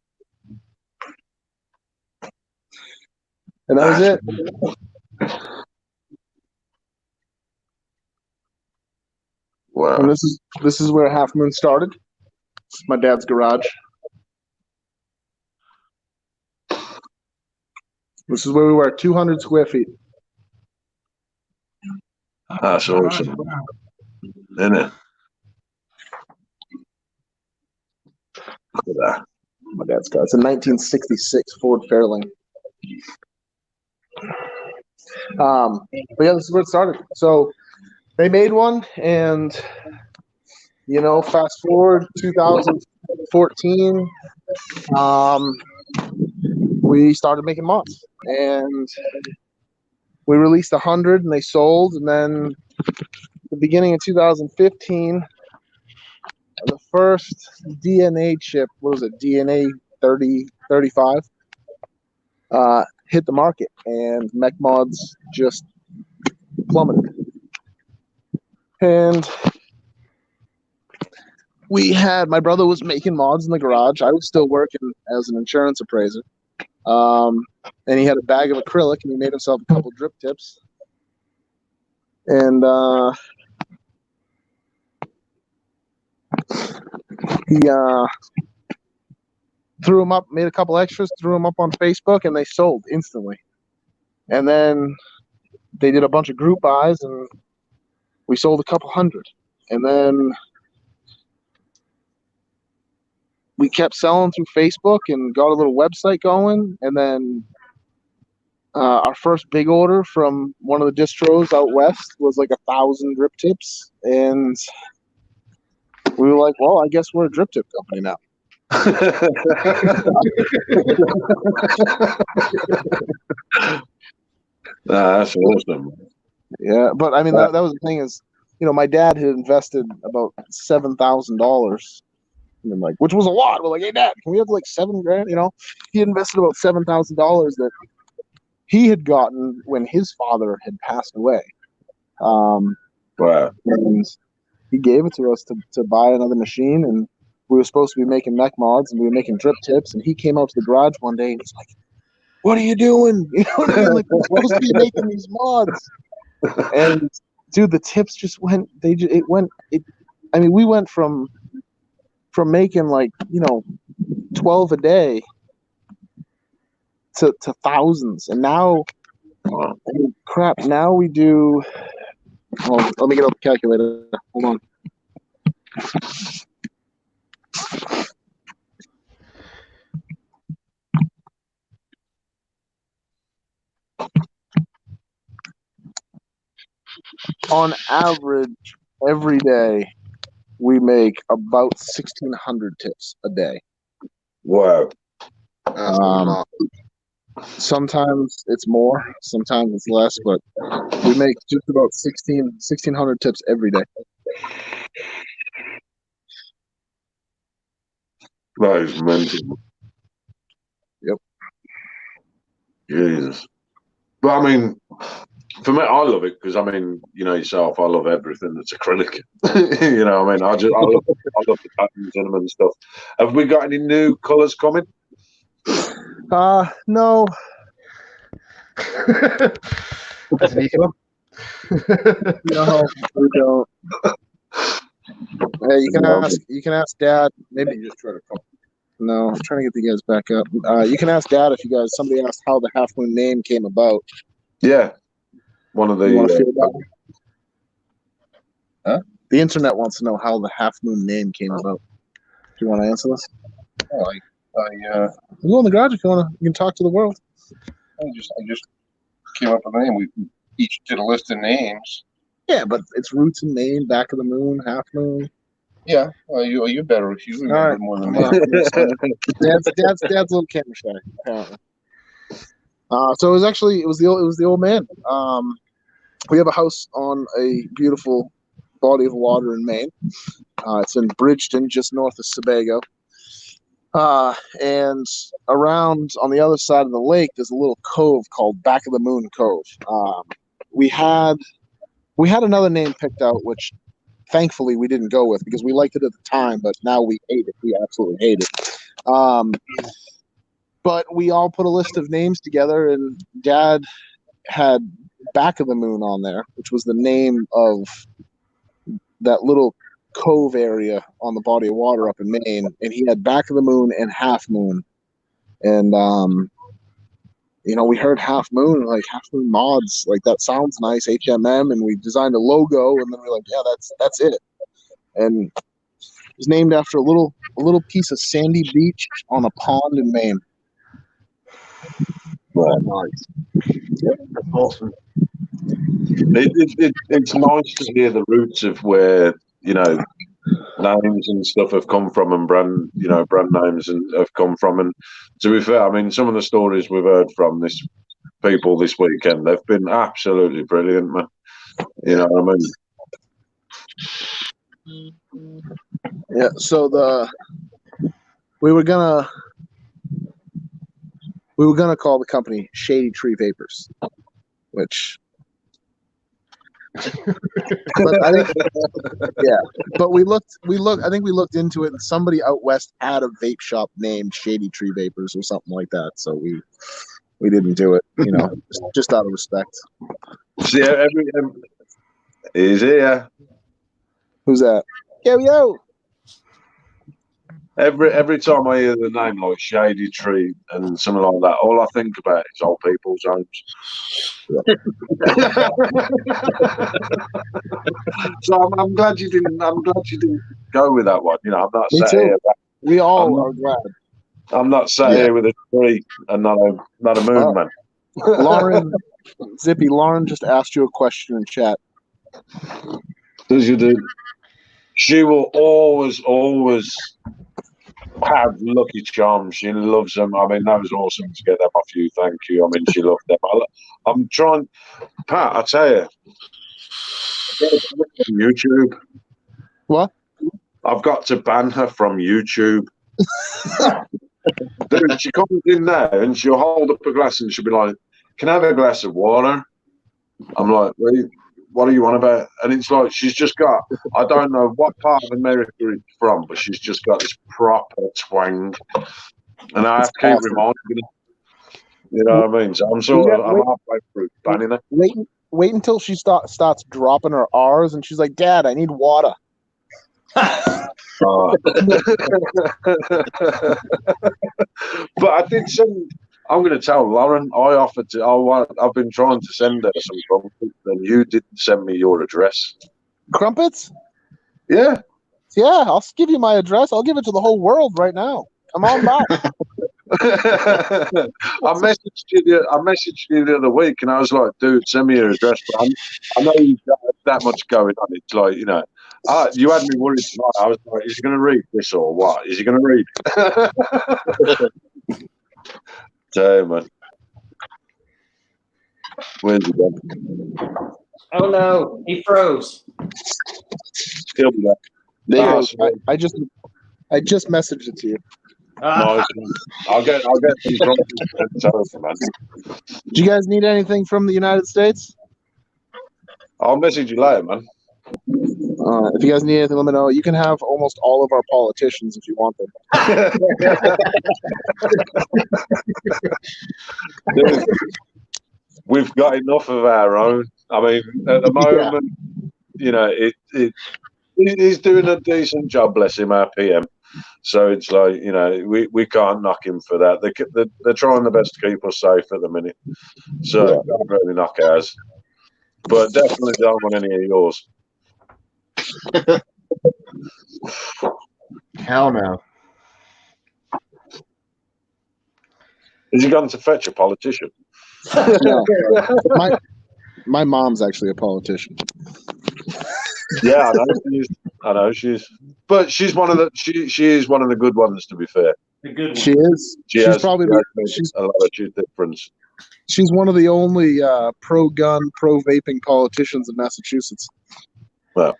And that was it. Wow. And this is where Half Moon started. It's my dad's garage. This is where we were, 200 square feet. That's awesome. Isn't it? Look at that. My dad's car. It's a 1966 Ford Fairlane. But yeah, this is where it started. So they made one, and fast forward 2014, we started making mods, and we released 100, and they sold. And then the beginning of 2015, the first DNA chip, what was it, DNA 3035, hit the market, and mech mods just plummeted. And my brother was making mods in the garage. I was still working as an insurance appraiser. And he had a bag of acrylic, and he made himself a couple drip tips. And he threw them up, made a couple extras, threw them up on Facebook, and they sold instantly. And then they did a bunch of group buys, and we sold a couple hundred. And then we kept selling through Facebook and got a little website going. And then our first big order from one of the distros out west was like 1,000 drip tips. And we were like, well, I guess we're a drip tip company now. That's awesome. Yeah, but I mean, that was the thing is, my dad had invested about $7,000, and like, which was a lot. We're like, hey, Dad, can we have like $7,000? He invested about $7,000 that he had gotten when his father had passed away. Wow. And he gave it to us to buy another machine, and we were supposed to be making mech mods, and we were making drip tips, and he came out to the garage one day and he's like, "What are you doing?" You know what I mean? Like, we're supposed to be making these mods. And dude, the tips just went. I mean, we went from making like 12 a day to thousands, and now, crap. Now we do. Oh, let me get out the calculator. Hold on. On average, every day, we make about 1,600 tips a day. Wow. Sometimes it's more, sometimes it's less, but we make just about 1,600 tips every day. That is mental. Yep. Jesus. But I mean, for me, I love it because I mean, you know yourself, I love everything that's acrylic. You know, I mean, I love the patterns in them and stuff. Have we got any new colours coming? No. No, we don't. Hey, you can ask Dad. Maybe you just try to call. No, I'm trying to get the guys back up. You can ask Dad if somebody asked how the Half Moon name came about. Yeah. One of the. You want to feel that? Huh? The internet wants to know how the Half Moon name came about. Do you want to answer this? Oh, you go in the garage if you want to. You can talk to the world. I just came up with a name. We each did a list of names. Yeah, but it's Roots and Main, Back of the Moon, Half Moon. Yeah, well, you're better if you remember more than me. Dad's a little camera shy, apparently. So it was the old man. We have a house on a beautiful body of water in Maine. It's in Bridgeton, just north of Sebago. And around on the other side of the lake, there's a little cove called Back of the Moon Cove. We had another name picked out, which thankfully we didn't go with because we liked it at the time, but now we hate it. We absolutely hate it. But we all put a list of names together, and Dad had Back of the Moon on there, which was the name of that little cove area on the body of water up in Maine, and he had Back of the Moon and Half Moon. And we heard Half Moon, like Half Moon Mods, like that sounds nice, HMM, and we designed a logo, and then we're like, yeah, that's it. And it was named after a little piece of sandy beach on a pond in Maine. Right. Nice. That's awesome. It's nice to hear the roots of where names and stuff have come from, and brand names and have come from. And to be fair, I mean, some of the stories we've heard from this weekend, they've been absolutely brilliant, man. You know what I mean? Yeah. So we were gonna call the company Shady Tree Vapors, which. But I think, yeah. But we looked. I think we looked into it, and somebody out west had a vape shop named Shady Tree Vapors or something like that. So we didn't do it. Just out of respect. Yeah. He's here. Who's that? Yo. Every time I hear the name like Shady Tree and something like that, all I think about is old people's homes. So I'm glad you didn't go with that one. I'm not Me sat too. here. We all are glad. I'm not sat here with a tree and not a moon man. Lauren just asked you a question in chat. Does you do? She will always have Lucky Charms. She loves them. I mean, that was awesome to get them off you. Thank you. I mean, she loved them. I'm trying, Pat. I tell you, YouTube. What? I've got to ban her from YouTube. Dude, she comes in there and she'll hold up a glass and she'll be like, can I have a glass of water? I'm like, what are you on about? And it's like, she's just got, I don't know what part of America it's from, but she's just got this proper twang. And I have to keep reminding her, you know what I mean? So I'm halfway through banning her. Wait until she starts dropping her R's and she's like, Dad, I need water. But I did send. I'm going to tell Lauren. I offered to. I've been trying to send her some crumpets, and you didn't send me your address. Crumpets? Yeah. Yeah, I'll give you my address. I'll give it to the whole world right now. Come on by. I messaged you the other week, and I was like, "Dude, send me your address." But I know you've got that much going on. It's like, you know, you had me worried tonight. I was like, "Is he going to read this or what? Is he going to read?" Damn, man. Where's he gone? Oh no, he froze. He'll be back. I just messaged it to you. Nice. I'll get some crumpets over, man. Do you guys need anything from the United States? I'll message you later, man. If you guys need anything, let me know. You can have almost all of our politicians if you want them. Dude, we've got enough of our own. I mean, at the moment, you know, he's doing a decent job, bless him, our PM. So it's like, you know, we can't knock him for that. They're trying the best to keep us safe at the minute. So can't really knock ours. But definitely don't want any of yours. Hell no. Is he going to fetch a politician? No. My mom's actually a politician. Yeah, I know she is. But she's one of the she is one of the good ones, to be fair. The good one. She is. She's a lot of difference. She's one of the only pro-gun, pro-vaping politicians in Massachusetts. Well,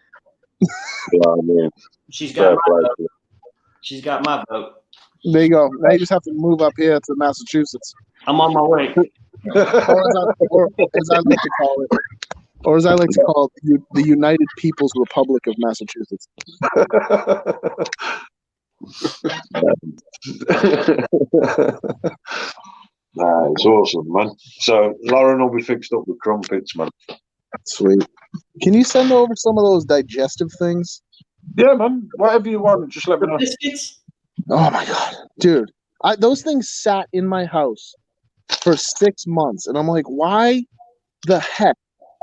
yeah, I mean, she's got my vote. She's got my vote. There you go. Now you just have to move up here to Massachusetts. I'm on my way. or as I like to call it, the United People's Republic of Massachusetts. Nah, it's awesome, man. So Lauren will be fixed up with crumpets, man. Sweet. Can you send over some of those digestive things? Yeah, man. Whatever you want, just let me know. Biscuits? Oh my god, dude! Those things sat in my house for 6 months, and I'm like, why the heck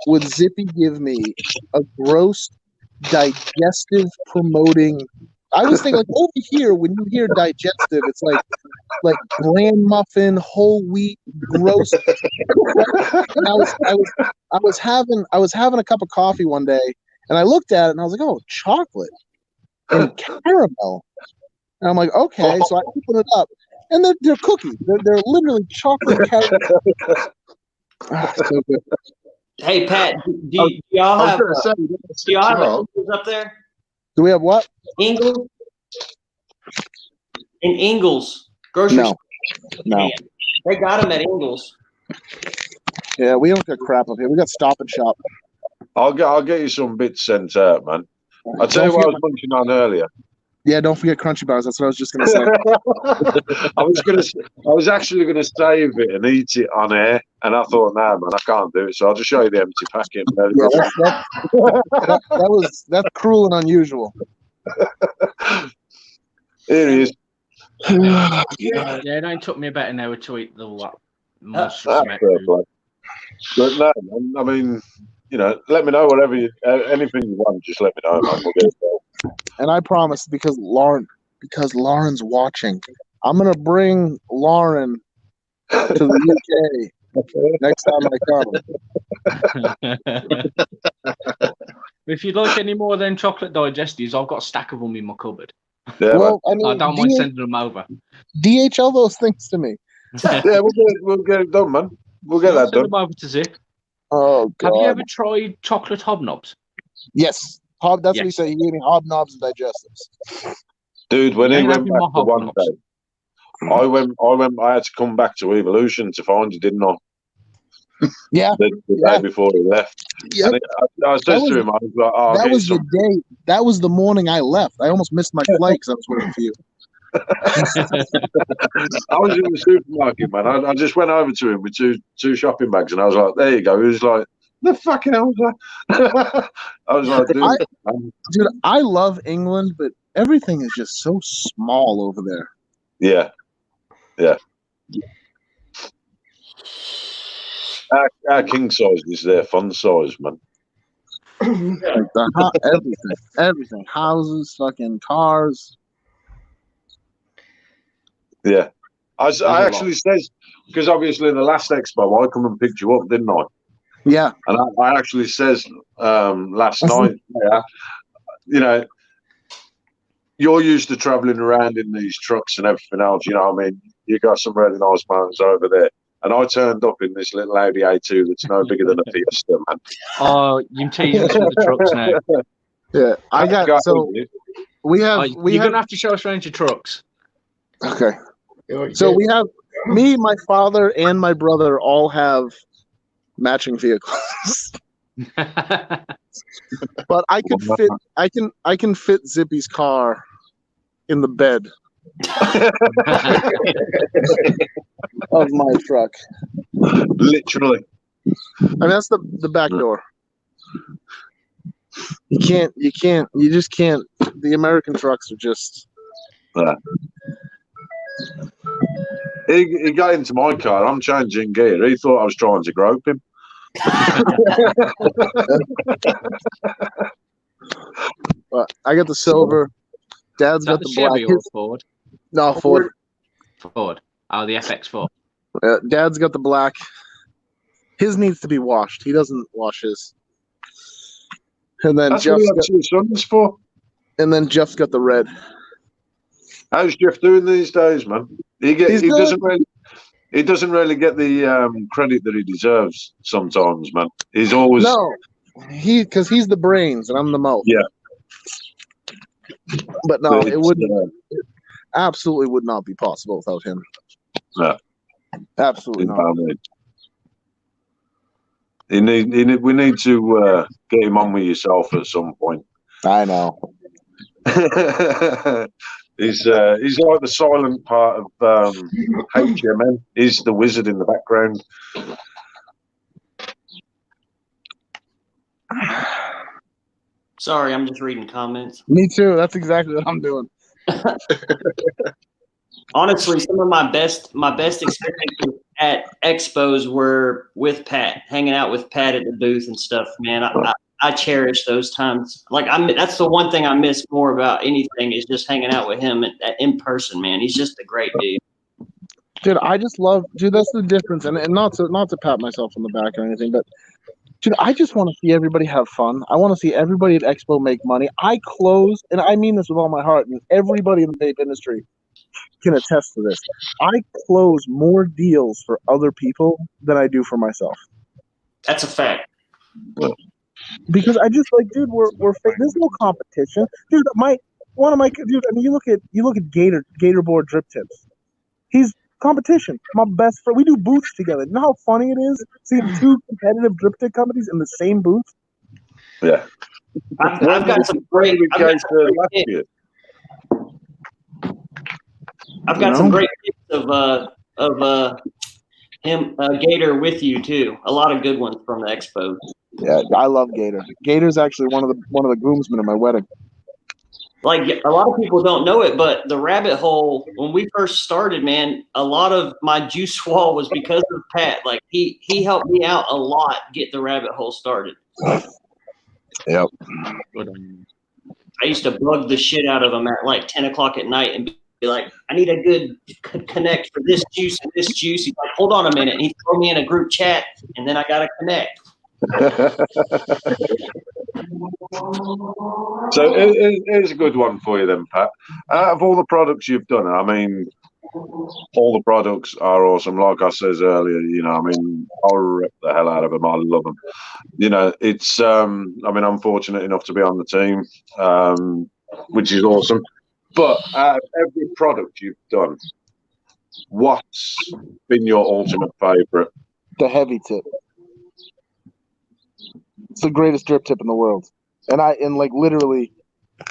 would Zippy give me a gross digestive promoting? I was thinking, like, over here, when you hear digestive, it's like bran muffin, whole wheat, gross. And I was having a cup of coffee one day, and I looked at it, and I was like, oh, chocolate and caramel. And I'm like, okay, so I open it up, and they're cookies. They're literally chocolate caramel. So good. Hey Pat, do y'all have Ingles up there? Do we have what? Ingles? In Ingles grocery store. No. They got them at Ingles. Yeah, we don't get crap up here. We got Stop and Shop. I'll get you some bits sent out, man. I'll tell you what I was munching on earlier. Yeah, don't forget Crunchy Bars. That's what I was just gonna say. I was actually gonna save it and eat it on air, and I thought, nah, man, I can't do it. So I'll just show you the empty packet. That's cruel and unusual. Here he is. Yeah, it only took me about an hour to eat the monstrous amount. But no, man, I mean, you know, let me know whatever anything you want. Just let me know, man. We'll get it done. And I promise, because Lauren's watching, I'm gonna bring Lauren to the UK next time I come. If you'd like any more than chocolate digestives, I've got a stack of them in my cupboard. Yeah, well, I mean, I don't mind sending them over. DHL those things to me. Yeah, we'll get it done, man. We'll get that done. Send them over to Zip. Oh, God. Have you ever tried chocolate hobnobs? Yes. That's what he said. He gave me hobnobs and digestives. Dude, when he went back to one day, I had to come back to Evolution to find you, didn't I? Yeah. The day before he left. Yep. And I said to him, I was like, oh, that was the day. That was the morning I left. I almost missed my flight because I was waiting for you. I was in the supermarket, man. I just went over to him with two shopping bags, and I was like, "There you go." He was like, "The fucking hell was that?" I was like, "Dude, I love England, but everything is just so small over there." Yeah, yeah. Our king size is their fun size, man. Like everything, houses, fucking cars. Yeah, I actually says, because obviously in the last expo I come and picked you up, didn't I? Yeah. And I actually says last night, yeah, you know, you're used to travelling around in these trucks and everything else. You know what I mean? You got some really nice mountains over there. And I turned up in this little Audi A2 that's no bigger than a Fiesta, man. Oh, you teasing us with the trucks now. Yeah, I got so we have you're gonna have to show us around your trucks. Okay. So we have me, my father, and my brother all have matching vehicles. But I could fit I can fit Zippy's car in the bed of my truck. Literally. I mean, that's the back door. You just can't. The American trucks are just. He got into my car. I'm changing gear. He thought I was trying to grope him. I got the silver. Dad's got the black. Chevy or Ford? No, Ford. Ford. Oh, the FX4. Dad's got the black. His needs to be washed. He doesn't wash his. And then That's what he got two sons for. And then Jeff's got the red. How's Jeff doing these days, man? He doesn't really get the credit that he deserves sometimes, man. He's always because he's the brains and I'm the mouth. Yeah. But no, it wouldn't. It absolutely would not be possible without him. No. Absolutely not. We need to get him on with yourself at some point. I know. He's like the silent part of HMN. He's the wizard in the background. Sorry, I'm just reading comments. Me too. That's exactly what I'm doing. Honestly, some of my best experiences at expos were with Pat, hanging out with Pat at the booth and stuff. Man, I cherish those times. Like that's the one thing I miss more about anything is just hanging out with him in person. Man, he's just a great dude. Dude, I just love. Dude, that's the difference, and not to pat myself on the back or anything, but. Dude, I just want to see everybody have fun. I want to see everybody at Expo make money. I close, and I mean this with all my heart, and everybody in the vape industry can attest to this. I close more deals for other people than I do for myself. That's a fact. Because I just like, dude, we're there's no competition, dude. Dude, I mean, you look at Gator Board Drip Tips. He's competition. My best friend. We do booths together. You know how funny it is seeing two competitive drip tip companies in the same booth? Yeah. I've got some great pictures of him Gator with you too. A lot of good ones from the expo. Yeah, I love Gator. Gator's actually one of the groomsmen at my wedding. Like a lot of people don't know it, but the rabbit hole when we first started, man, a lot of my juice wall was because of Pat. Like he helped me out a lot get the rabbit hole started. Yep. I used to bug the shit out of him at like 10 o'clock at night and be like, I need a good connect for this juice and this juice. He's like, hold on a minute. And he'd throw me in a group chat and then I got to connect. So here's a good one for you then, Pat. Out of all the products you've done, I mean, all the products are awesome. Like I said earlier, you know, I mean, I'll rip the hell out of them. I love them. You know, it's, I mean, I'm fortunate enough to be on the team, which is awesome. But out of every product you've done, what's been your ultimate favourite? The heavy tip. It's the greatest drip tip in the world. And like literally,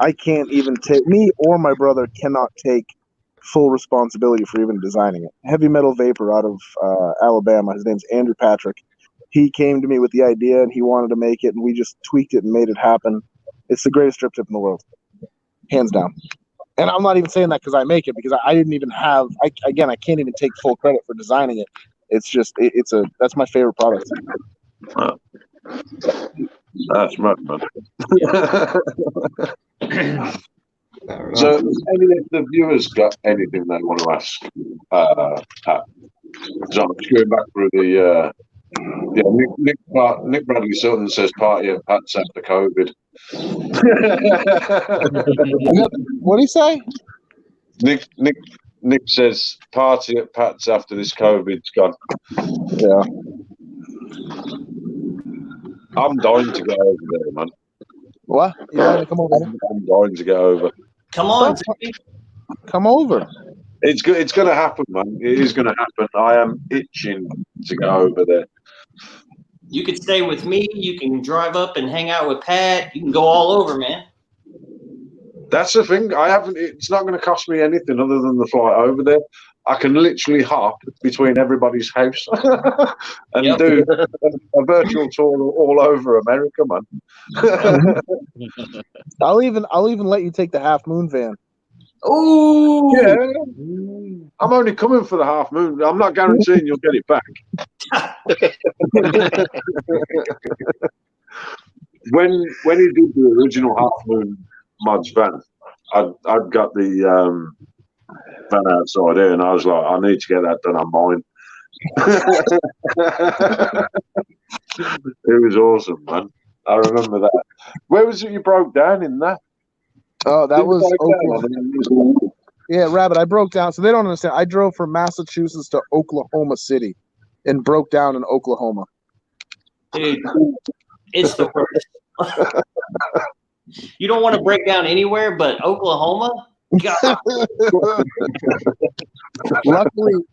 I can't even take, me or my brother cannot take full responsibility for even designing it. Heavy Metal Vapor out of Alabama. His name's Andrew Patrick. He came to me with the idea and he wanted to make it, and we just tweaked it and made it happen. It's the greatest drip tip in the world, hands down. And I'm not even saying that because I make it, because I didn't even have. I can't even take full credit for designing it. It's just that's my favorite product. That's mad, man. So, has any of the viewers got anything they want to ask? Pat? So I'm just going back through the. Nick Bradley Sutton says party at Pat's after COVID. What do you say? Nick says party at Pat's after this COVID's gone. Yeah. I'm dying to get over there, man. What? You want to come over? I'm dying to get over. Come on, Zippy. Come over. It's good. It's going to happen, man. It is going to happen. I am itching to go over there. You could stay with me. You can drive up and hang out with Pat. You can go all over, man. That's the thing. It's not going to cost me anything other than the flight over there. I can literally hop between everybody's house and do a virtual tour all over America, man. I'll even let you take the Half Moon van. Oh yeah. I'm only coming for the Half Moon. I'm not guaranteeing you'll get it back. When he did the original Half Moon Mods van, I'd got the van outside here, and I was like, I need to get that done on mine. It was awesome, man. I remember that. Where was it you broke down in that? Oh, that was Oklahoma. Yeah, Rabbit, I broke down. So they don't understand. I drove from Massachusetts to Oklahoma City and broke down in Oklahoma. Dude, it's the worst. You don't want to break down anywhere but Oklahoma? God.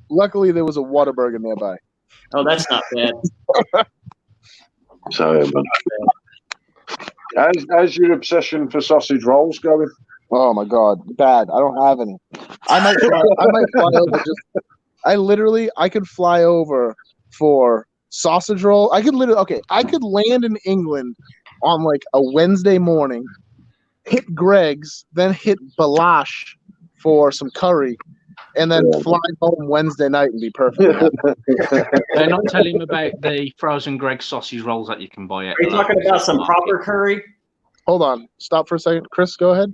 Luckily, there was a Whataburger nearby. Oh, that's not bad. Sorry, man. How's your obsession for sausage rolls going? Oh my God, bad. I don't have any. I might fly over. I could fly over for sausage roll. I could land in England on like a Wednesday morning, hit Greg's, then hit Balash for some curry, and then fly home Wednesday night and be perfect. They're not telling him about the frozen Greg's sausage rolls that you can buy at. Are you talking about some proper curry? Hold on. Stop for a second. Chris, go ahead.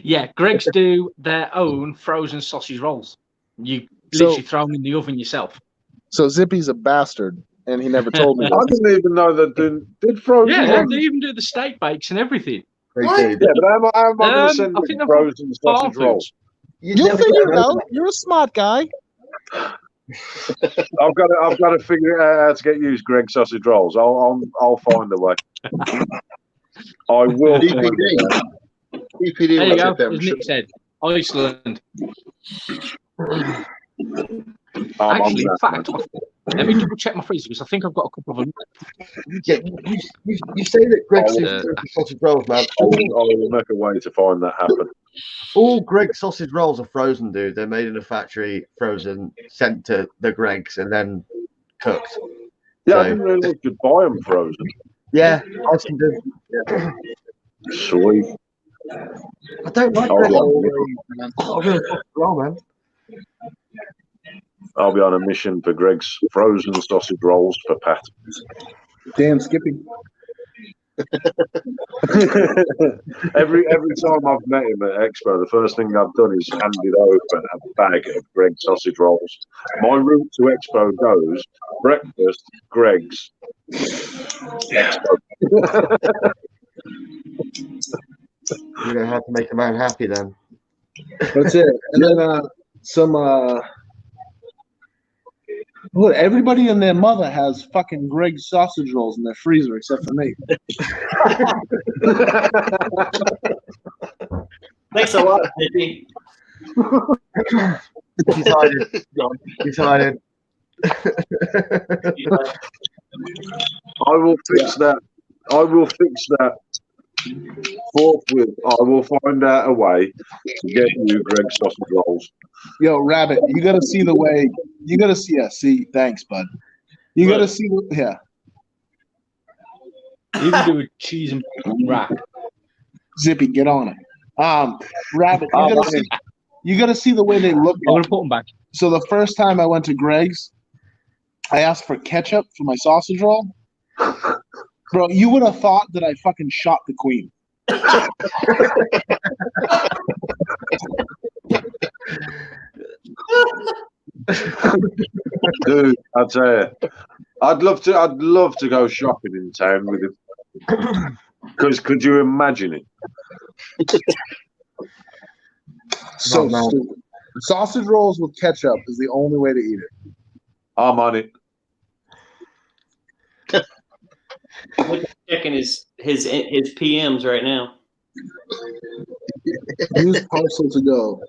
Yeah, Greg's do their own frozen sausage rolls. You literally throw them in the oven yourself. So Zippy's a bastard, and he never told me I didn't even know that did frozen. Yeah, they even do the steak bakes and everything. What? Yeah, but how am I going to send them frozen sausage rolls? You'll figure it out. You're a smart guy. I've got to figure out how to get used Greg's sausage rolls. I'll find a way. I will. DPD. There you go. As Nick said, Iceland. Actually, in fact, let me double check my freezer because I think I've got a couple of them. Yeah, you say that Greg's sausage rolls, man. I will make a way to find that happen. All Greg's sausage rolls are frozen, dude. They're made in a factory, frozen, sent to the Greg's, and then cooked. Yeah, so, I didn't realise you could buy them frozen. Yeah, I can do. Yeah. Sweet. I don't like Greg's man. I'll be on a mission for Greg's frozen sausage rolls for Pat. Damn, Skippy. every time I've met him at Expo, the first thing I've done is handed over a bag of Greg's sausage rolls. My route to Expo goes breakfast, Greg's, Expo. You're gonna have to make a man happy then. That's it. And then look, everybody and their mother has fucking Greg's sausage rolls in their freezer except for me. Thanks a lot, Nicky. Decided. I will fix that. I will fix that forthwith. I will find out a way to get you Greg sausage rolls. Yo, Rabbit, you gotta see the way. You gotta see. Yeah, see. Thanks, bud. You gotta see. Yeah. You can do a cheese and wrap. Zippy, get on it. Rabbit, you gotta see the way they look. I'm gonna put them back. So the first time I went to Greg's, I asked for ketchup for my sausage roll. Bro, you would have thought that I fucking shot the queen. Dude, I tell you, I'd love to go shopping in town with him. Because could you imagine it? So stupid. Sausage rolls with ketchup is the only way to eat it. I'm on it. Checking his PMs right now. Use parcel to go.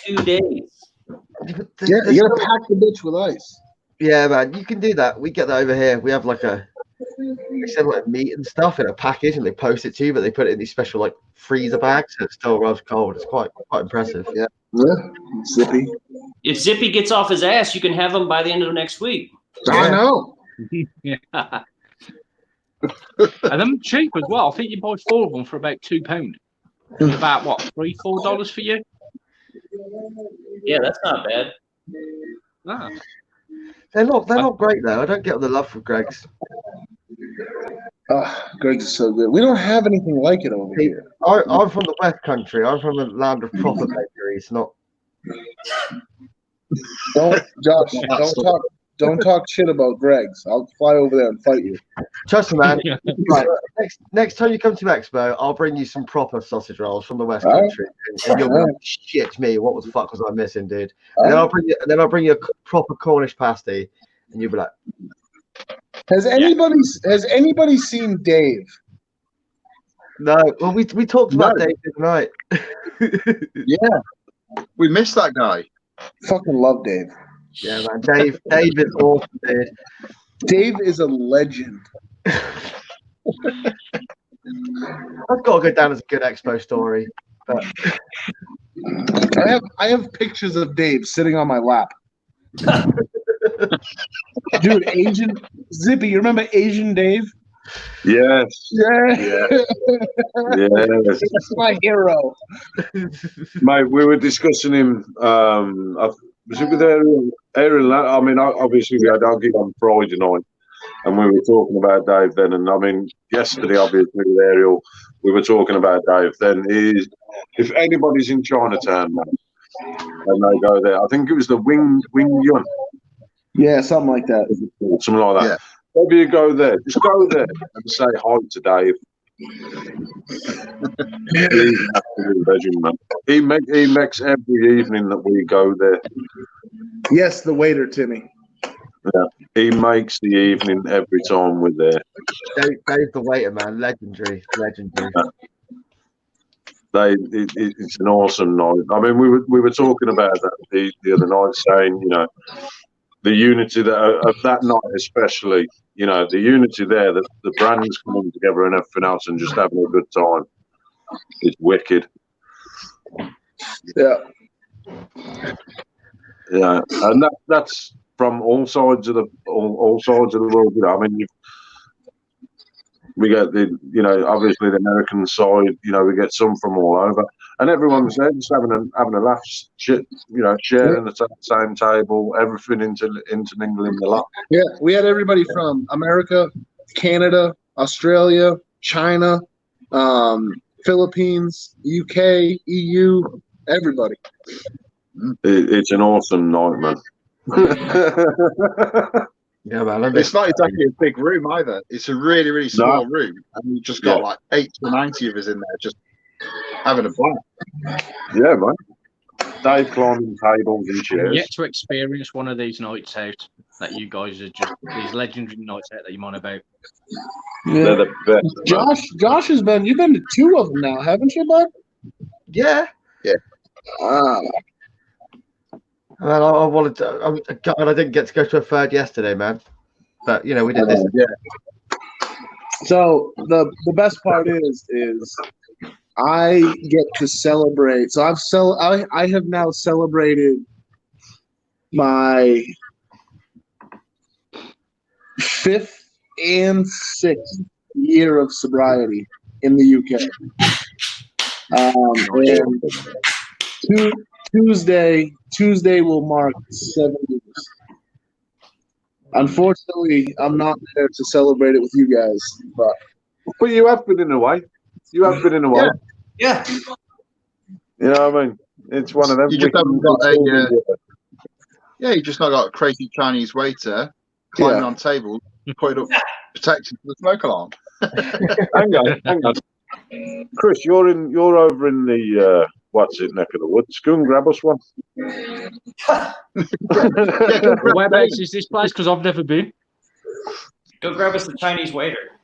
2 days. Yeah, you gotta pack the bitch with ice. Yeah, man, you can do that. We get that over here. We have like they send like meat and stuff in a package, and they post it to you, but they put it in these special like freezer bags, so it still arrives cold. It's quite impressive. Yeah, Zippy. If Zippy gets off his ass, you can have him by the end of next week. I know. Yeah. And them cheap as well. I think you buy 4 of them for about £2. About what, $3-4 for you? Yeah, that's not bad. Ah. They're not great though. I don't get the love for Greg's. Greg's is so good. We don't have anything like it over here. I'm from the West Country. I'm from the land of proper bakeries, not. Josh, don't talk shit about Greg's. I'll fly over there and fight you. Trust me, man. Right. Next time you come to Expo, I'll bring you some proper sausage rolls from the West Country, and you'll be like, shit me. What the fuck was I missing, dude? And then I'll bring you a proper Cornish pasty, and you'll be like. Has anybody seen Dave? No. Well, we talked about Dave tonight. Yeah, we missed that guy. Fucking love Dave. Yeah, man. Dave is awesome, dude. Dave is a legend. That's got to go down as a good Expo story. But I have pictures of Dave sitting on my lap. Dude, Asian Zippy, you remember Asian Dave? Yes. Yeah. Yes. That's my hero. Mate, we were discussing him. Was it with Ariel? I mean, obviously we had our gig on Friday night, and we were talking about Dave then. And I mean, yesterday, obviously with Ariel, we were talking about Dave. Then if anybody's in Chinatown, man, and they go there, I think it was the Wing Yun. Yeah, something like that. Something like that. Yeah. Maybe you go there. Just go there and say hi to Dave. He's an absolute legend, man. He makes every evening that we go there. Yes, the waiter, Timmy. Yeah, he makes the evening every time we're there. Dave the waiter, man, legendary. It's an awesome night. I mean, we were talking about that the other night, saying, you know, the unity of that night, especially, you know, the unity there, that the brands coming together and everything else, and just having a good time. It's wicked. Yeah. Yeah, and that's from all sides of the world. You know, I mean, we get obviously the American side. You know, we get some from all over, and everyone's there just having a laugh, sharing the same table, everything intermingling the lot. Yeah, we had everybody from America, Canada, Australia, China, Philippines, UK, EU, everybody. It's an awesome night, man. Yeah, man. It's not exactly a big room either. It's a really, really small room, and you just got like 80 to 90 of us in there just having a blast. Yeah, man. Dave climbing tables and chairs. Yet to experience one of these nights out that you guys are just these legendary nights out that you're on about. Yeah. They're the best. Josh has been. You've been to 2 of them now, haven't you, bud? Yeah. Yeah. And then I wanted to. God, I didn't get to go to a third yesterday, man. But you know, we did this. Yeah. So the best part is I get to celebrate. So I have now celebrated my 5th and 6th year of sobriety in the UK. And Tuesday will mark 7 years. Unfortunately, I'm not there to celebrate it with you guys, but you have been in a way. You have been in a way. Yeah. You know what I mean? It's one of them. You just haven't got you just not got a crazy Chinese waiter climbing on tables, putting up protection for the smoke alarm. hang on. Chris, you're over in the what's it, neck of the woods. Go and grab us one. Whereabouts is this place? Because I've never been. Go grab us the Chinese waiter.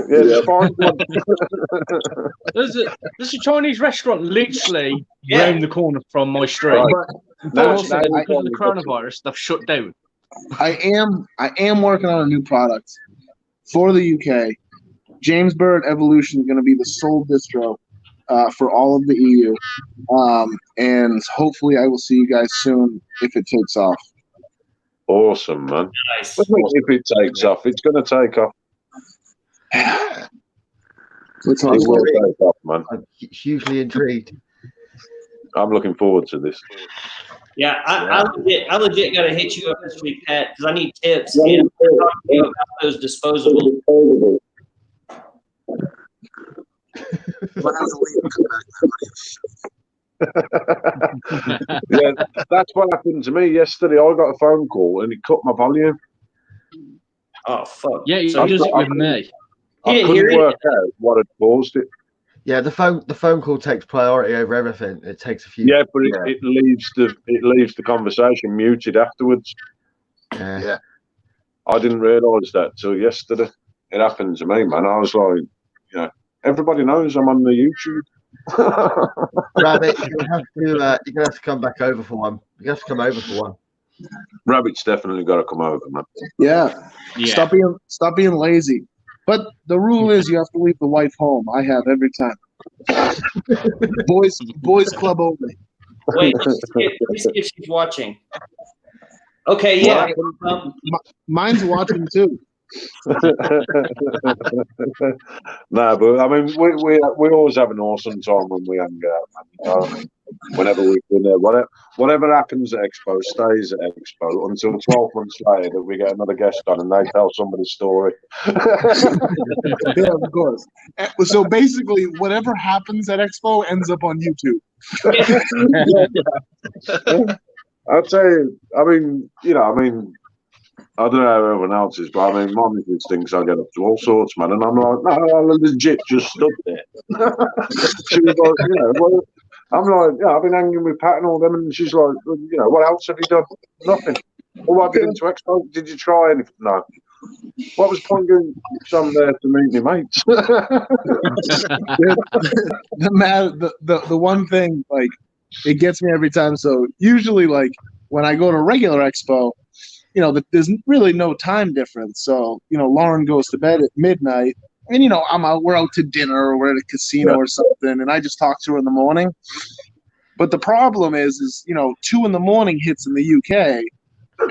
Just find one. There's a Chinese restaurant literally round the corner from my street. Unfortunately, because of the coronavirus, they've shut down. I am working on a new product for the UK. James Bird Evolution is going to be the sole distro for all of the EU. And hopefully I will see you guys soon if it takes off. Awesome, man. Nice. If it takes off, it's going to take off. It will take off, man. I'm hugely intrigued. I'm looking forward to this. Yeah, I legit got to hit you up this week, Pat, because I need tips. And I'm talking to you about those disposable. Yeah, that's what happened to me yesterday. I got a phone call and it cut my volume. Oh fuck! Yeah, so does it with me. I couldn't work out what had caused it. Yeah, the phone call takes priority over everything. It takes a few. Yeah, but it leaves the conversation muted afterwards. Yeah. I didn't realise that till yesterday. It happened to me, man. I was like, everybody knows I'm on the YouTube. Rabbit, you're gonna have to come back over for one. You have to come over for one. Rabbit's definitely got to come over, man. Yeah. Stop being lazy. But the rule is you have to leave the wife home. I have every time. Boys club only. Wait, let's see if she's watching. Okay, yeah. Mine's watching too. No, but I mean, we always have an awesome time when we hang out, man. Whenever we've been there, whatever happens at Expo stays at Expo until 12 months later that we get another guest on and they tell somebody's story. Yeah, of course. So basically, whatever happens at Expo ends up on YouTube. I'll tell you, I don't know how everyone else is, but I mean, my missus thinks I get up to all sorts, man. And I'm like, no, I legit just stood there. She was like, well, I'm like, I've been hanging with Pat and all them. And she's like, what else have you done? Nothing. Well, what have you been to Expo? Did you try anything? No. What was the point doing some there to meet my mates? The one thing, like, it gets me every time. So usually, like, when I go to regular Expo, there's really no time difference. So, Lauren goes to bed at midnight and, we're out to dinner or we're at a casino or something. And I just talk to her in the morning. But the problem is 2 a.m. hits in the UK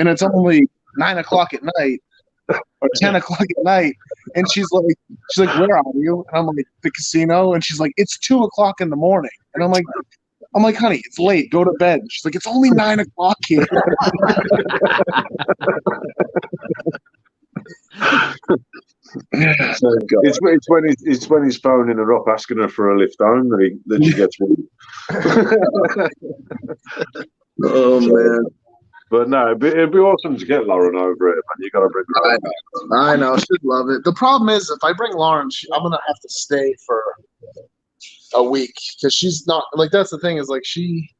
and it's only 9 o'clock at night or 10 o'clock at night. And she's like, where are you? And I'm like, the casino. And she's like, it's 2 o'clock in the morning. And I'm like, honey, it's late. Go to bed. She's like, it's only 9 o'clock here. It's when he's phoning her up asking her for a lift home that she gets one. Oh man! But no, it'd be awesome to get Lauren over it, man. You got to bring her over. I know, she'd love it. The problem is, if I bring Lauren, I'm gonna have to stay for a week because she's not like. That's the thing is like she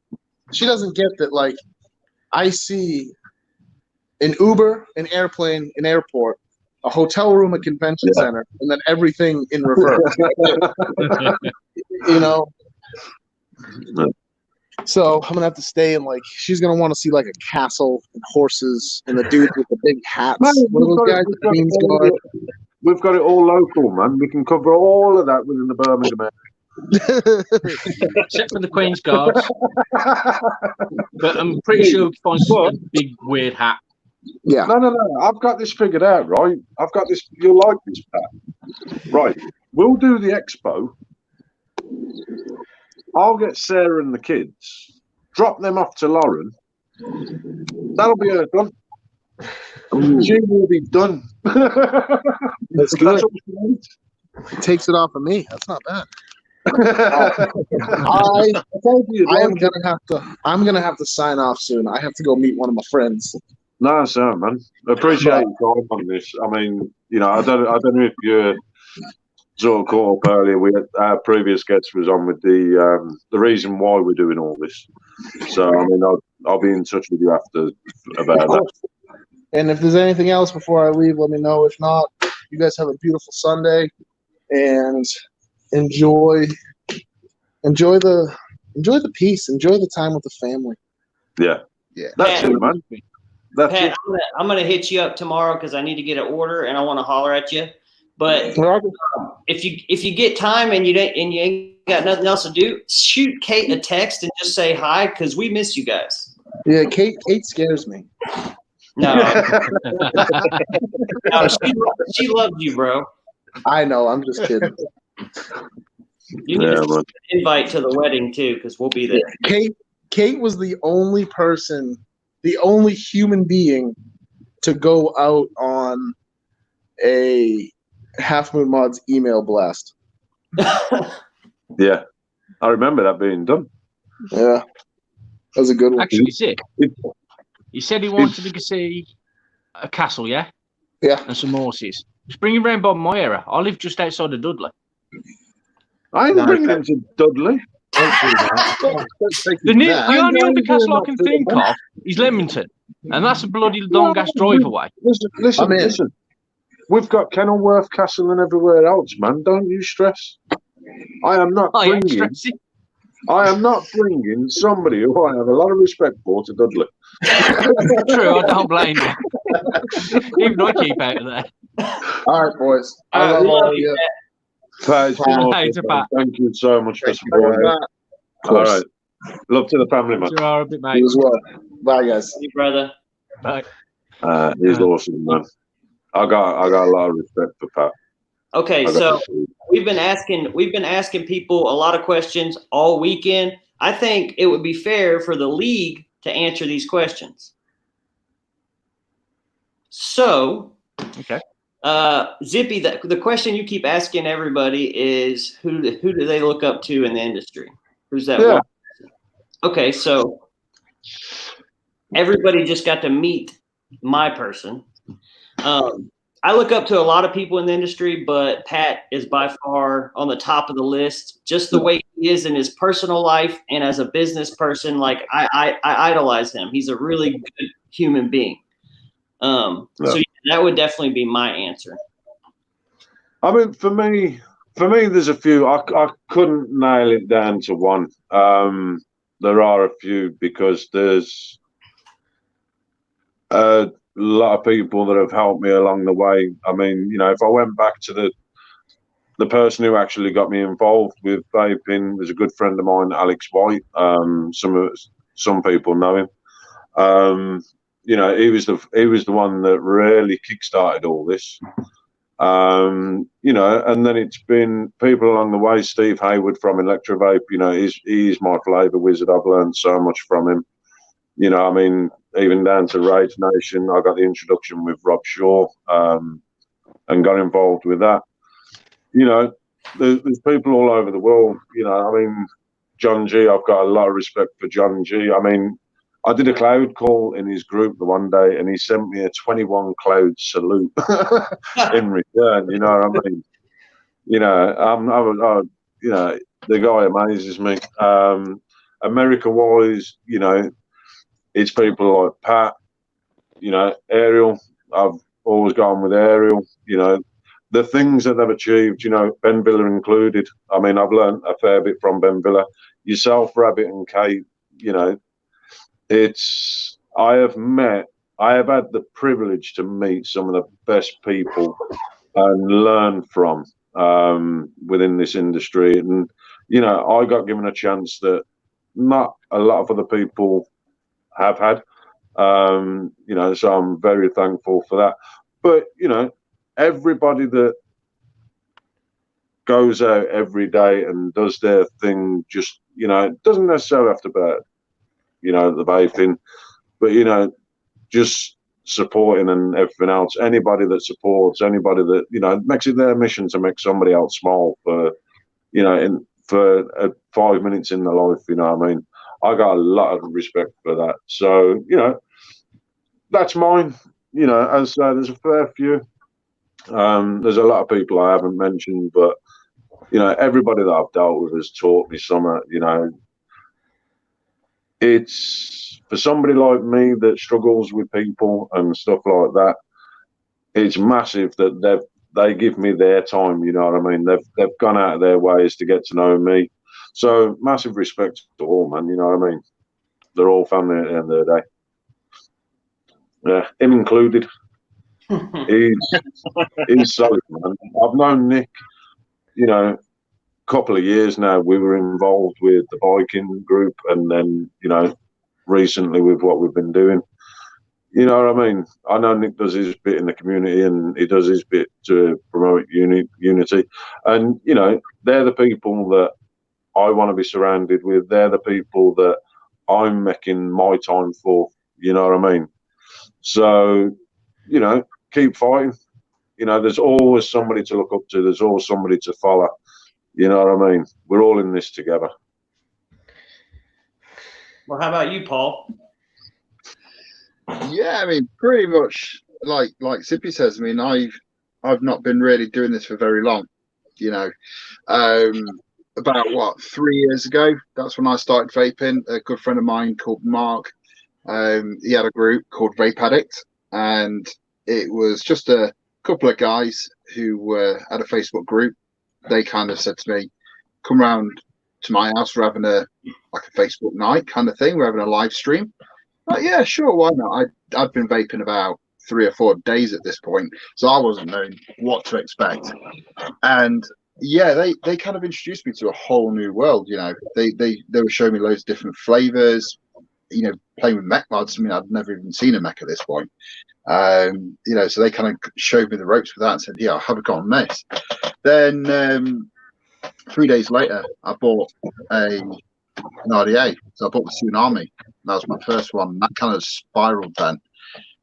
doesn't get that. Like I see an Uber, an airplane, an airport, a hotel room, a convention center, and then everything in reverse. So I'm gonna have to stay and like she's gonna want to see like a castle and horses and the dudes with the big hats. Man, What are those guys? The Queen's Guard. We've got it all local, man. We can cover all of that within the Birmingham area. Except for the Queen's Guards. But I'm pretty sure we can find a big weird hat. Yeah. No. I've got this figured out, right? I've got this. You'll like this, Pat. Right. We'll do the expo. I'll get Sarah and the kids, drop them off to Lauren. That'll be her done. She will be done. That's good. It takes it off of me. That's not bad. I'm gonna have to sign off soon. I have to go meet one of my friends. No, sir, man. Appreciate your time on this. I mean, you know, I don't know if you sort of caught up earlier. Our previous guest was on with the reason why we're doing all this. So I mean, I'll be in touch with you after about that. And if there's anything else before I leave, let me know. If not, you guys have a beautiful Sunday and enjoy the peace, enjoy the time with the family. Yeah. That's it, man. That's Pat, it. I'm gonna hit you up tomorrow because I need to get an order and I want to holler at you. But if you get time and you ain't got nothing else to do, shoot Kate a text and just say hi because we miss you guys. Yeah, Kate scares me. No, no, she loves you, bro. I know. I'm just kidding. You need to invite to the wedding too, because we'll be there. Kate was the only person, the only human being to go out on a Half Moon Mods email blast. Yeah, I remember that being done. Yeah, that was a good one. Actually, Zip, he said he wanted to go see a castle, yeah? Yeah. And some horses. Just bring him round by my area. I live just outside of Dudley. I ain't bringing him to Dudley. The only other castle I can think of is Leamington. And that's a bloody long-ass drive away. Listen. We've got Kenilworth Castle and everywhere else, man. Don't you stress. I am not bringing somebody who I have a lot of respect for to Dudley. True, I don't blame you. Even I keep out of there. All right, boys. I love all of you. Thank you so much for supporting me. All right. Love to the family, man. You as well. Bye, guys. See you, brother. Bye. He's awesome, man. I got a lot of respect for Pat. Okay, so we've been asking people a lot of questions all weekend. I think it would be fair for the league to answer these questions. So, okay. Zippy, the question you keep asking everybody is who do they look up to in the industry? Who's that one? Okay, so everybody just got to meet my person. I look up to a lot of people in the industry, but Pat is by far on the top of the list. Just the way he is in his personal life and as a business person, like I idolize him. He's a really good human being. So that would definitely be my answer. I mean, for me, there's a few. I couldn't nail it down to one. There are a few because there's a lot of people that have helped me along the way. I mean, you know, if I went back to the person who actually got me involved with vaping was a good friend of mine, Alex White. Some people know him. You know, he was the one that really kickstarted all this. You know, and then it's been people along the way. Steve Hayward from Electro Vape. You know, he's my flavour wizard. I've learned so much from him. You know, I mean, even down to Rage Nation, I got the introduction with Rob Shaw and got involved with that. You know, there's people all over the world. You know, I mean, John G, I've got a lot of respect for John G. I mean, I did a cloud call in his group the one day and he sent me a 21 cloud salute in return. You know what I mean? You know, you know, the guy amazes me. America-wise, you know, it's people like Pat, you know, Ariel. I've always gone with Ariel. You know, the things that they've achieved, you know, Ben Villa included. I mean, I've learned a fair bit from Ben Villa. Yourself, Rabbit and Kate, you know, I have had the privilege to meet some of the best people and learn from within this industry. And, you know, I got given a chance that not a lot of other people have had. You know, so I'm very thankful for that. But, you know, everybody that goes out every day and does their thing, just, you know, it doesn't necessarily have to be, you know, the vaping, but, you know, just supporting and everything else. Anybody that supports, anybody that, you know, makes it their mission to make somebody else smile for, you know, for 5 minutes in their life, you know what I mean? I got a lot of respect for that. So, you know, that's mine. You know, as there's a fair few. There's a lot of people I haven't mentioned, but, you know, everybody that I've dealt with has taught me something. You know, it's for somebody like me that struggles with people and stuff like that. It's massive that they give me their time. You know what I mean? They've gone out of their ways to get to know me. So massive respect to all, man. You know what I mean? They're all family at the end of the day. Yeah, him included. He's solid, man. I've known Nick, you know, couple of years now. We were involved with the biking group, and then, you know, recently with what we've been doing. You know what I mean? I know Nick does his bit in the community, and he does his bit to promote unity. And, you know, they're the people that I want to be surrounded with. They're the people that I'm making my time for. You know what I mean? So, you know, keep fighting. You know, there's always somebody to look up to. There's always somebody to follow. You know what I mean? We're all in this together. Well, how about you, Paul? Yeah, I mean, pretty much like Zippy says. I mean, I've not been really doing this for very long. You know, about what, 3 years ago, that's when I started vaping. A good friend of mine called Mark, he had a group called Vape Addict, and it was just a couple of guys who were at a Facebook group. They kind of said to me, come round to my house, we're having a Facebook night kind of thing, we're having a live stream. Like, yeah, sure, why not? I'd been vaping about 3 or 4 days at this point, so I wasn't knowing what to expect. And yeah, they kind of introduced me to a whole new world. You know, they were showing me loads of different flavors, you know, playing with mech mods. I mean, I'd never even seen a mech at this point. You know, so they kind of showed me the ropes with that and said, yeah, have a go on this. Then 3 days later, I bought an RDA. So I bought the Tsunami. That was my first one. That kind of spiraled then.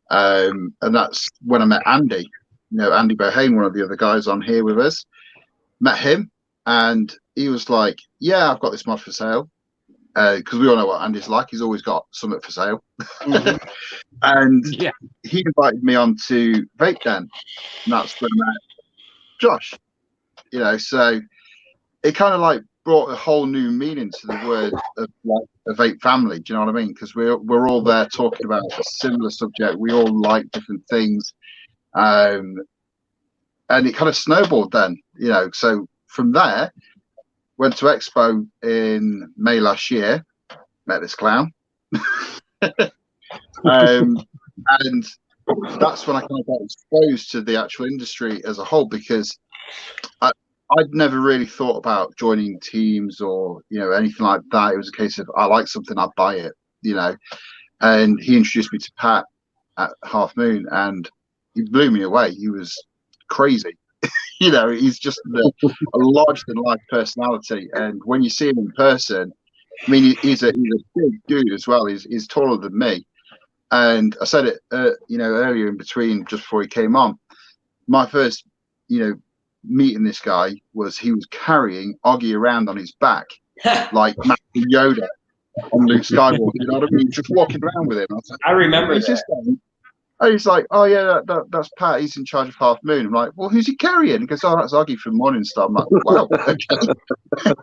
And that's when I met Andy. You know, Andy Bohane, one of the other guys on here with us. Met him, and he was like, yeah, I've got this mod for sale. Because we all know what Andy's like. He's always got something for sale. Mm-hmm. And yeah, he invited me on to Vape Den. And that's when I met Josh. You know, so it kind of like brought a whole new meaning to the word of like a vape family. Do you know what I mean? Because we're all there talking about a similar subject. We all like different things. And it kind of snowballed then, you know. So from there, went to Expo in May last year, met this clown. And that's when I kind of got exposed to the actual industry as a whole, because I'd never really thought about joining teams or, you know, anything like that. It was a case of I like something, I'd buy it, you know. And he introduced me to Pat at Half Moon, and he blew me away. He was crazy. You know, he's just a larger than life personality. And when you see him in person, I mean, he's a big dude as well. He's taller than me. And I said it, you know, earlier in between, just before he came on. My first, you know, meeting this guy was he was carrying Oggy around on his back like Master Yoda on Luke Skywalker. You know what I mean? Just walking around with him. I remember that. And he's like, oh yeah, that's Pat. He's in charge of Half Moon. I'm like, well, who's he carrying? He goes, oh, that's Oggy from Morning Star. I'm like, wow, okay.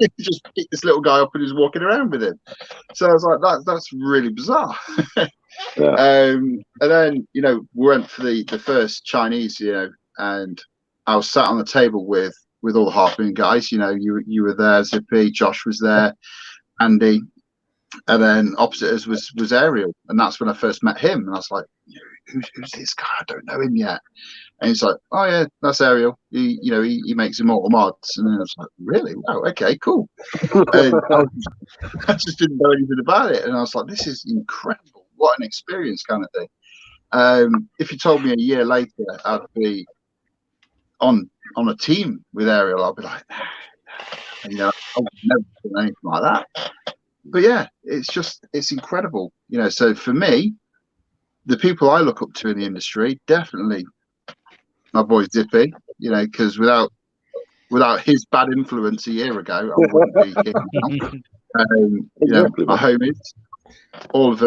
He just picked this little guy up and he's walking around with him. So I was like, that's really bizarre. Yeah. And then, you know, we went for the first Chinese, you know, and I was sat on the table with all the Half Moon guys. You know, you were there, Zippy, Josh was there, Andy, And then opposite us was Ariel, and that's when I first met him. And I was like, "Who's this guy? I don't know him yet." And he's like, "Oh yeah, that's Ariel. He makes immortal mods." And then I was like, "Really? Wow, okay, cool." And I just didn't know anything about it, and I was like, "This is incredible! What an experience!" kind of thing. If you told me a year later I'd be on a team with Ariel, I'd be like, I would never done anything like that. But yeah, it's incredible. So for me, the people I look up to in the industry, definitely my boy Zippy, because without his bad influence a year ago, I wouldn't be here now. My homies, all of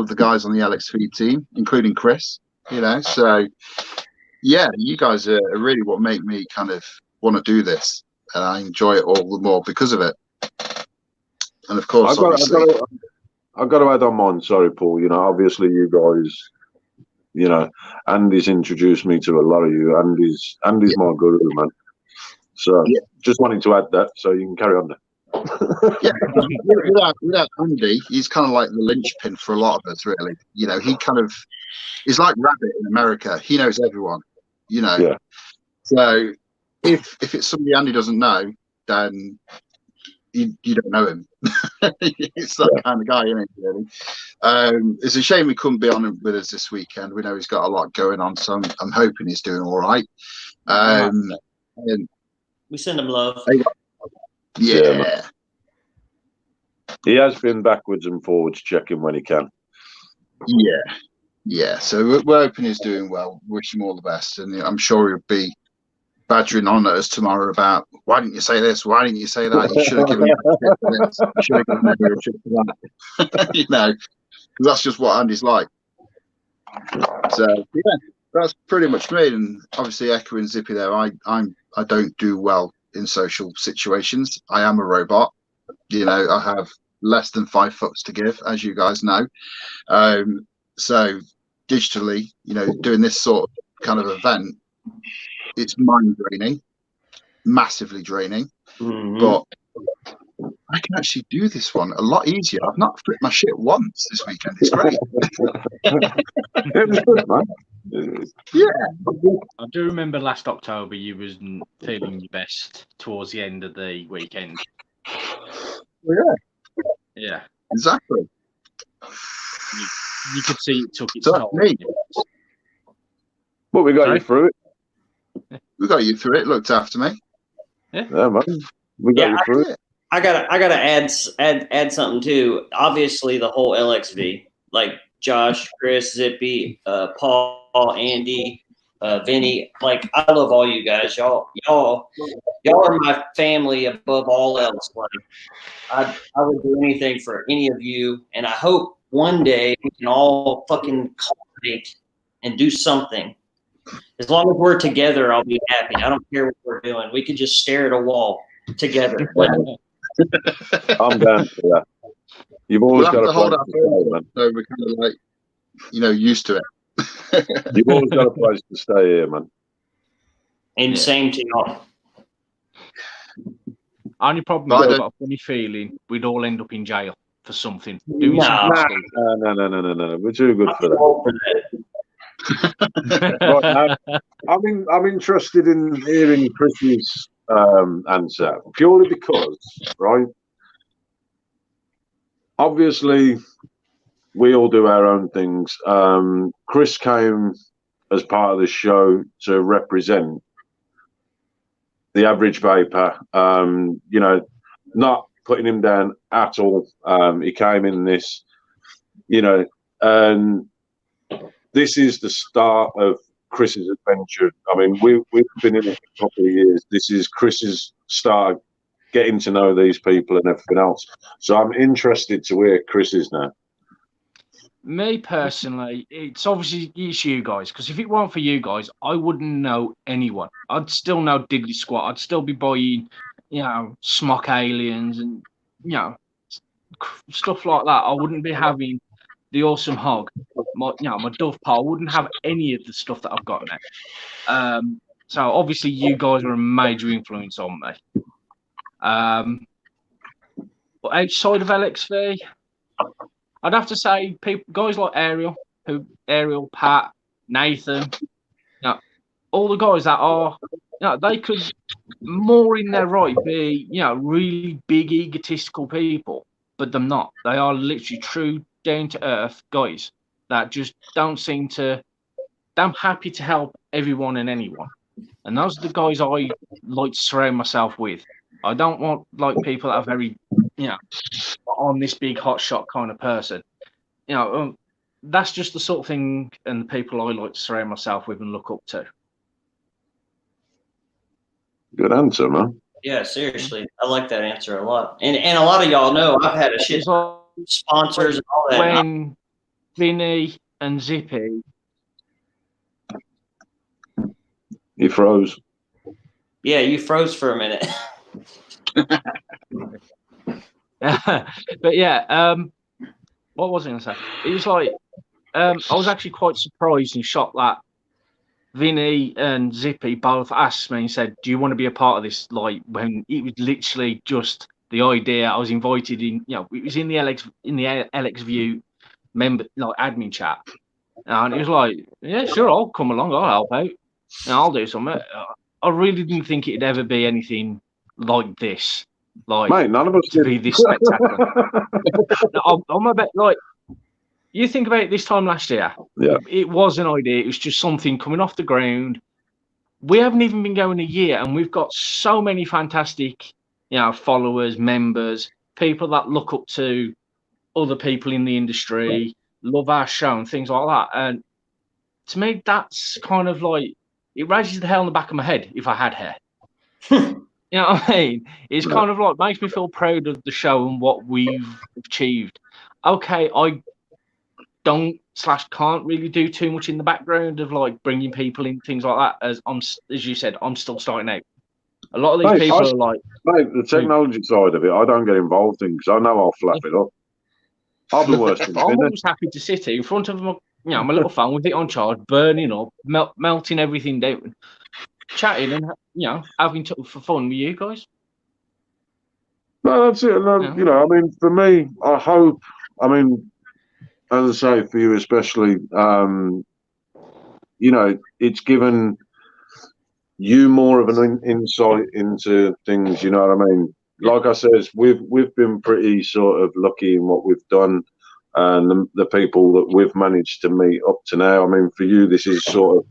the guys on the LXV team, including Chris, so yeah, you guys are really what make me kind of want to do this, and I enjoy it all the more because of it. And of course, I've got to add on mine. Sorry, Paul. Obviously you guys, Andy's introduced me to a lot of you. Andy's my guru, man. So just wanting to add that, so you can carry on there. Yeah, without Andy, he's kind of like the linchpin for a lot of us, really. He kind of is like Rabbit in America. He knows everyone. Yeah. So if it's somebody Andy doesn't know, then you don't know him. It's that kind of guy, isn't it? Really. It's a shame he couldn't be on with us this weekend. We know he's got a lot going on, so I'm hoping he's doing all right. And we send him love. Yeah. He has been backwards and forwards checking when he can. Yeah. So we're hoping he's doing well. Wish him all the best, and I'm sure he'll be badgering on at us tomorrow about, why didn't you say this? Why didn't you say that? You should have given me a tip for this. You should have given me a tip for that. Because that's just what Andy's like. So yeah, that's pretty much me. And obviously echoing Zippy there, I don't do well in social situations. I am a robot. I have less than 5 foot to give, as you guys know. So digitally, doing this sort of kind of event, it's mind draining, massively draining. But I can actually do this one a lot easier. I've not flipped my shit once this weekend. It's great. Yeah. I do remember last October you wasn't feeling your best towards the end of the weekend. Yeah. Exactly. You could see it took its So toll. me. But we got you through it. We got you through it. Looked after me. Yeah, man. We got you through it. I gotta add something too. Obviously, the whole LXV, like Josh, Chris, Zippy, Paul, Andy, Vinny. Like, I love all you guys. Y'all are my family above all else. Like, I would do anything for any of you, and I hope one day we can all fucking collaborate and do something. As long as we're together, I'll be happy. I don't care what we're doing. We could just stare at a wall together. I'm down for that. You've always got to hold our phone, man. So we're kind of like, used to it. You've always got a place to stay here, man. And same to y'all. Only problem is I've got a funny feeling we'd all end up in jail for something. Doing something. No. We're too good for that. Right, I'm interested in hearing Chris's answer, purely because, right? Obviously, we all do our own things. Chris came as part of the show to represent the average vapor. Not putting him down at all. He came in this, and this is the start of Chris's adventure. I mean, we've been in it for a couple of years. This is Chris's start getting to know these people and everything else. So I'm interested to hear Chris's now. Me personally, it's obviously you guys, because if it weren't for you guys, I wouldn't know anyone. I'd still know Diddly Squat. I'd still be buying, Smock Aliens and, stuff like that. I wouldn't be having the Awesome Hog, my Dove Pole. I wouldn't have any of the stuff that I've got now. So obviously you guys are a major influence on me. But outside of LXV, I'd have to say guys like Ariel, Pat, Nathan, all the guys that are, they could more in their right be, really big egotistical people, but they're not. They are literally true down to earth guys that just don't seem to. I'm happy to help everyone and anyone, and those are the guys I like to surround myself with. I don't want people that are very, on this big hotshot kind of person. That's just the sort of thing and the people I like to surround myself with and look up to. Good answer, man. Yeah, seriously, I like that answer a lot. And a lot of y'all know I've had a shit sponsors and all that. When Vinny and Zippy. He froze. Yeah, you froze for a minute. But yeah, what was I going to say? It was I was actually quite surprised and shocked that Vinny and Zippy both asked me and said, "Do you want to be a part of this?" When it was literally just the idea. I was invited in. It was in the LX View member admin chat, and it was like, "Yeah, sure, I'll come along. I'll help out. I'll do something." I really didn't think it'd ever be anything like this. Mate, none of us to be this spectacular. I'm a bit you think about it this time last year. Yeah. It was an idea. It was just something coming off the ground. We haven't even been going a year, and we've got so many fantastic, followers, members, people that look up to other people in the industry, love our show and things like that. And to me, that's kind of it raises the hair on the back of my head if I had hair. You know what I mean? It's kind of makes me feel proud of the show and what we've achieved. Okay, I can't really do too much in the background of bringing people in, things like that. As you said, I'm still starting out. A lot of these people are the technology side of it, I don't get involved in because I know I'll flap it up. I'll be worse than I'm always happy to sit here in front of my little phone with it on charge, burning up, melting everything down, chatting and having for fun with you guys. No, that's it. No, for me, I hope. As I say, for you especially, it's given you more of an insight into things. You know what I mean? Like I said, we've been pretty sort of lucky in what we've done, and the people that we've managed to meet up to now. For you, this is sort of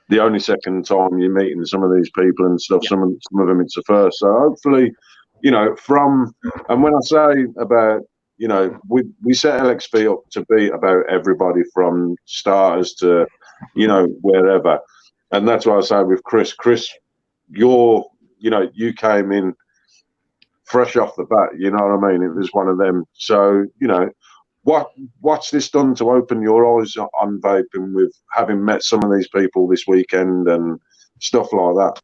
the only second time you're meeting some of these people and stuff. Yeah. Some of them it's the first. So hopefully, and when I say about, we set LXV up to be about everybody from starters to, wherever. And that's why I say with Chris, you came in fresh off the bat, you know what I mean? It was one of them. So, what's this done to open your eyes on vaping with having met some of these people this weekend and stuff like that?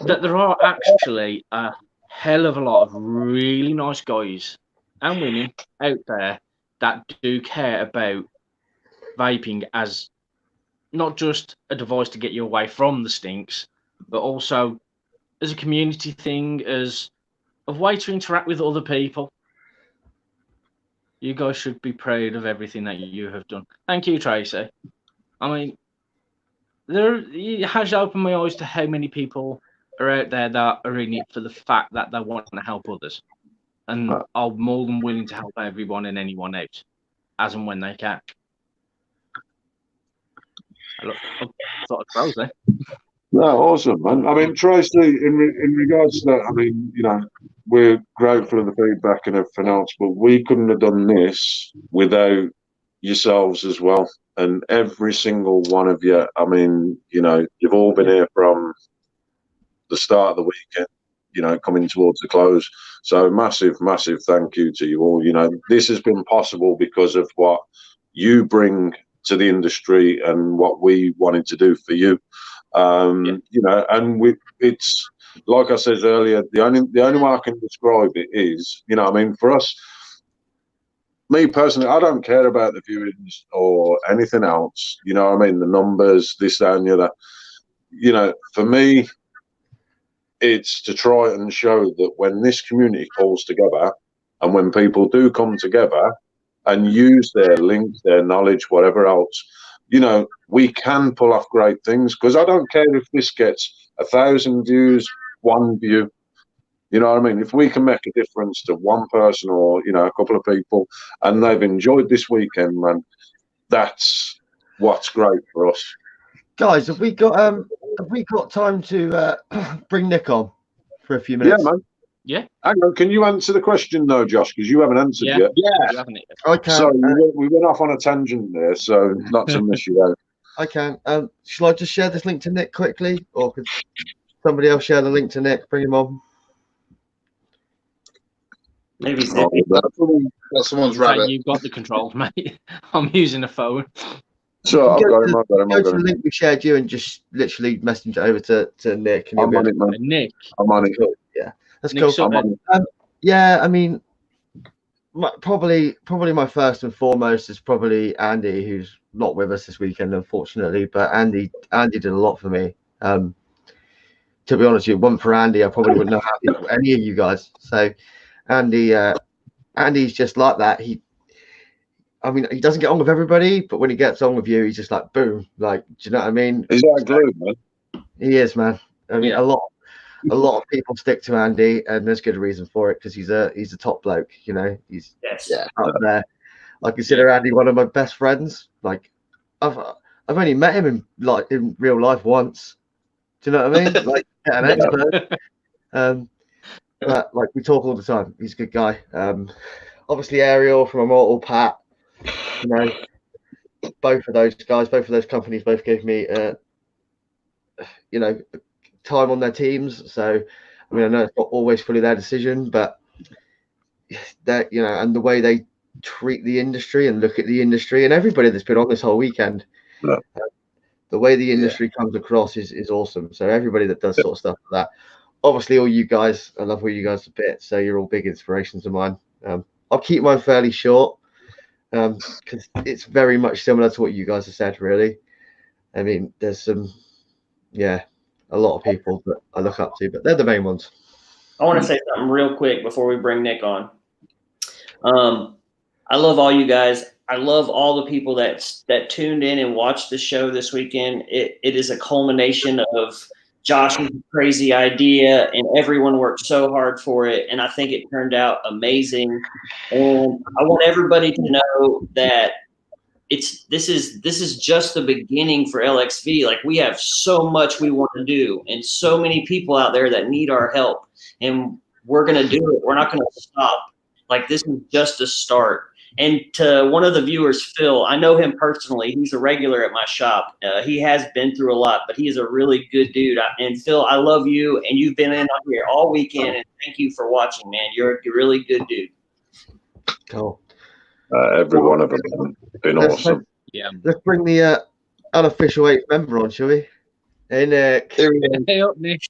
That there are actually a hell of a lot of really nice guys and women out there that do care about vaping as not just a device to get you away from the stinks, but also as a community thing, as a way to interact with other people. You guys should be proud of everything that you have done. Thank you, Tracy. It has opened my eyes to how many people are out there that are in it for the fact that they want to help others. And are more than willing to help everyone and anyone out, as and when they can. I thought I'd froze there. No, awesome, man. Tracy, in regards to that, we're grateful for the feedback and everything else, but we couldn't have done this without yourselves as well. And every single one of you, you've all been here from the start of the weekend, coming towards the close. So massive, massive thank you to you all. This has been possible because of what you bring to the industry and what we wanted to do for you. And it's like I said earlier, the only way I can describe it is, for us, me personally, I don't care about the viewings or anything else. The numbers, this, that, and the other. For me, it's to try and show that when this community pulls together, And when people do come together and use their links, their knowledge, whatever else, you know, we can pull off great things. Because I don't care if this gets 1,000 views, 1 view. You know what I mean? If we can make a difference to one person or, you know, a couple of people, and they've enjoyed this weekend, man, that's what's great for us. Guys, have we got time to bring Nick on for a few minutes? Yeah, man. Yeah. Hang on, can you answer the question though, Josh? Because you haven't answered yet. Yeah. You haven't yet. I can. So we went off on a tangent there, so not to miss you out. I can. Shall I just share this link to Nick quickly, or could somebody else share the link to Nick? Bring him on. Maybe That's someone's rabbit. You've got the controls, mate. I'm using a phone. So I've got him. Go to the link we shared you and just literally message it over to Nick. And I'm on it, man. Nick. I'm on it. Cool. Yeah, that's Nick's cool. Yeah, I mean, probably my first and foremost is probably Andy, who's not with us this weekend, unfortunately. But Andy did a lot for me. To be honest with you, if it wasn't for Andy, I probably wouldn't have any of you guys. So Andy's just like that. He doesn't get on with everybody, but when he gets on with you, he's just like boom. Like, do you know what I mean? He's like glue, man. He is, man. I mean, a lot of people stick to Andy, and there's good reason for it because he's a top bloke. You know, he's up there. I consider Andy one of my best friends. Like, I've only met him in real life once. Do you know what I mean? Like, an expert. But like, we talk all the time. He's a good guy. Obviously Ariel from Immortal, Pat. You know, both of those guys, both of those companies, both gave me, you know, time on their teams. So, I mean, I know it's not always fully their decision, but that, you know, and the way they treat the industry and look at the industry and everybody that's been on this whole weekend, the way the industry comes across is awesome. So everybody that does sort of stuff like that, obviously all you guys, I love all you guys a bit. So you're all big inspirations of mine. I'll keep mine fairly short because it's very much similar to what you guys have said, really. I mean, there's a lot of people that I look up to, but they're the main ones. I want to say something real quick before we bring Nick on. I love all you guys. I love all the people that tuned in and watched the show this weekend. It is a culmination of Josh's crazy idea, and everyone worked so hard for it, and I think it turned out amazing. And I want everybody to know that this is just the beginning for LXV. Like, we have so much we want to do, and so many people out there that need our help, and we're going to do it. We're not going to stop. Like, this is just a start. And to one of the viewers, Phil, I know him personally. He's a regular at my shop. He has been through a lot, but he is a really good dude. And Phil, I love you, and you've been in here all weekend, and thank you for watching, man. You're a really good dude. Cool. Every one of them has been awesome. Let's bring the unofficial 8th member on, shall we? Hey, Nick. Hey up, Nick.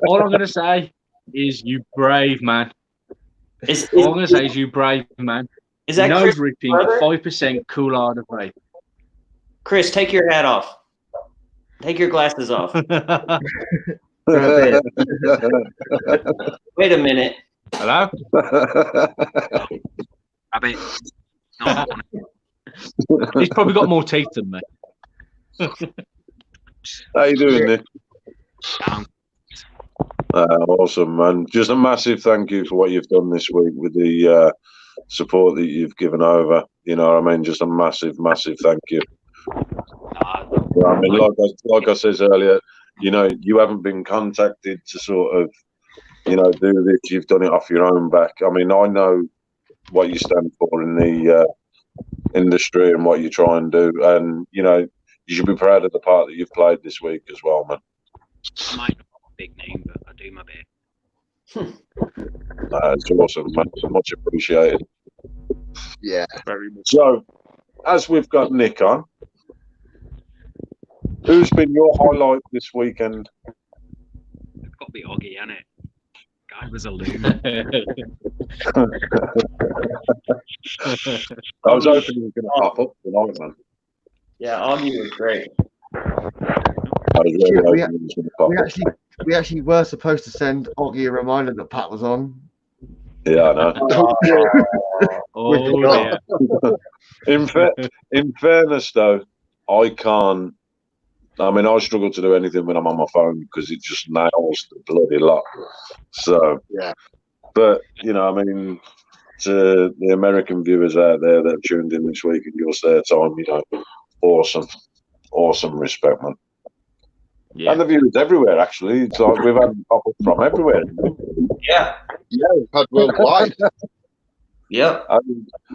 All I'm going to say is you brave, man. All I'm going to say is you brave, man. Is that nose Chris, ripping, brother? 5% cool hard of vape. Chris, take your hat off. Take your glasses off. Wait a minute. Hello? I mean, He's probably got more teeth than me. How you doing, Nick? Awesome, man. Just a massive thank you for what you've done this week with the support that you've given over. You know what I mean? Just a massive, massive thank you. I mean, like I said earlier, you know, you haven't been contacted to sort of, you know, do this. You've done it off your own back. I mean, I know what you stand for in the industry and what you try and do. And, you know, you should be proud of the part that you've played this week as well, man. I might not have a big name, but I do my bit. It's awesome, man. Much appreciated. Yeah. Very much. So, as we've got Nick on, who's been your highlight this weekend? It's got to be Oggy, hasn't it? Guy was a loser. I was hoping he was going to pop up tonight, man. Yeah, Augie was great. We actually were supposed to send Oggy a reminder that Pat was on. Yeah, I know. Oh, dear. In fairness, though, I can't. I mean, I struggle to do anything when I'm on my phone because it just nails the bloody lot. So, Yeah. but you know, I mean, to the American viewers out there that have tuned in this week and give us their time, you know, awesome respect, man. Yeah. And the viewers everywhere, actually. It's like we've had them pop up from everywhere. Yeah. Yeah, we've had worldwide. Yep.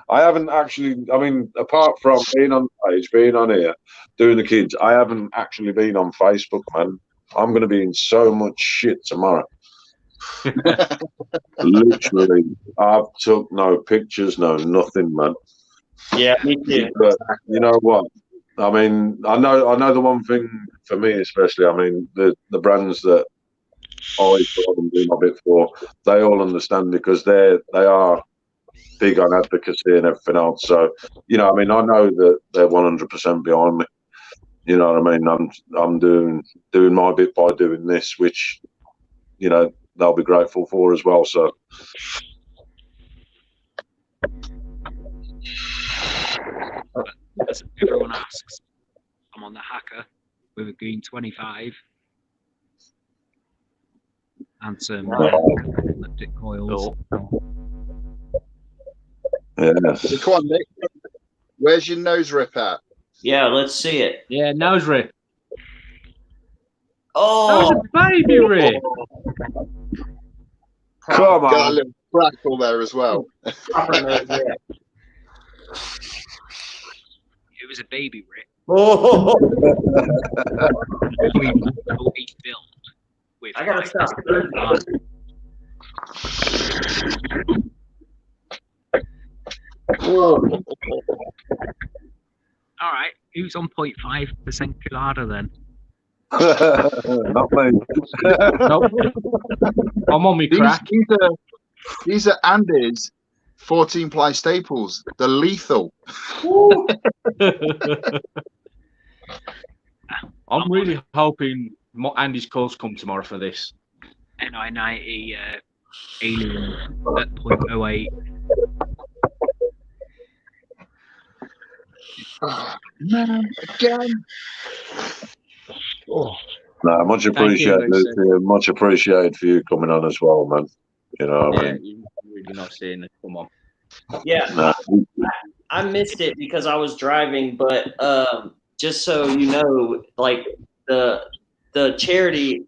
I haven't actually, I mean, apart from being on stage, being on here, doing the kids, I haven't actually been on Facebook, man. I'm going to be in so much shit tomorrow. Literally, I've took no pictures, no nothing, man. Yeah, me too. But you know what? I mean, I know the one thing for me, especially. I mean, the brands that I sort of do my bit for, they all understand because they are big on advocacy and everything else. So, you know, I mean, I know that they're 100% behind me. You know what I mean? I'm doing my bit by doing this, which, you know, they'll be grateful for as well. So. As everyone asks, I'm on the Hacker with a green 25 and some elliptic coils. Yes. Come on, Nick. Where's your nose rip at? Yeah, let's see it. Yeah, nose rip. Oh, that was a baby rip. Come on. Got a little crackle there as well. Proper nose rip. It was a baby rip. Oh, We will be filled with I gotta stop. All right, who's on 0.5% colada then? Not me. Nope. I'm on me crack. These are Andy's 14-ply staples. They're lethal. I'm really hoping Andy's calls come tomorrow for this. NI90 alien at 0.08. Man, again. Oh. No, much Thank you, appreciated. Lucy. Much appreciated for you coming on as well, man. You know what I mean? You're really not seeing it. Come on. Yeah, No. I missed it because I was driving, but just so you know, like the charity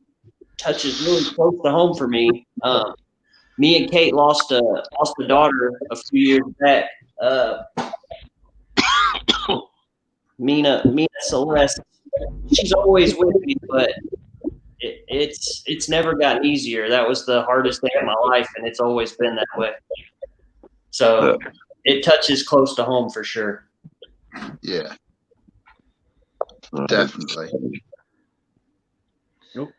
touches really close to home for me. Me and Kate lost a daughter a few years back. Mina Celeste. She's always with me, but it's never gotten easier. That was the hardest day of my life, and it's always been that way. So it touches close to home for sure. Yeah, definitely. Nope.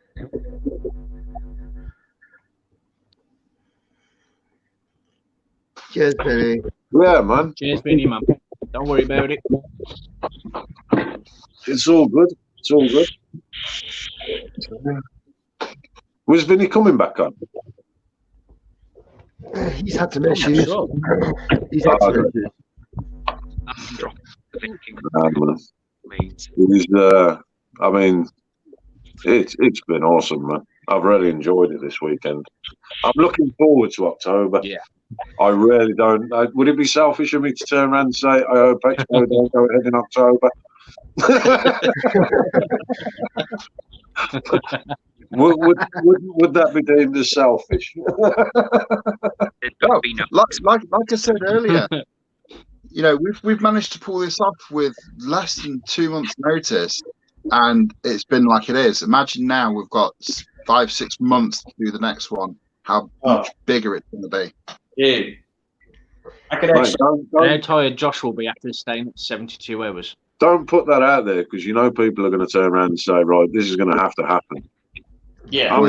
Cheers, Billy. Yeah, man. Cheers, Vinny, man. Don't worry about it. It's all good. It's all good. Was Vinny coming back on? He's had some issues. Sure. He's had some issues. I mean, it's been awesome, man. I've really enjoyed it this weekend. I'm looking forward to October. Yeah. I really don't. Would it be selfish of me to turn around and say, I hope Expo don't go ahead in October? would that be deemed as selfish? No, like I said earlier, you know, we've managed to pull this off with less than 2 months' notice, and it's been like it is. Imagine now we've got 5-6 months to do the next one. How much bigger it's going to be. Dude, I could actually. How tired Josh will be after staying at 72 hours. Don't put that out there because you know people are going to turn around and say, right, this is going to have to happen. Yeah. I'm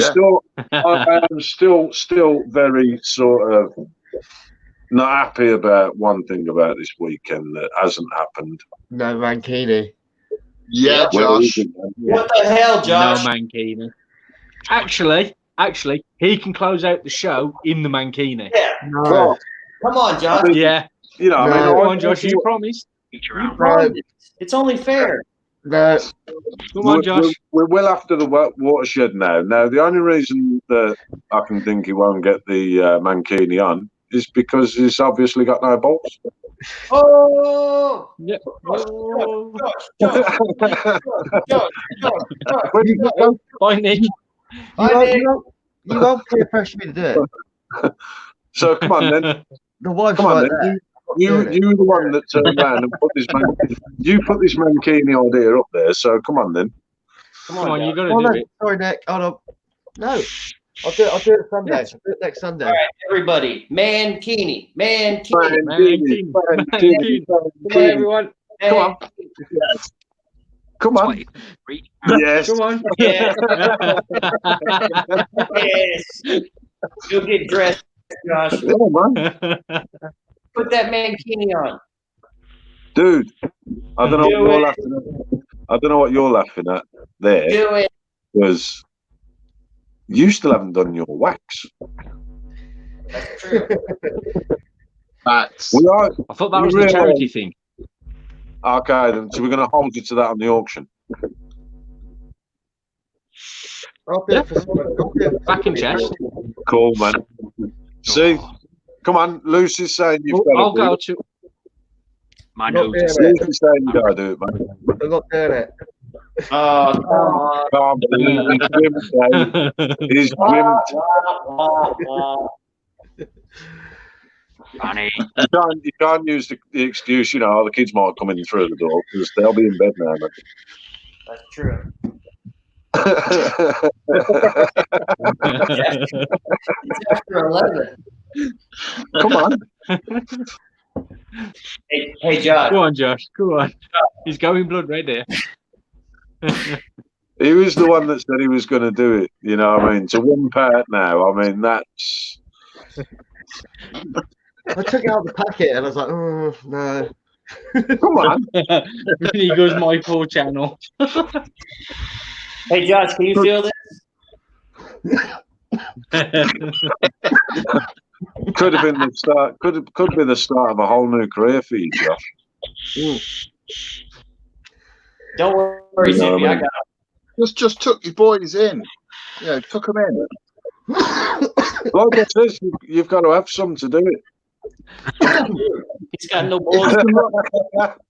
still very sort of not happy about one thing about this weekend that hasn't happened. No Mankini. Yeah, Josh. What the hell, Josh? No Mankini. Actually, Actually, he can close out the show in the mankini. Yeah. No. Come on, Josh. Yeah. You know, I mean, Come on, Josh. You promised. You promised. It's only fair. No. Come on, Josh. We're well after the watershed now. Now, the only reason that I can think he won't get the mankini on is because he's obviously got no balls. Oh! Yeah. Bye, Nick. You won't peer pressure me to do it. So come on then. The wife's Come on like, then. You're the one that turned around and put this mankini idea up there. So come on then. Come on, you got to do it. Sorry, Nick. Hold on. No. I'll do it Sunday. I'll do it next Sunday. All right, everybody. Mankini. Mankini. Come on, everyone. Come on. Come on. Yes. Come on. Yes. Yes. You'll get dressed, Josh. Yeah, man. Put that mankini on. Dude, I don't know what you're laughing at. I don't know what you're laughing at there. Do it. Because you still haven't done your wax. That's true. Facts. We are. I thought that was the charity thing. Okay, then. So we're going to hold you to that on the auction. I'll do it for Back in chest. Cool, man. See, come on. Lucy's saying you've got I'll to do go it. to. My Not nose. doing it. Lucy's saying you got to do it, man. I'm not doing it. Oh, come on. Calm down. He's grim. Funny. You can't use the excuse, you know, the kids might come in through the door because they'll be in bed now, man. That's true. It's after 11. Come on. Hey, Josh. Go on, Josh. Go on. He's going blood red there. He was the one that said he was going to do it. You know what I mean? To one part now. I mean, that's. I took it out of the packet and I was like, oh, no. Come on. He goes, my poor channel. Hey, Josh, can you feel this? Could have been the start. Could be the start of a whole new career for you, Josh. Don't worry, Zippy. I got it. Just took your boys in. You know, took them in. Like I said, you've got to have some to do it. He's got no balls.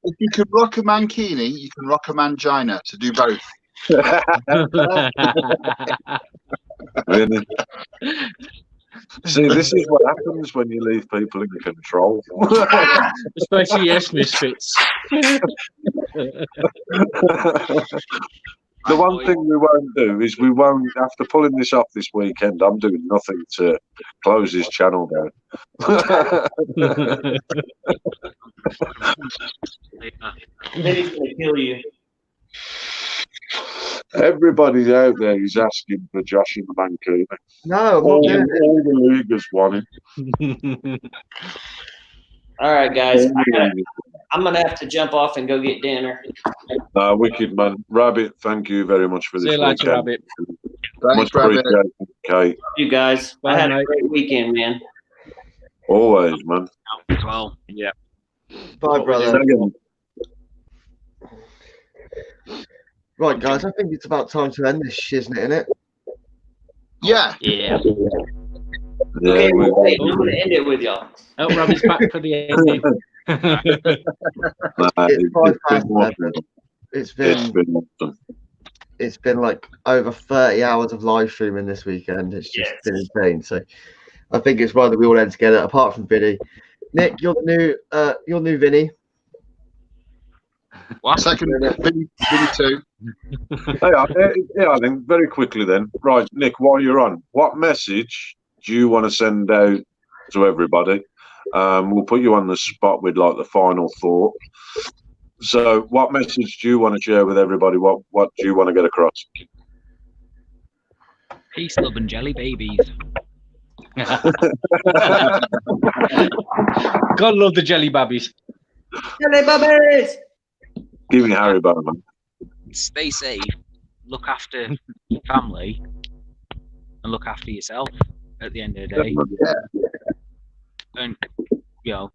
If you can rock a mankini, you can rock a mangina. To do both. Really? See, this is what happens when you leave people in control. Especially yes, misfits. The one thing we won't do is we won't, after pulling this off this weekend, I'm doing nothing to close his channel down. Then he's going to kill you. Everybody out there is asking for Josh in the Vancouver. No, I'm not All doing it. the leaguers want him. All right, guys. I'm going to have to jump off and go get dinner. Wicked, man. Rabbit, thank you very much for this. See you later, weekend. Rabbit. Much appreciated, Kate. You guys. Bye, I had mate. a great weekend, man. Always, man. Well, Yeah. Bye, brother. Second. Right, guys, I think it's about time to end this shiznit, innit? Yeah. Yeah. Yeah, Okay, we- wait, I'm going to end it with y'all. Oh, Rabbit's back for the ending. It's 11:05. It's been awesome. It's been like over 30 hours of live streaming this weekend. It's just been insane. So I think it's right that we all end together, apart from Vinny. Nick, you're the new Vinny. what? Second, Vinny two. I think very quickly then. Right, Nick, while you're on, what message do you want to send out to everybody? We'll put you on the spot with like the final thought. So, what message do you want to share with everybody? What do you want to get across? Peace, love, and jelly babies. God love the jelly babbies. Jelly babies! Give me Harry Bowman. Stay safe. Look after your family. and look after yourself at the end of the day. Yeah. And, you know,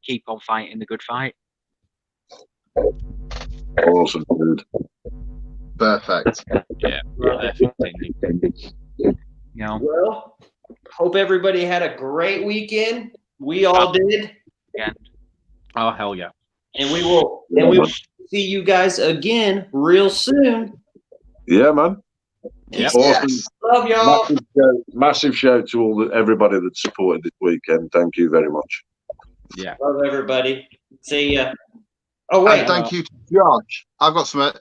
keep on fighting the good fight. Awesome, dude. Perfect. Yeah. You know, Well, hope everybody had a great weekend. We all did. yeah. Oh, hell yeah. And we will see you guys again real soon. Yeah, man. Yep. Awesome. Love y'all. Massive shout to everybody that supported this weekend. Thank you very much. Yeah. Love everybody. See ya. Oh wait. And thank you to Josh. I've got some.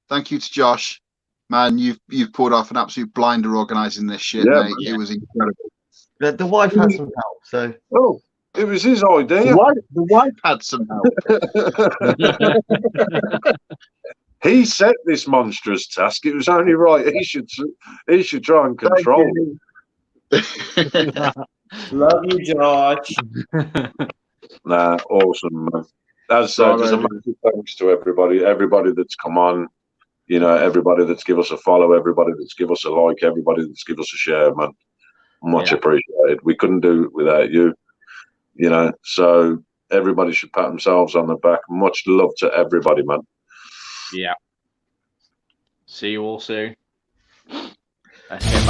Thank you to Josh. Man, you've pulled off an absolute blinder organising this shit, Yeah, mate. man. It was incredible. The wife had some help, so. Oh, it was his idea. The wife had some help. He set this monstrous task. It was only right he should try and control it. Love you, Josh. Nah, awesome, man. As I said, there's a massive thanks to everybody that's come on, you know, everybody that's give us a follow, everybody that's give us a like, everybody that's give us a share, man. Much appreciated. We couldn't do it without you, you know, so everybody should pat themselves on the back. Much love to everybody, man. Yeah. See you all soon. Let's get